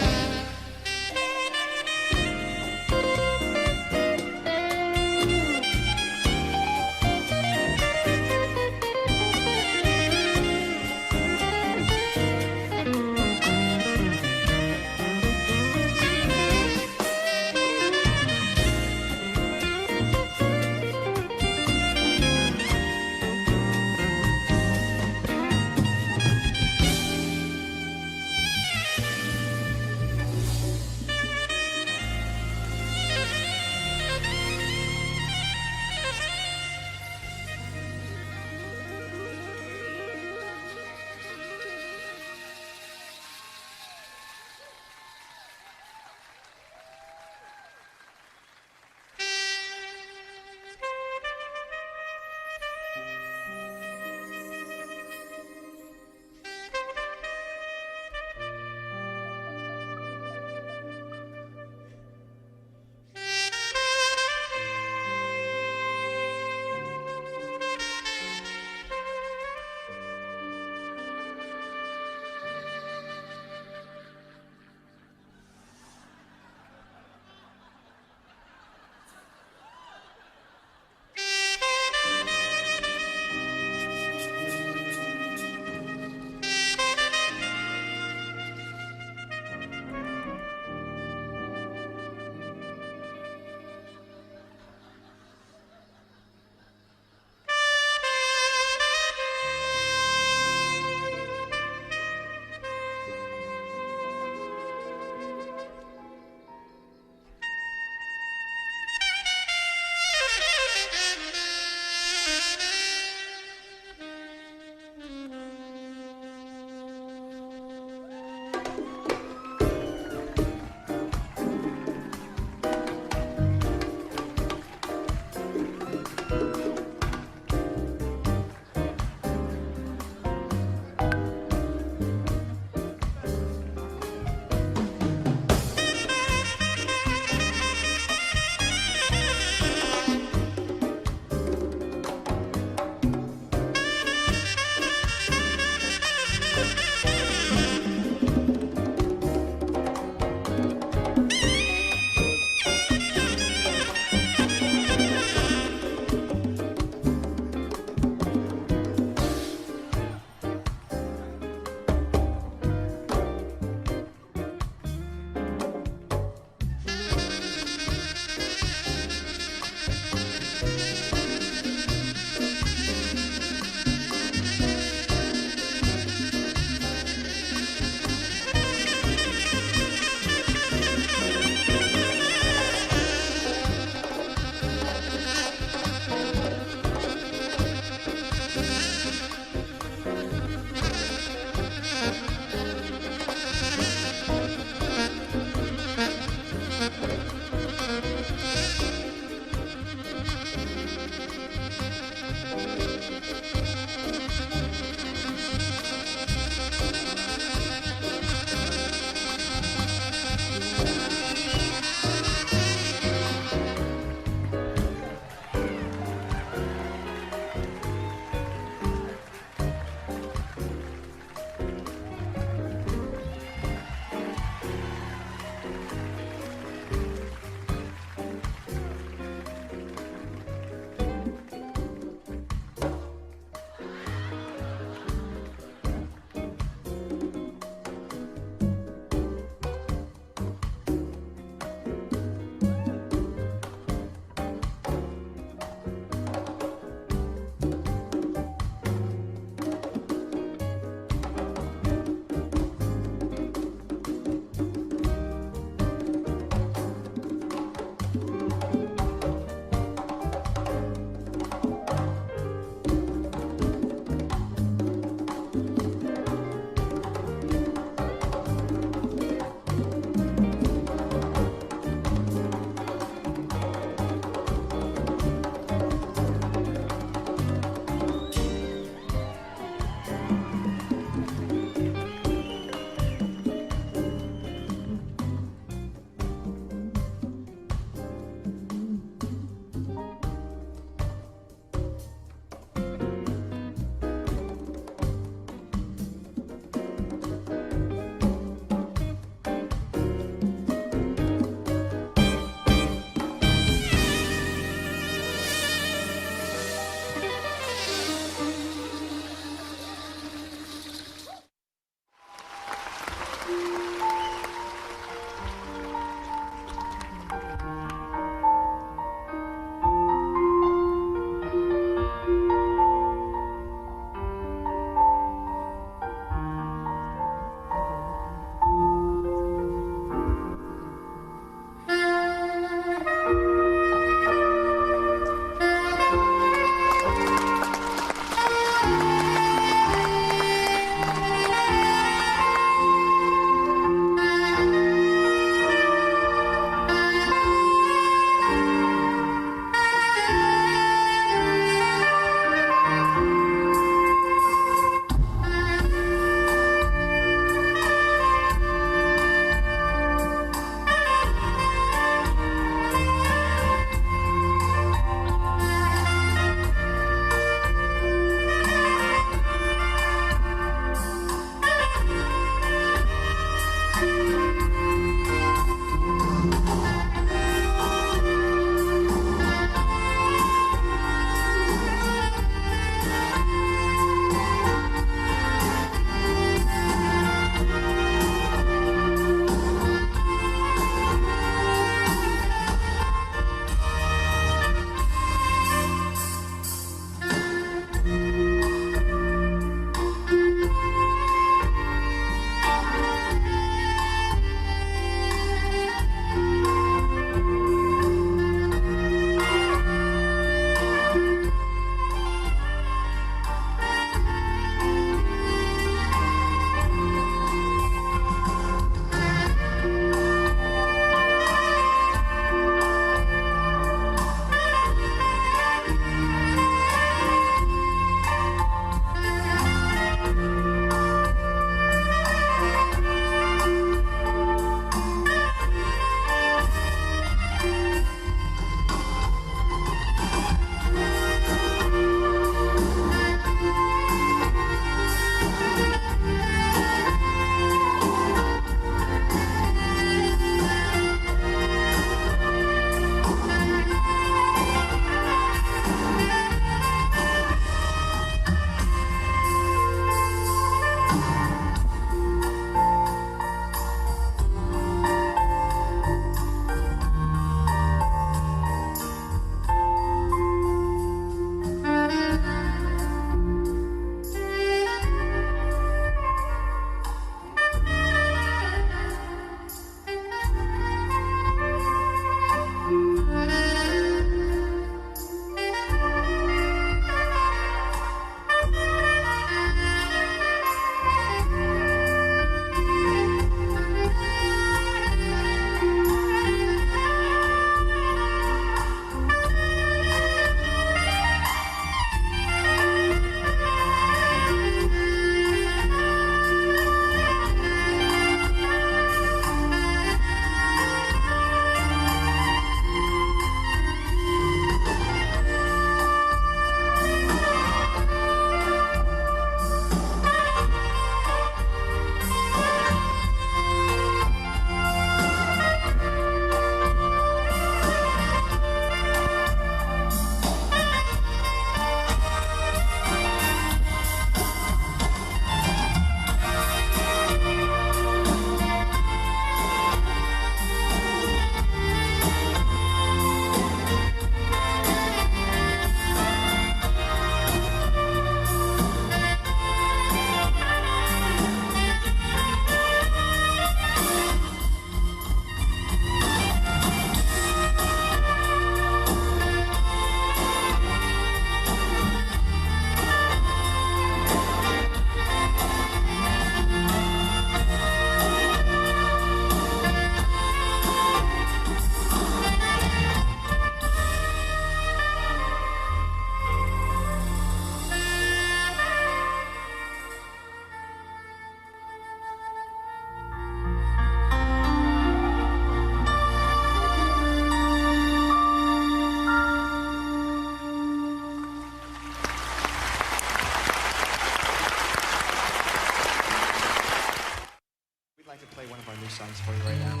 S20: to play one of our new songs for you right now.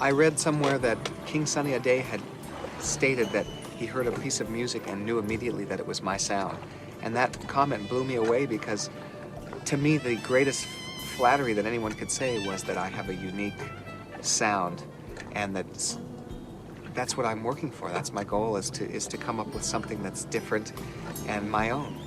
S20: I read somewhere that King Sunny Ade had stated that he heard a piece of music and knew immediately that it was my sound. And that comment blew me away because to me the greatest flattery that anyone could say was that I have a unique sound, and that's what I'm working for. That's my goal, is to come up with something that's different and my own.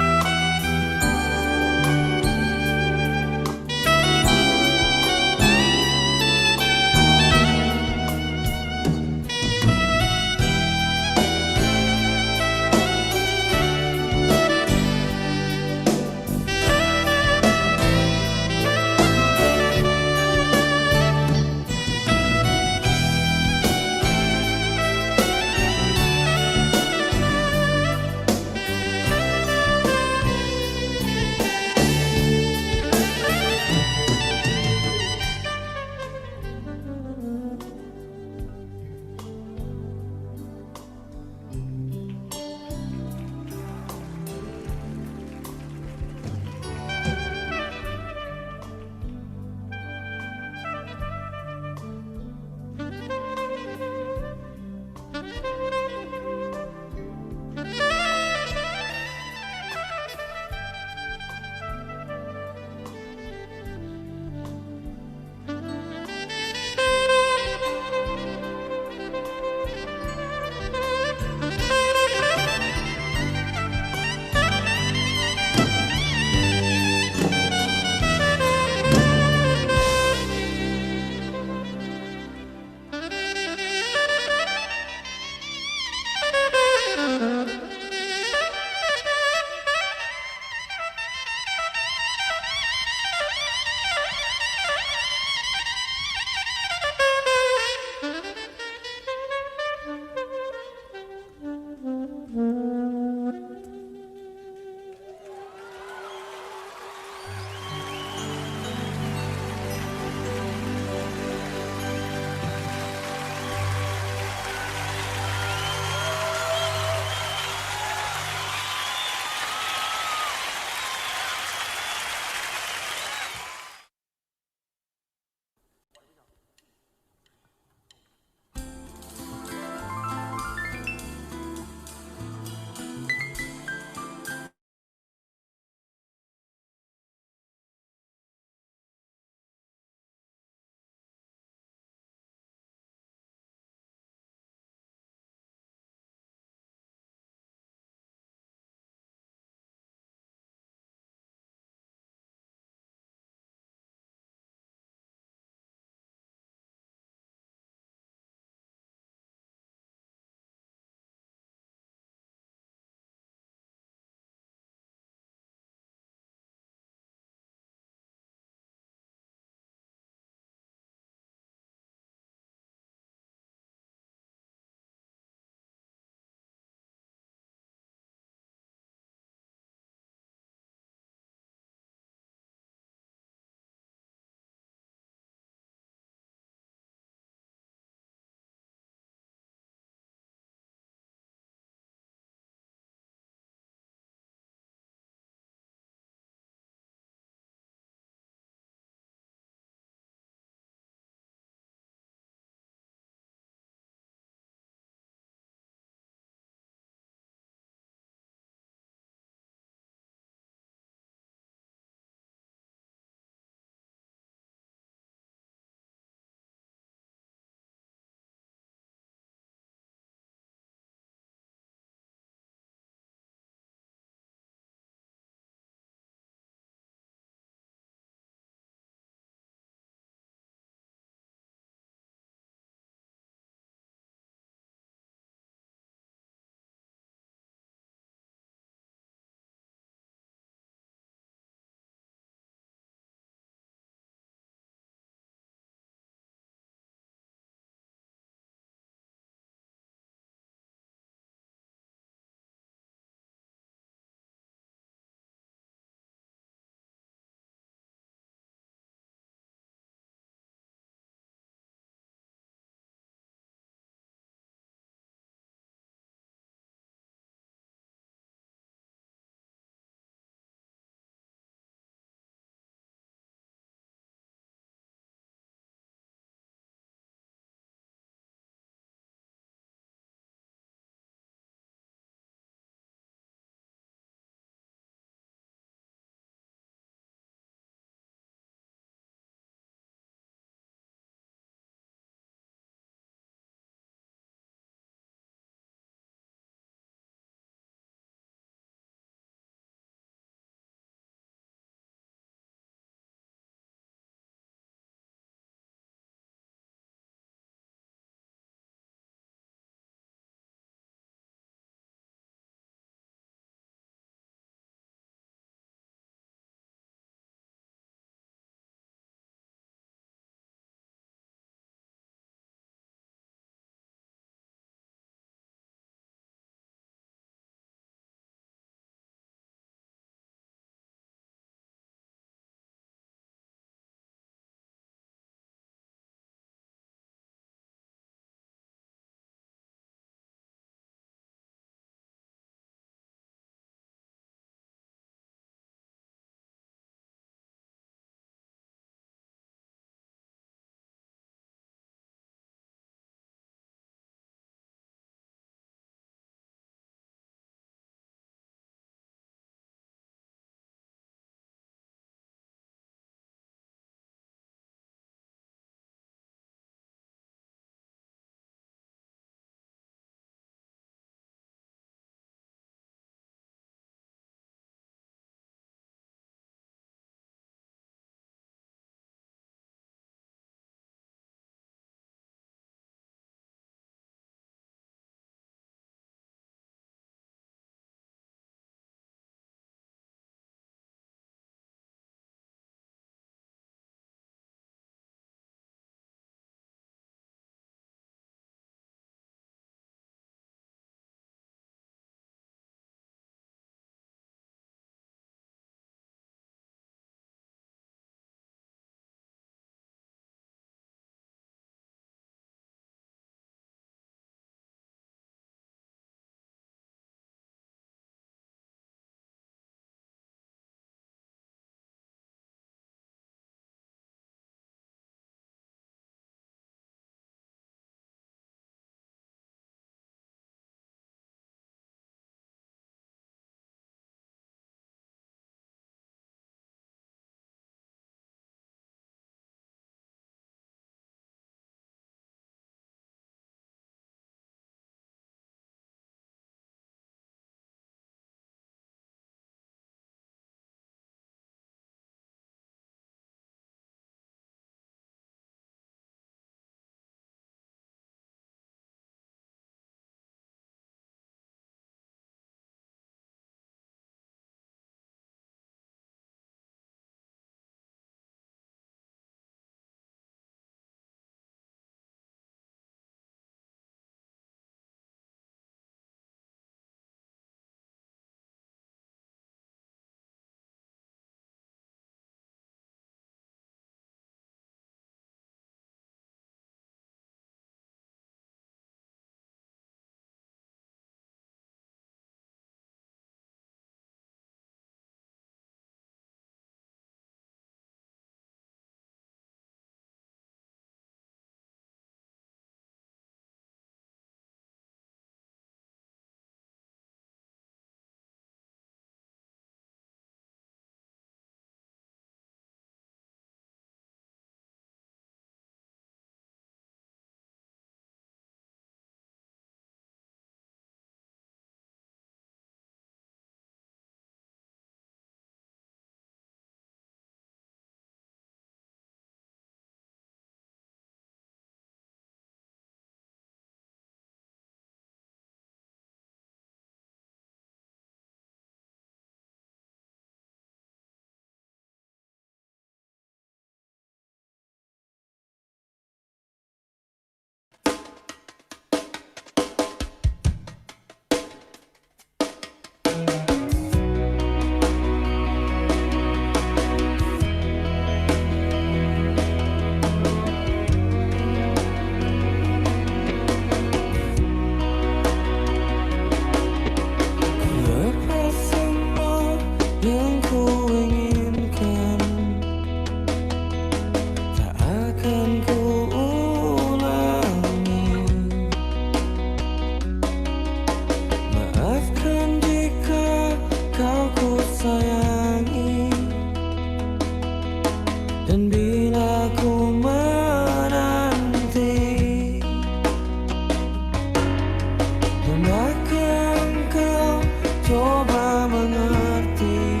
S3: coba mengerti.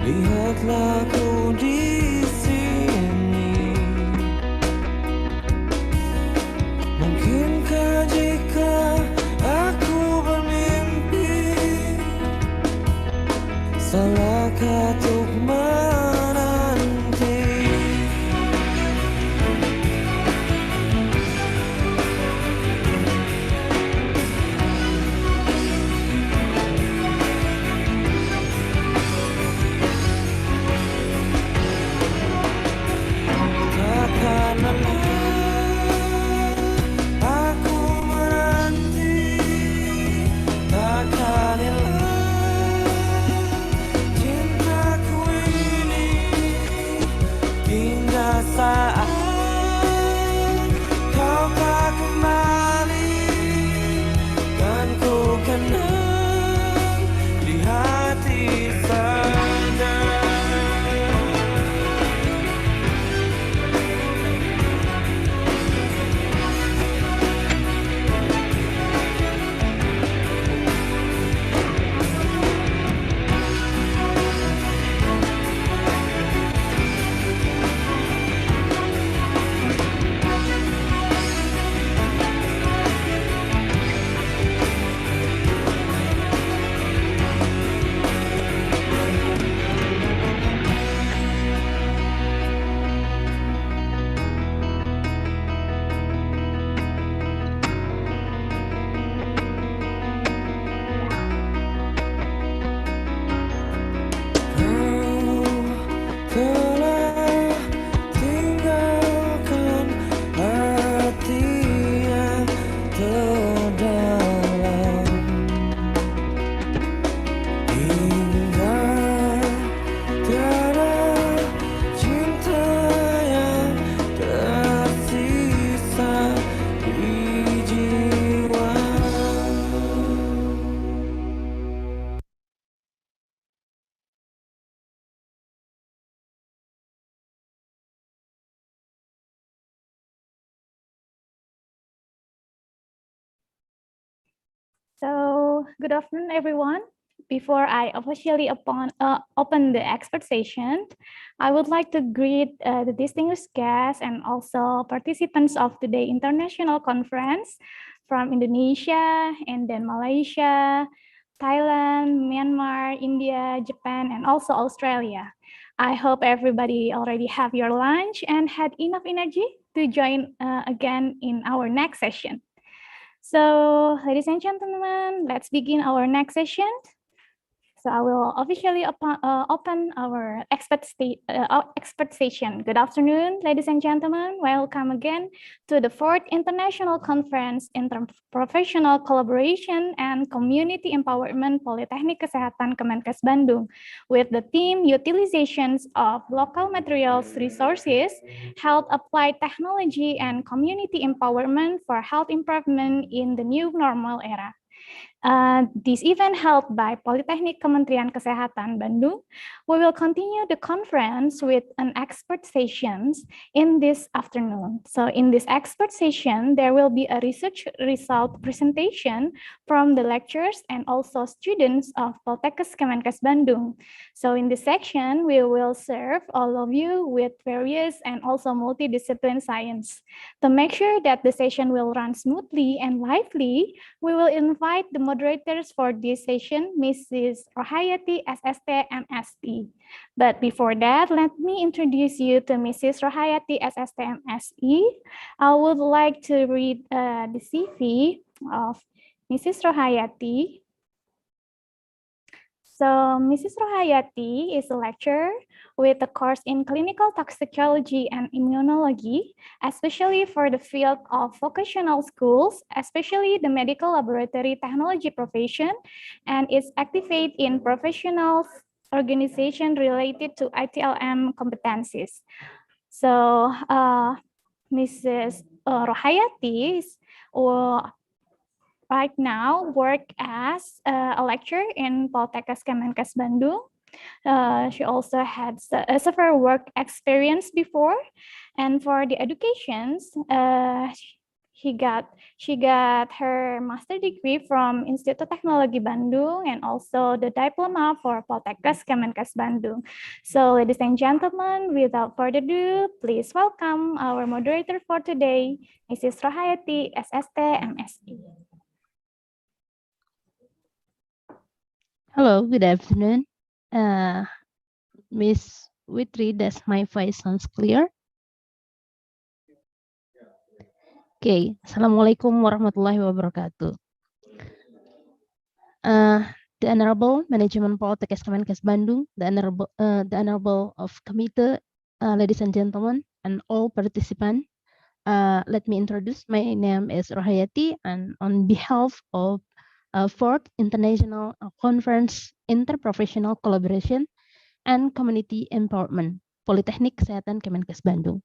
S3: Lihatlah aku di sini. Mungkinkah jika aku bermimpi, salahkah untuk menanti? Takkan lelah aku menanti, takkan hilang cintaku ini hingga saat kau tak kembali, kan ku kenang di hati saja. Telah tinggalkan hati yang terdalam, hingga tiada cinta yang tersisa di jiwa.
S2: So, good afternoon, everyone. Before I officially open the expert session, I would like to greet the distinguished guests and also participants of today's international conference from Indonesia, and then Malaysia, Thailand, Myanmar, India, Japan, and also Australia. I hope everybody already have your lunch and had enough energy to join again in our next session. So, ladies and gentlemen, let's begin our next session. So I will officially open our expert session. Good afternoon, ladies and gentlemen. Welcome again to the 4th International Conference Interprofessional Collaboration and Community Empowerment Politeknik Kesehatan Kemenkes Bandung with the theme Utilizations of Local Materials Resources, Health Applied Technology and Community Empowerment for Health Improvement in the New Normal Era. This event held by Politeknik Kementerian Kesehatan Bandung. We will continue the conference with an expert sessions in this afternoon. So in this expert session, there will be a research result presentation from the lecturers and also students of Poltekkes Kemenkes Bandung. So in this section, we will serve all of you with various and also multidiscipline science. To make sure that the session will run smoothly and lively, we will invite the moderators for this session, Mrs. Rohayati, SST, MSc. But before that, let me introduce you to Mrs. Rohayati, SST, MSc. I would like to read the CV of Mrs. Rohayati. So Mrs. Rohayati is a lecturer with a course in clinical toxicology and immunology, especially for the field of vocational schools, especially the medical laboratory technology profession, and is active in professional organization related to ITLM competencies. So Mrs. Rohayati is right now work as a lecturer in Poltekkes Kemenkes Bandung. She also had several work experience before, and for the educations, She got her master degree from Institut Teknologi Bandung and also the diploma for Poltekkes Kemenkes Bandung. So ladies and gentlemen, without further ado, please welcome our moderator for today, Mrs. Rohayati, SST, MSc.
S21: Hello, good afternoon. Miss Witri, does my voice sounds clear? Okay, Assalamualaikum warahmatullahi wabarakatuh. The Honorable Management Poltekkes Kemenkes Bandung, the Honorable of Committee, ladies and gentlemen, and all participants, let me introduce. My name is Rohayati, and on behalf of Fourth International Conference Interprofessional Collaboration and Community Empowerment, Politeknik Kesehatan Kemenkes Bandung.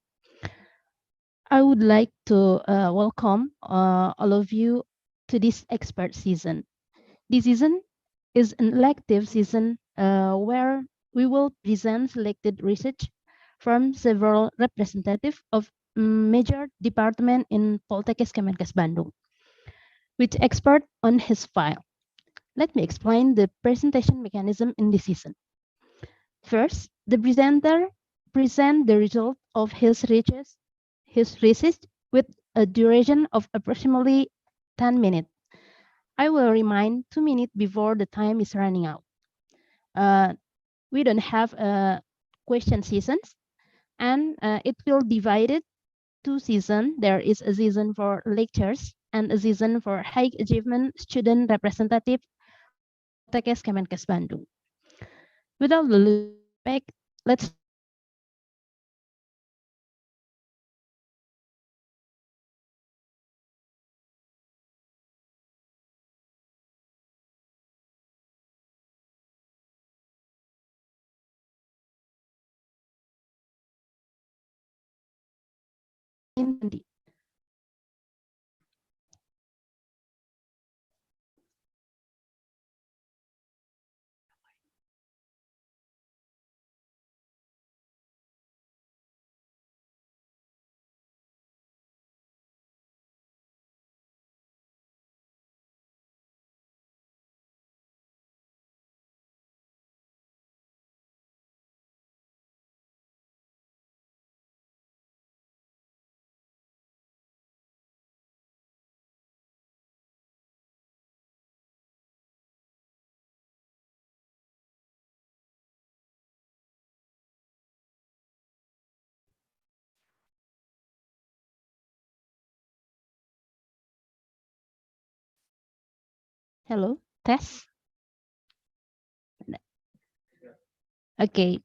S21: I would like to welcome all of you to this expert season. This season is an elective season where we will present selected research from several representatives of major department in Poltekkes Kemenkes Bandung, with expert on his file. Let me explain the presentation mechanism in this season. First, the presenter presents the result of his research with a duration of approximately 10 minutes. I will remind 2 minutes before the time is running out. We don't have question seasons, and it will divided 2 seasons. There is a season for lectures and a season for high achievement student representative Poltekkes Kemenkes Bandung. Without losing back, let's Hindi. Hello, test. Okay.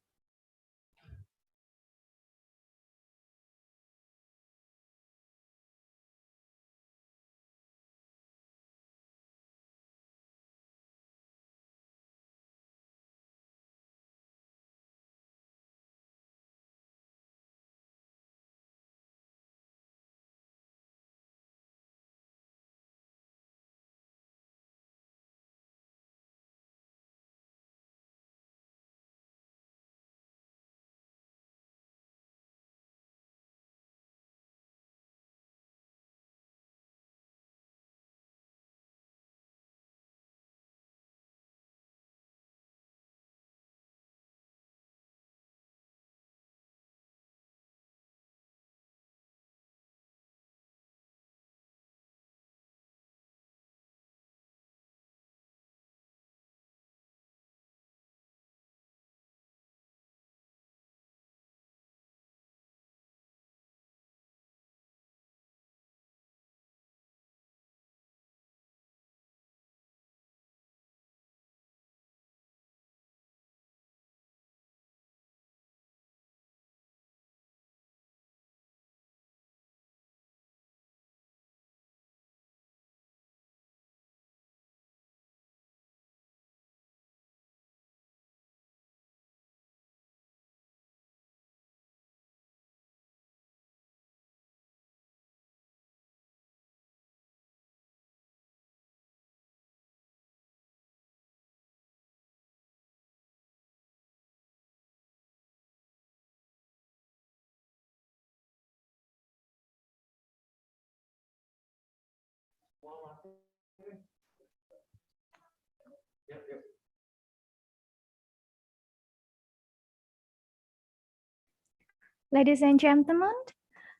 S2: Ladies and gentlemen,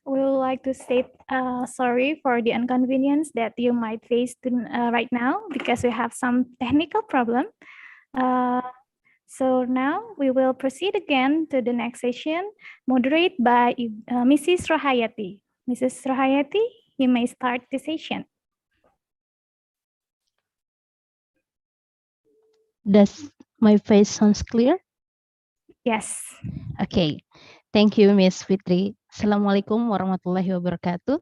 S2: we would like to state sorry for the inconvenience that you might face right now because we have some technical problem. So now we will proceed again to the next session, moderated by Mrs. Rohayati. Mrs. Rohayati, you may start the session.
S21: Does my face sounds clear?
S2: Yes.
S21: Okay. Thank you, Miss Fitri. Assalamualaikum warahmatullahi wabarakatuh.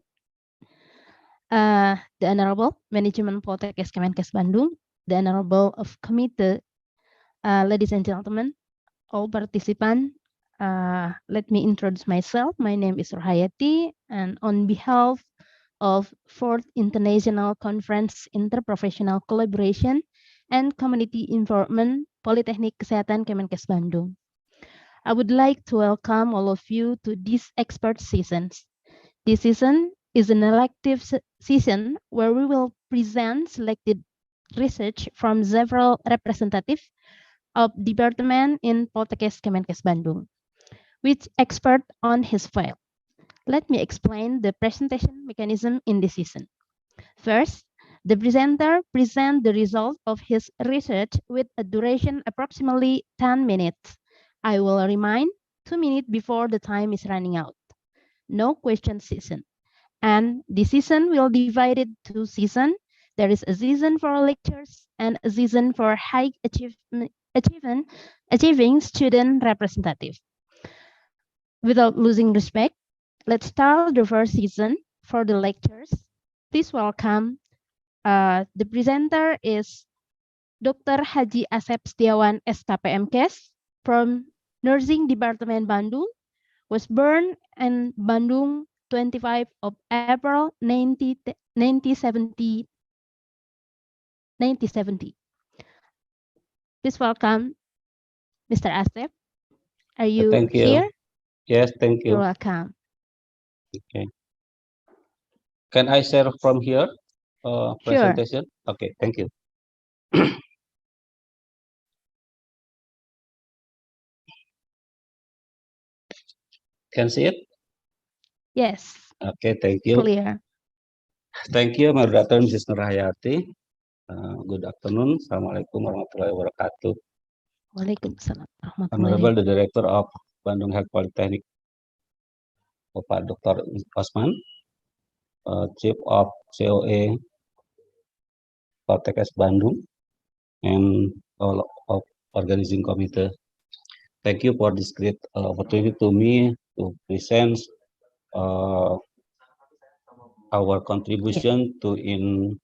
S21: The Honorable Management Poltekkes Kemenkes Bandung, the Honorable of Committee, ladies and gentlemen, all participants, let me introduce myself. My name is Rohayati, and on behalf of 4th International Conference Interprofessional Collaboration and Community Involvement Politeknik Kesehatan Kemenkes Bandung, I would like to welcome all of you to this expert sessions. This season is an elective season where we will present selected research from several representatives of department in Poltekkes Kemenkes Bandung, which expert on his file. Let me explain the presentation mechanism in this season. First, the presenter presents the result of his research with a duration approximately 10 minutes. I will remind 2 minutes before the time is running out. No question session. And the season will be divided to season. There is a season for lectures and a season for high achieving student representative. Without losing respect, let's start the first season for the lectures. Please welcome. The presenter is Dr. Haji Asep Setiawan SKPMKes from Nursing Department Bandung, was born in Bandung 25 of April 1970. Please welcome Mr. Asep. Are you
S6: Thank you.
S21: here?
S6: Yes, thank
S21: You're
S6: you.
S21: welcome.
S6: Okay. Can I share from here?
S21: Sure.
S6: Presentation? Okay, thank you. Can see it?
S21: Yes.
S6: Okay, thank you.
S21: Clear.
S6: Thank you, moderator Mrs. Nurhayati. Good afternoon. Assalamualaikum warahmatullahi wabarakatuh.
S21: Waalaikumsalam warahmatullahi.
S6: Honorable the Director of Bandung Health Polytechnic, Bapak Dr. Osman, Chief of COA Poltekkes Bandung, and all of organizing committee. Thank you for this great opportunity to me to present our contribution to in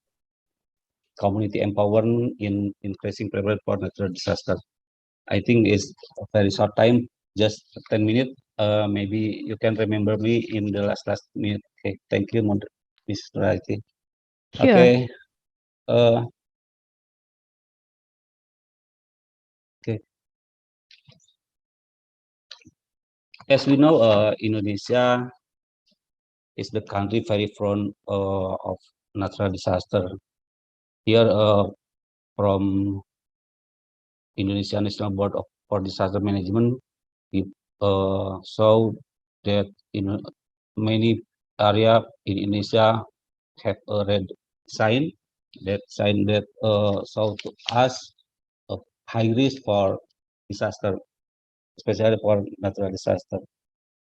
S6: community empowerment in increasing preparedness for natural disaster. I think it's a very short time, just 10 minutes. Maybe you can remember me in the last minute. Okay, thank you, Ms. Raiti.
S21: Sure.
S6: Okay. Okay. As we know, Indonesia is the country very prone of natural disaster. Here, from Indonesia National Board for Disaster Management, we saw that in many area in Indonesia have a red sign that show to us a high risk for disaster, especially for natural disaster.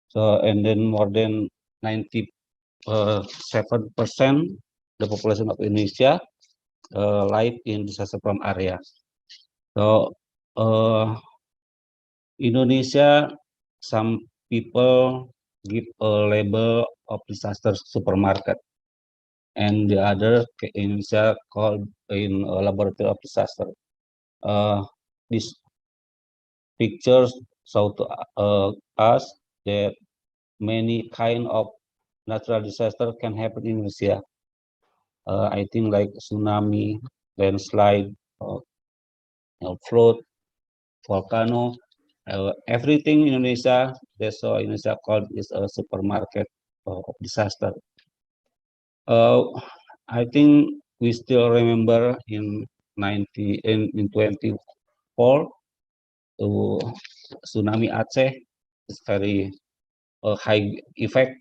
S6: So, and then more than 97% the population of Indonesia live in disaster-prone areas. So, Indonesia, some people give a label of disaster supermarket, and the other Indonesia called in a laboratory of disaster. These pictures show to us that many kind of natural disaster can happen in Indonesia. I think like tsunami, landslide, flood, volcano, everything in Indonesia. That's why Indonesia called is a supermarket of disaster. I think we still remember in 24 to tsunami Aceh is very high effect,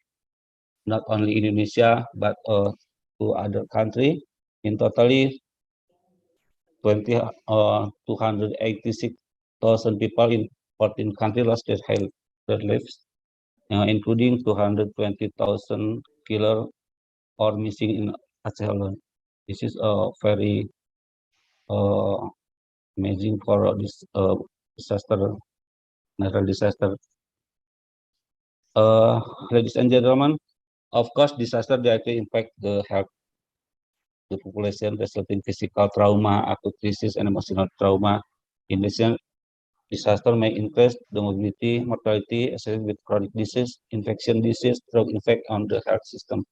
S6: not only Indonesia but to other country. In totally 286,000 people in 14 countries lost their lives, including 220,000 killed or missing in Aceh alone. This is a very amazing for this disaster, natural disaster. Ladies and gentlemen, of course, disaster directly impact the health, the population, resulting physical trauma, acute crisis, and emotional trauma. In addition, disaster may increase the morbidity, mortality associated with chronic disease, infection disease, drug effect on the health system.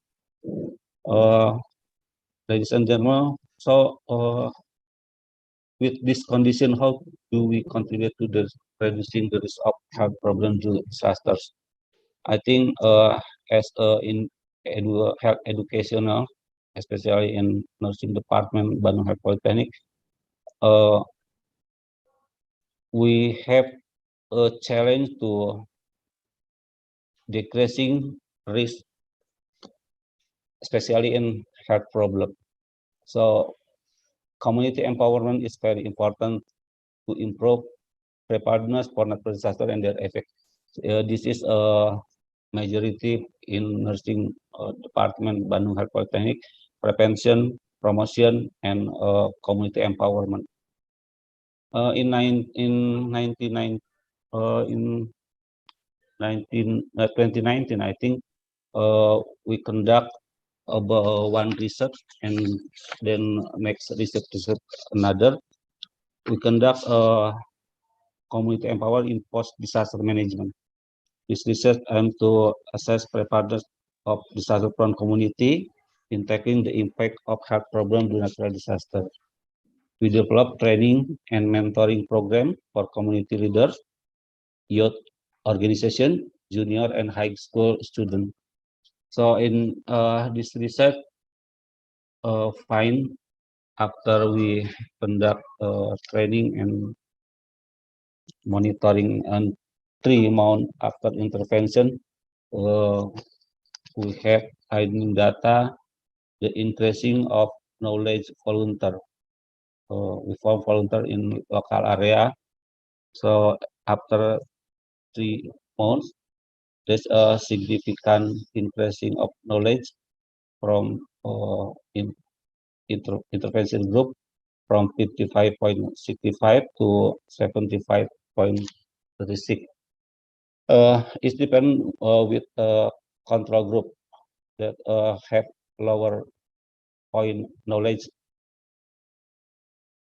S6: Ladies and gentlemen, so with this condition, how do we contribute to the reducing the risk of health problems due to disasters? I think as in health educational, especially in nursing department, Bandung Health Polytechnic, we have a challenge to decreasing risk, especially in health problem. So community empowerment is very important to improve preparedness for natural disaster and their effect. This is a majority in nursing department Bandung Health Polytechnic, prevention, promotion, and community empowerment. In 2019, I think we conduct about one research and then next research another. We conduct community empowerment in post-disaster management. This research aims to assess preparedness of disaster-prone community in tackling the impact of health problems during natural disaster. We develop training and mentoring program for community leaders, youth organization, junior and high school students. So in this research, find after we conduct training and monitoring and 3 months after intervention, we have hiding data, the increasing of knowledge volunteer. We form volunteer in local area. So after 3 months, there's a significant increasing of knowledge from intervention group from 55.65 to 75.36. It depends with control group that have lower point knowledge,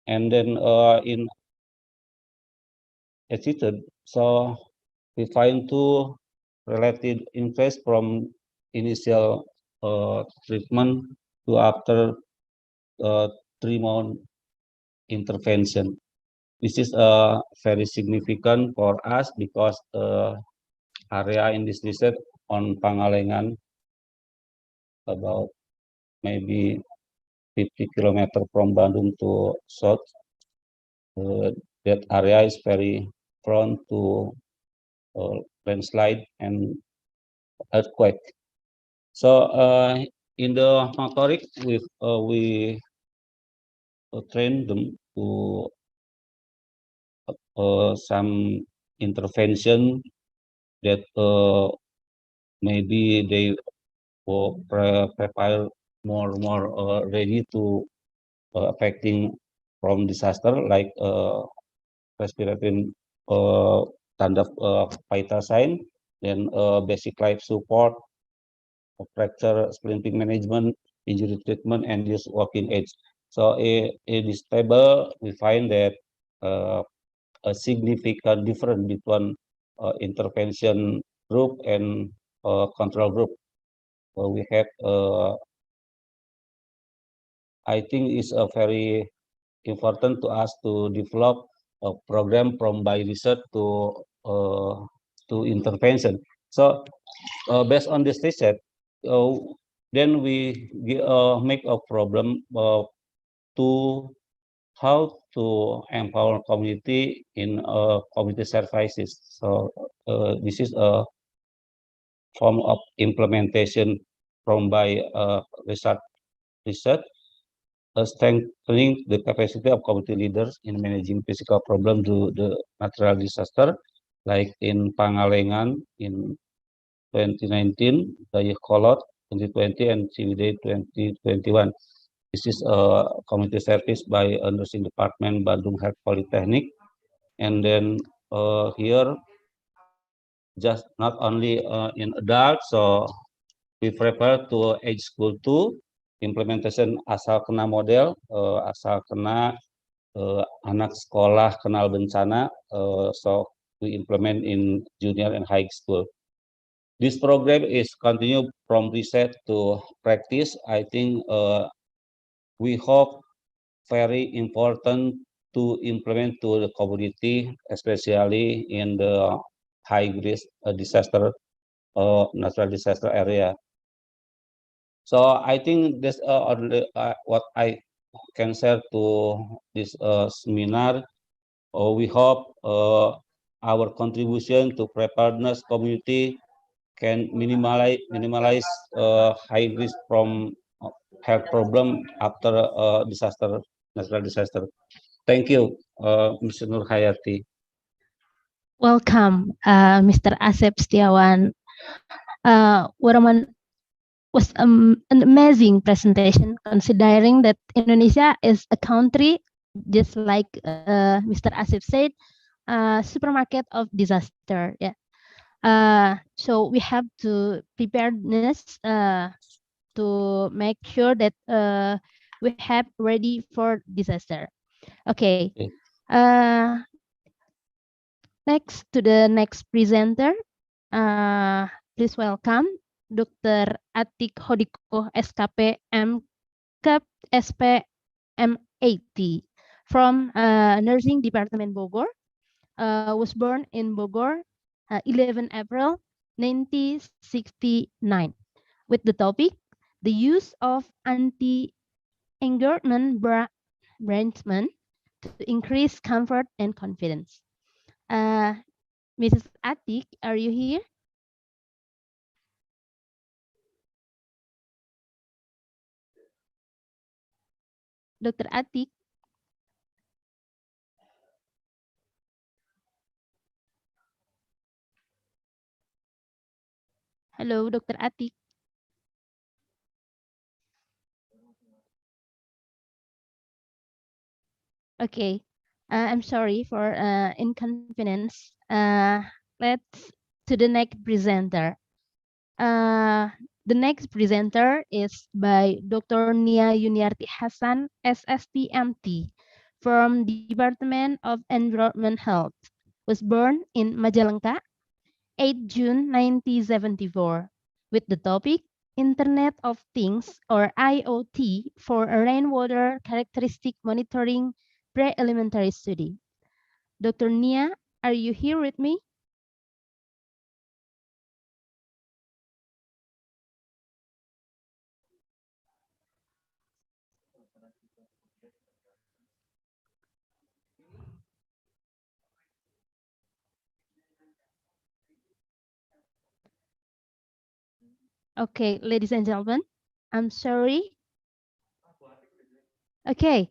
S6: and then in attitude, so we find two related increase from initial treatment to after 3 month intervention. This is very significant for us because area in this research on Pangalengan, about maybe 50 kilometers from Bandung to south. That area is very prone to landslide and earthquake. So in the motoric, we train them to some intervention that maybe they will prepare more ready to affecting from disaster like respiratory tanda vital sign, then basic life support, fracture splinting management, injury treatment, and use working age. So in this table, we find that a significant difference between intervention group and control group. We have, I think it's a very important to us to develop a program from by research to intervention. So based on this research, then we make a problem to how to empower community in community services. So this is a form of implementation from by research, strengthening the capacity of community leaders in managing physical problems to the natural disaster, like in Pangalengan in 2019, Dayakolot 2020, and Ciwidey 2021. This is a community service by a nursing department, Bandung Health Polytechnic. And then here, just not only in adults, so we prepare to age school too, implementation asal kena model, asal kena anak sekolah kenal bencana, so we implement in junior and high school. This program is continue from research to practice. I think we hope very important to implement to the community, especially in the high risk disaster, natural disaster area. So I think this what I can share to this seminar. We hope our contribution to preparedness community can minimize high risk from health problem after natural disaster. Thank you, Mr. Nur Hayati.
S21: Welcome, Mr. Asep Setiawan. Was an amazing presentation, considering that Indonesia is a country, just like Mr. Asep said, supermarket of disaster. Yeah. So we have to preparedness to make sure that we have ready for disaster. Okay. Next to the next presenter, please welcome Dr. Atik Hodiko, SKP MKEP SP M80 from Nursing Department Bogor. Was born in Bogor 11 April 1969 with the topic the use of anti-engorgement branchment to increase comfort and confidence. Mrs. Atik, are you here? Dr. Atik? Hello, Dr. Atik. Okay, I'm sorry for inconvenience. Let's to the next presenter. The next presenter is by Dr. Nia Yuniarti Hasan, SSTMT, from Department of Environment Health. Was born in Majalengka, 8 June 1974, with the topic Internet of Things or IoT for a rainwater characteristic monitoring pre-elementary study. Dr. Nia, are you here with me? Okay, ladies and gentlemen, I'm sorry. Okay.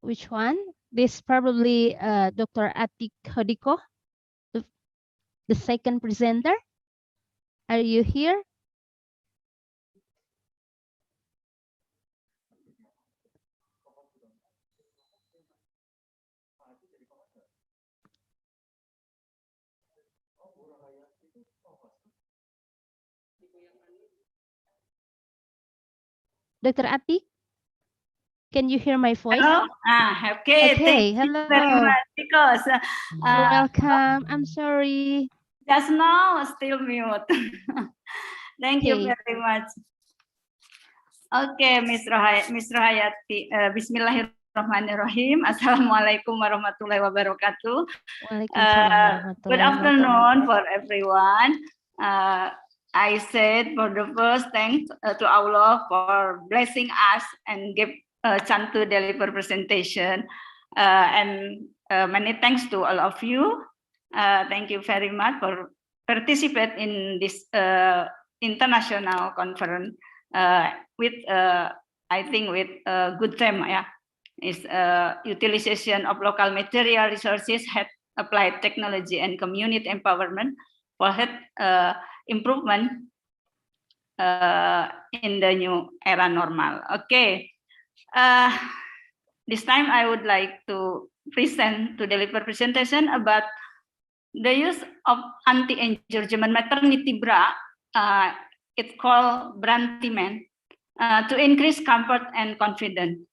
S21: Which one? This probably Dr. Atik Hodiko, the second presenter. Are you here? Dr. Atik, can you hear my voice?
S4: Hello. Okay.
S21: Okay.
S4: Thank
S21: Hello.
S4: you very much. Because
S21: You're welcome. I'm sorry.
S4: just now still mute. Thank you
S21: Okay.
S4: very much. Okay, Miss Rohayati. Bismillahirrahmanirrahim. Bismillahirrahmanirrahim. Assalamualaikum warahmatullahi wabarakatuh.
S21: Waalaikumsalam
S4: Good
S21: warahmatullahi
S4: afternoon
S21: wabarakatuh.
S4: for everyone. I said for the first thanks to Allah for blessing us and give a chance to deliver presentation. And many thanks to all of you. Thank you very much for participate in this international conference with I think with a good theme, yeah, is utilization of local material resources, health applied technology and community empowerment for health improvement in the new era normal. Okay, this time I would like to deliver presentation about the use of anti-engorgement maternity bra. It's called Brantiman. To increase comfort and confidence.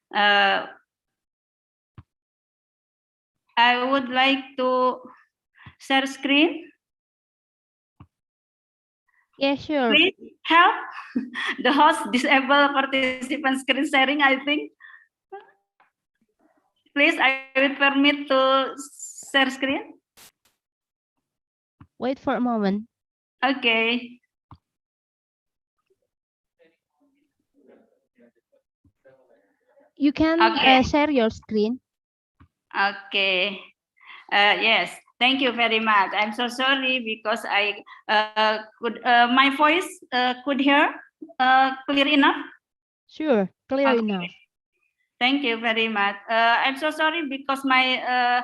S4: I would like to share screen.
S21: Yeah, sure.
S4: Please help the host disable participant screen sharing, I think. Please, I will permit to share screen.
S21: Wait for a moment.
S4: Okay.
S21: You can share your screen.
S4: Okay. Yes. Thank you very much. I'm so sorry because I could my voice could hear clear enough.
S21: Sure, clear enough.
S4: Thank you very much. I'm so sorry because my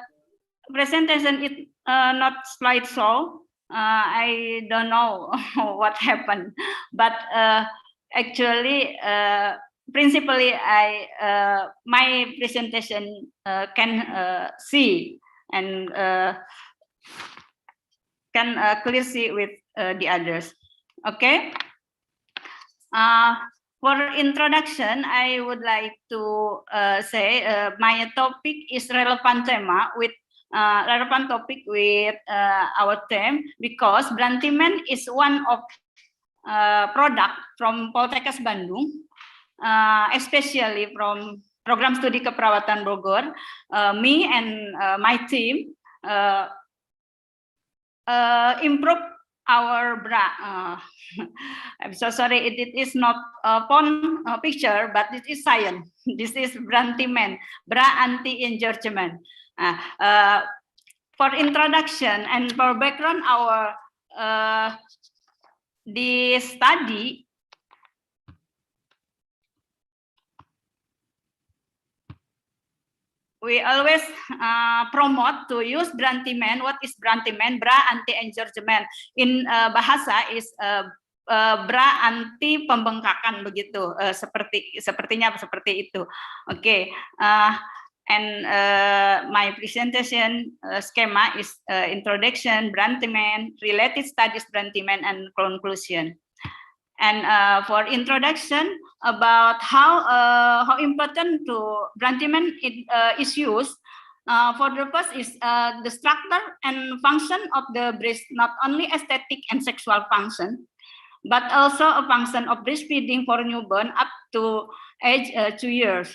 S4: presentation is not slideshow. I don't know what happened, but actually, principally, my presentation can see and can clearly see with the others. Okay. For introduction, I would like to say my topic is relevant topic with our theme because Brantiman is one of product from Poltekkes Bandung, especially from program studi keperawatan Bogor. Me and my team improve our bra. I'm so sorry, it is not a porn picture, but it is science. This is Brantiman, bra anti-engorgement. For introduction and for background, our the study we always promote to use Brantiman. What is Brantiman? Bra anti-engorgement. In bahasa is bra anti pembengkakan begitu. Sepertinya seperti itu. Oke. And my presentation schema is introduction, Brantiman, related studies Brantiman, and conclusion. And for introduction about how important to Brantiman is used, for the first is the structure and function of the breast, not only aesthetic and sexual function, but also a function of breastfeeding for newborn up to age 2 years.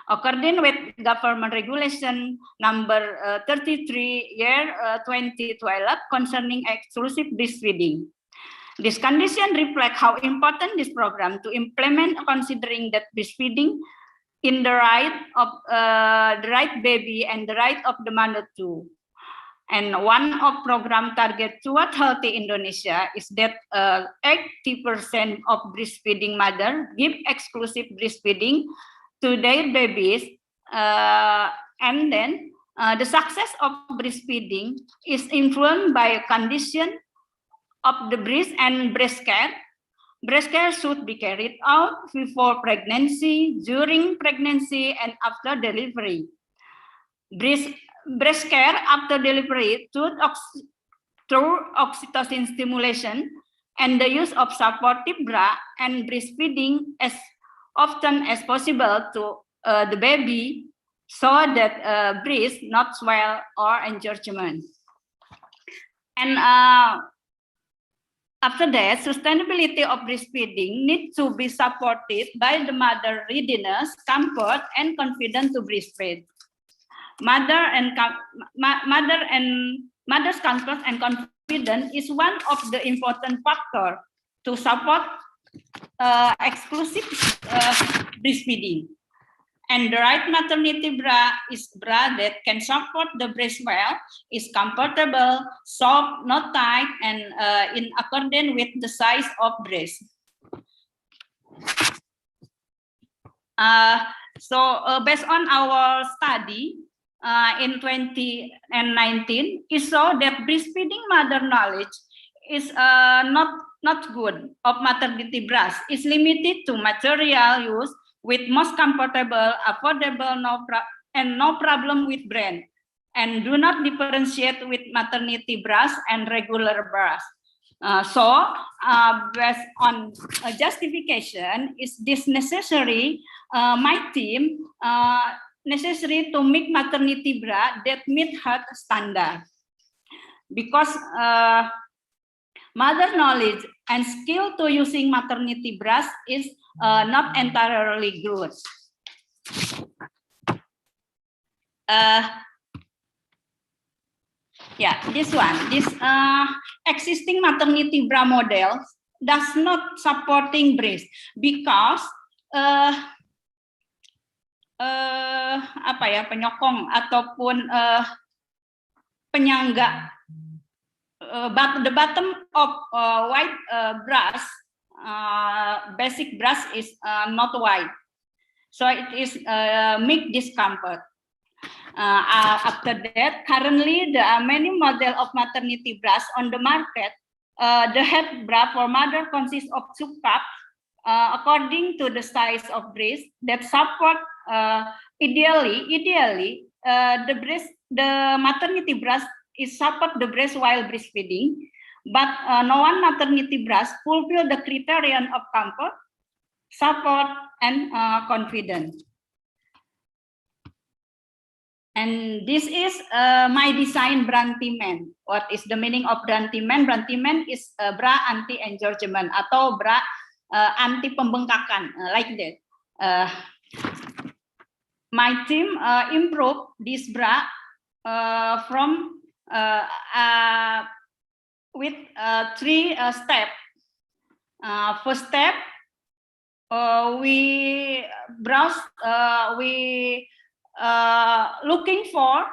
S4: According with government regulation number 33 year 2012 concerning exclusive breastfeeding. This condition reflects how important this program to implement, considering that breastfeeding in the right of the right baby and the right of the mother too. And one of program target toward healthy Indonesia is that 80% of breastfeeding mother give exclusive breastfeeding to their babies, and then the success of breastfeeding is influenced by a condition of the breast and breast care. Breast care should be carried out before pregnancy, during pregnancy, and after delivery. Breast care after delivery through oxytocin stimulation and the use of supportive bra and breastfeeding as often as possible to the baby so that breast not swell or engorgement. And After that, sustainability of breastfeeding needs to be supported by the mother readiness, comfort, and confidence to breastfeed. Mother's comfort and confidence is one of the important factors to support exclusive breastfeeding. And the right maternity bra is bra that can support the breast well, is comfortable, soft, not tight, and in accordance with the size of breast. Based on our study in 2019, it showed that breastfeeding mother knowledge is not good of maternity bras. It's limited to material use with most comfortable, affordable, no problem with brand, and do not differentiate with maternity bras and regular bras. Based on justification, is this necessary? My team necessary to make maternity bra that meet health standard, because mother knowledge and skill to using maternity bras is not entirely good. This existing maternity bra model does not supporting breast because penyokong ataupun penyangga the bottom of white bras, basic bras is not white, so it is make discomfort. After that, currently there are many models of maternity bras on the market. The head bra for mother consists of 2 cups according to the size of breast that support ideally the maternity bras is support the breast while breastfeeding, but no one maternity bras fulfill the criterion of comfort, support, and confidence. And this is my design brantimen. What is the meaning of brantimen? Brantimen is bra anti engorgement atau bra anti pembengkakan, like that. My team improved this bra from with 3 steps. First step, we browse, looking for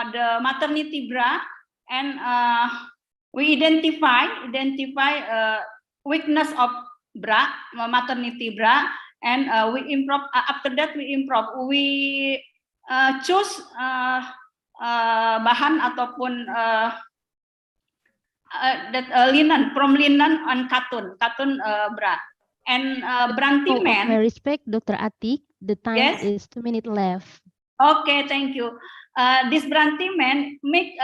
S4: the maternity bra, and we identify weakness of bra, maternity bra, and we improve. After that, we choose bahan ataupun linen, from linen and cotton bra. And brantimen.
S21: I respect Dr. Atik. The time is 2 minutes left.
S4: Okay, thank you. This brantimen make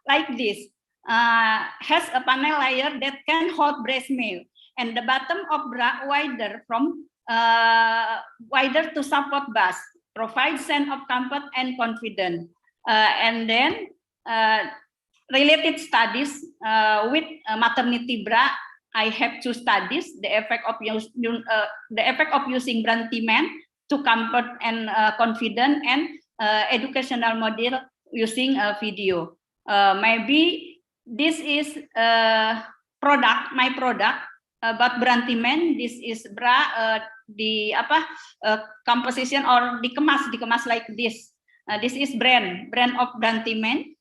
S4: like this. Has a panel layer that can hold breast milk, and the bottom of bra wider to support bust, provide sense of comfort and confidence. And then related studies with maternity bra. I have 2 studies: the effect of using brantimen to comfort and confident, and educational model using a video. Maybe this is my product about brantimen. This is bra composition or dikemas like this. This is brand of brantimen.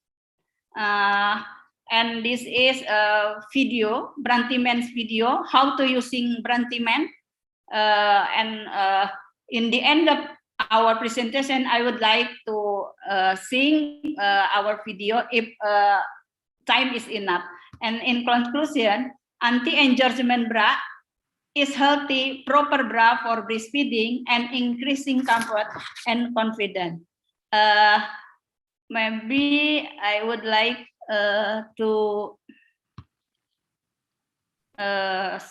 S4: And this is a video, brantimen's video, how to using brantimen. And in the end of our presentation, I would like to sing our video if time is enough. And in conclusion, anti-engorgement bra is healthy, proper bra for breastfeeding and increasing comfort and confidence. Maybe I would like to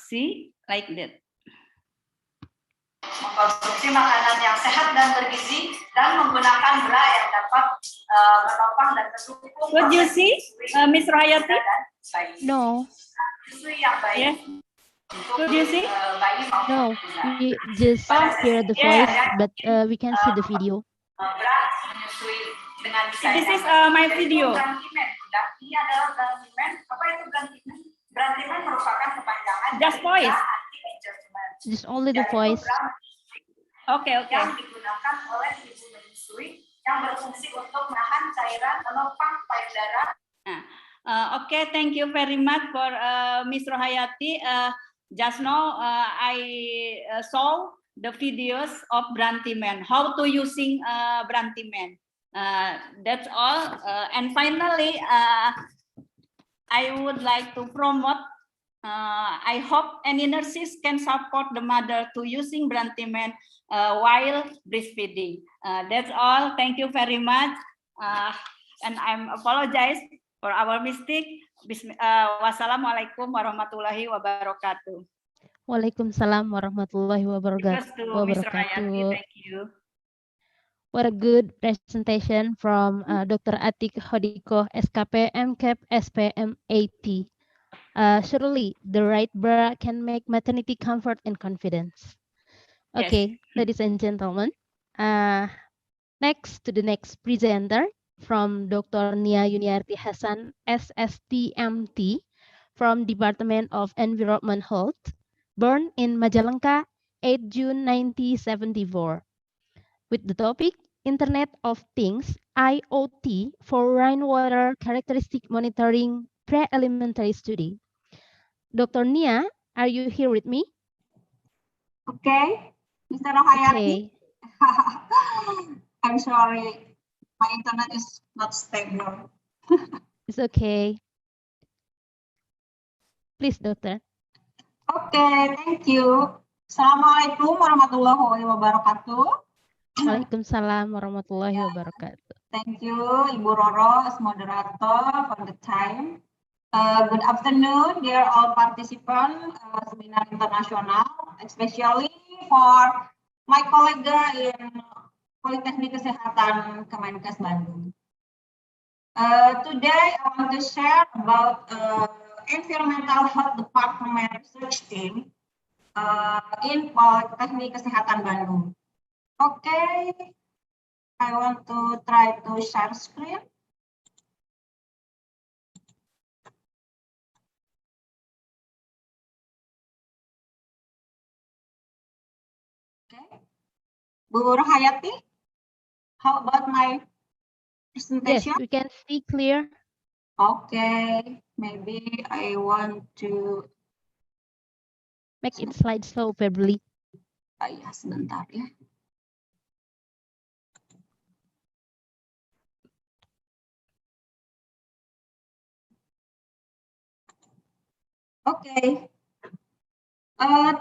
S4: see like that. Mengkonsumsi makanan yang sehat dan bergizi dan menggunakan bra yang dapat menopang dan mendukung. Would you see, Miss Royati?
S21: No.
S4: Yes. Could you see?
S21: No, we just hear the voice, but we can see the video.
S4: This is my video. Just voice.
S21: Just only the voice.
S4: Okay, okay. Okay, thank you very much for Ms. Rohayati. Just now I saw the videos of Brantiman, how to using Brantiman. That's all. And finally, I would like to promote. I hope any nurses can support the mother to using Brantiman while breastfeeding. That's all. Thank you very much. And I'm apologize for our mistake. Wassalamualaikum warahmatullahi wabarakatuh.
S21: Waalaikumsalam warahmatullahi
S4: Because to Ms. Rohayati,
S21: wabarakatuh.
S4: thank you.
S21: What a good presentation from Dr. Atik Hodiko, SKP, MCAP, SPM, AP. Surely the right bra can make maternity comfort and confidence. Okay, ladies and gentlemen. Next to the next presenter from Dr. Nia Yuniarti Hasan, SSTMT, from Department of Environment Health, born in Majalengka, 8 June 1974, with the topic Internet of Things, IoT, for rainwater characteristic monitoring pre-elementary study. Dr. Nia, are you here with me?
S8: Okay, Mr. Rohayati.
S21: Okay.
S8: I'm sorry, my internet is not stable.
S21: It's okay. Please, doctor.
S8: Okay, thank you. Assalamualaikum warahmatullahi wabarakatuh.
S21: Waalaikumsalam warahmatullahi wabarakatuh.
S8: Thank you, Ibu Roro, as moderator for the time. Good afternoon, dear all participants, Seminar Internasional, especially for my colleague in Politeknik Kesehatan Kemenkes Bandung. Today, I want to share about Environmental Health Department research team in Politeknik Kesehatan Bandung. Okay, I want to try to share screen. Okay, Bu Rohayati, how about my presentation?
S21: Yes, we can see clear.
S8: Okay, maybe I want to
S21: make it slideshow, February.
S8: Ya, sebentar ya. Okay.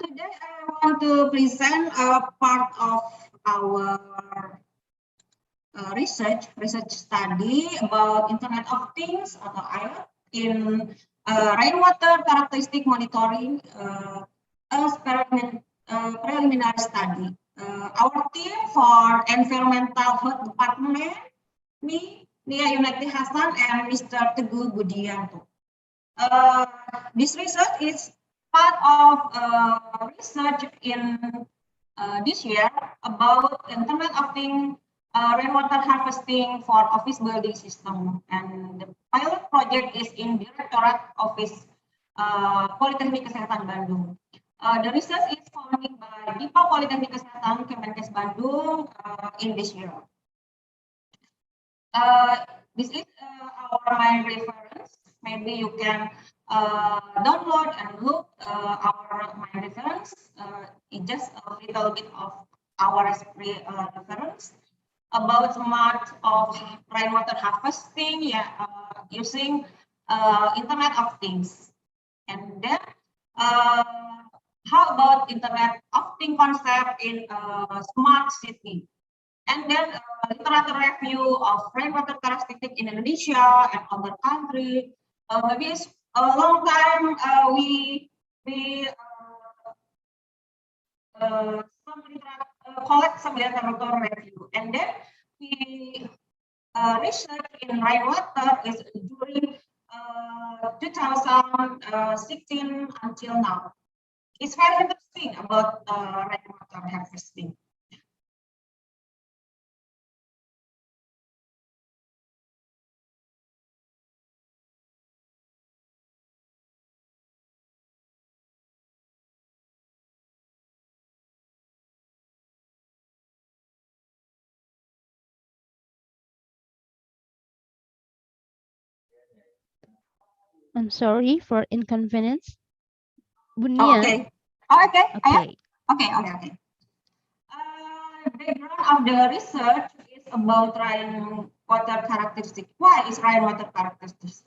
S8: Today I want to present a part of our research study about Internet of Things atau IoT in rainwater characteristic monitoring as preliminary study. Our team for Environmental Health Department, me, Nia Yuniarti Hasan, and Mr. Teguh Budianto. This research is part of research in this year about Internet of Things rainwater harvesting for office building system, and the pilot project is in Directorate Office Politeknik Kesehatan Bandung. The research is funded by DIPA Politeknik Kesehatan Kemenkes Bandung in this year. This is our main reference. Maybe you can download and look our main reference. It's just a little bit of our reference about smart of rainwater harvesting, using Internet of Things. And then how about Internet of Things concept in smart city? And then literature review of rainwater characteristic in Indonesia and other country. Maybe it's a long time we collect some literature review, and then we research in rainwater is during 2016 until now. It's very interesting about rainwater harvesting.
S21: I'm sorry for inconvenience.
S8: Oh,
S21: Bunia.
S8: okay. Oh, okay.
S21: Okay.
S8: Okay. Background of the research is about rainwater characteristic. Why is rainwater characteristic?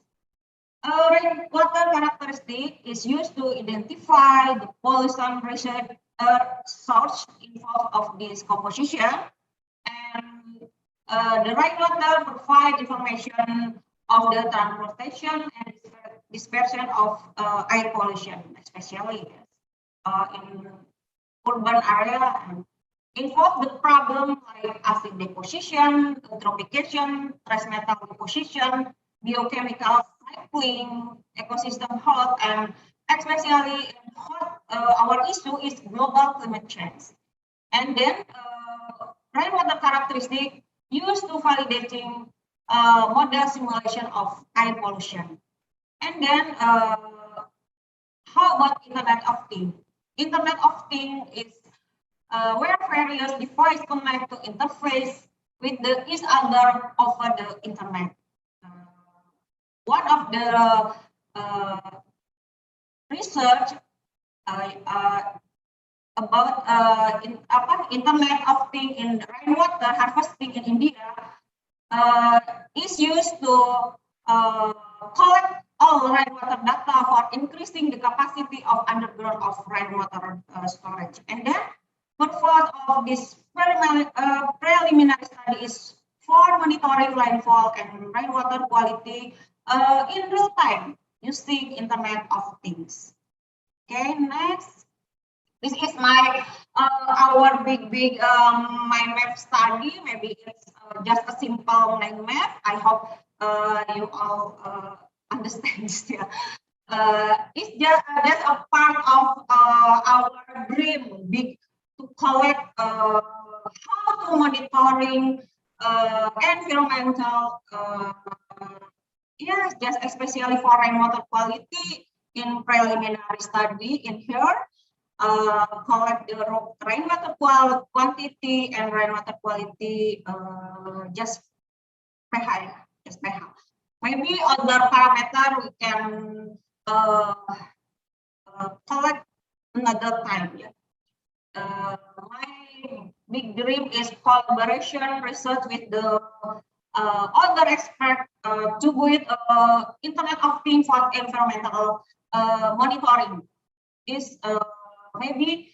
S8: Rainwater characteristic is used to identify the pollution source involved of this composition, and the rainwater provide information of the transportation and dispersion of air pollution, especially in urban area, and involve the problem like acid deposition, eutrophication, trace metal deposition, biochemical cycling, ecosystem health, and especially our issue is global climate change. And then rainwater characteristic used to validating model simulation of air pollution. And then how about Internet of Things? Internet of Things is where various devices connect to interface with each other over the internet. One of the research about Internet of Things in rainwater harvesting in India is used to collect all rainwater data for increasing the capacity of underground of rainwater storage. And then purpose of this preliminary study is for monitoring rainfall and rainwater quality in real time using Internet of Things. Okay, next. This is my our big mind map study. Maybe it's just a simple mind map. I hope you all understand this. Yeah. It's just a part of our dream, big to collect how to monitoring environmental. Yes, just especially for rainwater quality in preliminary study in here. Collect the rainwater quantity and rainwater quality just pH, just pH. Maybe other parameter we can collect another time. Yeah. My big dream is collaboration research with the other experts to build Internet of Things for environmental monitoring. Is maybe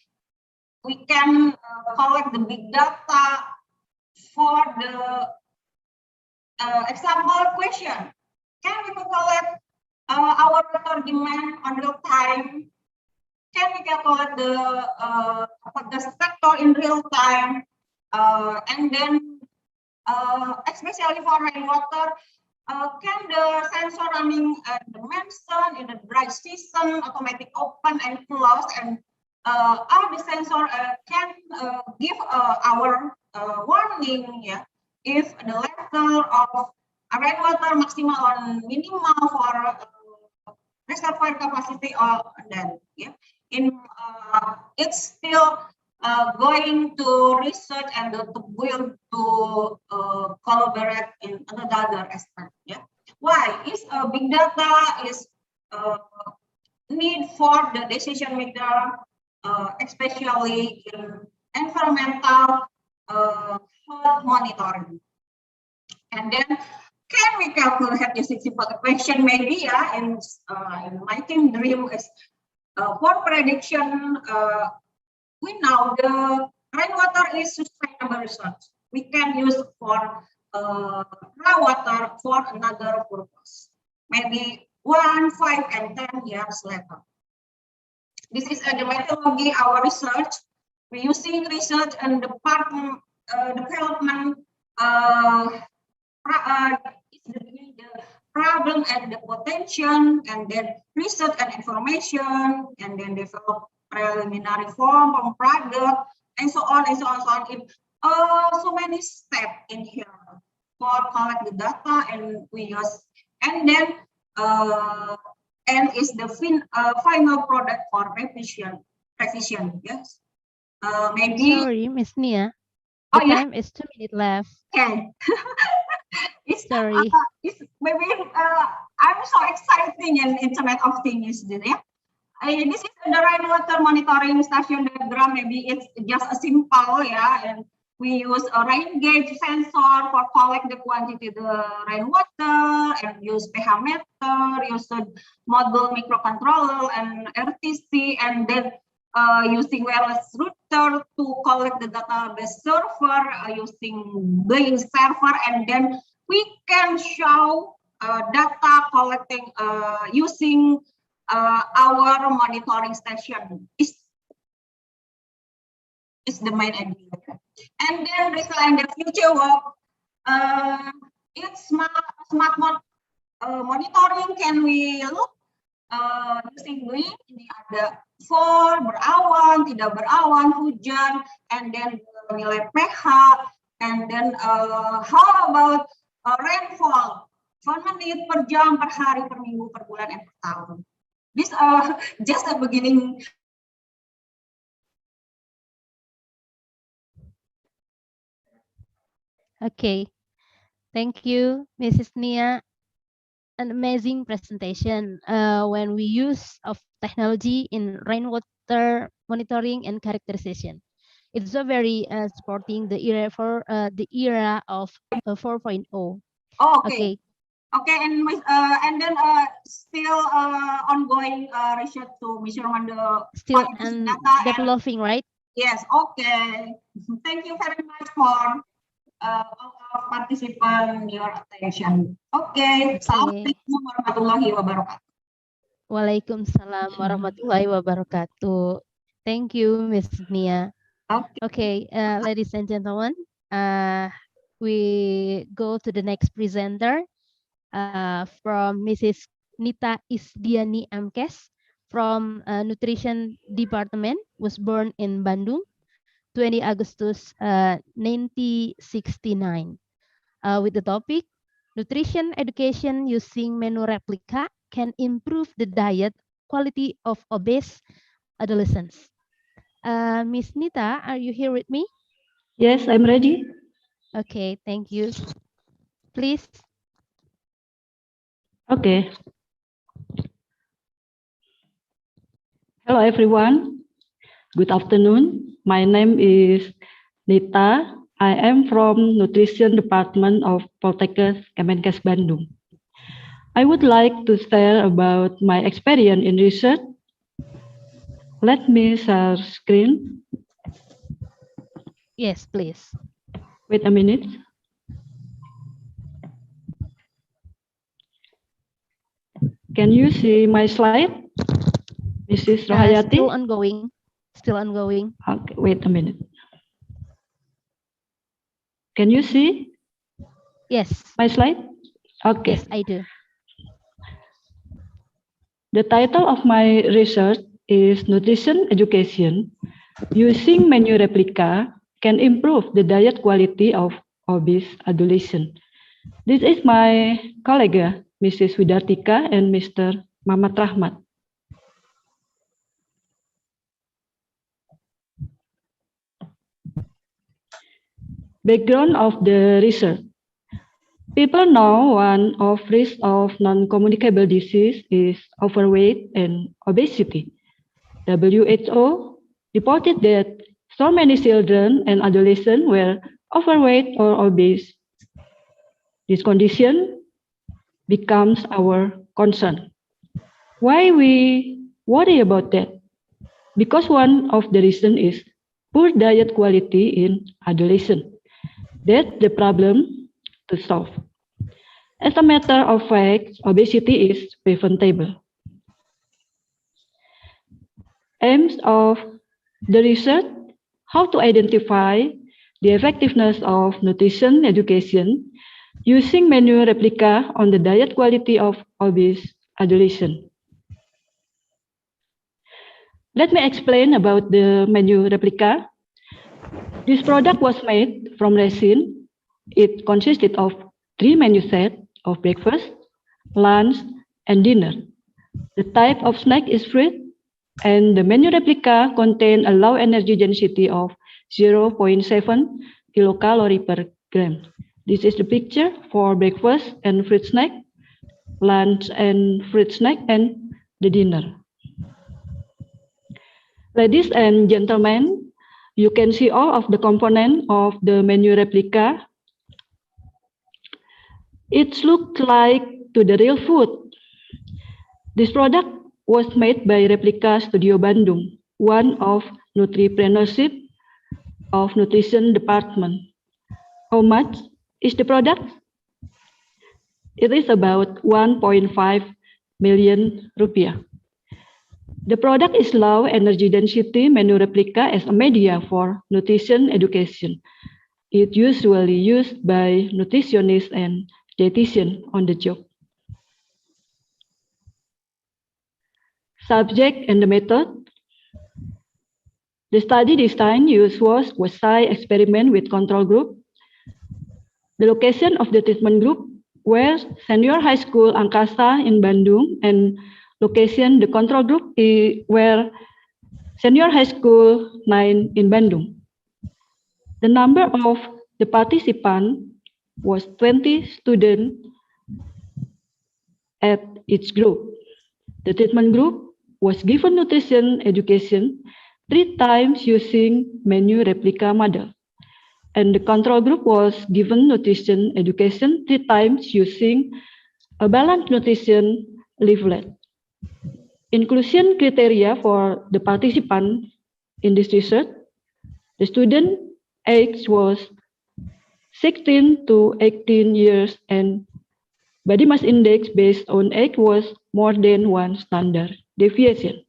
S8: we can collect the big data for the example question. Can we collect our water demand on real time? Can we calculate the sector in real time? And then especially for rainwater, can the sensor running the mention in the dry season, automatic open and close, and are the sensor can give our warning, yeah, if the level of rainwater maximal or minimal for reservoir capacity or then, yeah. It's still going to research and to build to collaborate in another aspect. Yeah, why is big data is need for the decision maker, especially in environmental health monitoring. And then can we calculate using simple equation? Maybe, yeah. In my team dream is for prediction. We know the rainwater is sustainable resource. We can use for rainwater for another purpose. Maybe 1, 5, and 10 years later. This is the methodology our research. We're using research and development problem and the potential, and then research and information, and then develop preliminary form from product, and so on and so on and so on. So many steps in here for collect the data, and we use, and then and is the final product for revision. Yes. Maybe.
S21: Sorry, Miss Nia.
S8: Oh,
S21: The
S8: yeah?
S21: time is 2 minutes left.
S8: Okay.
S21: Sorry.
S8: It's maybe I'm so exciting in Internet of Things, yeah. This is the rainwater monitoring station diagram. Maybe it's just a simple, yeah, and we use a rain gauge sensor for collect the quantity of the rainwater, and use pH meter, use a module microcontroller and RTC, and then using wireless router to collect the database server, using base server, and then we can show data collecting using our monitoring station. Is the main idea. And then in the future work, it's smart monitoring. Can we look using wind, ini ada for berawan, tidak berawan, hujan, and then nilai pH, and then how about rainfall, per menit, per jam, per hari, per minggu, per bulan, and per tahun. This just a beginning.
S21: Okay, thank you, Mrs. Nia. An amazing presentation when we use of technology in rainwater monitoring and characterization. It's so very supporting the era for the era of 4.0.
S8: Oh, okay. Okay, and then still ongoing research to measurement the
S21: still
S8: quality
S21: and
S8: data
S21: developing, right?
S8: Yes. Okay. Thank you very much for all our participants your attention. Okay. Assalamualaikum warahmatullahi wabarakatuh.
S21: Waalaikumsalam warahmatullahi wabarakatuh. Thank you, Ms. Nia. Okay, ladies and gentlemen, we go to the next presenter from Mrs. Nita Isdiani Amkes from Nutrition Department, was born in Bandung, 20 Agustus 1969, with the topic, Nutrition Education Using Menu Replica Can Improve the Diet Quality of Obese Adolescents. Miss Nita, are you here with me?
S9: Yes, I'm ready.
S21: Okay, thank you. Please.
S9: Okay. Hello, everyone. Good afternoon. My name is Nita. I am from Nutrition Department of Poltekkes Kemenkes Bandung. I would like to share about my experience in research. Let me share screen.
S21: Yes, please.
S9: Wait a minute. Can you see my slide, Mrs. Rohayati?
S21: Still ongoing. Still ongoing.
S9: Okay, wait a minute. Can you see?
S21: Yes.
S9: My slide? Okay.
S21: Yes, I do.
S9: The title of my research is Nutrition Education Using Menu Replica Can Improve the Diet Quality of Obese Adolescents. This is my colleague, Mrs. Widartika and Mr. Mamat Rahmat. Background of the research. People know one of risk of non-communicable disease is overweight and obesity. WHO reported that so many children and adolescents were overweight or obese. This condition becomes our concern. Why we worry about that? Because one of the reasons is poor diet quality in adolescents. That's the problem to solve. As a matter of fact, obesity is preventable. Aims of the research, how to identify the effectiveness of nutrition education using menu replica on the diet quality of obese adolescent. Let me explain about the menu replica. This product was made from resin. It consisted of 3 menu sets of breakfast, lunch, and dinner. The type of snack is fruit, and the menu replica contained a low energy density of 0.7 kilocalorie per gram. This is the picture for breakfast and fruit snack, lunch and fruit snack, and the dinner. Ladies and gentlemen, you can see all of the components of the menu replica. It looks like to the real food. This product was made by Replica Studio Bandung, one of Nutripreneurship of Nutrition Department. How much is the product? It is about 1.5 million rupiah. The product is low energy density menu replica as a media for nutrition education. It usually used by nutritionists and dietitians on the job. Subject and the method. The study design used was quasi-experiment with control group. The location of the treatment group were Senior High School Angkasa in Bandung, and location the control group were Senior High School 9 in Bandung. The number of the participants was 20 students at each group. The treatment group was given nutrition education 3 times using menu replica model, and the control group was given nutrition education 3 times using a balanced nutrition leaflet. Inclusion criteria for the participant in this research: the student age was 16 to 18 years, and body mass index based on age was more than 1 standard deviation.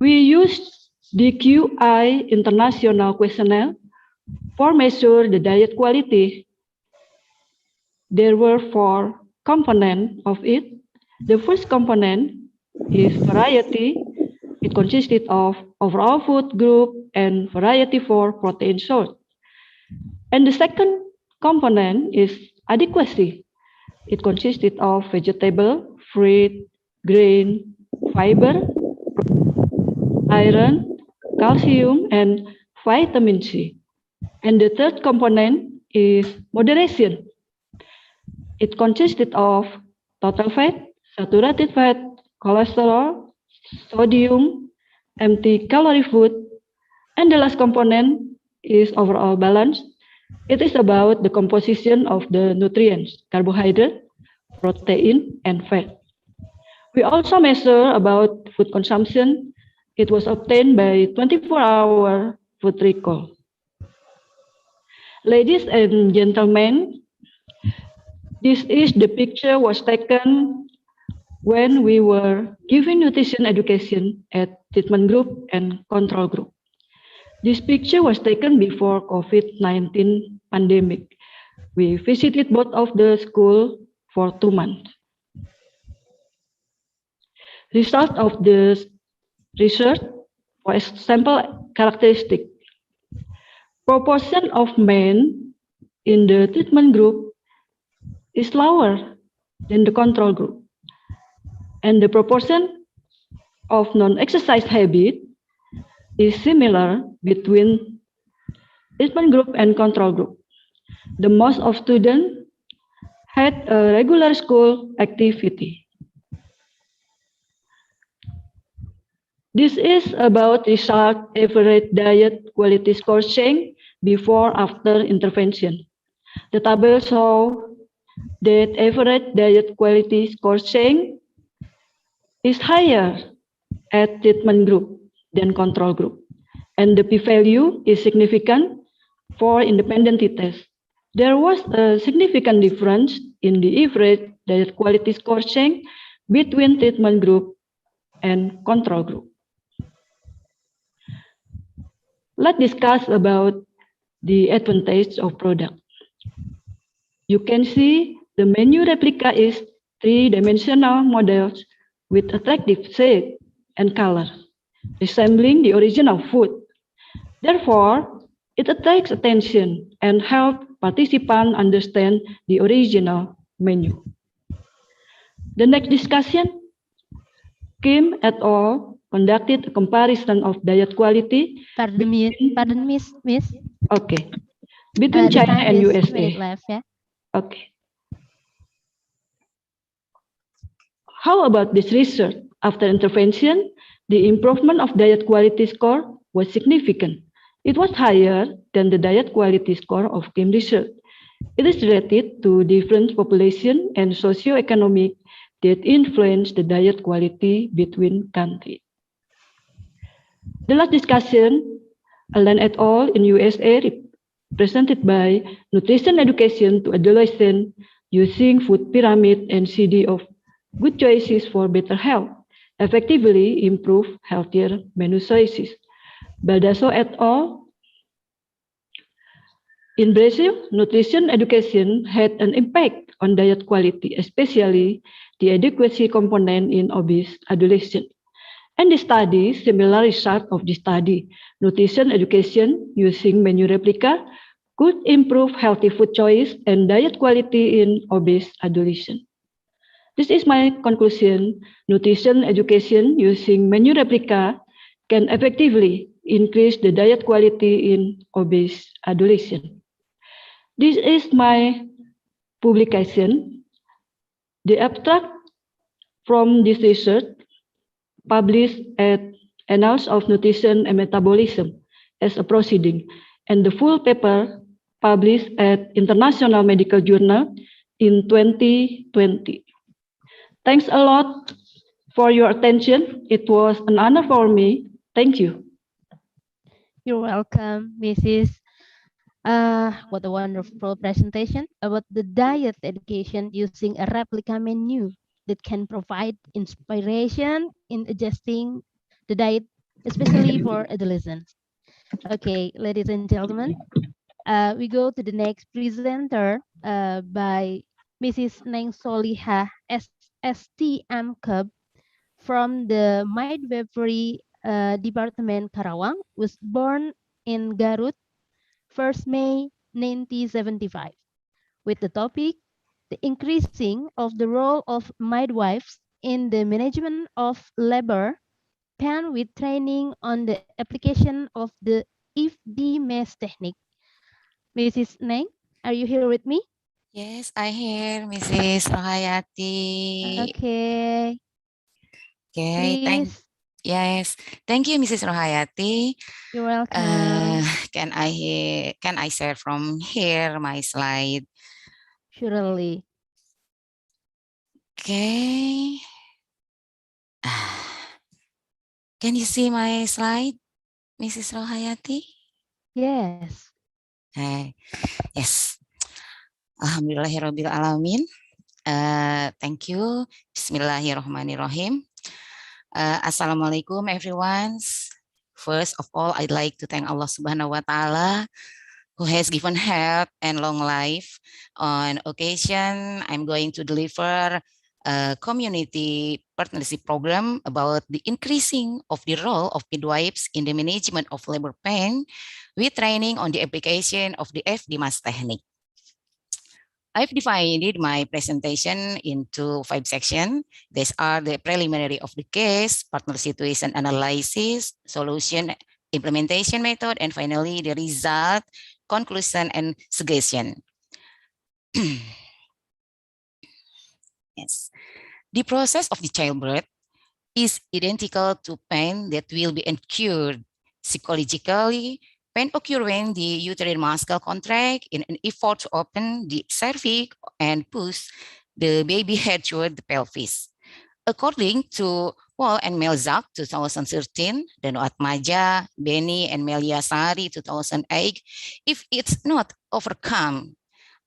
S9: We used the QI International Questionnaire for measure the diet quality. There were 4 components of it. The first component is variety. It consisted of overall food group and variety for protein source. And the second component is adequacy. It consisted of vegetable, fruit, grain, fiber, iron, calcium, and vitamin C. And the third component is moderation. It consisted of total fat, saturated fat, cholesterol, sodium, empty calorie food, and the last component is overall balance. It is about the composition of the nutrients, carbohydrate, protein, and fat. We also measure about food consumption. It was obtained by 24-hour food recall. Ladies and gentlemen, this is the picture was taken when we were giving nutrition education at treatment group and control group. This picture was taken before COVID-19 pandemic. We visited both of the school for 2 months. Result of the research for sample characteristic. Proportion of men in the treatment group is lower than the control group, and the proportion of non-exercise habit is similar between treatment group and control group. The most of students had a regular school activity. This is about result average diet quality score change before after intervention. The table shows that average diet quality score change is higher at treatment group than control group, and the p-value is significant for independent t-test. There was a significant difference in the average diet quality score change between treatment group and control group. Let's discuss about the advantage of product. You can see the menu replica is three-dimensional models with attractive shape and color, resembling the original food. Therefore, it attracts attention and helps participants understand the original menu. The next discussion, Kim et al. Conducted a comparison of diet quality.
S21: Pardon, miss.
S9: Okay. Between
S21: The
S9: China
S21: time
S9: and
S21: is
S9: USA.
S21: minute left, yeah.
S9: Okay. How about this research? After intervention, the improvement of diet quality score was significant. It was higher than the diet quality score of Kim research. It is related to different population and socioeconomic that influence the diet quality between countries. The last discussion, Allen et al. In USA, presented by Nutrition Education to Adolescents using food pyramid and CD of good choices for better health, effectively improve healthier menu choices. Baldasso et al. In Brazil, nutrition education had an impact on diet quality, especially the adequacy component in obese adolescents. And the study, similar result of the study, nutrition education using menu replica could improve healthy food choice and diet quality in obese adolescents. This is my conclusion. Nutrition education using menu replica can effectively increase the diet quality in obese adolescents. This is my publication. The abstract from this research published at Annals of Nutrition and Metabolism as a proceeding, and the full paper published at International Medical Journal in 2020. Thanks a lot for your attention. It was an honor for me. Thank you.
S21: You're welcome, Mrs. What a wonderful presentation about the diet education using a replica menu that can provide inspiration in adjusting the diet, especially for adolescents. Okay, ladies and gentlemen, we go to the next presenter by Mrs. Neng Soliha STM Cub from the Midwifery Department Karawang, was born in Garut 1st May 1975, with the topic the increasing of the role of midwives in the management of labor, paired with training on the application of the IFD-MES technique. Mrs. Neng, are you here with me?
S5: Yes, I hear Mrs. Rohayati.
S21: Okay.
S5: Okay,
S21: Please.
S5: Yes, thank you, Mrs. Rohayati.
S21: You're welcome.
S5: Can I share from here my slide?
S21: Surely.
S5: Okay. Can you see my slide, Mrs. Rohayati?
S21: Yes.
S5: Yes. Alhamdulillahirabbil alamin. Thank you. Bismillahirrahmanirrahim. Assalamualaikum, everyone. First of all, I'd like to thank Allah Subhanahu wa Ta'ala who has given health and long life. On occasion, I'm going to deliver a community partnership program about the increasing of the role of midwives in the management of labor pain with training on the application of the FDMAS technique. I've divided my presentation into 5 sections. These are the preliminary of the case, partner situation analysis, solution, implementation method, and finally the result, conclusion, and suggestion. Yes. The process of the childbirth is identical to pain that will be incurred psychologically. Pain occurs when the uterine muscle contract in an effort to open the cervix and push the baby head toward the pelvis. According to Paul and Melzak 2013, Dano Atmaja, Benny and Melia Sari 2008, if it's not overcome,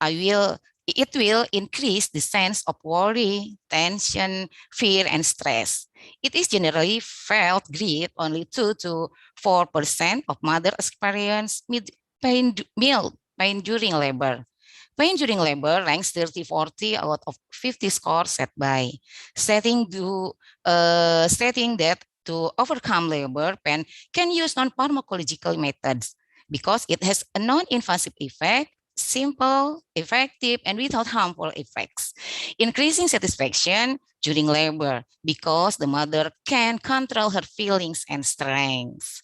S5: it will increase the sense of worry, tension, fear, and stress. It is generally felt great. Only 2 to 4% of mothers experience pain during labor. Pain during labor ranks 30-40 out of 50 scores set by, stating that to overcome labor pain can use non-pharmacological methods because it has a non-invasive effect, simple, effective, and without harmful effects. Increasing satisfaction during labor because the mother can control her feelings and strengths.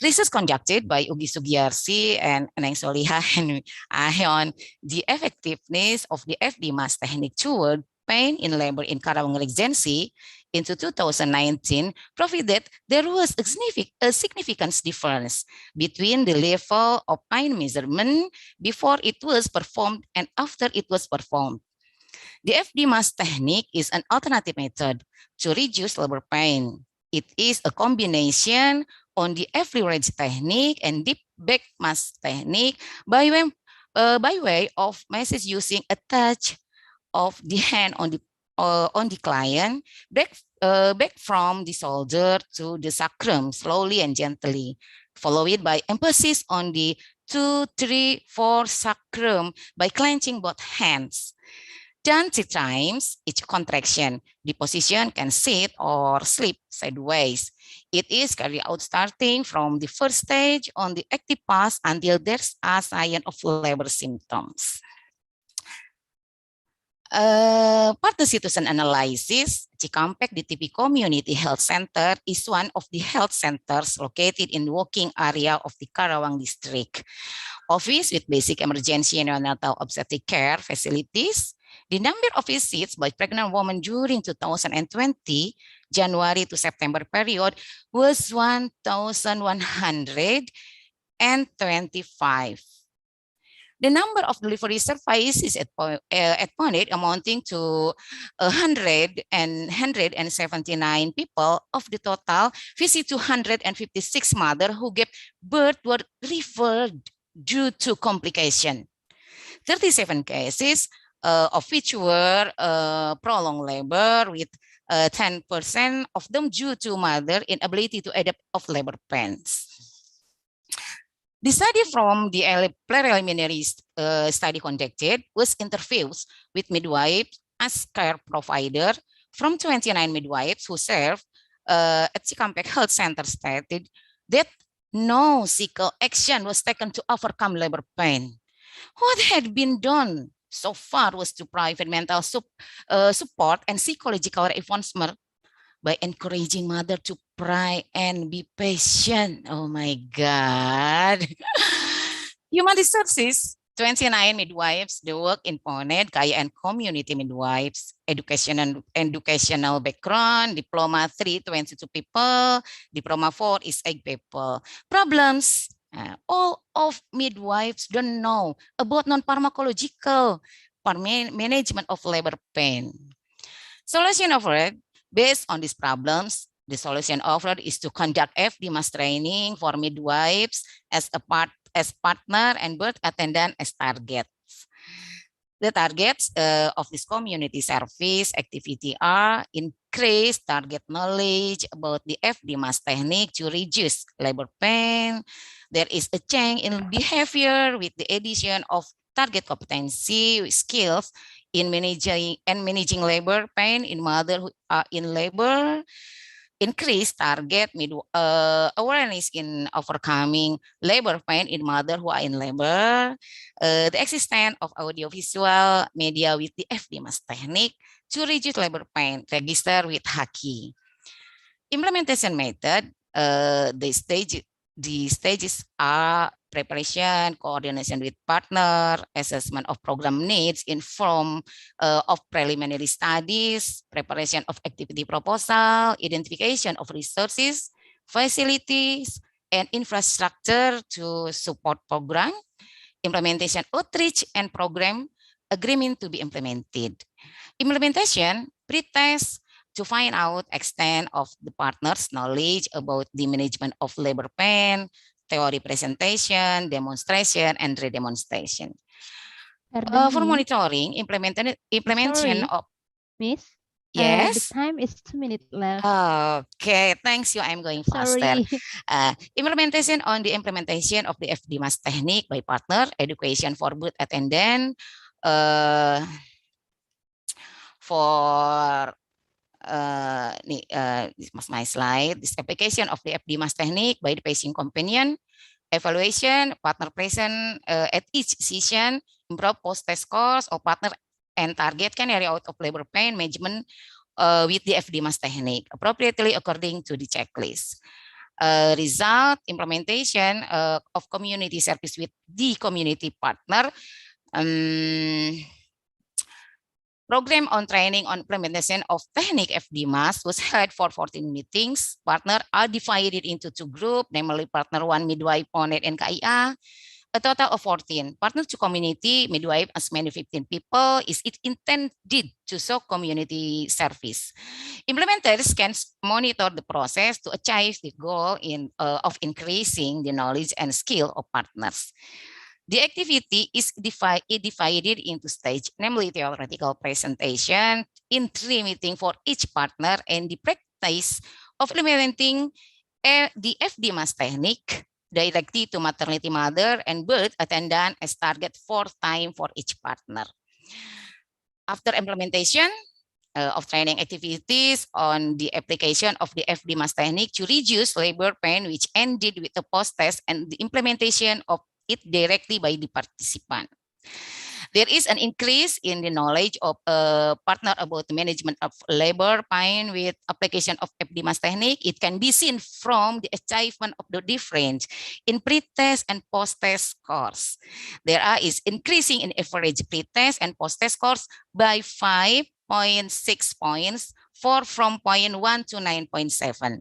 S5: Research conducted by Ugi Sugiyarsi and Neng Soliha and I on the effectiveness of the FD mass technique toward pain in labor in Karawang Regency into 2019 proved that there was a significant difference between the level of pain measurement before it was performed and after it was performed. The FD mass technique is an alternative method to reduce labor pain. It is a combination on the average technique and deep back mass technique by way of massage using a touch of the hand on the client, back from the shoulder to the sacrum slowly and gently, followed by emphasis on the 2, 3, 4 sacrum by clenching both hands. Done 3 times each contraction. The position can sit or slip sideways. It is carried out starting from the first stage on the active pass until there's a sign of labor symptoms. Part the situation analysis, Cikampek DTP Community Health Center is one of the health centers located in working area of the Karawang district. Office with basic emergency and neonatal obstetric care facilities. The number of visits by pregnant women during 2020, January to September period, was 1,125. The number of delivery services at point amounting to 179 people. Of the total, 256 mothers who gave birth were referred due to complication. 37 cases of which were prolonged labor, with 10% of them due to mother inability to adapt of labor pains. The study from the preliminary study conducted was interviews with midwives as care provider from 29 midwives who serve at Cikampek Health Center stated that no physical action was taken to overcome labor pain. What had been done so far was to provide mental support and psychological reinforcement by encouraging mother to pray and be patient. Oh my God. Human resources, 29 midwives, they work in Ponet, Kaya and community midwives, educational background, diploma 3, 22 people, diploma 4 is 8 people. Problems, all of midwives don't know about non-pharmacological management of labor pain. Solution offered, based on these problems, the solution offered is to conduct FD mass training for midwives as partner and birth attendant as targets. The targets of this community service activity are increase target knowledge about the FD mass technique to reduce labor pain. There is a change in behavior with the addition of target competency skills in managing labor pain in mother who are in labor. Increase target awareness in overcoming labor pain in mother who are in labor. The existence of audiovisual media with the FD mass technique to reduce labor pain, register with Haki. Implementation method, the stages are preparation, coordination with partner, assessment of program needs in form of preliminary studies, preparation of activity proposal, identification of resources, facilities, and infrastructure to support program, implementation outreach and program agreement to be implemented. Implementation, pretest, to find out extent of the partner's knowledge about the management of labor pain, theory presentation, demonstration, and redemonstration. For monitoring, implementation
S21: Sorry,
S5: of...
S21: Miss, The
S5: Yes.
S21: time is 2 minutes left.
S5: Okay, thanks you. I'm going faster.
S21: Sorry.
S5: Implementation on the implementation of the FD Mas technique by partner, education for booth attendant, for this was my slide. This application of the FD Mas technique by the patient companion, evaluation, partner present at each session, improve post-test scores of partner and target can area out of labor pain management with the FD Mas technique appropriately according to the checklist. Result implementation of community service with the community partner. Program on training on implementation of technique FD Mas was held for 14 meetings. Partner are divided into 2 groups, namely partner 1 midwife, PONET, and KIA. A total of 14. Partner to community, midwife as many 15 people, is it intended to show community service. Implementers can monitor the process to achieve the goal of increasing the knowledge and skill of partners. The activity is divided into stages, namely theoretical presentation in 3 meetings for each partner and the practice of implementing the FD Mas technique directly to maternity mother and birth attendant as target 4 times for each partner. After implementation of training activities on the application of the FD Mas technique to reduce labor pain, which ended with the post-test and the implementation of it directly by the participant. There is an increase in the knowledge of a partner about the management of labor pain with application of FD Mas technique. It can be seen from the achievement of the difference in pre-test and post-test scores. There is increasing in average pre-test and post-test scores by 5.6 points, from 0.1 to 9.7.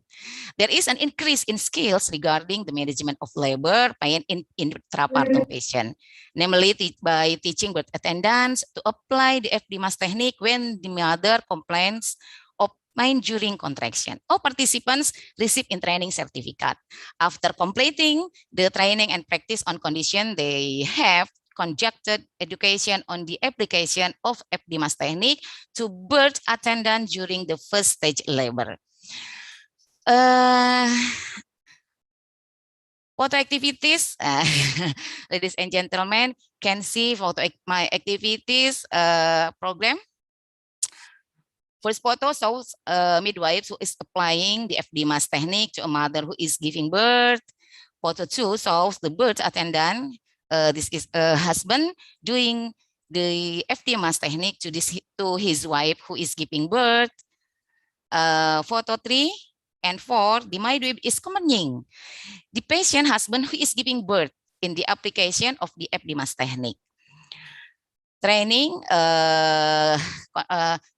S5: There is an increase in skills regarding the management of labor pain in intrapartum patient, namely by teaching birth attendants to apply the FD Mas technique when the mother complains of pain during contraction. All participants receive in training certificate. After completing the training and practice on condition, they have conducted education on the application of FD Mas technique to birth attendant during the first stage labor. Photo activities, ladies and gentlemen, can see my activities program. First photo shows a midwife who is applying the FD Mas technique to a mother who is giving birth. Photo 2 shows the birth attendant. This is a husband doing the FD Mas technique to his wife who is giving birth. Photo 3 and 4, the midwife is accompanying the patient husband who is giving birth in the application of the FD Mas technique. Training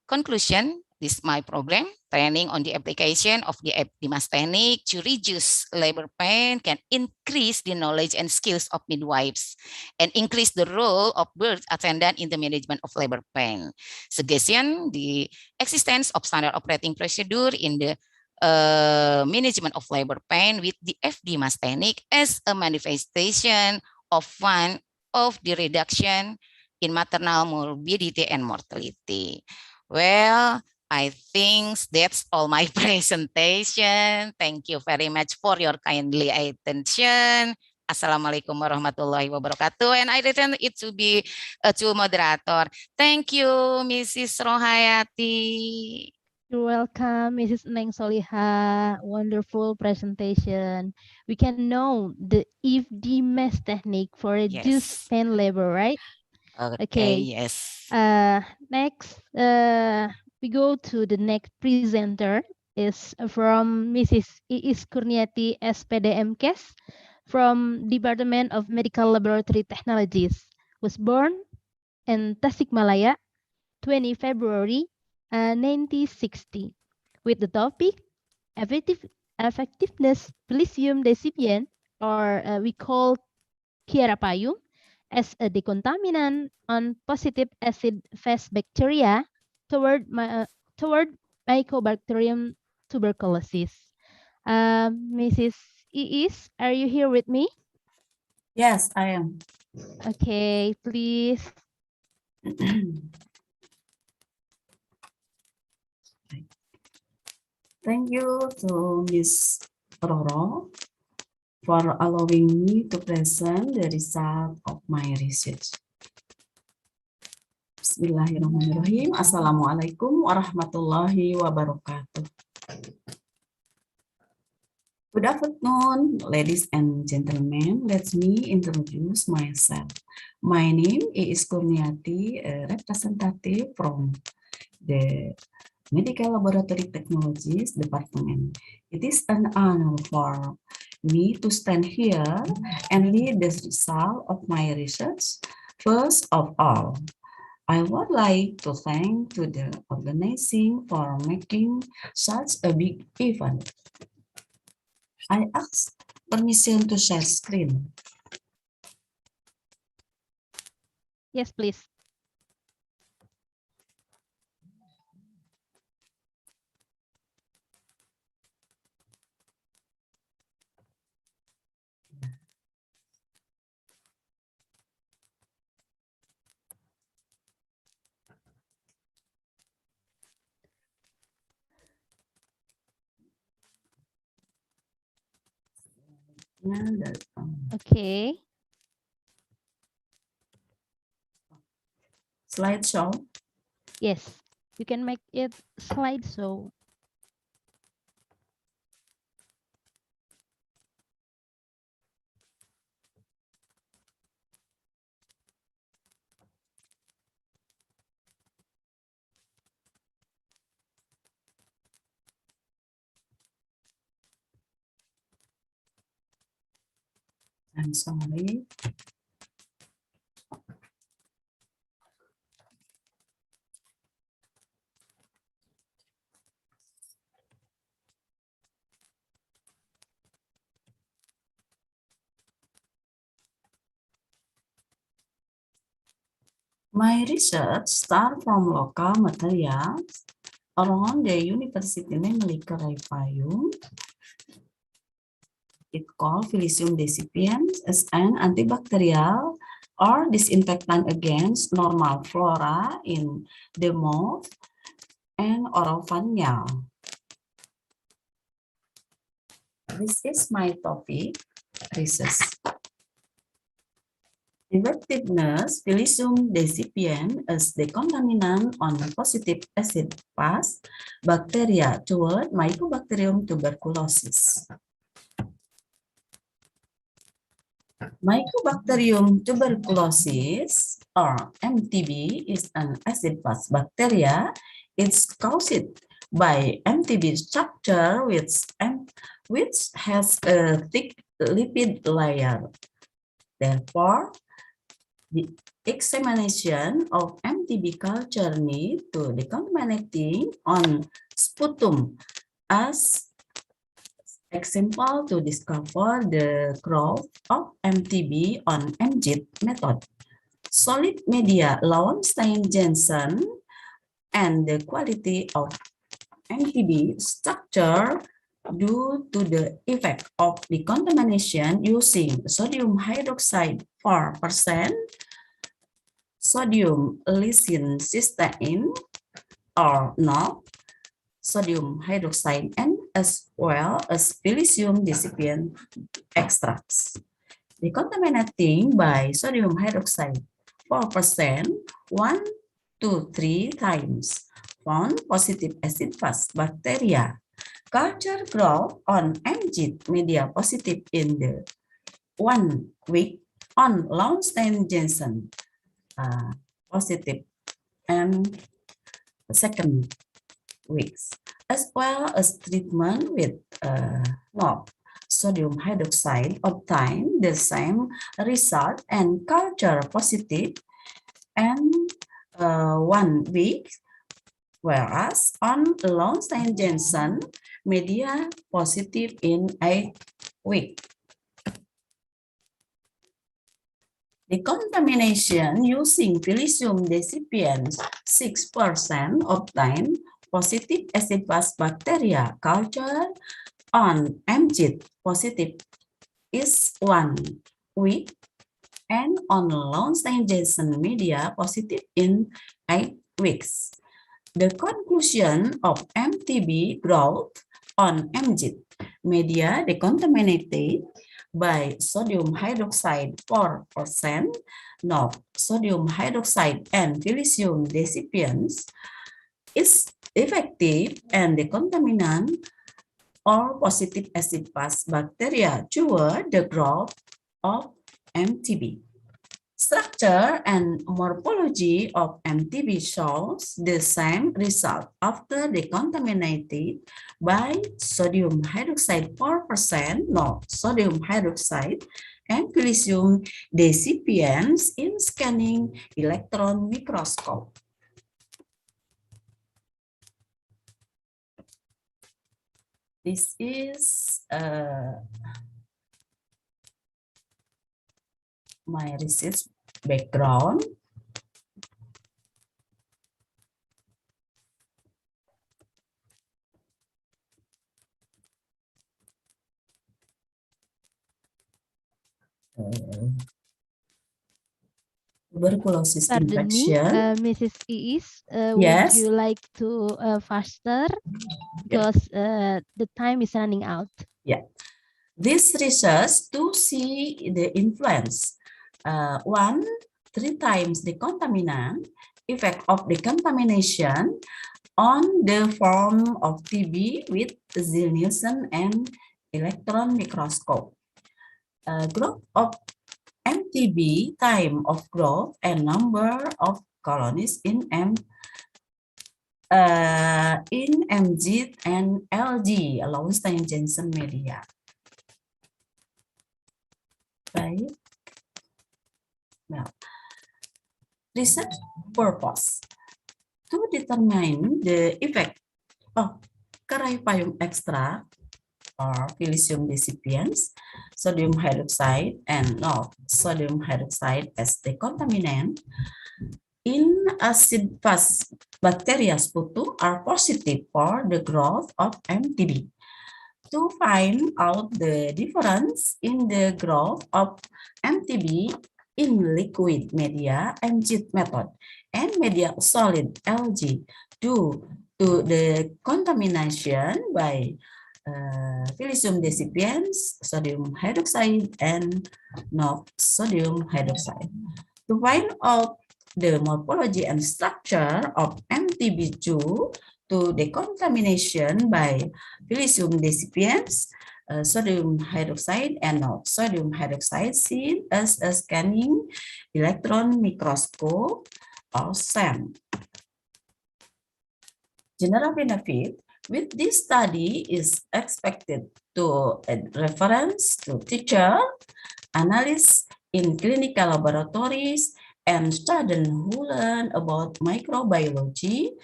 S5: conclusion. This is my program. Training on the application of the FD Mas technique to reduce labor pain can increase the knowledge and skills of midwives and increase the role of birth attendant in the management of labor pain. Suggestion: the existence of standard operating procedure in the management of labor pain with the FD Mas technique as a manifestation of one of the reduction in maternal morbidity and mortality. Well, I think that's all my presentation. Thank you very much for your kindly attention. Assalamualaikum warahmatullahi wabarakatuh. And I return it to be to moderator. Thank you, Mrs. Rohayati.
S21: You're welcome, Mrs. Neng Soliha. Wonderful presentation. We can know the FD Mas technique for reduced pain labor, right?
S5: Okay, yes.
S21: Next, we go to the next presenter is from Mrs. Iis Kurniati, SPDMKes, from Department of Medical Laboratory Technologies, was born in Tasikmalaya, 20 February 1960, with the topic effectiveness Pallisium decipient, or we call Chiarapayum, as a decontaminant on positive acid phase bacteria toward Mycobacterium tuberculosis. Mrs. Iis, are you here with me?
S7: Yes, I am.
S21: Okay, please.
S7: Thank you to Ms. Roro for allowing me to present the result of my research. Bismillahirrahmanirrahim. Assalamualaikum warahmatullahi wabarakatuh. Good afternoon, ladies and gentlemen. Let me introduce myself. My name is Kurniati, a representative from the Medical Laboratory Technologies Department. It is an honor for me to stand here and lead the result of my research. First of all, I would like to thank to the organizing for making such a big event. I ask permission to share screen.
S21: Yes, please. Okay.
S7: Slideshow.
S21: Yes, you can make it slideshow.
S7: I'm sorry. My research starts from local materials around the university, namely Payung. It called Phylicium decipiens as an antibacterial or disinfectant against normal flora in the mouth and oropharyngeal. This is my topic, research. Effectiveness, Phylicium decipiens as the contaminant on positive acid fast bacteria toward Mycobacterium tuberculosis. Mycobacterium tuberculosis, or MTB, is an acid-fast bacteria. It's caused by MTB structure which has a thick lipid layer. Therefore, the examination of MTB culture need to decontaminating on sputum as example to discover the growth of MTB on MJIT method. Solid media Lowenstein-Jensen and the quality of MTB structure due to the effect of decontamination using sodium hydroxide 4%, sodium lysine cysteine or not, sodium hydroxide, and as well as Phylicium decipient extracts. Decontaminating by sodium hydroxide 4% 1 to 3 times found positive acid-fast bacteria. Culture growth on MJIT media positive in the 1 week on Lowenstein-Jensen positive and second weeks, as well as treatment with sodium hydroxide obtain the same result and culture positive and 1 week, whereas on Lowenstein-Jensen media positive in 8 weeks. Decontamination using Phylicium decipiens 6% obtained positive acid-fast bacteria culture on MJIT positive is 1 week and on Lowenstein-Jensen media positive in 8 weeks. The conclusion of MTB growth on MGIT media decontaminated by sodium hydroxide 4%, not sodium hydroxide and silicium recipients is effective and decontaminant or positive acid fast bacteria toward the growth of MTB. Structure and morphology of MTB shows the same result after decontaminated by sodium hydroxide 4%, not sodium hydroxide, and silicium recipients in scanning electron microscope. This is my research background. Tuberculosis
S21: Pardon me,
S7: infection.
S21: Mrs. Iis, would
S7: Yes.
S21: you like to faster because the time is running out?
S7: Yeah. This research to see the influence. One, 3 times the contaminant effect of the contamination on the form of TB with Zil-Nielsen and electron microscope. Growth of MTB, time of growth and number of colonies in MGIT and LG, Lowenstein-Janssen media. Right. Now, research purpose to determine the effect of kerai payung extract or silicium recipients, sodium hydroxide and not sodium hydroxide as the contaminant in acid fast bacteria sputum are positive for the growth of MTB. To find out the difference in the growth of MTB in liquid media MGIT method and media solid LG due to the contamination by silicium recipients, sodium hydroxide, and not sodium hydroxide. To find out the morphology and structure of MTB due to decontamination by silicium recipients, sodium hydroxide and not sodium hydroxide seen as a scanning electron microscope or SEM. General benefit with this study is expected to add reference to teacher, analysts in clinical laboratories, and students who learn about microbiology,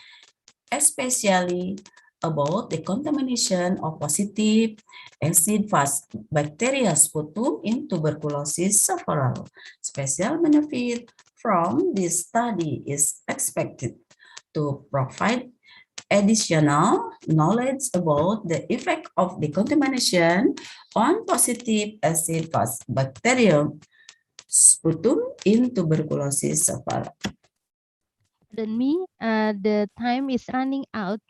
S7: especially about the contamination of positive acid fast bacteria sputum in tuberculosis sufferer. Special benefit from this study is expected to provide additional knowledge about the effect of the contamination on positive acid fast bacterium sputum in tuberculosis sufferer.
S21: Pardon me, the time is running out.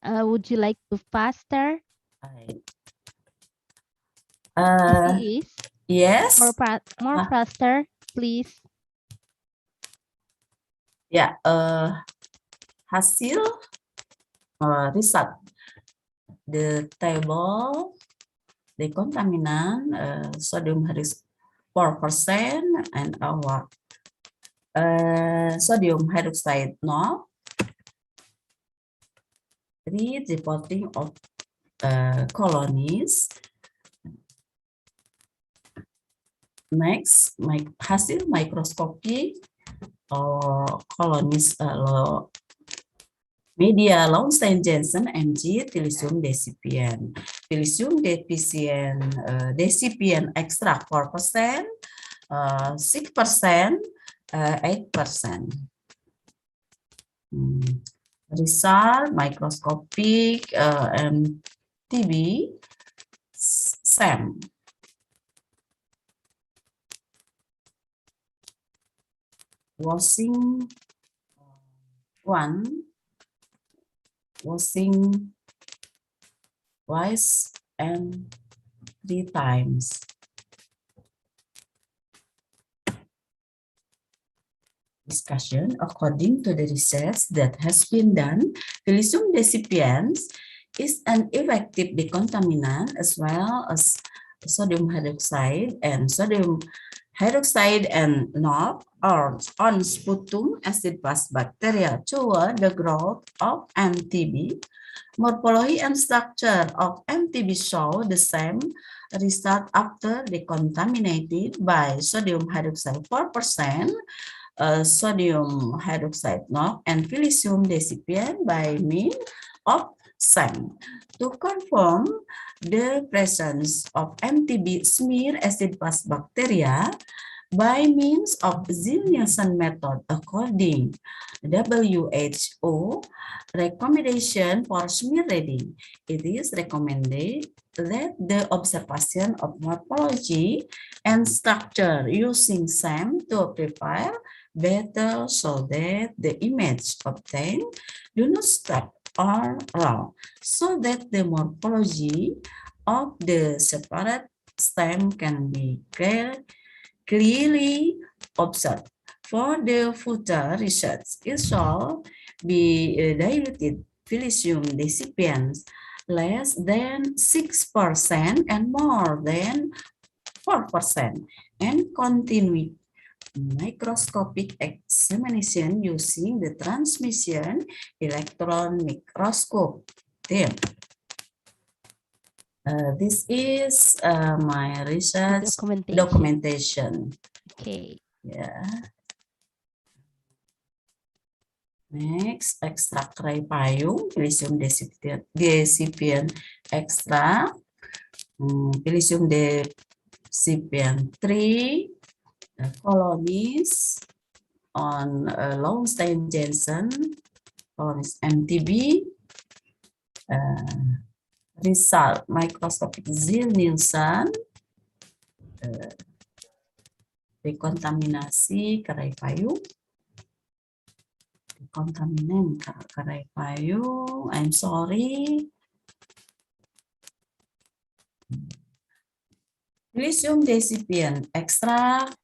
S21: Would you like to faster?
S7: Yes.
S21: More faster, please.
S7: Ya, hasil result the table the contaminant sodium hydroxide 4% and our sodium hydroxide 0. Reporting of colonies. Next, hasil microscopy or colonies media Lowenstein-Janssen MG silicium recipient. Silicium recipient extract 4%, 6%, 8%. Result microscopic and TB SEM. Washing twice and 3 times. Discussion. According to the research that has been done, Phylicium decipiens is an effective decontaminant as well as sodium hydroxide and NOx or on sputum acid-fast bacteria toward the growth of MTB. Morphology and structure of MTB show the same result after decontaminated by sodium hydroxide 4%, sodium hydroxide NOx, and Phylicium decipient by means of SAM. To confirm the presence of MTB smear acid-fast bacteria by means of Zil-Nielsen method according WHO recommendation for smear reading, it is recommended that the observation of morphology and structure using SAM to prepare better so that the image obtained do not stop or wrong, so that the morphology of the separate stem can be clearly observed. For the future research, it shall be diluted Phylicium decipiens less than 6% and more than 4%, and continue microscopic examination using the transmission electron microscope. Then, this is my research documentation.
S21: Okay.
S7: Yeah. Next, extract ray payung, Phylicium decipient extract, Phylicium decipient 3 colonies on long-stain Jensen, colonies MTB, result microscopic Zil-Nielsen, dekontaminasi kerai payung, contaminant kerai payung. I'm sorry. Phylicium decipient extract,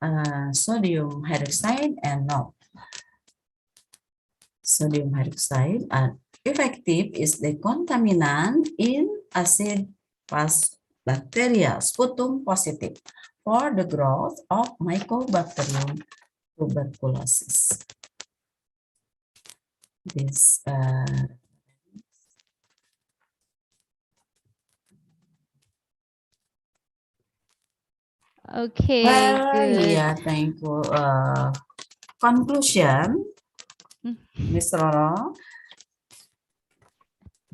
S7: sodium hydroxide and NOx. Sodium hydroxide effective is the contaminant in acid-fast bacteria, sputum positive, for the growth of Mycobacterium tuberculosis. This
S21: Okay, good.
S7: yeah, thank you. Conclusion, Ms. Roro,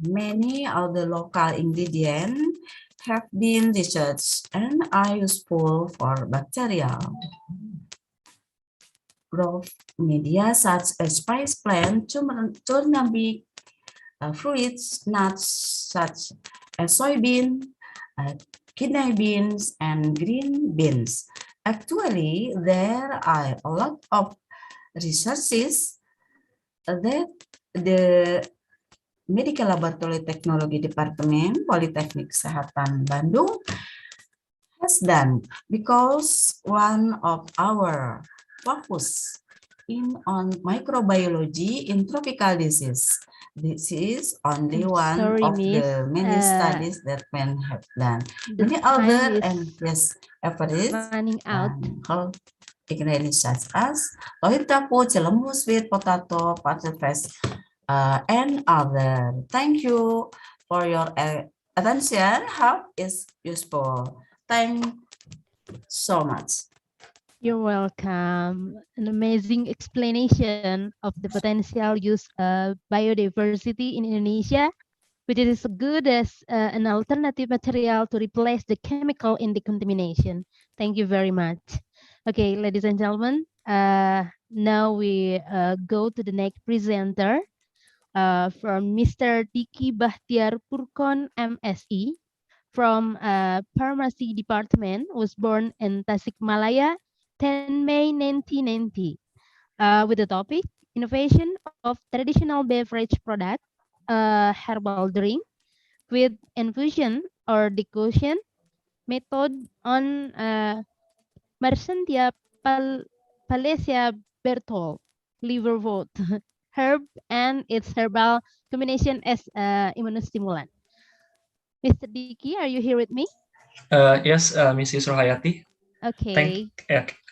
S7: many of the local ingredients have been researched and are useful for bacterial growth media such as spice plant, turnip, fruits, nuts such as soybean, kidney beans, and green beans. Actually, there are a lot of researches that the Medical Laboratory Technology Department Politeknik Kesehatan Bandung has done, because one of our focus on microbiology in tropical disease. This is only one
S21: Sorry,
S7: of
S21: Miss.
S7: the many studies that men have done. Many
S21: time
S7: other
S21: is
S7: and yes, average
S21: running out.
S7: whole ingredients such as tofu, cilemu, sweet potato, patates, and other. Thank you for your attention. Hope is useful. Thank so much.
S21: You're welcome. An amazing explanation of the potential use of biodiversity in Indonesia, which is good as an alternative material to replace the chemical in decontamination. Thank you very much. Okay, ladies and gentlemen, now we go to the next presenter from Mr. Diki Bahtiar Purkon, MSE, from Pharmacy Department, was born in Tasikmalaya, 10 May 1990, with the topic Innovation of Traditional Beverage Product, Herbal Drink, with infusion or decoction method on Marsandia Palesia Bertol liverwort herb and its herbal combination as immunostimulant. Mr. Diki, are you here with me?
S12: Yes, Mrs. Rohayati.
S21: Okay.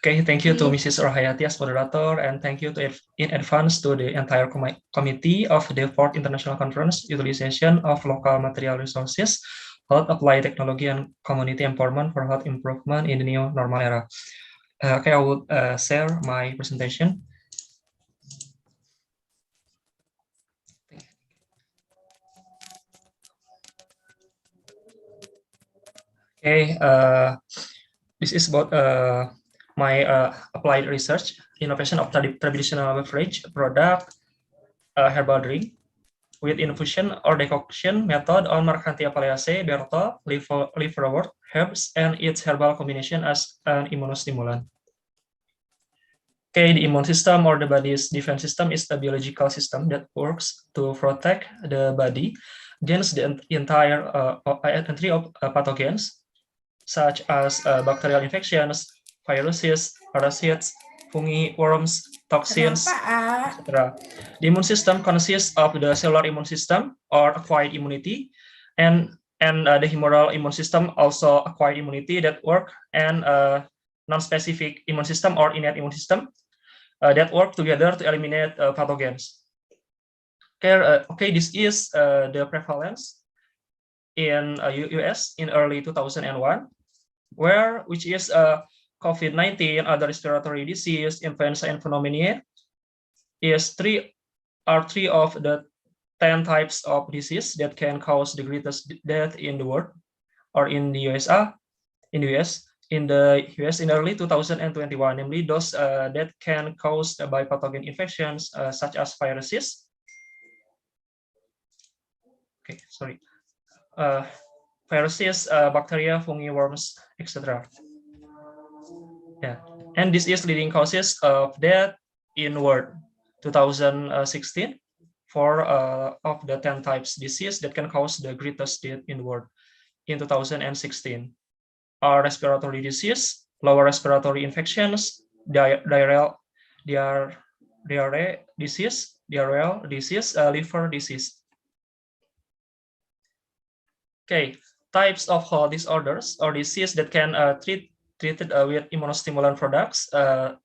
S12: Thank you to
S21: Please.
S12: Mrs. Rohayati as moderator, and thank you to in advance to the entire committee of the 4th International Conference, Utilization of Local Material Resources, Health Applied Technology and Community Empowerment for Health Improvement in the New Normal Era. I would share my presentation. This is about my applied research, innovation of traditional beverage product, herbal drink with infusion or decoction method on Marchantia Paleaceae, Bertha, liverwort, herbs, and its herbal combination as an immunostimulant. The immune system or the body's defense system is a biological system that works to protect the body against the entire entry of pathogens, such as bacterial infections, viruses, parasites, fungi, worms, toxins, etc. The immune system consists of the cellular immune system or acquired immunity, and the humoral immune system also acquired immunity that work, and non-specific immune system or innate immune system that work together to eliminate pathogens. This is the prevalence in US in early 2001, which is COVID-19, other respiratory disease, influenza, and pneumonia are three of the 10 types of disease that can cause the greatest death in the world, or in the US in early 2021, namely those that can caused by pathogen infections such as viruses. Viruses, bacteria, fungi, worms, etc. And this is leading causes of death in world 2016 for of the 10 types disease that can cause the greatest death in the world in 2016 are respiratory disease, lower respiratory infections, diarrheal disease, liver disease. Types of health disorders or disease that can treated with immunostimulant products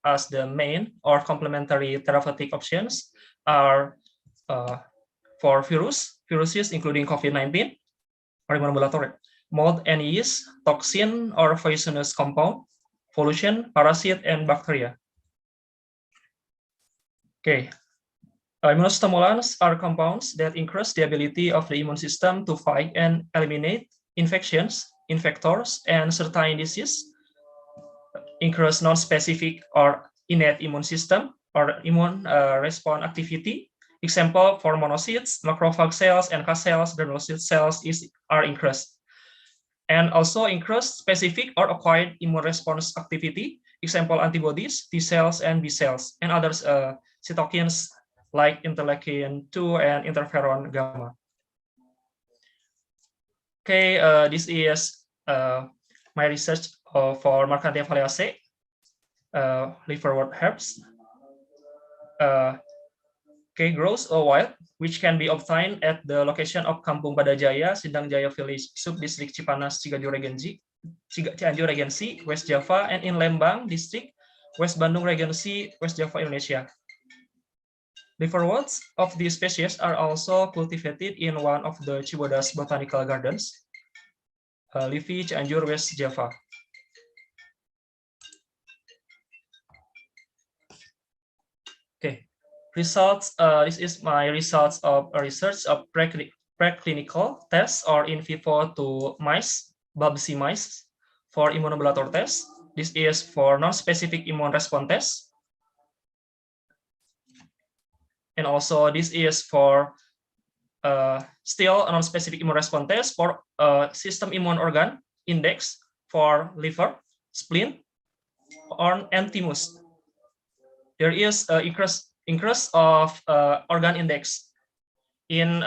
S12: as the main or complementary therapeutic options are for viruses including COVID-19 or immunomodulator, mold and yeast, toxin or poisonous compound, pollution, parasite, and bacteria. Immunostimulants are compounds that increase the ability of the immune system to fight and eliminate infections, infectors, and certain disease, increase non-specific or innate immune system or immune response activity. Example for monocytes, macrophage cells, and NK cells, granulocyte cells are increased. And also increase specific or acquired immune response activity. Example antibodies, T cells, and B cells, and others cytokines like interleukin-2 and interferon gamma. This is my research for Marchantia Paleaceae, liverwort herbs. Grows or wild, which can be obtained at the location of Kampung Badajaya, Sindang Jaya Village, Subdistrict Cipanas, Cianjur Regency, West Java, and in Lembang District, West Bandung Regency, West Java, Indonesia. Liverworts of these species are also cultivated in one of the Cibodas Botanical Gardens, Livi, Cianjur, West Java. Results. This is my results of research of preclinical tests or in vivo to mice, Babsi mice, for immunomodulator test. This is for non-specific immune response test. And also this is for still a non-specific immune response test for system immune organ index for liver, spleen, and thymus. There is increase of organ index in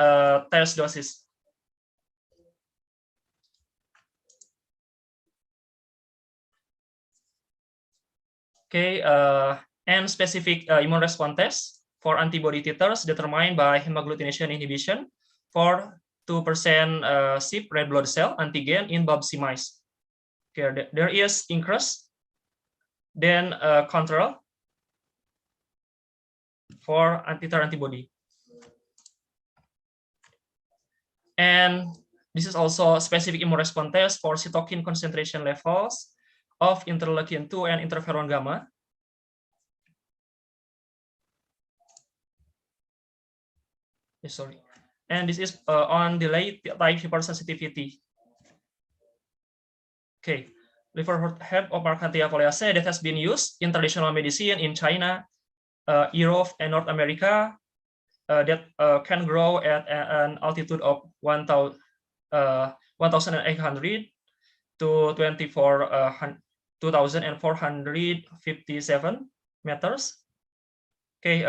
S12: test doses. Okay, and specific immune response tests for antibody titers determined by hemagglutination inhibition for 2% CYP red blood cell antigen in Babsi mice. Okay, there is increase, then control for anti-titer antibody. And this is also specific immune response test for cytokine concentration levels of interleukin 2 and interferon gamma. Sorry. And this is on delayed type hypersensitivity. Okay, liver herb of Markhantia foliaceae that has been used in traditional medicine in China, Europe, and North America that can grow at an altitude of 1,800 to 2,457 meters. Okay,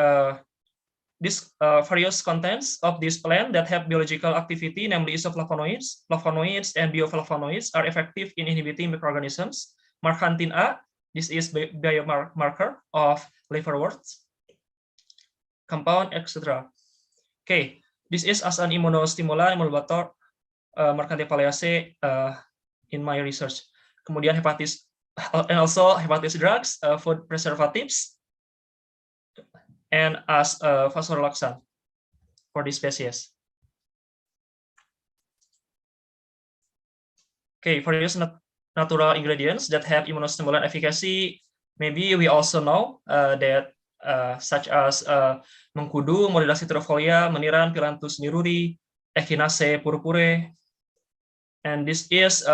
S12: these various contents of this plant that have biological activity, namely isoflavonoids, flavonoids, and bioflavonoids, are effective in inhibiting microorganisms. Markhantin A, this is biomarker of liverwort compound, etc. Okay, this is as an immunostimulant emulgator Markhantia foliaceae in my research. Kemudian hepatitis and also hepatitis drugs, food preservatives, and as a vasorelaxant for this species. Okay, for these natural ingredients that have immunostimulant efficacy, maybe we also know that such as mengkudu, Morilla citrifolia, meniran, Pilantus niruri, Echinacea purpurae, and this is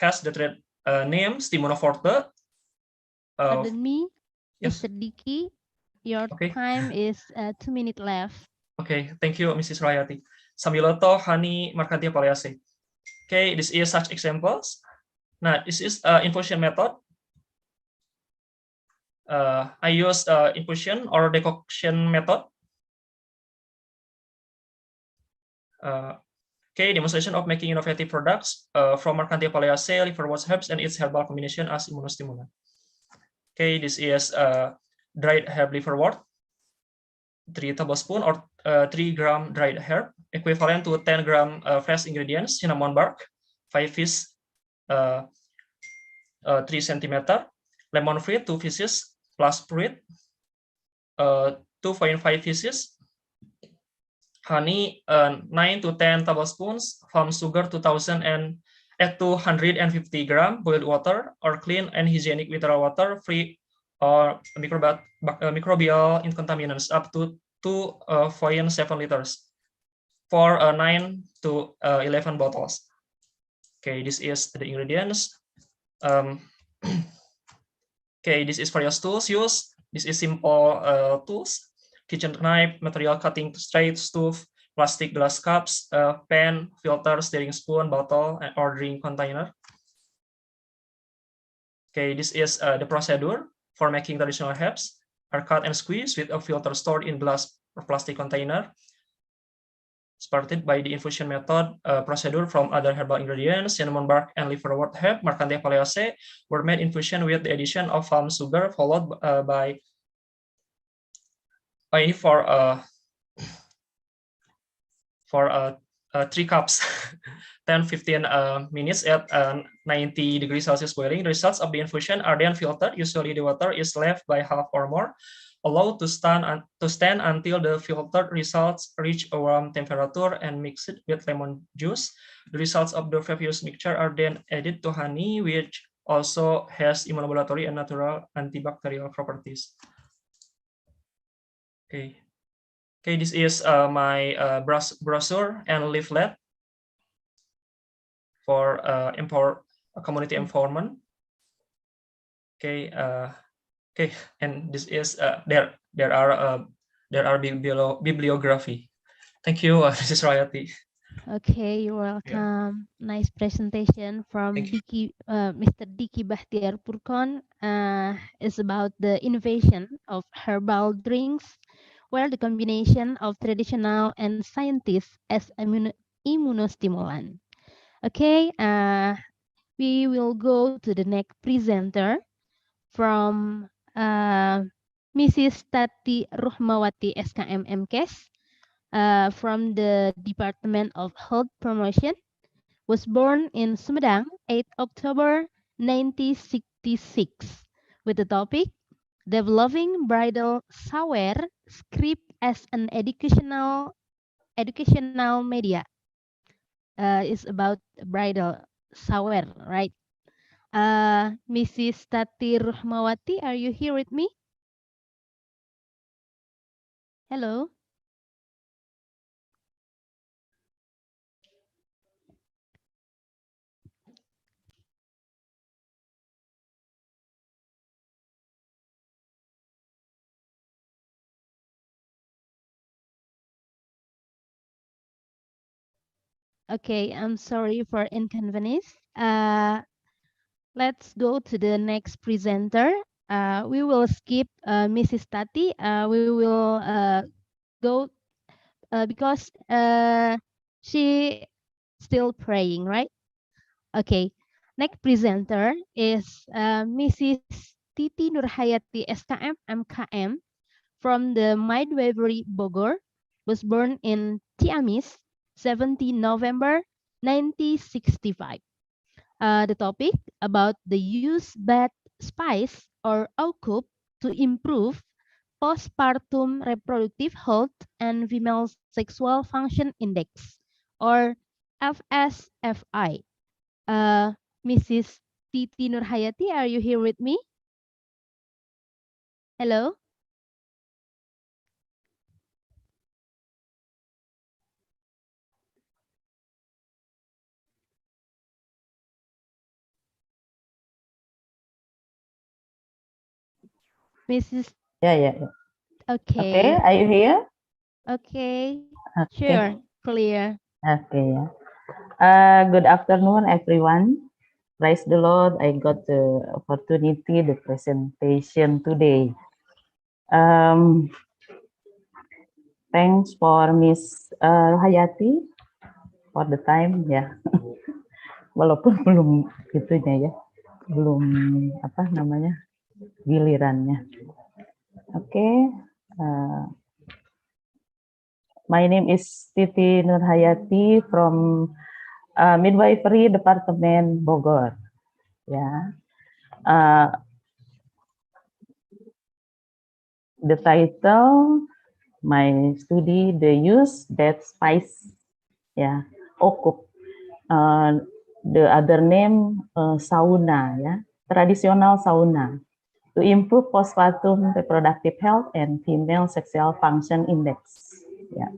S12: has the trade name Stimonoforte.
S21: Pardon me,
S12: Yes.
S21: Mr. Diki, your
S12: Okay.
S21: time is 2 minutes left.
S12: Okay, thank you, Mrs. Rayati. Sambiloto, honey, Markhantia foliaceae. Okay, this is such examples. Now, this is infusion method. I use infusion or decoction method. Okay, demonstration of making innovative products from Markhantia foliaceae, liverwort herbs, and its herbal combination as immunostimulant. Okay, this is dried herb liverwort, 3 tablespoon or 3 gram dried herb, equivalent to 10 gram fresh ingredients, cinnamon bark, 5 fish, 3 centimeter, lemon fruit, 2 pieces, plus fruit, 2.5 pieces, honey, 9 to 10 tablespoons, palm sugar, 250 gram, boiled water, or clean and hygienic mineral water, free or microbial contaminants up to 2.7 liters for 9 to 11 bottles. Okay, this is the ingredients. Okay, this is various tools used. This is simple tools: kitchen knife, material cutting straight, stove, plastic glass cups, pan, filter, stirring spoon, bottle, or drink container. Okay, this is the procedure for making traditional herbs. Are cut and squeezed with a filter stored in glass or plastic container. Started by the infusion method procedure from other herbal ingredients, cinnamon bark and liverwort herb, Markhantia foliaceae, were made infusion with the addition of palm sugar, followed by for 3 cups, 10-15 minutes at 90 degrees Celsius boiling. The results of the infusion are then filtered. Usually the water is left by half or more, allowed to stand until the filtered results reach a warm temperature and mix it with lemon juice. The results of the previous mixture are then added to honey, which also has immunomodulatory and natural antibacterial properties. Okay. Okay, this is my brochure and leaflet for community empowerment. Okay, okay, and this is there are bibliography. Thank you, Mrs. Rayati.
S21: Okay, you're welcome. Nice presentation from Mr. Diki Bahtiar Purkon. It's about the innovation of herbal drinks, where the combination of traditional and scientists as immunostimulant. Okay, we will go to the next presenter from Mrs. Tati Ruhmawati SKM MKes from the Department of Health Promotion. Was born in Sumedang, 8 October 1966, with the topic Developing Bridal Sawer Script as an Educational Media. Is about bridal sawer, right? Mrs. Tati Ruhmawati, are you here with me? Hello. Okay, I'm sorry for inconvenience. Let's go to the next presenter. We will skip Mrs. Tati. We will go because she still praying, right? Okay. Next presenter is Mrs. Titi Nurhayati SKM MKM from the Midwifery Bogor. Was born in Ciamis, 17 November 1965. The topic about the use bed spice or OCUP to improve postpartum reproductive health and female sexual function index or FSFI. Mrs. Titi Nurhayati, are you here with me? Hello? Mrs.
S11: Yeah.
S21: Okay.
S11: Okay, are you here?
S21: Okay.
S11: Okay.
S21: Sure. Clear.
S11: Okay. Good afternoon, everyone. Praise the Lord. I got the opportunity, the presentation today. Thanks for Miss Hayati for the time ya. Walaupun belum gitunya ya, belum apa namanya gilirannya. Okay. My name is Titi Nurhayati from Midwifery Department Bogor. Yeah. The title, my study, the use that spice, yeah, okup. The other name sauna, ya, traditional sauna, to improve postpartum reproductive health and female sexual function index, ya,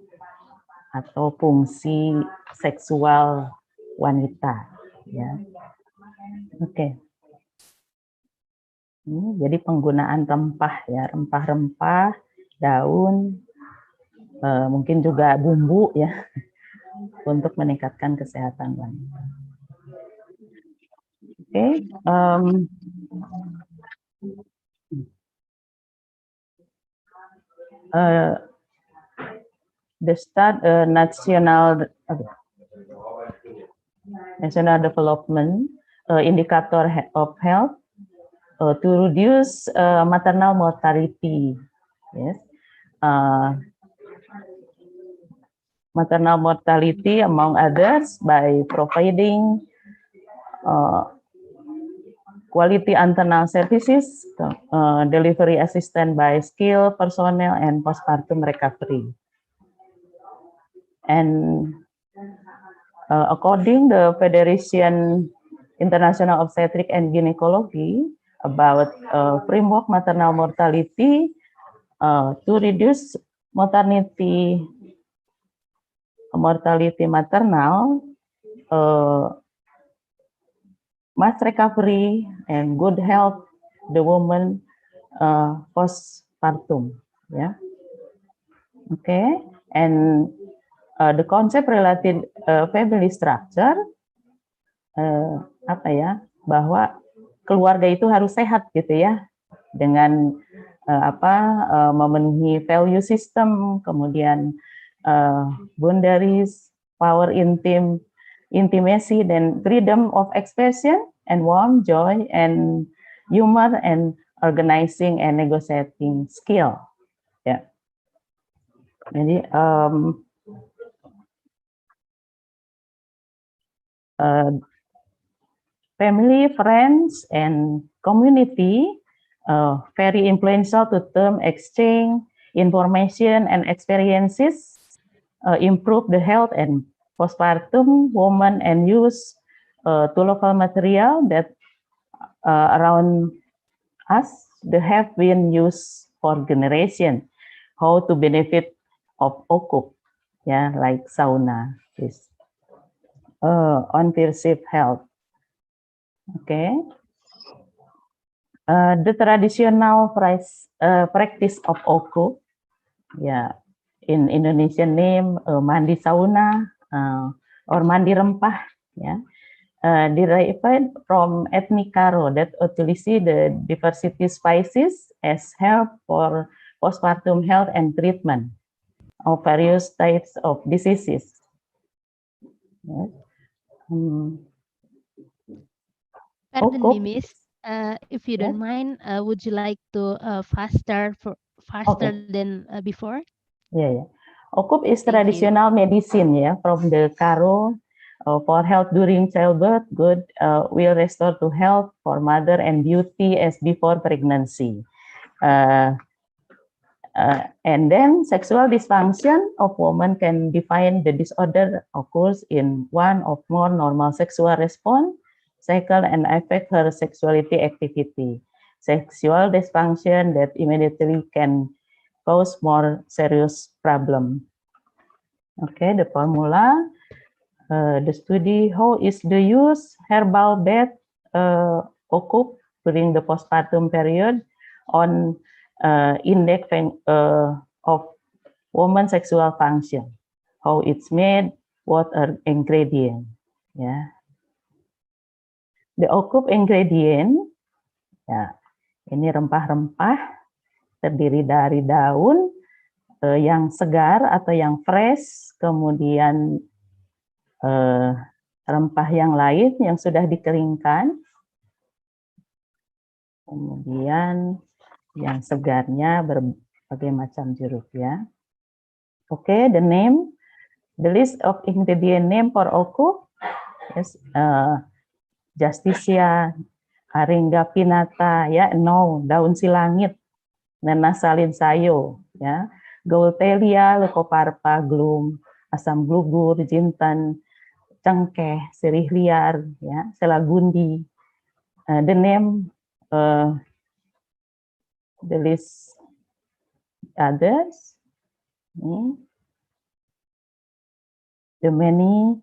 S11: atau fungsi seksual wanita, ya. Oke. Ini jadi penggunaan rempah ya, rempah-rempah, daun, mungkin juga bumbu ya, untuk meningkatkan kesehatan wanita. Oke, the start national development indicator of health to reduce maternal mortality. Yes, maternal mortality among others by providing quality antenatal services, delivery assistance by skilled personnel, and postpartum recovery. And according the Federation International Obstetric and Gynecology about framework maternal mortality to reduce mortality maternal, mass recovery and good health the woman postpartum, yeah. Okay, and the concept related family structure, apa ya, bahwa keluarga itu harus sehat gitu ya, dengan memenuhi value system, kemudian boundaries, power intimacy, dan freedom of expression, and warmth, joy, and humor, and organizing and negotiating skill. Ya. Jadi family, friends, and community very influential to term exchange information and experiences, improve the health and postpartum women and use to local material that around us they have been used for generation. How to benefit of OKUP, yeah, like sauna, is on perceived health. Okay. The traditional practice of OKUP, yeah, in Indonesian name mandi sauna or mandi rempah, yeah, derived from ethnic Karo that utilize the diversity spices as help for postpartum health and treatment of various types of diseases. Yes.
S21: Pardon me, Miss. If you don't mind, would you like to faster than before?
S11: Yeah. OKUP is traditional medicine, yeah, from the Karo for health during childbirth. Good will restore to health for mother and beauty as before pregnancy. And then sexual dysfunction of woman can define the disorder occurs in one or more normal sexual response cycle and affect her sexuality activity. Sexual dysfunction that immediately can cause more serious problem. Okay, the formula, the study, how is the use herbal bath OKUP during the postpartum period on index of woman sexual function, how it's made, what are ingredient, ya. The OKUP ingredient, ya, ini rempah-rempah terdiri dari daun yang segar atau yang fresh, kemudian rempah yang lain yang sudah dikeringkan, kemudian yang segarnya berbagai macam jeruk, ya. Okay, the name, the list of ingredient name for OKUP, yes, Justicia, Aringa pinata, ya, no, daun silangit, Nana salin sayo, ya, Gautelia, Leucoparpa, glum, asam gugur, jintan, cengkeh, sirih liar, ya, selagundi. The name, the list others, the many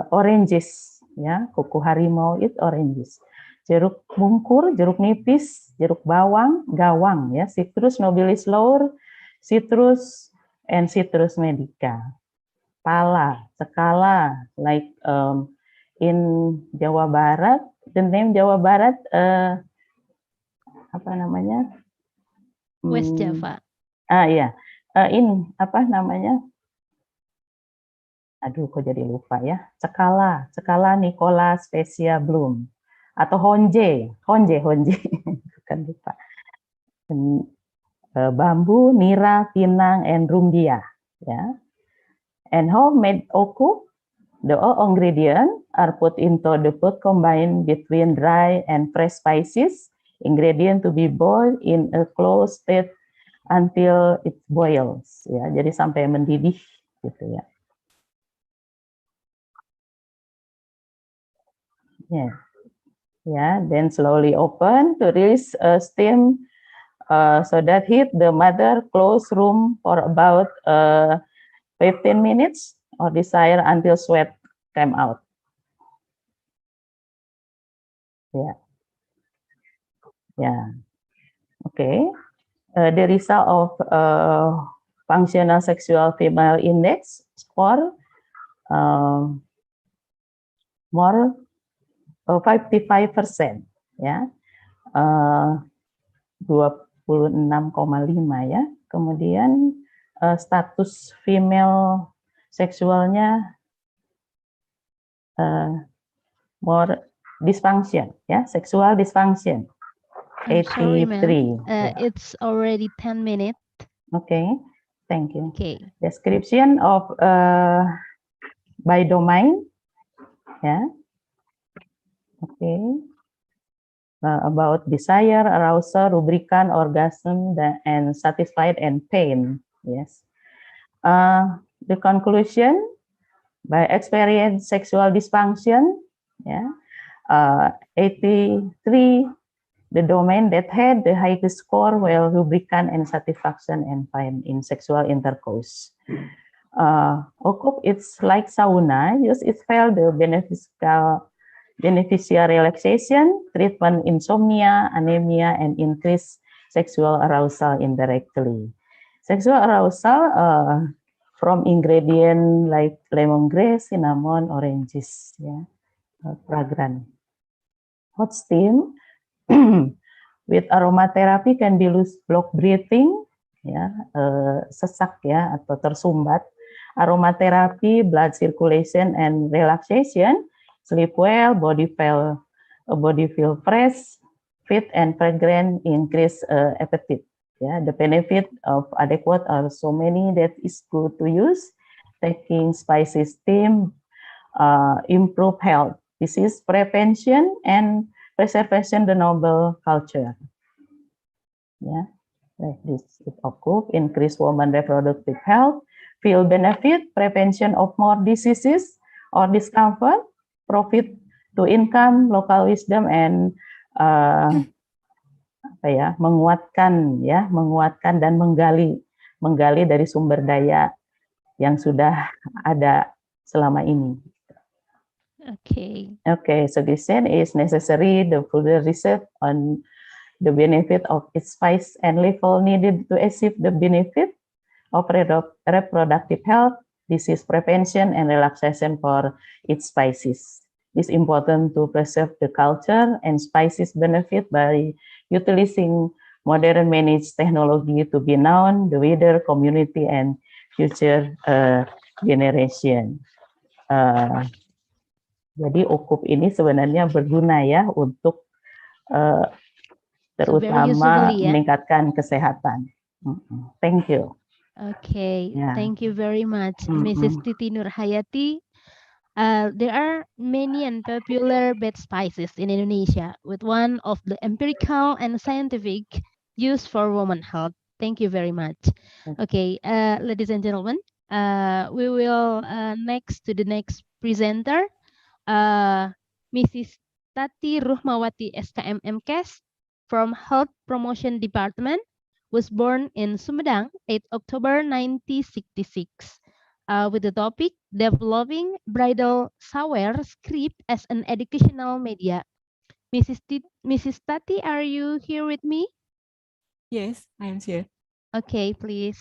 S11: oranges, ya, kuku harimau it oranges, jeruk bungkur, jeruk nipis, jeruk bawang, gawang, ya, Citrus nobilis laur, citrus and citrus medica, pala, sekala, like in Jawa Barat, the name Jawa Barat, apa namanya?
S21: West Java.
S11: Iya, ini apa namanya? Aduh, kok jadi lupa ya. Cekala Nicola Specia Bloom atau honje, bukan lupa. Bambu, nira, pinang, and rumbia, ya. And homemade OKUP, the all ingredients are put into the pot combined between dry and fresh spices. Ingredient to be boiled in a closed state until it boils, ya. Jadi sampai mendidih, gitu ya. Yeah, then slowly open to release steam so that heat the mother close room for about 15 minutes or desire until sweat come out. Yeah. Okay. The result of functional sexual female index score more 55%, ya, 26,5 ya. Kemudian status female seksualnya more dysfunction, yeah, sexual dysfunction.
S21: I'm sorry, ma'am.
S11: 83. Yeah.
S21: It's already 10 minutes.
S11: Okay, thank you.
S21: Okay.
S11: Description of by domain, yeah. Okay. About desire, arousal, rubrican, orgasm, and satisfied and pain. Yes. The conclusion by experience sexual dysfunction. Yeah. 83, the domain that had the highest score were lubricant and satisfaction and pain in sexual intercourse. It's like sauna, use it felt the beneficial relaxation, treatment insomnia, anemia, and increased sexual arousal indirectly. Sexual arousal from ingredient like lemongrass, cinnamon, oranges, yeah, fragrant. Hot steam with aromatherapy can be loose block breathing, ya, sesak ya atau tersumbat. Aromatherapy, blood circulation and relaxation, sleep well, body feel fresh, fit and fragrant, increase appetite. Yeah, the benefit of adequate are so many that is good to use. Taking spicy steam, improve health, disease prevention, and preservation the noble culture. Yeah, like this. It occurs, increase woman reproductive health, feel benefit, prevention of more diseases or discomfort, profit to income, local wisdom, and menguatkan dan menggali dari sumber daya yang sudah ada selama ini.
S21: Okay.
S11: Okay, so this is necessary the further research on the benefit of its spice and level needed to achieve the benefit of reproductive health, disease prevention, and relaxation for its species. It's important to preserve the culture and species benefit by utilizing modern managed technology to be known, the wider community, and future generation. Jadi UKUP ini sebenarnya berguna ya untuk terutama meningkatkan kesehatan. Thank you.
S21: Okay,
S11: Yeah.
S21: thank you very much, Mrs. Titi Nurhayati. There are many and popular bed spices in Indonesia with one of the empirical and scientific use for woman health. Thank you very much. Okay, ladies and gentlemen, we will next to the next presenter, Mrs. Tati Ruhmawati SKM MKes from Health Promotion Department, was born in Sumedang, 8 October 1966, with the topic Developing Bridal Shower Script as an Educational Media. Mrs. Tati, are you here with me?
S10: Yes, I am here.
S21: Okay, please.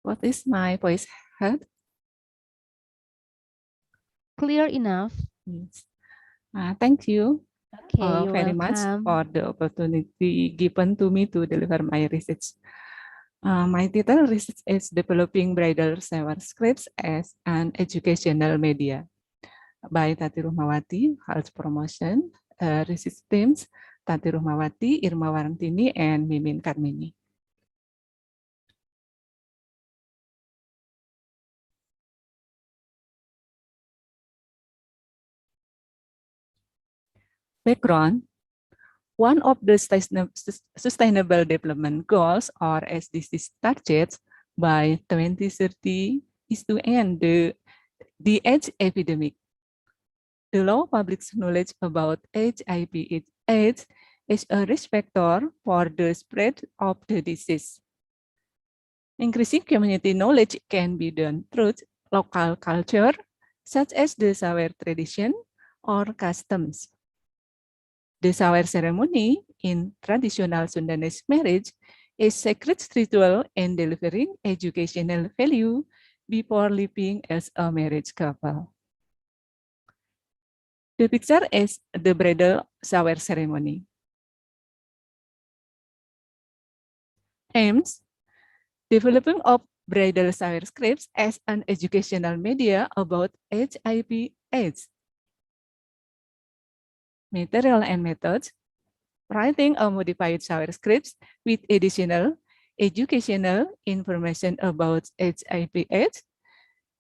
S10: What is my voice heard?
S21: Clear enough.
S10: Yes. Thank you
S21: you're
S10: very much
S21: welcome.
S10: for the opportunity given to me to deliver my research. My title research is Developing Bridal Shower Scripts as an Educational Media by Tati Ruhmawati, Health Promotion, research teams, Tati Ruhmawati, Irma Warantini, and Mimin Karmini. Background. One of the Sustainable Development Goals, or SDGs targets by 2030 is to end the AIDS epidemic. The low public knowledge about HIV/AIDS is a risk factor for the spread of the disease. Increasing community knowledge can be done through local culture, such as the shower tradition or customs. The shower ceremony in traditional Sundanese marriage is sacred ritual and delivering educational value before living as a marriage couple. The picture is the bridal shower ceremony. Aims: developing of bridal shower scripts as an educational media about HIV/AIDS. Material and methods: writing a modified shower scripts with additional educational information about HIV/AIDS,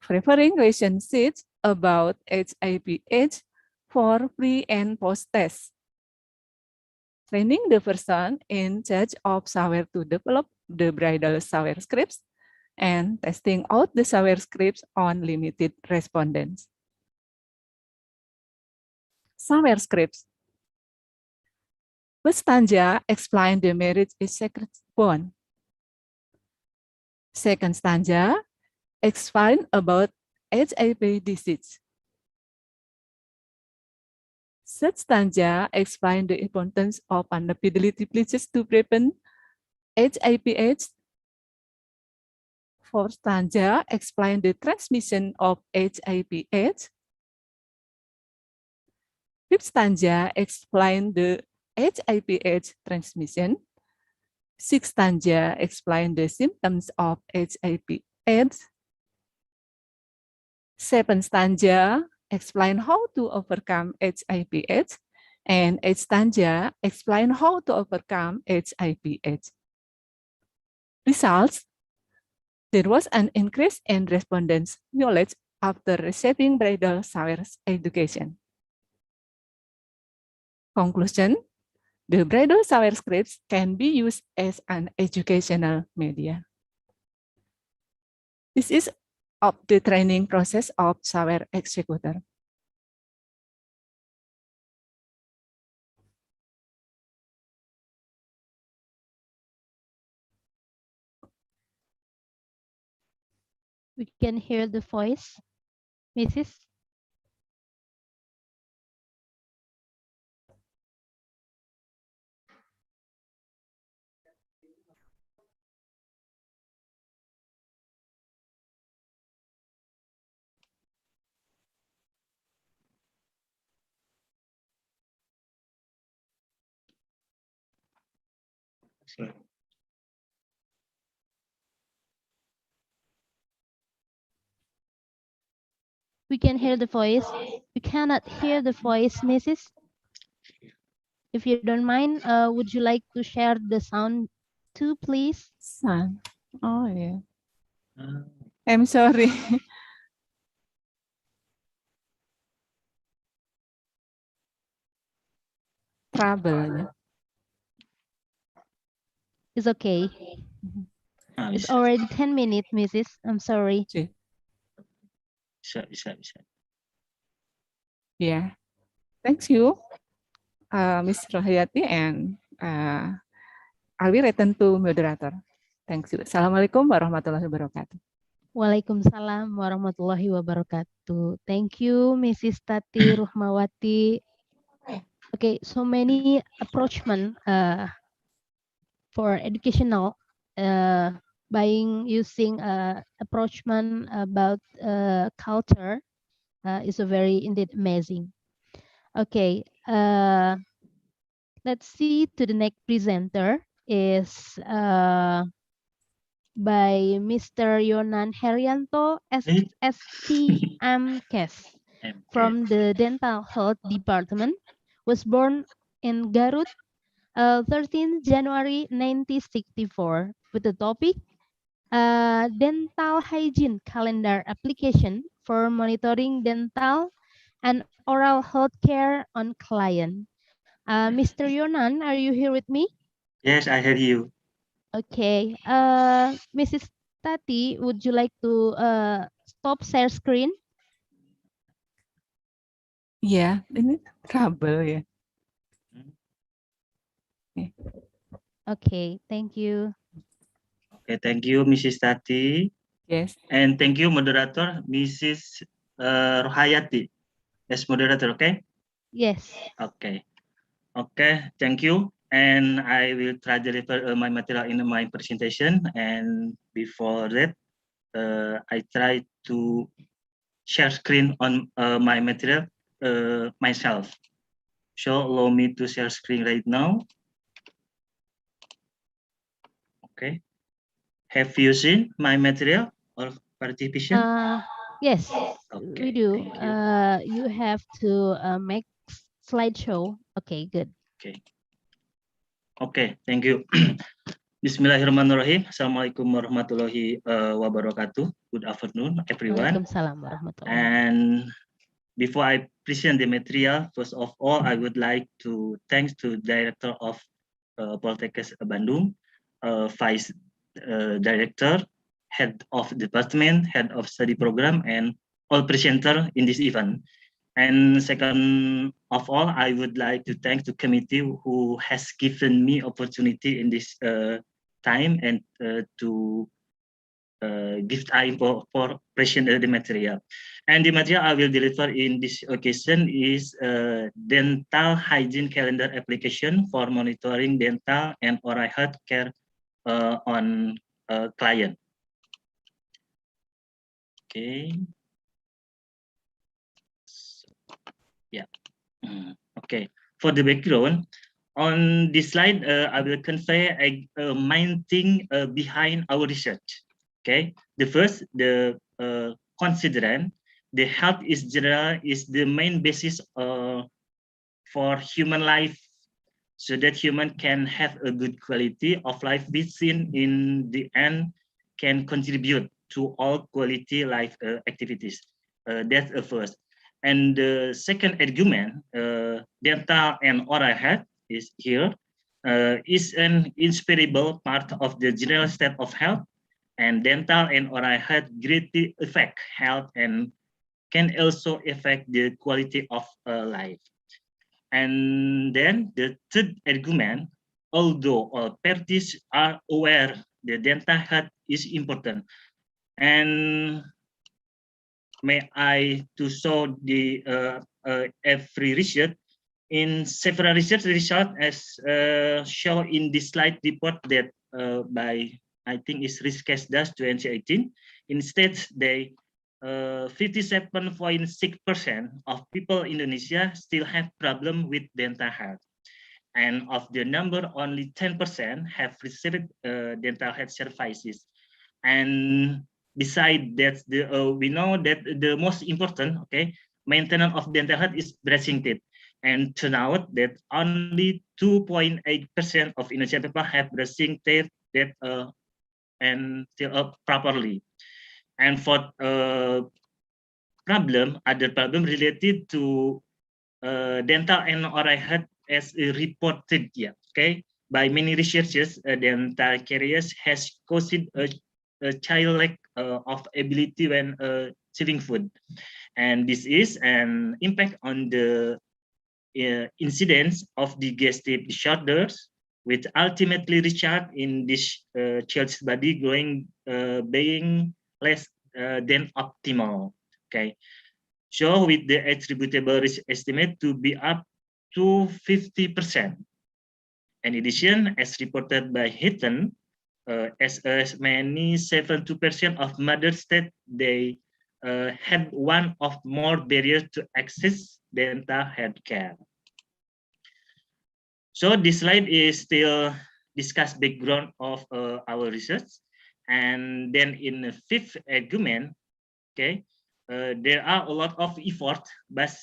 S10: preparing question sheets about HIV/AIDS for pre and post test, training the person in charge of shower to develop the bridal shower scripts, and testing out the shower scripts on limited respondents. Shower scripts. First stanza explain the marriage is sacred bond. Second stanza explain about HIV disease. Third stanza explain the importance of infidelity pledges to prevent HIV/AIDS. Fourth stanza explain the transmission of HIV/AIDS. Fifth stanza explain the HIV/AIDS transmission. Sixth stanza explain the symptoms of HIV/AIDS. Seventh stanza explain how to overcome HIV/AIDS, and eighth stanza explain how to overcome HIV/AIDS. Results: there was an increase in respondents' knowledge after receiving bridal showers education. Conclusion: the bridal shower scripts can be used as an educational media. This is of the training process of shower executor.
S21: We can hear the voice, Mrs. We can hear the voice. We cannot hear the voice, Mrs. If you don't mind, would you like to share the sound too, please?
S10: Sound. Oh yeah. I'm sorry. Trouble.
S21: It's okay. It's already 10 minutes, Mrs. I'm sorry.
S16: Bisa.
S10: Yeah. Thank you, Ms. Rohayati, and I will return to moderator. Thank you. Assalamualaikum warahmatullahi wabarakatuh.
S21: Waalaikumsalam warahmatullahi wabarakatuh. Thank you, Mrs. Tati Ruhmawati. Okay, so many approachment for educational by using approachment about culture is a very indeed amazing. Okay, let's see to the next presenter is by Mr. Yonan Herianto, SSTMKes from the Dental Health Department, was born in Garut, 13 January 1964, with the topic Dental Hygiene Calendar Application for Monitoring Dental and Oral Health Care on Client. Mr. Yonan, are you here with me?
S16: Yes, I hear you.
S21: Okay. Mrs. Tati, would you like to stop share screen?
S10: Yeah, ini trouble ya.
S21: Okay, thank you.
S16: Okay, thank you, Mrs. Tati.
S10: Yes.
S16: And thank you, moderator, Mrs. Rohayati, as moderator, okay?
S21: Yes.
S16: Okay. Okay, thank you. And I will try to deliver my material in my presentation. And before that, I try to share screen on my material myself. So allow me to share screen right now. Okay. Have you seen my material or participation?
S21: Yes, we
S16: Okay,
S21: do.
S16: thank you.
S21: You have to make slideshow. Okay, good.
S16: Okay. Okay, thank you. Bismillahirrahmanirrahim. Assalamualaikum warahmatullahi wabarakatuh. Good afternoon, everyone.
S21: Waalaikumsalam warahmatullahi
S16: And before I present the material, first of all, I would like to thanks to Director of Poltekkes Bandung, Vice Director, Head of Department, Head of Study Program, and all presenter in this event. And second of all, I would like to thank the committee who has given me opportunity in this time and to give time for present the material. And the material I will deliver in this occasion is dental hygiene calendar application for monitoring dental and oral health care on client. Okay. Yeah. Okay. For the background, on this slide, I will convey a main thing behind our research. Okay. The first, the considerant, the health is general is the main basis for human life, so that human can have a good quality of life, which in the end can contribute to all quality life activities. That's the first. And the second argument, dental and oral health is here, is an inseparable part of the general state of health, and dental and oral health greatly affect health and can also affect the quality of life. And then the third argument, although all parties are aware the dental health is important, and may I to show the every research in several research result as shown in this slide report that by I think is Riskes Das 2018. Instead, they 57.6% of people in Indonesia still have problem with dental health, and of the number, only 10% have received dental health services. And beside that, we know that the most important, okay, maintenance of dental health is brushing teeth. And turn out that only 2.8% of Indonesian people have brushing teeth that and still properly. And for other problem related to dental and oral health as reported, yeah, okay, by many researchers, dental caries has caused a child lack of ability when chewing food, and this is an impact on the incidence of digestive disorders, which ultimately result in this child's body growing being less than optimal. Okay, so with the attributable risk estimate to be up to 50%. In addition, as reported by Hitton, as many 72% of mothers said they had one of more barriers to access dental health care. So this slide is still discuss background of our research. And then in the fifth argument, okay, there are a lot of effort but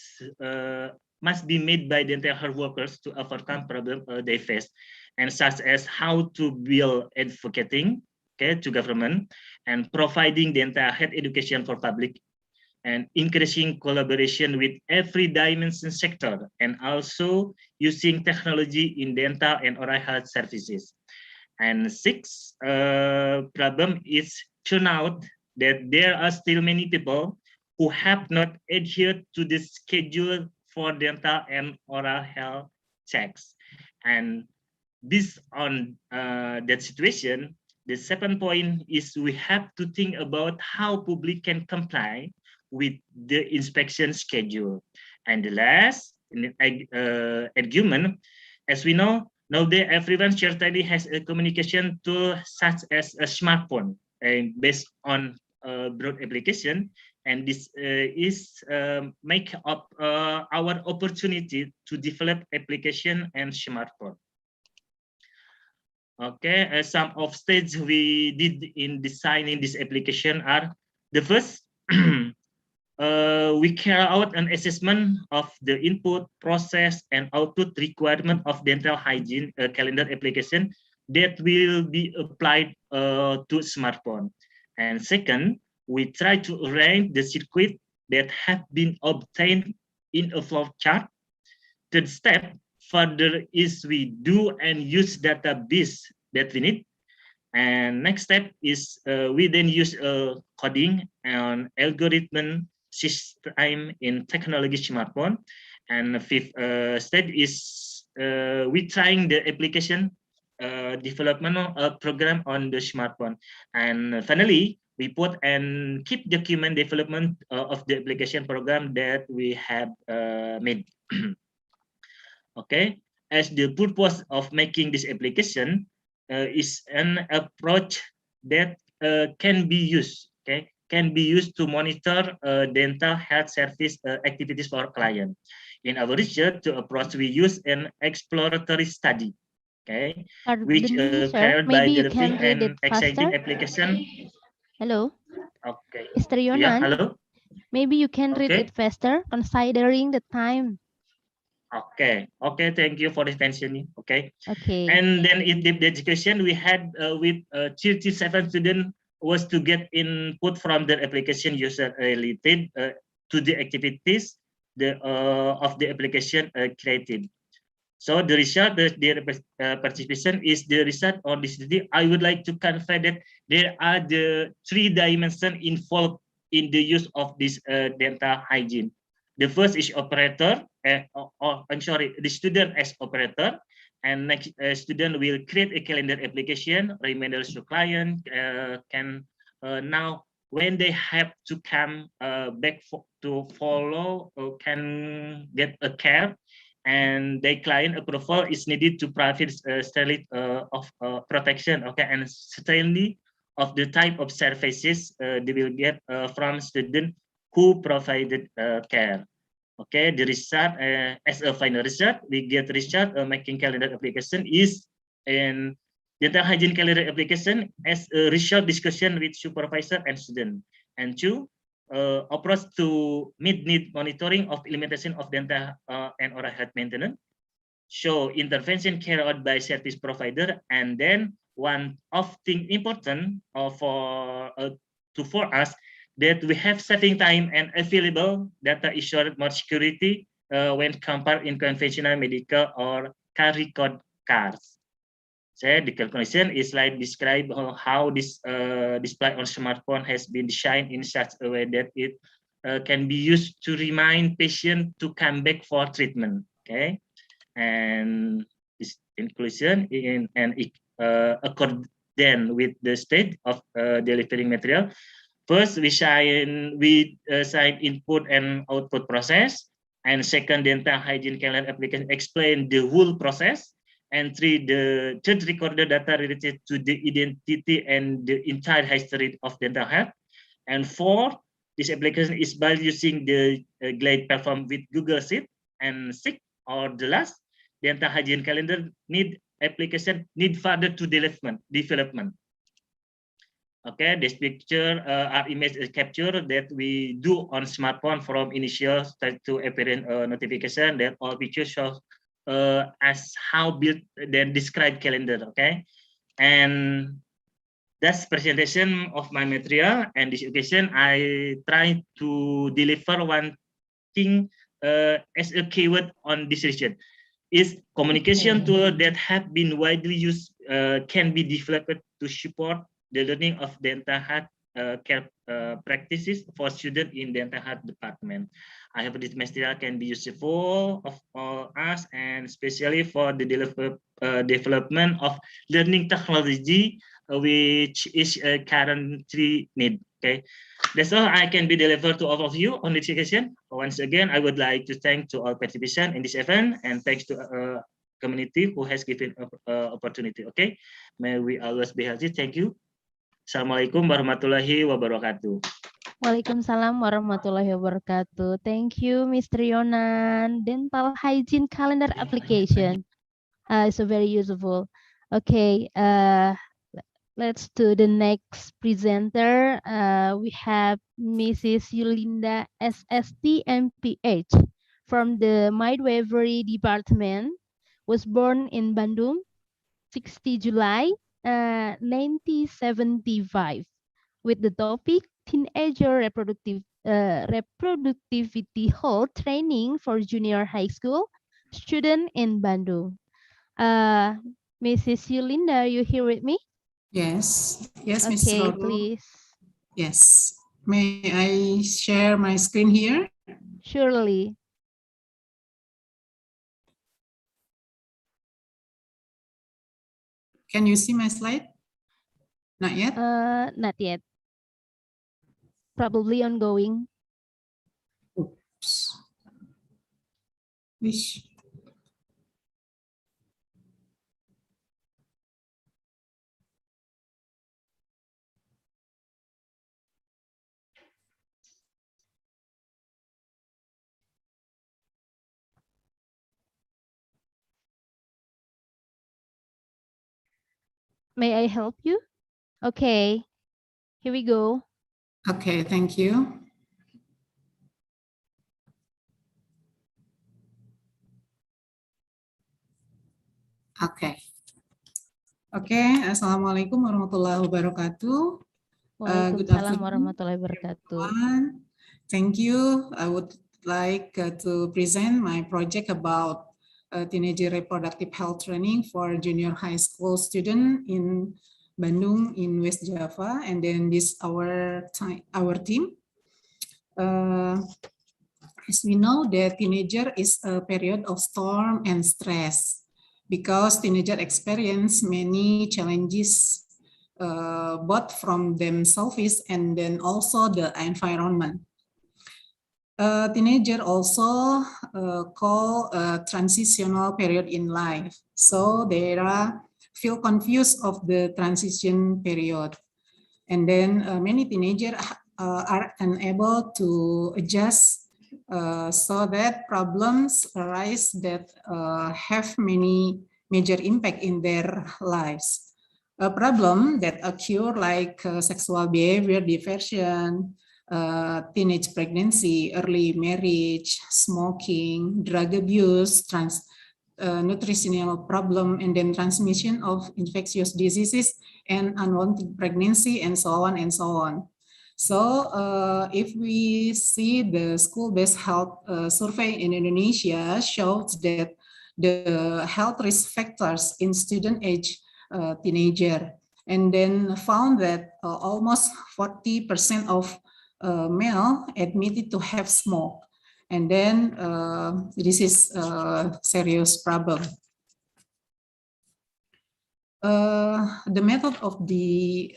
S16: must be made by dental health workers to overcome problems they face, and such as how to build advocating, okay, to government, and providing dental health education for public, and increasing collaboration with every dimension sector, and also using technology in dental and oral health services. And sixth problem is turn out that there are still many people who have not adhered to the schedule for dental and oral health checks. And based on that situation, the second point is we have to think about how public can comply with the inspection schedule. And the last argument, as we know, nowadays everyone certainly has a communication tool such as a smartphone, and based on broad application, and this is make up our opportunity to develop application and smartphone. Okay, some of stages we did in designing this application are the first, we carry out an assessment of the input, process, and output requirement of dental hygiene calendar application that will be applied to smartphone. And second, we try to arrange the circuit that have been obtained in a flow chart. Third step, further is we do and use database that we need. And next step is we then use coding and algorithm system in technology smartphone. And fifth step is we trying the application development program on the smartphone. And finally, we put and keep document development of the application program that we have made. Okay, as the purpose of making this application is an approach that can be used, okay, can be used to monitor dental health service activities for client. In our research, the approach we use an exploratory study, okay, which
S21: Pardon me, sir.
S16: carried by
S21: Maybe you
S16: developing
S21: can read
S16: an
S21: it
S16: exciting
S21: faster.
S16: application.
S21: Hello,
S16: Okay,
S21: Mr.
S16: yeah,
S21: Yonan.
S16: hello.
S21: Maybe you can read it
S16: Okay.
S21: faster, considering the time.
S16: Okay, okay, thank you for the attention. Okay,
S21: Okay.
S16: and then in the education we had with 37 students was to get input from the application user related to the activities of the application created. So the result, the participation is the result on this study. I would like to confirm that there are the 3 dimensions involved in the use of this dental hygiene. The first is operator, I'm sorry, the student as operator, and next student will create a calendar application, reminders to client can now when they have to come back to follow can get a care, and the client approval is needed to provide sterility of protection, okay, and certainly of the type of services they will get from student who provided care. Okay, the result as a final result, we get result making calendar application is in dental hygiene calendar application as a result discussion with supervisor and student. And two, approach to meet need monitoring of implementation of dental and oral health maintenance. So intervention carried out by service provider, and then one of thing important for us that we have saving time and available data assured more security when compared in conventional medical or car record cars. So the calculation is like describe how this display on smartphone has been designed in such a way that it can be used to remind patient to come back for treatment. Okay, and this inclusion in and according with the state of delivering material. First, we sign input and output process, and second, dental hygiene calendar application explain the whole process, and three, the third recorded data related to the identity and the entire history of dental health, and four, this application is by using the Glide platform with Google Sheet, and six, or the last, dental hygiene calendar need application need further to development. Okay, this picture are image capture that we do on smartphone from initial start to apparent notification. That all pictures show as how built then describe calendar. Okay, and that's presentation of my material. And this occasion, I try to deliver one thing as a keyword on this region. Is communication tool that have been widely used can be developed to support the learning of dental health care practices for students in dental health department. I hope this material can be useful of all us, and especially for the development of learning technology, which is currently need. Okay, that's all I can be delivered to all of you on this occasion. Once again, I would like to thank to all participants in this event, and thanks to community who has given opportunity. Okay, may we always be healthy. Thank you. Assalamualaikum warahmatullahi wabarakatuh.
S21: Waalaikumsalam warahmatullahi wabarakatuh. Thank you, Mr. Yonan. Dental hygiene calendar application is so very useful. Okay, let's to the next presenter. We have Mrs. Yulinda SST MPH from the Midwifery Department. Was born in Bandung, 60 July 1975, with the topic Teenager Reproductivity Health Training for Junior High School Student in Bandung. Mrs. Yulinda, you here with me?
S17: Yes, yes, Ms.
S21: Okay,
S17: Roro.
S21: please.
S17: Yes. May I share my screen here?
S21: Surely.
S17: Can you see my slide? Not yet?
S21: Not yet. Probably ongoing.
S17: Oops. Wish.
S21: May I help you? Okay, here we go.
S17: Okay, thank you. Okay. Okay, Assalamualaikum warahmatullahi wabarakatuh. Good
S21: Waalaikumsalam
S17: afternoon,
S21: warahmatullahi wabarakatuh.
S17: everyone. Thank you. I would like to present my project about teenager reproductive health training for junior high school student in Bandung in West Java, and then this our team. As we know, the teenager is a period of storm and stress because teenager experience many challenges both from themselves and then also the environment. Teenager also call a transitional period in life. So they feel confused of the transition period. And then many teenagers are unable to adjust so that problems arise that have many major impact in their lives. A problem that occur like sexual behavior diversion, teenage pregnancy, early marriage, smoking, drug abuse, nutritional problem, and then transmission of infectious diseases and unwanted pregnancy, and so on and so on. So if we see the school-based health survey in Indonesia shows that the health risk factors in student age teenager, and then found that almost 40% of male admitted to have smoked. And then this is a serious problem. The method of the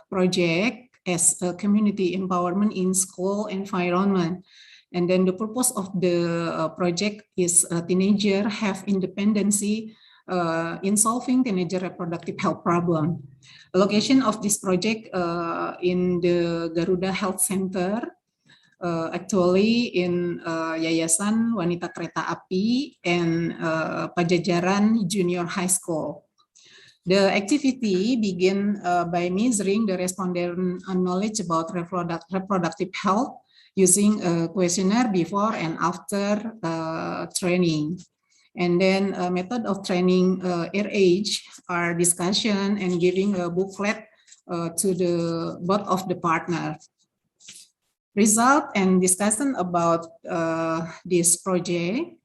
S17: project as a community empowerment in school environment. And then the purpose of the project is teenager have independency in solving teenager reproductive health problem. The location of this project in the Garuda Health Center, actually in Yayasan Wanita Kereta Api and Pajajaran Junior High School. The activity began by measuring the respondent knowledge about reproductive health using a questionnaire before and after training. And then a method of training age are discussion and giving a booklet to the both of the partner. Result and discussion about this project.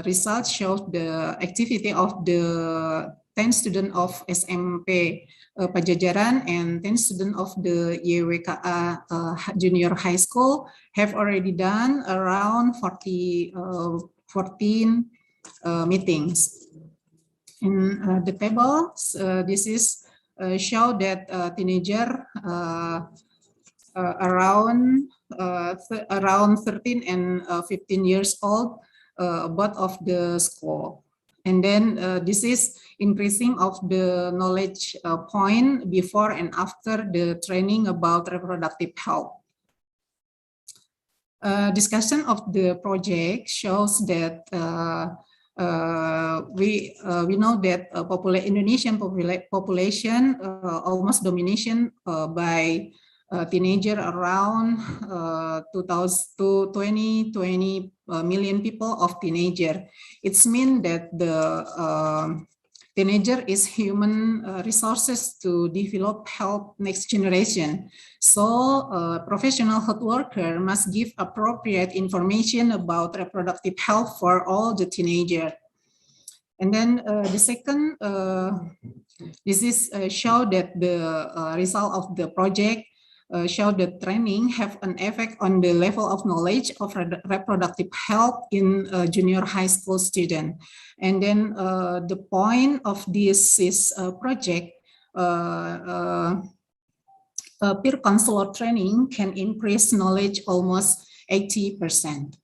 S17: Results show the activity of the 10 students of SMP Pajajaran and 10 students of the YWKA Junior High School have already done around 14 meetings. In the table, this is show that teenager around 13 and 15 years old both of the school. And then this is increasing of the knowledge point before and after the training about reproductive health. Discussion of the project shows that we know that Indonesian population almost domination by teenager around 20 million people of teenager. It's mean that the teenager is human resources to develop help next generation. So professional health worker must give appropriate information about reproductive health for all the teenager. And then the second, this is show that the result of the project show that training have an effect on the level of knowledge of reproductive health in junior high school student. And then the point of this is project, peer counselor training can increase knowledge almost 80%.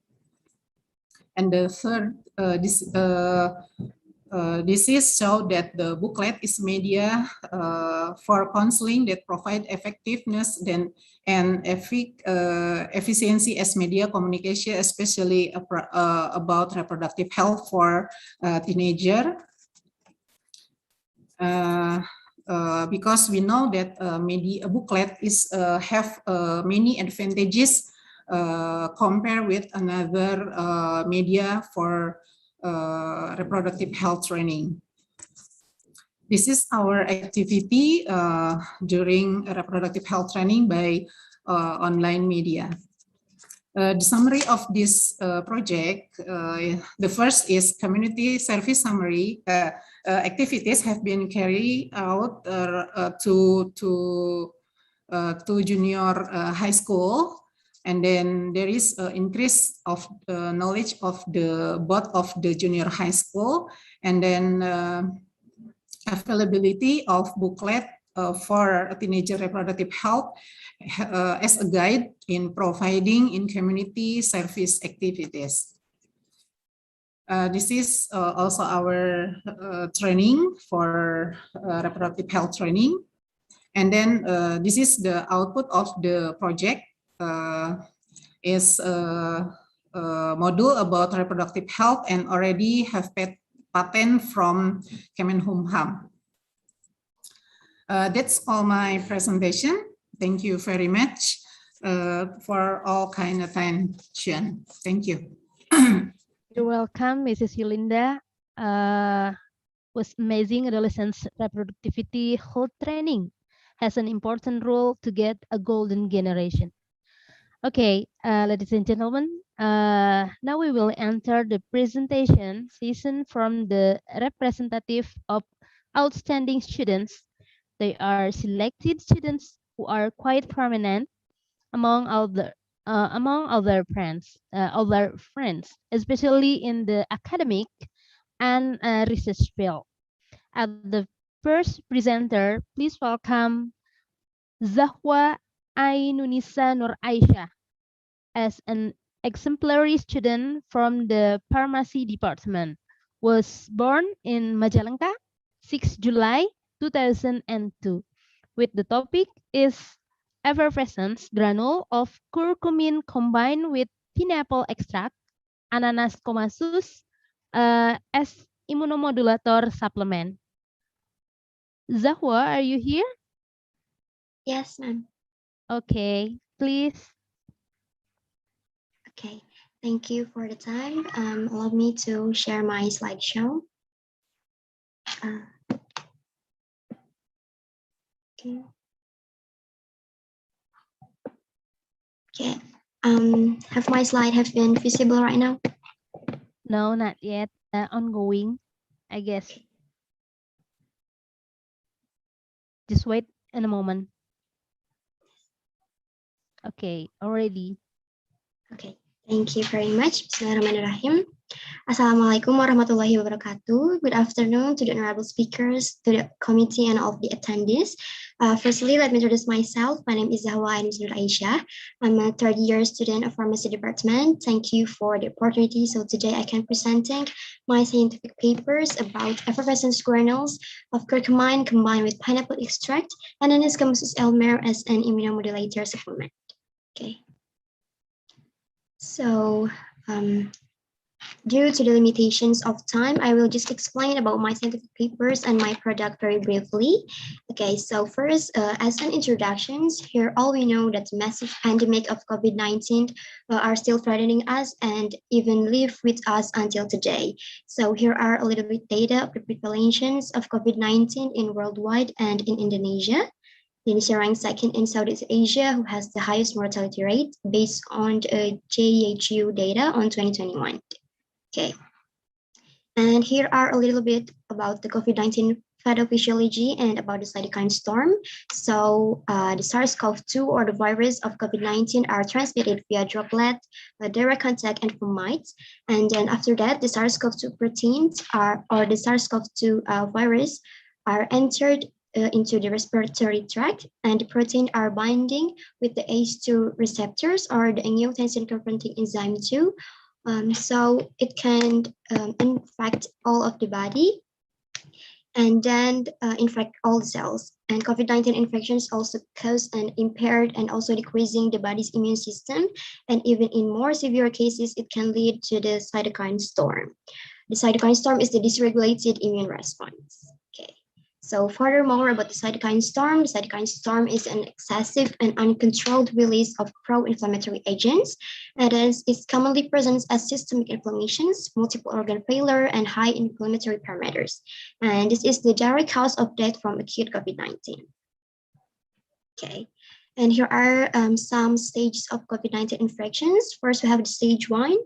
S17: And the third, this is show that the booklet is media for counseling that provide effectiveness and efficiency as media communication, especially about reproductive health for teenager. Because we know that media booklet is have many advantages compared with another media for reproductive health training. This is our activity during reproductive health training by online media. The summary of this project, the first is community service summary. Activities have been carried out to junior high school. And then there is an increase of knowledge of both of the junior high school, and then availability of booklet for teenager reproductive health as a guide in providing in community service activities. This is also our training for reproductive health training. And then this is the output of the project. Is a module about reproductive health and already have patent from Kemenhumham. That's all my presentation. Thank you very much for all kind of attention. Thank you.
S21: You're welcome, Mrs. Yulinda. Was amazing. Adolescents reproductivity health training has an important role to get a golden generation. Okay, ladies and gentlemen, now we will enter the presentation session from the representative of outstanding students. They are selected students who are quite prominent among other friends, especially in the academic and research field. At the first presenter, please welcome Zahwa Ainunisa Nur Aisyah as an exemplary student from the pharmacy department. Was born in Majalengka, 6 July 2002. With the topic is effervescence granule of curcumin combined with pineapple extract, ananas comasus as immunomodulator supplement. Zahwa, are you here?
S14: Yes, ma'am.
S21: Okay, please.
S14: Okay, thank you for the time. Allow me to share my slideshow. Okay. Okay. Have my slide have been visible right now?
S21: No, not yet. Ongoing, I guess. Just wait in a moment. Okay, already.
S14: Okay, thank you very much. Bismillahirrahmanirrahim. Assalamualaikum warahmatullahi wabarakatuh. Good afternoon to the honorable speakers, to the committee, and all of the attendees. Firstly, let me introduce myself. My name is Zahwa Ainunisa Nur Aisyah. I'm a third-year student of pharmacy department. Thank you for the opportunity. So today I can presenting my scientific papers about effervescence granules of curcumin combined with pineapple extract and ananas comasus elmer as an immunomodulator supplement. Okay. So Due to the limitations of time, I will just explain about my scientific papers and my product very briefly. Okay, so first, as an introduction, here all we know that the massive pandemic of COVID-19 are still threatening us and even live with us until today. So here are a little bit data of the prevalence of COVID-19 in worldwide and in Indonesia. Indonesia ranks second in Southeast Asia, who has the highest mortality rate based on JHU data on 2021. Okay, and here are a little bit about the COVID-19 pathophysiology and about the cytokine storm. So the SARS-CoV-2 or the virus of COVID-19 are transmitted via droplet, direct contact, and from mites. And then after that, the SARS-CoV-2 proteins or the SARS-CoV-2 virus are entered into the respiratory tract, and the protein are binding with the ACE2 receptors or the angiotensin converting enzyme 2. So it can infect all of the body and then infect all the cells. And COVID-19 infections also cause an impaired and also decreasing the body's immune system. And even in more severe cases, it can lead to the cytokine storm. The cytokine storm is the dysregulated immune response. Okay. So furthermore, about the cytokine storm is an excessive and uncontrolled release of pro-inflammatory agents, and is commonly present as systemic inflammations, multiple organ failure, and high inflammatory parameters. And this is the direct cause of death from acute COVID-19. Okay. And here are some stages of COVID-19 infections. First, we have the stage 1,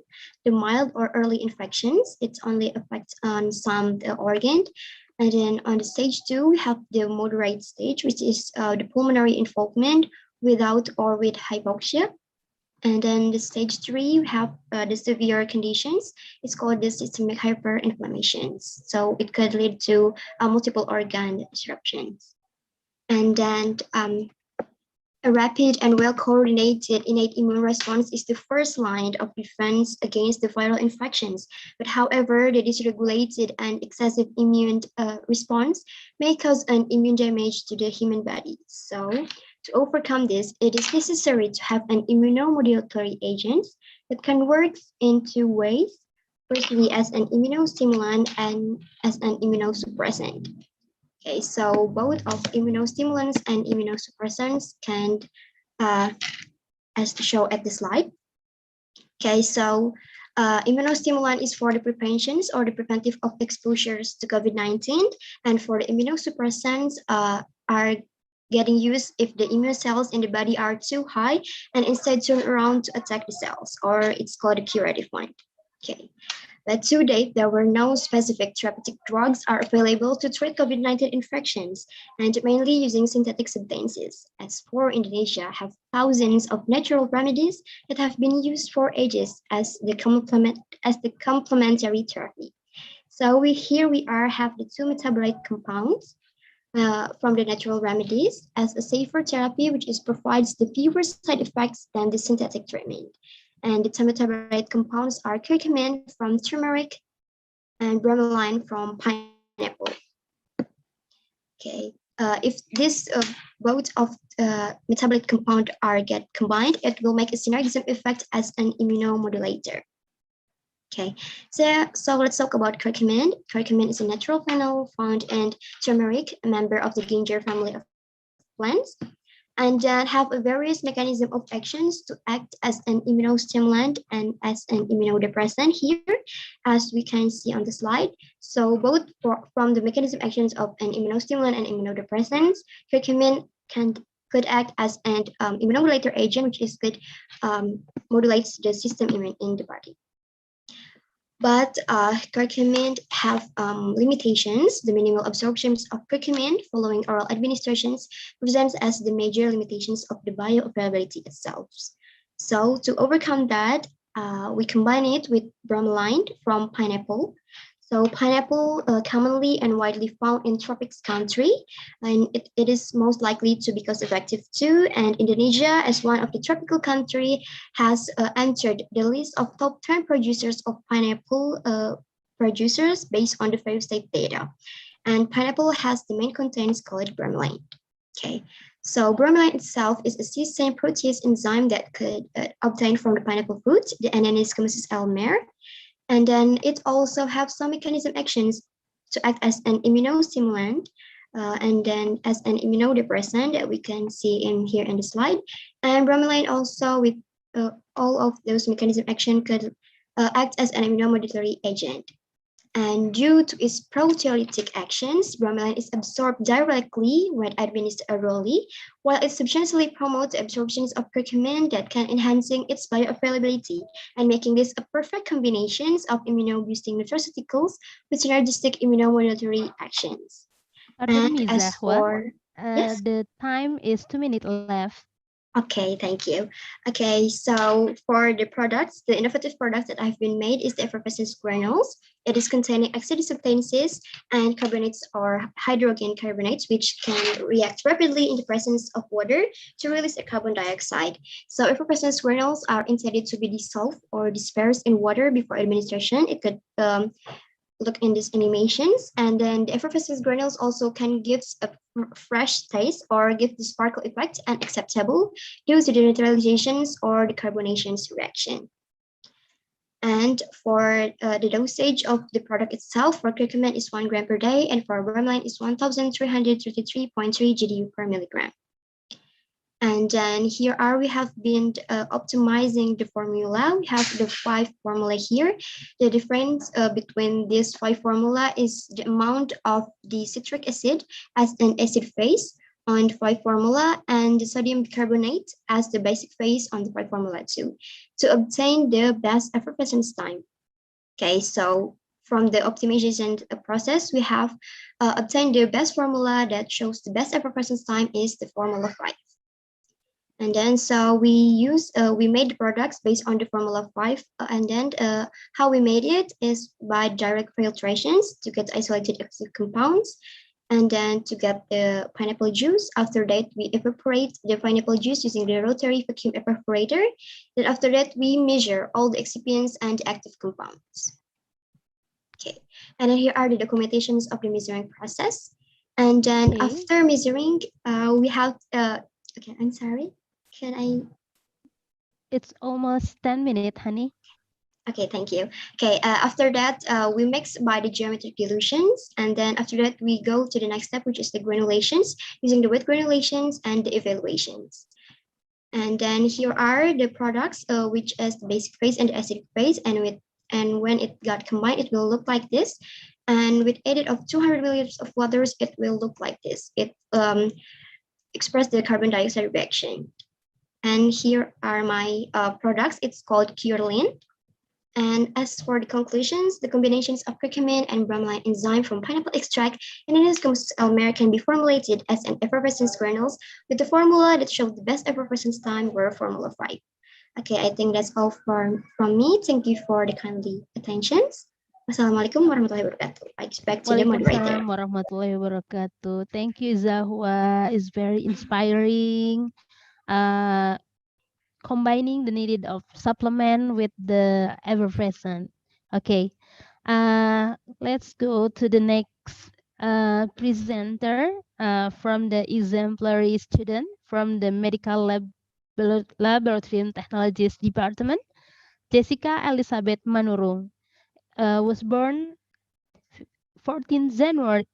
S14: the mild or early infections. It only affects on some organ. And then on the stage 2, we have the moderate stage, which is the pulmonary involvement without or with hypoxia. And then the stage 3, we have the severe conditions. It's called the systemic hyperinflammations. So it could lead to multiple organ disruptions. And then a rapid and well-coordinated innate immune response is the first line of defense against the viral infections. But however, the dysregulated and excessive immune response may cause an immune damage to the human body. So to overcome this, it is necessary to have an immunomodulatory agent that can work in two ways, firstly as an immunostimulant and as an immunosuppressant. Okay, so both of immunostimulants and immunosuppressants can, as shown at the slide. Okay, so immunostimulant is for the preventions or the preventive of exposures to COVID-19, and for the immunosuppressants are getting used if the immune cells in the body are too high and instead turn around to attack the cells, or it's called a curative one. Okay. But to date, there were no specific therapeutic drugs are available to treat COVID-19 infections, and mainly using synthetic substances. As for Indonesia, have thousands of natural remedies that have been used for ages as the complementary therapy. So here we have the 2 metabolite compounds from the natural remedies as a safer therapy, which provides the fewer side effects than the synthetic treatment. And the 2 metabolite compounds are curcumin from turmeric and bromelain from pineapple. Okay, if this both of metabolite compound get combined, it will make a synergism effect as an immunomodulator. Okay, so let's talk about curcumin. Curcumin is a natural phenol found in turmeric, a member of the ginger family of plants, and then have a various mechanism of actions to act as an immunostimulant and as an immunodepressant here, as we can see on the slide. So both from the mechanism actions of an immunostimulant and immunodepressants, curcumin could act as an immunomodulator agent, which could modulates the system immune in the body. But curcumin have limitations. The minimal absorptions of curcumin following oral administrations presents as the major limitations of the bioavailability itself. So to overcome that, we combine it with bromelain from pineapple. So pineapple commonly and widely found in tropics country, and it is most likely to be cost effective too. And Indonesia, as one of the tropical country, has entered the list of top 10 producers of pineapple producers based on the fair state data. And pineapple has the main contents called bromelain. Okay, so bromelain itself is a cysteine protease enzyme that could obtain from the pineapple fruit, the Ananis communis L. Mer. And then it also has some mechanism actions to act as an immunostimulant, and then as an immunodepressant that we can see in here in the slide. And bromelain also with all of those mechanism action could act as an immunomodulatory agent. And due to its proteolytic actions, bromelain is absorbed directly when administered orally, while it substantially promotes the absorption of curcumin that can enhancing its bioavailability and making this a perfect combination of immunoboosting nutraceuticals with synergistic immunomodulatory actions.
S21: Pardon me,
S14: And as
S21: Zahwa.
S14: for yes.
S21: The time is 2 minutes left.
S14: Okay, thank you. Okay, so for the products, the innovative products that have been made is the effervescence granules. It is containing oxidative substances and carbonates or hydrogen carbonates, which can react rapidly in the presence of water to release a carbon dioxide. So effervescence granules are intended to be dissolved or dispersed in water before administration. It could look in these animations, and then the effervescence granules also can give a fresh taste or give the sparkle effect and acceptable due to the neutralizations or the carbonations reaction. And for the dosage of the product itself, for curcumin is 1 gram per day, and for bromelain is 1,333.3 GDU per milligram. And then here we have been optimizing the formula. We have the 5 formula here. The difference between these 5 formula is the amount of the citric acid as an acid phase on the 5 formula and the sodium bicarbonate as the basic phase on the 5 formula too, to obtain the best effervescence time. Okay, so from the optimization process, we have obtained the best formula that shows the best effervescence time is the formula 5. And then so we made the products based on the formula 5, and then how we made it is by direct filtrations to get isolated active compounds, and then to get the pineapple juice. After that, we evaporate the pineapple juice using the rotary vacuum evaporator. Then after that, we measure all the excipients and active compounds. Okay, and then here are the documentations of the measuring process. And then after measuring, we have okay, I'm sorry. Can I?
S21: It's almost 10 minutes, honey.
S14: Okay, thank you. Okay, after that, we mix by the geometric dilutions. And then after that, we go to the next step, which is the granulations, using the wet granulations and the evaluations. And then here are the products, which is the basic phase and the acidic phase. And when it got combined, it will look like this. And with added of 200 milliliters of waters, it will look like this. It express the carbon dioxide reaction. And here are my products. It's called Curelin. And as for the conclusions, the combinations of curcumin and bromelain enzyme from pineapple extract and Indiscus can be formulated as an effervescence granules with the formula that showed the best effervescence time were formula 5. Okay, I think that's all from me. Thank you for the kindly attentions. Wassalamualaikum warahmatullahi wabarakatuh. I expect to the moderator.
S21: Waalaikumsalam warahmatullahi wabarakatuh. Thank you, Zahwa. It's very inspiring. Combining the needed of supplement with the ever-present. Okay, let's go to the next presenter from the exemplary student from the Medical Laboratory and Technologies Department, Jessica Elizabeth Manurung, was born 14 January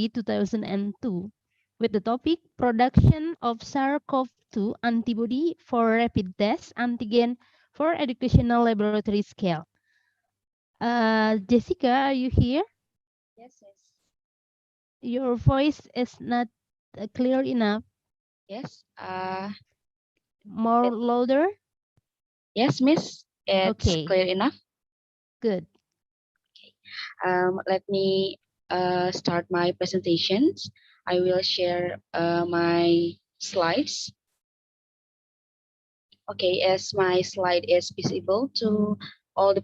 S21: 2002 with the topic production of SARS-CoV-2 antibody for rapid test antigen for educational laboratory scale. Jessica, are you here?
S18: Yes, yes.
S21: Your voice is not clear enough.
S18: Yes.
S21: More louder?
S18: Yes, Miss. It's
S21: okay.
S18: Clear enough.
S21: Good.
S18: Okay. Let me start my presentations. I will share my slides. Okay, as my slide is visible to all the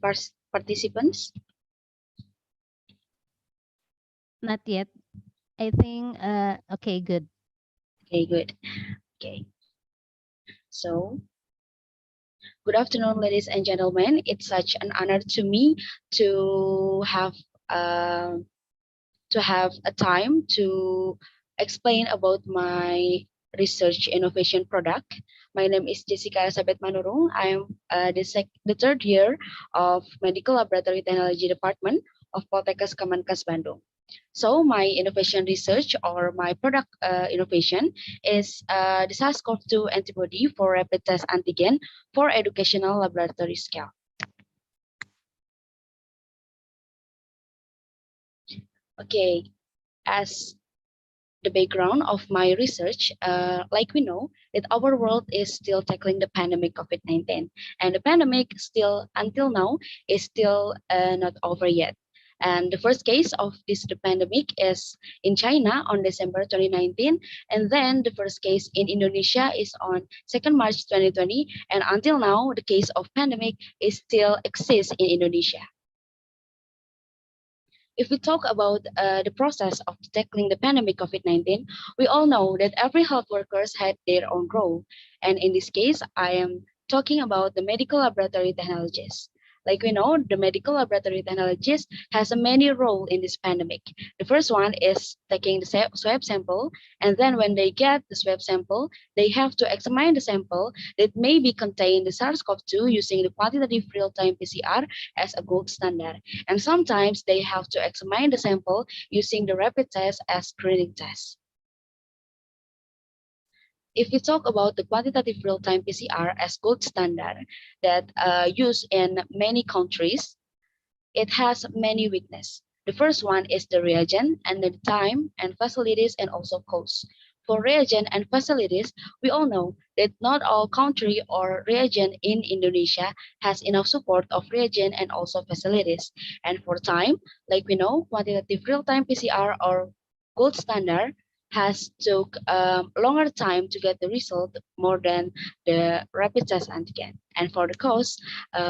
S18: participants.
S21: Not yet. I think, okay, good.
S18: Okay, good. Okay. So, good afternoon, ladies and gentlemen. It's such an honor to me to have a time to explain about my research innovation product. My name is Jessica Elizabeth Manurung. I am the third year of Medical Laboratory Technology Department of Poltekkes Kemenkes Bandung. So my innovation research or my product innovation is the SARS-CoV-2 antibody for rapid test antigen for educational laboratory scale. Okay, as the background of my research, like we know that our world is still tackling the pandemic COVID-19, and the pandemic still until now is still not over yet. And the first case of the pandemic is in China on December 2019, and then the first case in Indonesia is on 2nd March 2020, and until now the case of pandemic is still exists in Indonesia. If we talk about the process of tackling the pandemic COVID-19, we all know that every health workers had their own role. And in this case, I am talking about the medical laboratory technologists. Like we know, the medical laboratory technologist has a many role in this pandemic. The first one is taking the swab sample, and then when they get the swab sample, they have to examine the sample that may be contain the SARS-CoV-2 using the quantitative real-time PCR as a gold standard. And sometimes they have to examine the sample using the rapid test as screening test. If we talk about the quantitative real-time PCR as gold standard that used in many countries, it has many weaknesses. The first one is the reagent and the time and facilities and also cost. For reagent and facilities, we all know that not all country or reagent in Indonesia has enough support of reagent and also facilities. And for time, like we know, quantitative real-time PCR or gold standard has took longer time to get the result more than the rapid test antigen. And for the cost,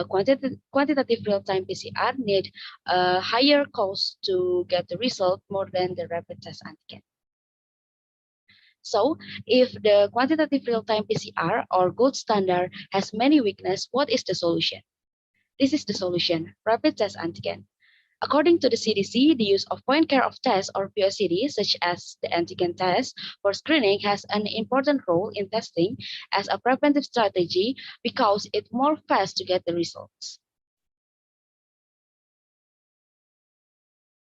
S18: quantitative real-time PCR need a higher cost to get the result more than the rapid test antigen. So if the quantitative real-time PCR or gold standard has many weaknesses, what is the solution? This is the solution, rapid test antigen. According to the CDC, the use of point care of tests or POCD, such as the antigen test for screening, has an important role in testing as a preventive strategy because it's more fast to get the results.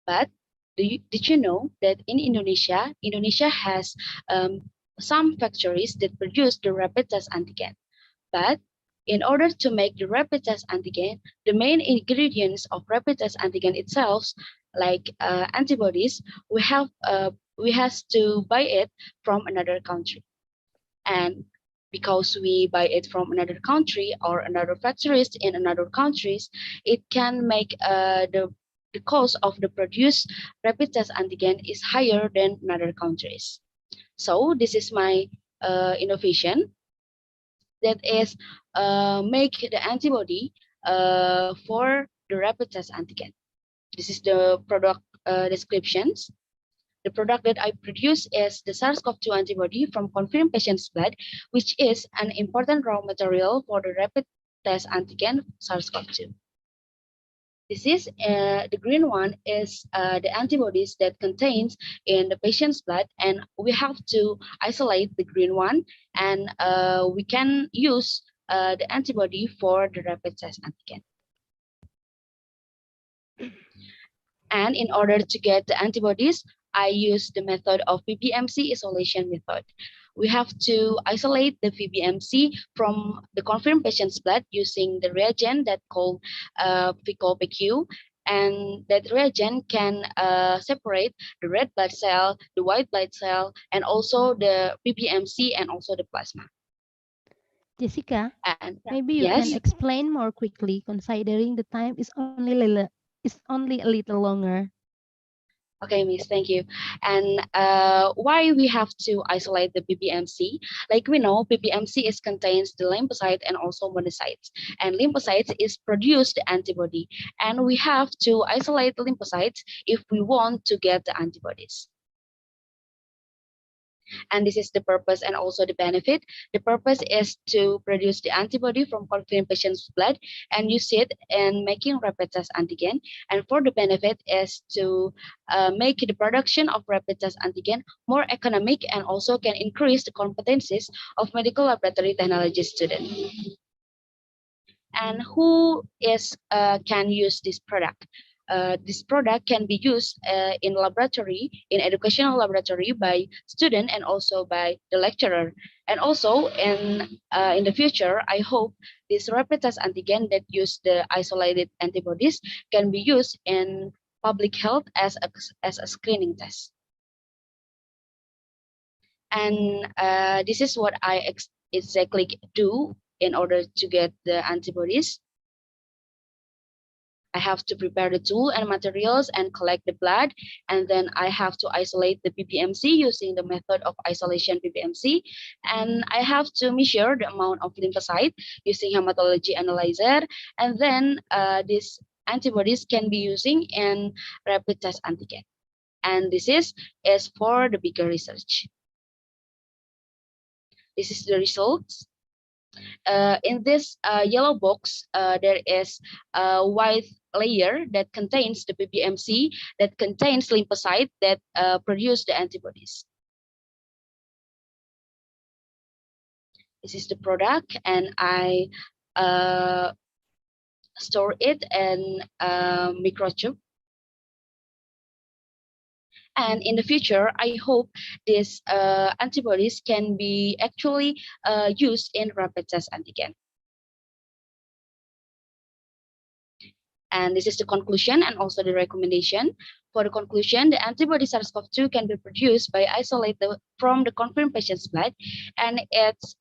S18: But did you know that in Indonesia, Indonesia has some factories that produce the rapid test antigen, but in order to make the rapid test antigen, the main ingredients of rapid test antigen itself, like antibodies, we have to buy it from another country. And because we buy it from another country or another factories in another countries, it can make the cost of the produced rapid test antigen is higher than another countries. So this is my innovation, that is make the antibody for the rapid test antigen. This is the product descriptions. The product that I produce is the SARS-CoV-2 antibody from confirmed patient's blood, which is an important raw material for the rapid test antigen SARS-CoV-2. This is the green one is the antibodies that contains in the patient's blood, and we have to isolate the green one, and we can use the antibody for the rapid test antigen. And in order to get the antibodies, I use the method of PBMC isolation method. We have to isolate the PBMC from the confirmed patient's blood using the reagent that called PQ, and that reagent can separate the red blood cell, the white blood cell, and also the PBMC and also the plasma.
S21: Jessica,
S18: and
S21: maybe you
S18: yes,
S21: can explain more quickly, considering the time is only a little longer.
S18: Okay, Miss, thank you. And why we have to isolate the PBMC? Like we know, PBMC is contains the lymphocyte and also monocytes. And lymphocytes is produce the antibody. And we have to isolate the lymphocytes if we want to get the antibodies. And this is the purpose and also the benefit. The purpose is to produce the antibody from confirmed patient's blood and use it in making rapid test antigen. And for the benefit is to make the production of rapid test antigen more economic and also can increase the competencies of medical laboratory technology students. And who can use this product? This product can be used in laboratory, in educational laboratory by student and also by the lecturer. And also in the future, I hope this rapid test antigen that use the isolated antibodies can be used in public health as a screening test. And this is what I exactly do in order to get the antibodies. I have to prepare the tool and materials and collect the blood. And then I have to isolate the PBMC using the method of isolation PBMC. And I have to measure the amount of lymphocyte using hematology analyzer. And then these antibodies can be using in rapid test antigen. And this is for the bigger research. This is the results. In this yellow box, there is a white layer that contains the PBMC, that contains lymphocyte that produce the antibodies. This is the product, and I store it in a microchip. And in the future, I hope these antibodies can be actually used in rapid test antigen. And this is the conclusion and also the recommendation. For the conclusion, the antibody SARS-CoV-2 can be produced by isolating from the confirmed patient's blood, and it's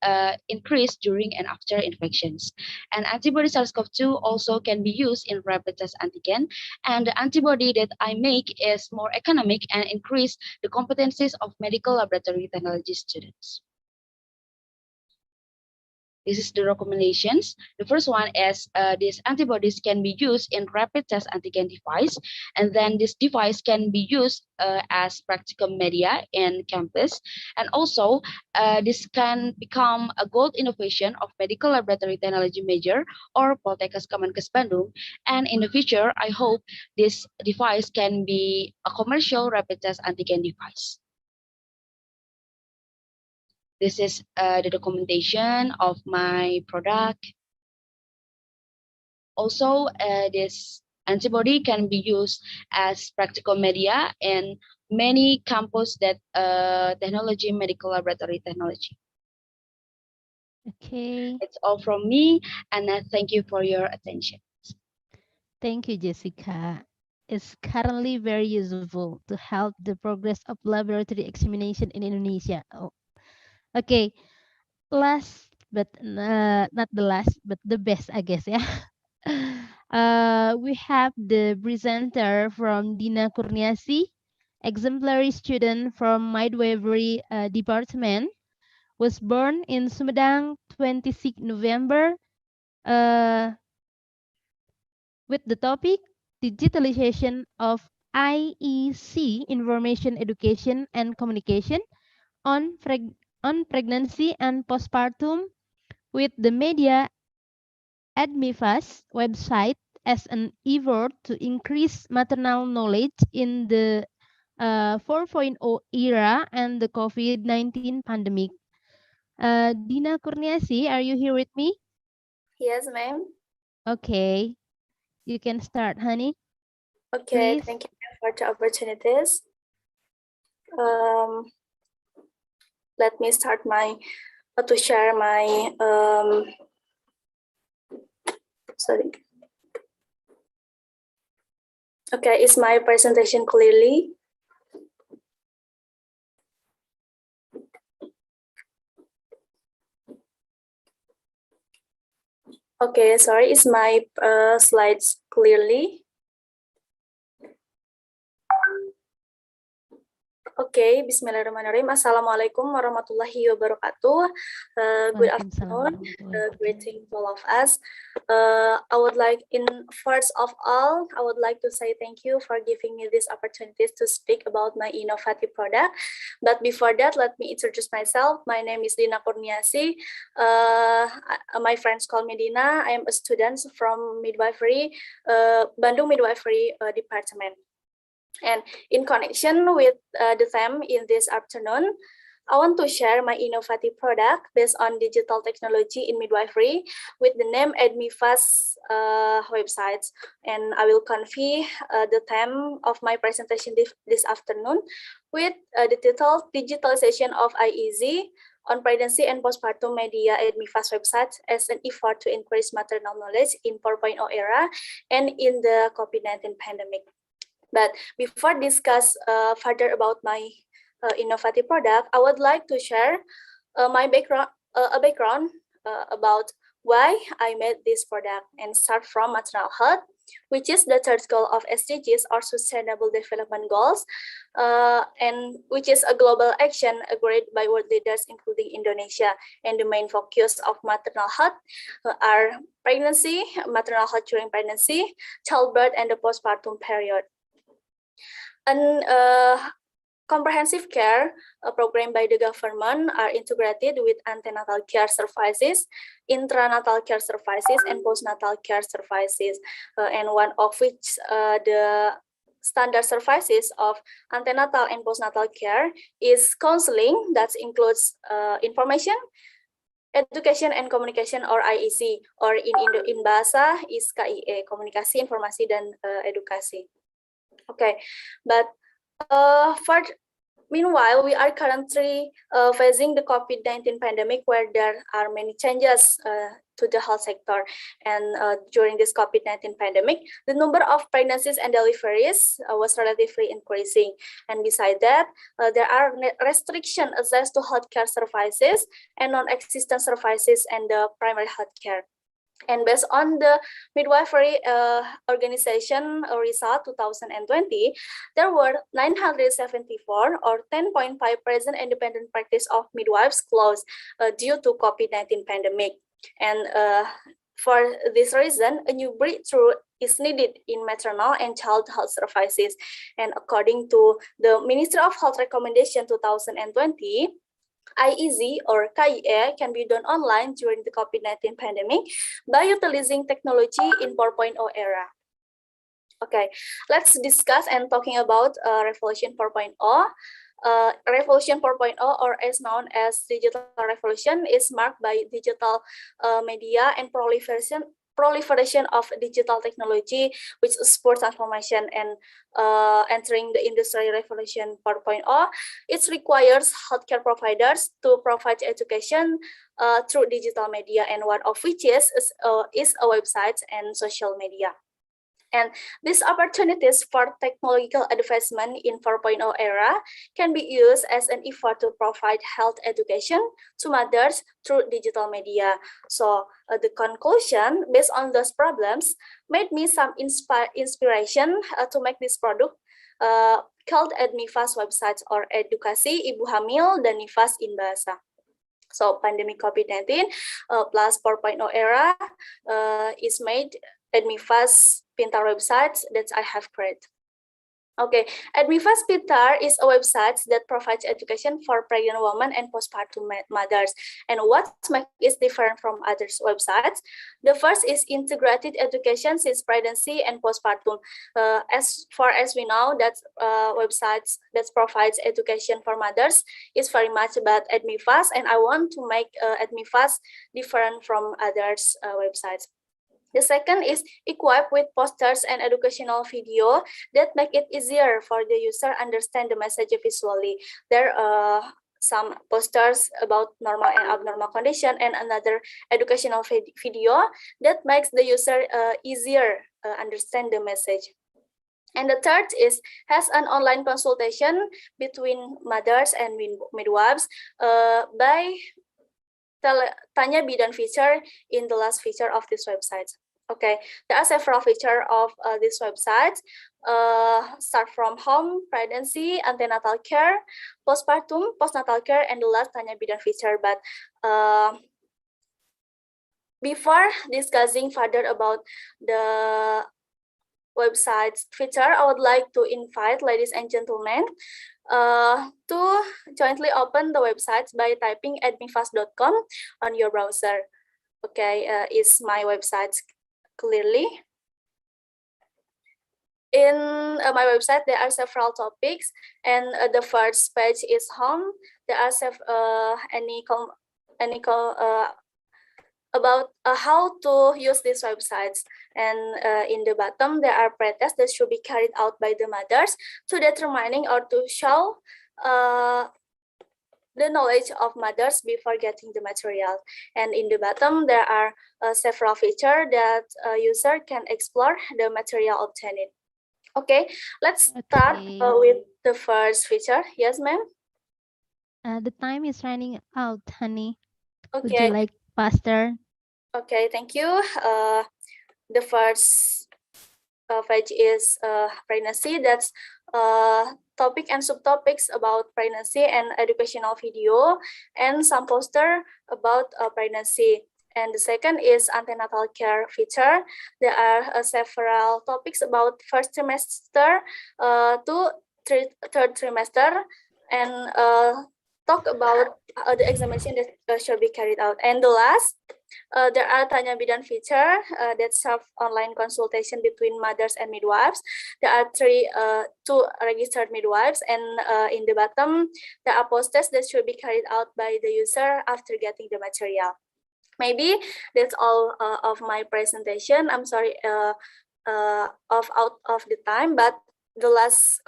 S18: increased during and after infections. And antibody SARS-CoV-2 also can be used in rapid test antigen. And the antibody that I make is more economic and increase the competencies of medical laboratory technology students. This is the recommendations. The first one is these antibodies can be used in rapid test antigen device. And then this device can be used as practical media in campus. And also this can become a gold innovation of medical laboratory technology major or Poltekkes Kemenkes Bandung. And in the future, I hope this device can be a commercial rapid test antigen device. This is the documentation of my product. Also, this antibody can be used as practical media in many campus that technology, medical laboratory technology.
S21: Okay.
S18: It's all from me, and thank you for your attention.
S21: Thank you, Jessica. It's currently very useful to help the progress of laboratory examination in Indonesia. Oh. Okay, last but not the last, but the best, I guess, yeah. We have the presenter from Dina Kurniasi, exemplary student from midwifery department, was born in Sumedang 26 November with the topic digitalization of IEC, information education and communication on pregnancy and postpartum, with the media Admifas website as an effort to increase maternal knowledge in the 4.0 era and the COVID-19 pandemic. Dina Kurniasi, are you here with me?
S15: Yes, ma'am.
S21: Okay, you can start, honey.
S15: Okay,
S21: Please.
S15: thank you for the opportunities. Let me start to share my sorry. Okay, is my presentation clearly? Okay, sorry, is my slides clearly? Okay, Bismillahirrahmanirrahim. Assalamualaikum warahmatullahi wabarakatuh. Good afternoon. Greeting to all of us. I would like, first of all, I would like to say thank you for giving me this opportunity to speak about my innovative product. But before that, let me introduce myself. My name is Dina Kurniasi. My friends call me Dina. I am a student from midwifery, Bandung Midwifery Department. And in connection with the theme in this afternoon, I want to share my innovative product based on digital technology in midwifery with the name AdmiFast websites. And I will convey the theme of my presentation this afternoon with the title Digitalization of IEZ on Pregnancy and Postpartum Media AdmiFast website as an effort to increase maternal knowledge in 4.0 era and in the COVID-19 pandemic. But before discuss further about my innovative product, I would like to share my background, about why I made this product and start from maternal health, which is the third goal of SDGs or Sustainable Development Goals, and which is a global action agreed by world leaders, including Indonesia. And the main focus of maternal health are pregnancy, maternal health during pregnancy, childbirth, and the postpartum period. And comprehensive care program by the government are integrated with antenatal care services, intranatal care services, and postnatal care services. And one of which the standard services of antenatal and postnatal care is counseling that includes information, education and communication or IEC, or in bahasa is KIE, komunikasi, informasi, dan edukasi. Okay, but meanwhile, we are currently facing the COVID-19 pandemic, where there are many changes to the health sector. And during this COVID-19 pandemic, the number of pregnancies and deliveries was relatively increasing. And beside that, there are restriction access to healthcare services and non-existent services and the primary healthcare. And based on the midwifery organization result 2020, there were 974 or 10.5% independent practice of midwives closed due to COVID-19 pandemic. And for this reason, a new breakthrough is needed in maternal and child health services. And according to the Ministry of Health recommendation 2020, IEZ or KIE can be done online during the COVID-19 pandemic by utilizing technology in 4.0 era. Okay, let's discuss and talking about Revolution 4.0. Revolution 4.0, or as known as digital revolution, is marked by digital media and proliferation of digital technology, which supports transformation and entering the industry revolution 4.0. It requires healthcare providers to provide education through digital media, and one of which is a website and social media. And these opportunities for technological advancement in 4.0 era can be used as an effort to provide health education to mothers through digital media. So the conclusion based on those problems made me some inspiration to make this product called AdmiFast websites or Edukasi Ibu Hamil dan Nifas in Bahasa. So pandemic COVID-19 plus 4.0 era is made AdmiFast Pintar websites that I have created. Okay, AdmiFast Pintar is a website that provides education for pregnant women and postpartum mothers. And what makes it different from other websites? The first is integrated education since pregnancy and postpartum. As far as we know, that websites that provides education for mothers is very much about AdmiFast, and I want to make AdmiFast different from others websites. The second is equipped with posters and educational video that make it easier for the user understand the message visually. There are some posters about normal and abnormal condition and another educational video that makes the user easier understand the message. And the third is has an online consultation between mothers and midwives by Tanya Bidan feature in the last feature of this website. Okay, there are several features of this website. Start from home, pregnancy, antenatal care, postpartum, postnatal care, and the last tanya bidan feature. But before discussing further about the website's feature, I would like to invite ladies and gentlemen to jointly open the website by typing admifast.com on your browser. Okay, is my website clearly? In my website, there are several topics, and the first page is home. There are about how to use these websites, and in the bottom there are pre-tests that should be carried out by the mothers to determining or to show the knowledge of mothers before getting the material. And in the bottom there are several features that a user can explore the material obtained. Okay, let's start with the first feature. Yes, ma'am?
S21: The time is running out, honey. Would
S15: Okay.
S21: you like faster?
S15: Okay, thank you. The first page is pregnancy. That's topic and subtopics about pregnancy and educational video and some poster about pregnancy. And the second is antenatal care feature. There are several topics about first trimester to third trimester, and talk about the examination that should be carried out. And the last, there are tanya bidan feature that serve online consultation between mothers and midwives. There are two registered midwives, and in the bottom, there are posters that should be carried out by the user after getting the material. Maybe that's all of my presentation. I'm sorry out of the time, but the last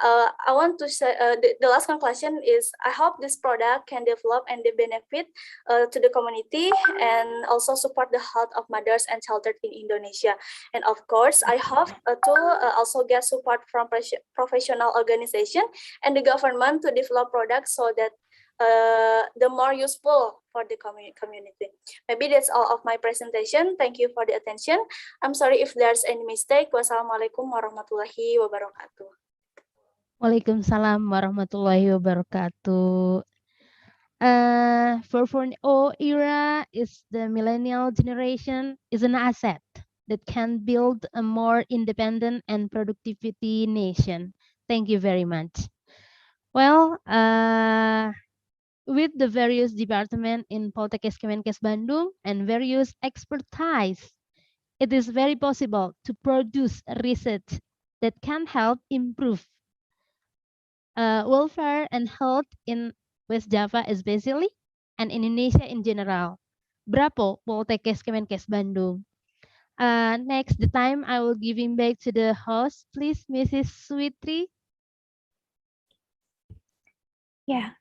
S15: I want to say the last conclusion is I hope this product can develop and benefit to the community and also support the health of mothers and children in Indonesia. And of course, I hope to also get support from professional organization and the government to develop products so that the more useful for the community. Maybe that's all of my presentation. Thank you for the attention. I'm sorry if there's any mistake. Wassalamualaikum warahmatullahi wabarakatuh.
S21: Waalaikumsalam warahmatullahi wabarakatuh. 4.0 era is the millennial generation is an asset that can build a more independent and productivity nation. Thank you very much. Well, with the various departments in Poltekkes Kemenkes Bandung and various expertise, it is very possible to produce research that can help improve welfare and health in West Java especially, and in Indonesia in general. Bravo, Poltekkes Kemenkes Bandung. Next, the time I will give him back to the host, please, Mrs. Switri.
S2: Yeah,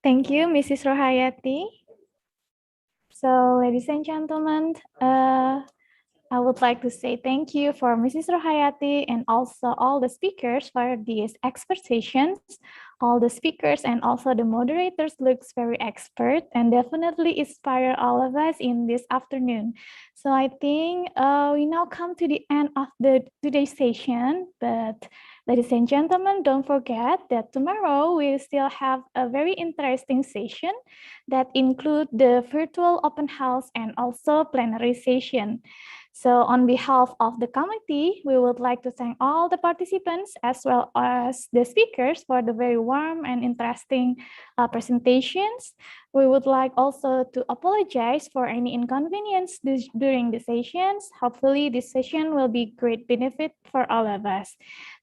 S2: thank you, Mrs. Rohayati. So, ladies and gentlemen, I would like to say thank you for Mrs. Rohayati and also all the speakers for these expositions. All the speakers and also the moderators looks very expert and definitely inspire all of us in this afternoon. So I think we now come to the end of today's session, but ladies and gentlemen, don't forget that tomorrow we still have a very interesting session that include the virtual open house and also plenary session. So on behalf of the committee, we would like to thank all the participants as well as the speakers for the very warm and interesting presentations. We would like also to apologize for any inconvenience during the sessions. Hopefully this session will be great benefit for all of us.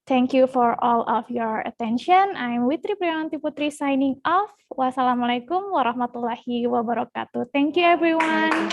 S2: Thank you for all of your attention. I'm Witri Priyanti Putri signing off. Wassalamualaikum warahmatullahi wabarakatuh. Thank you everyone.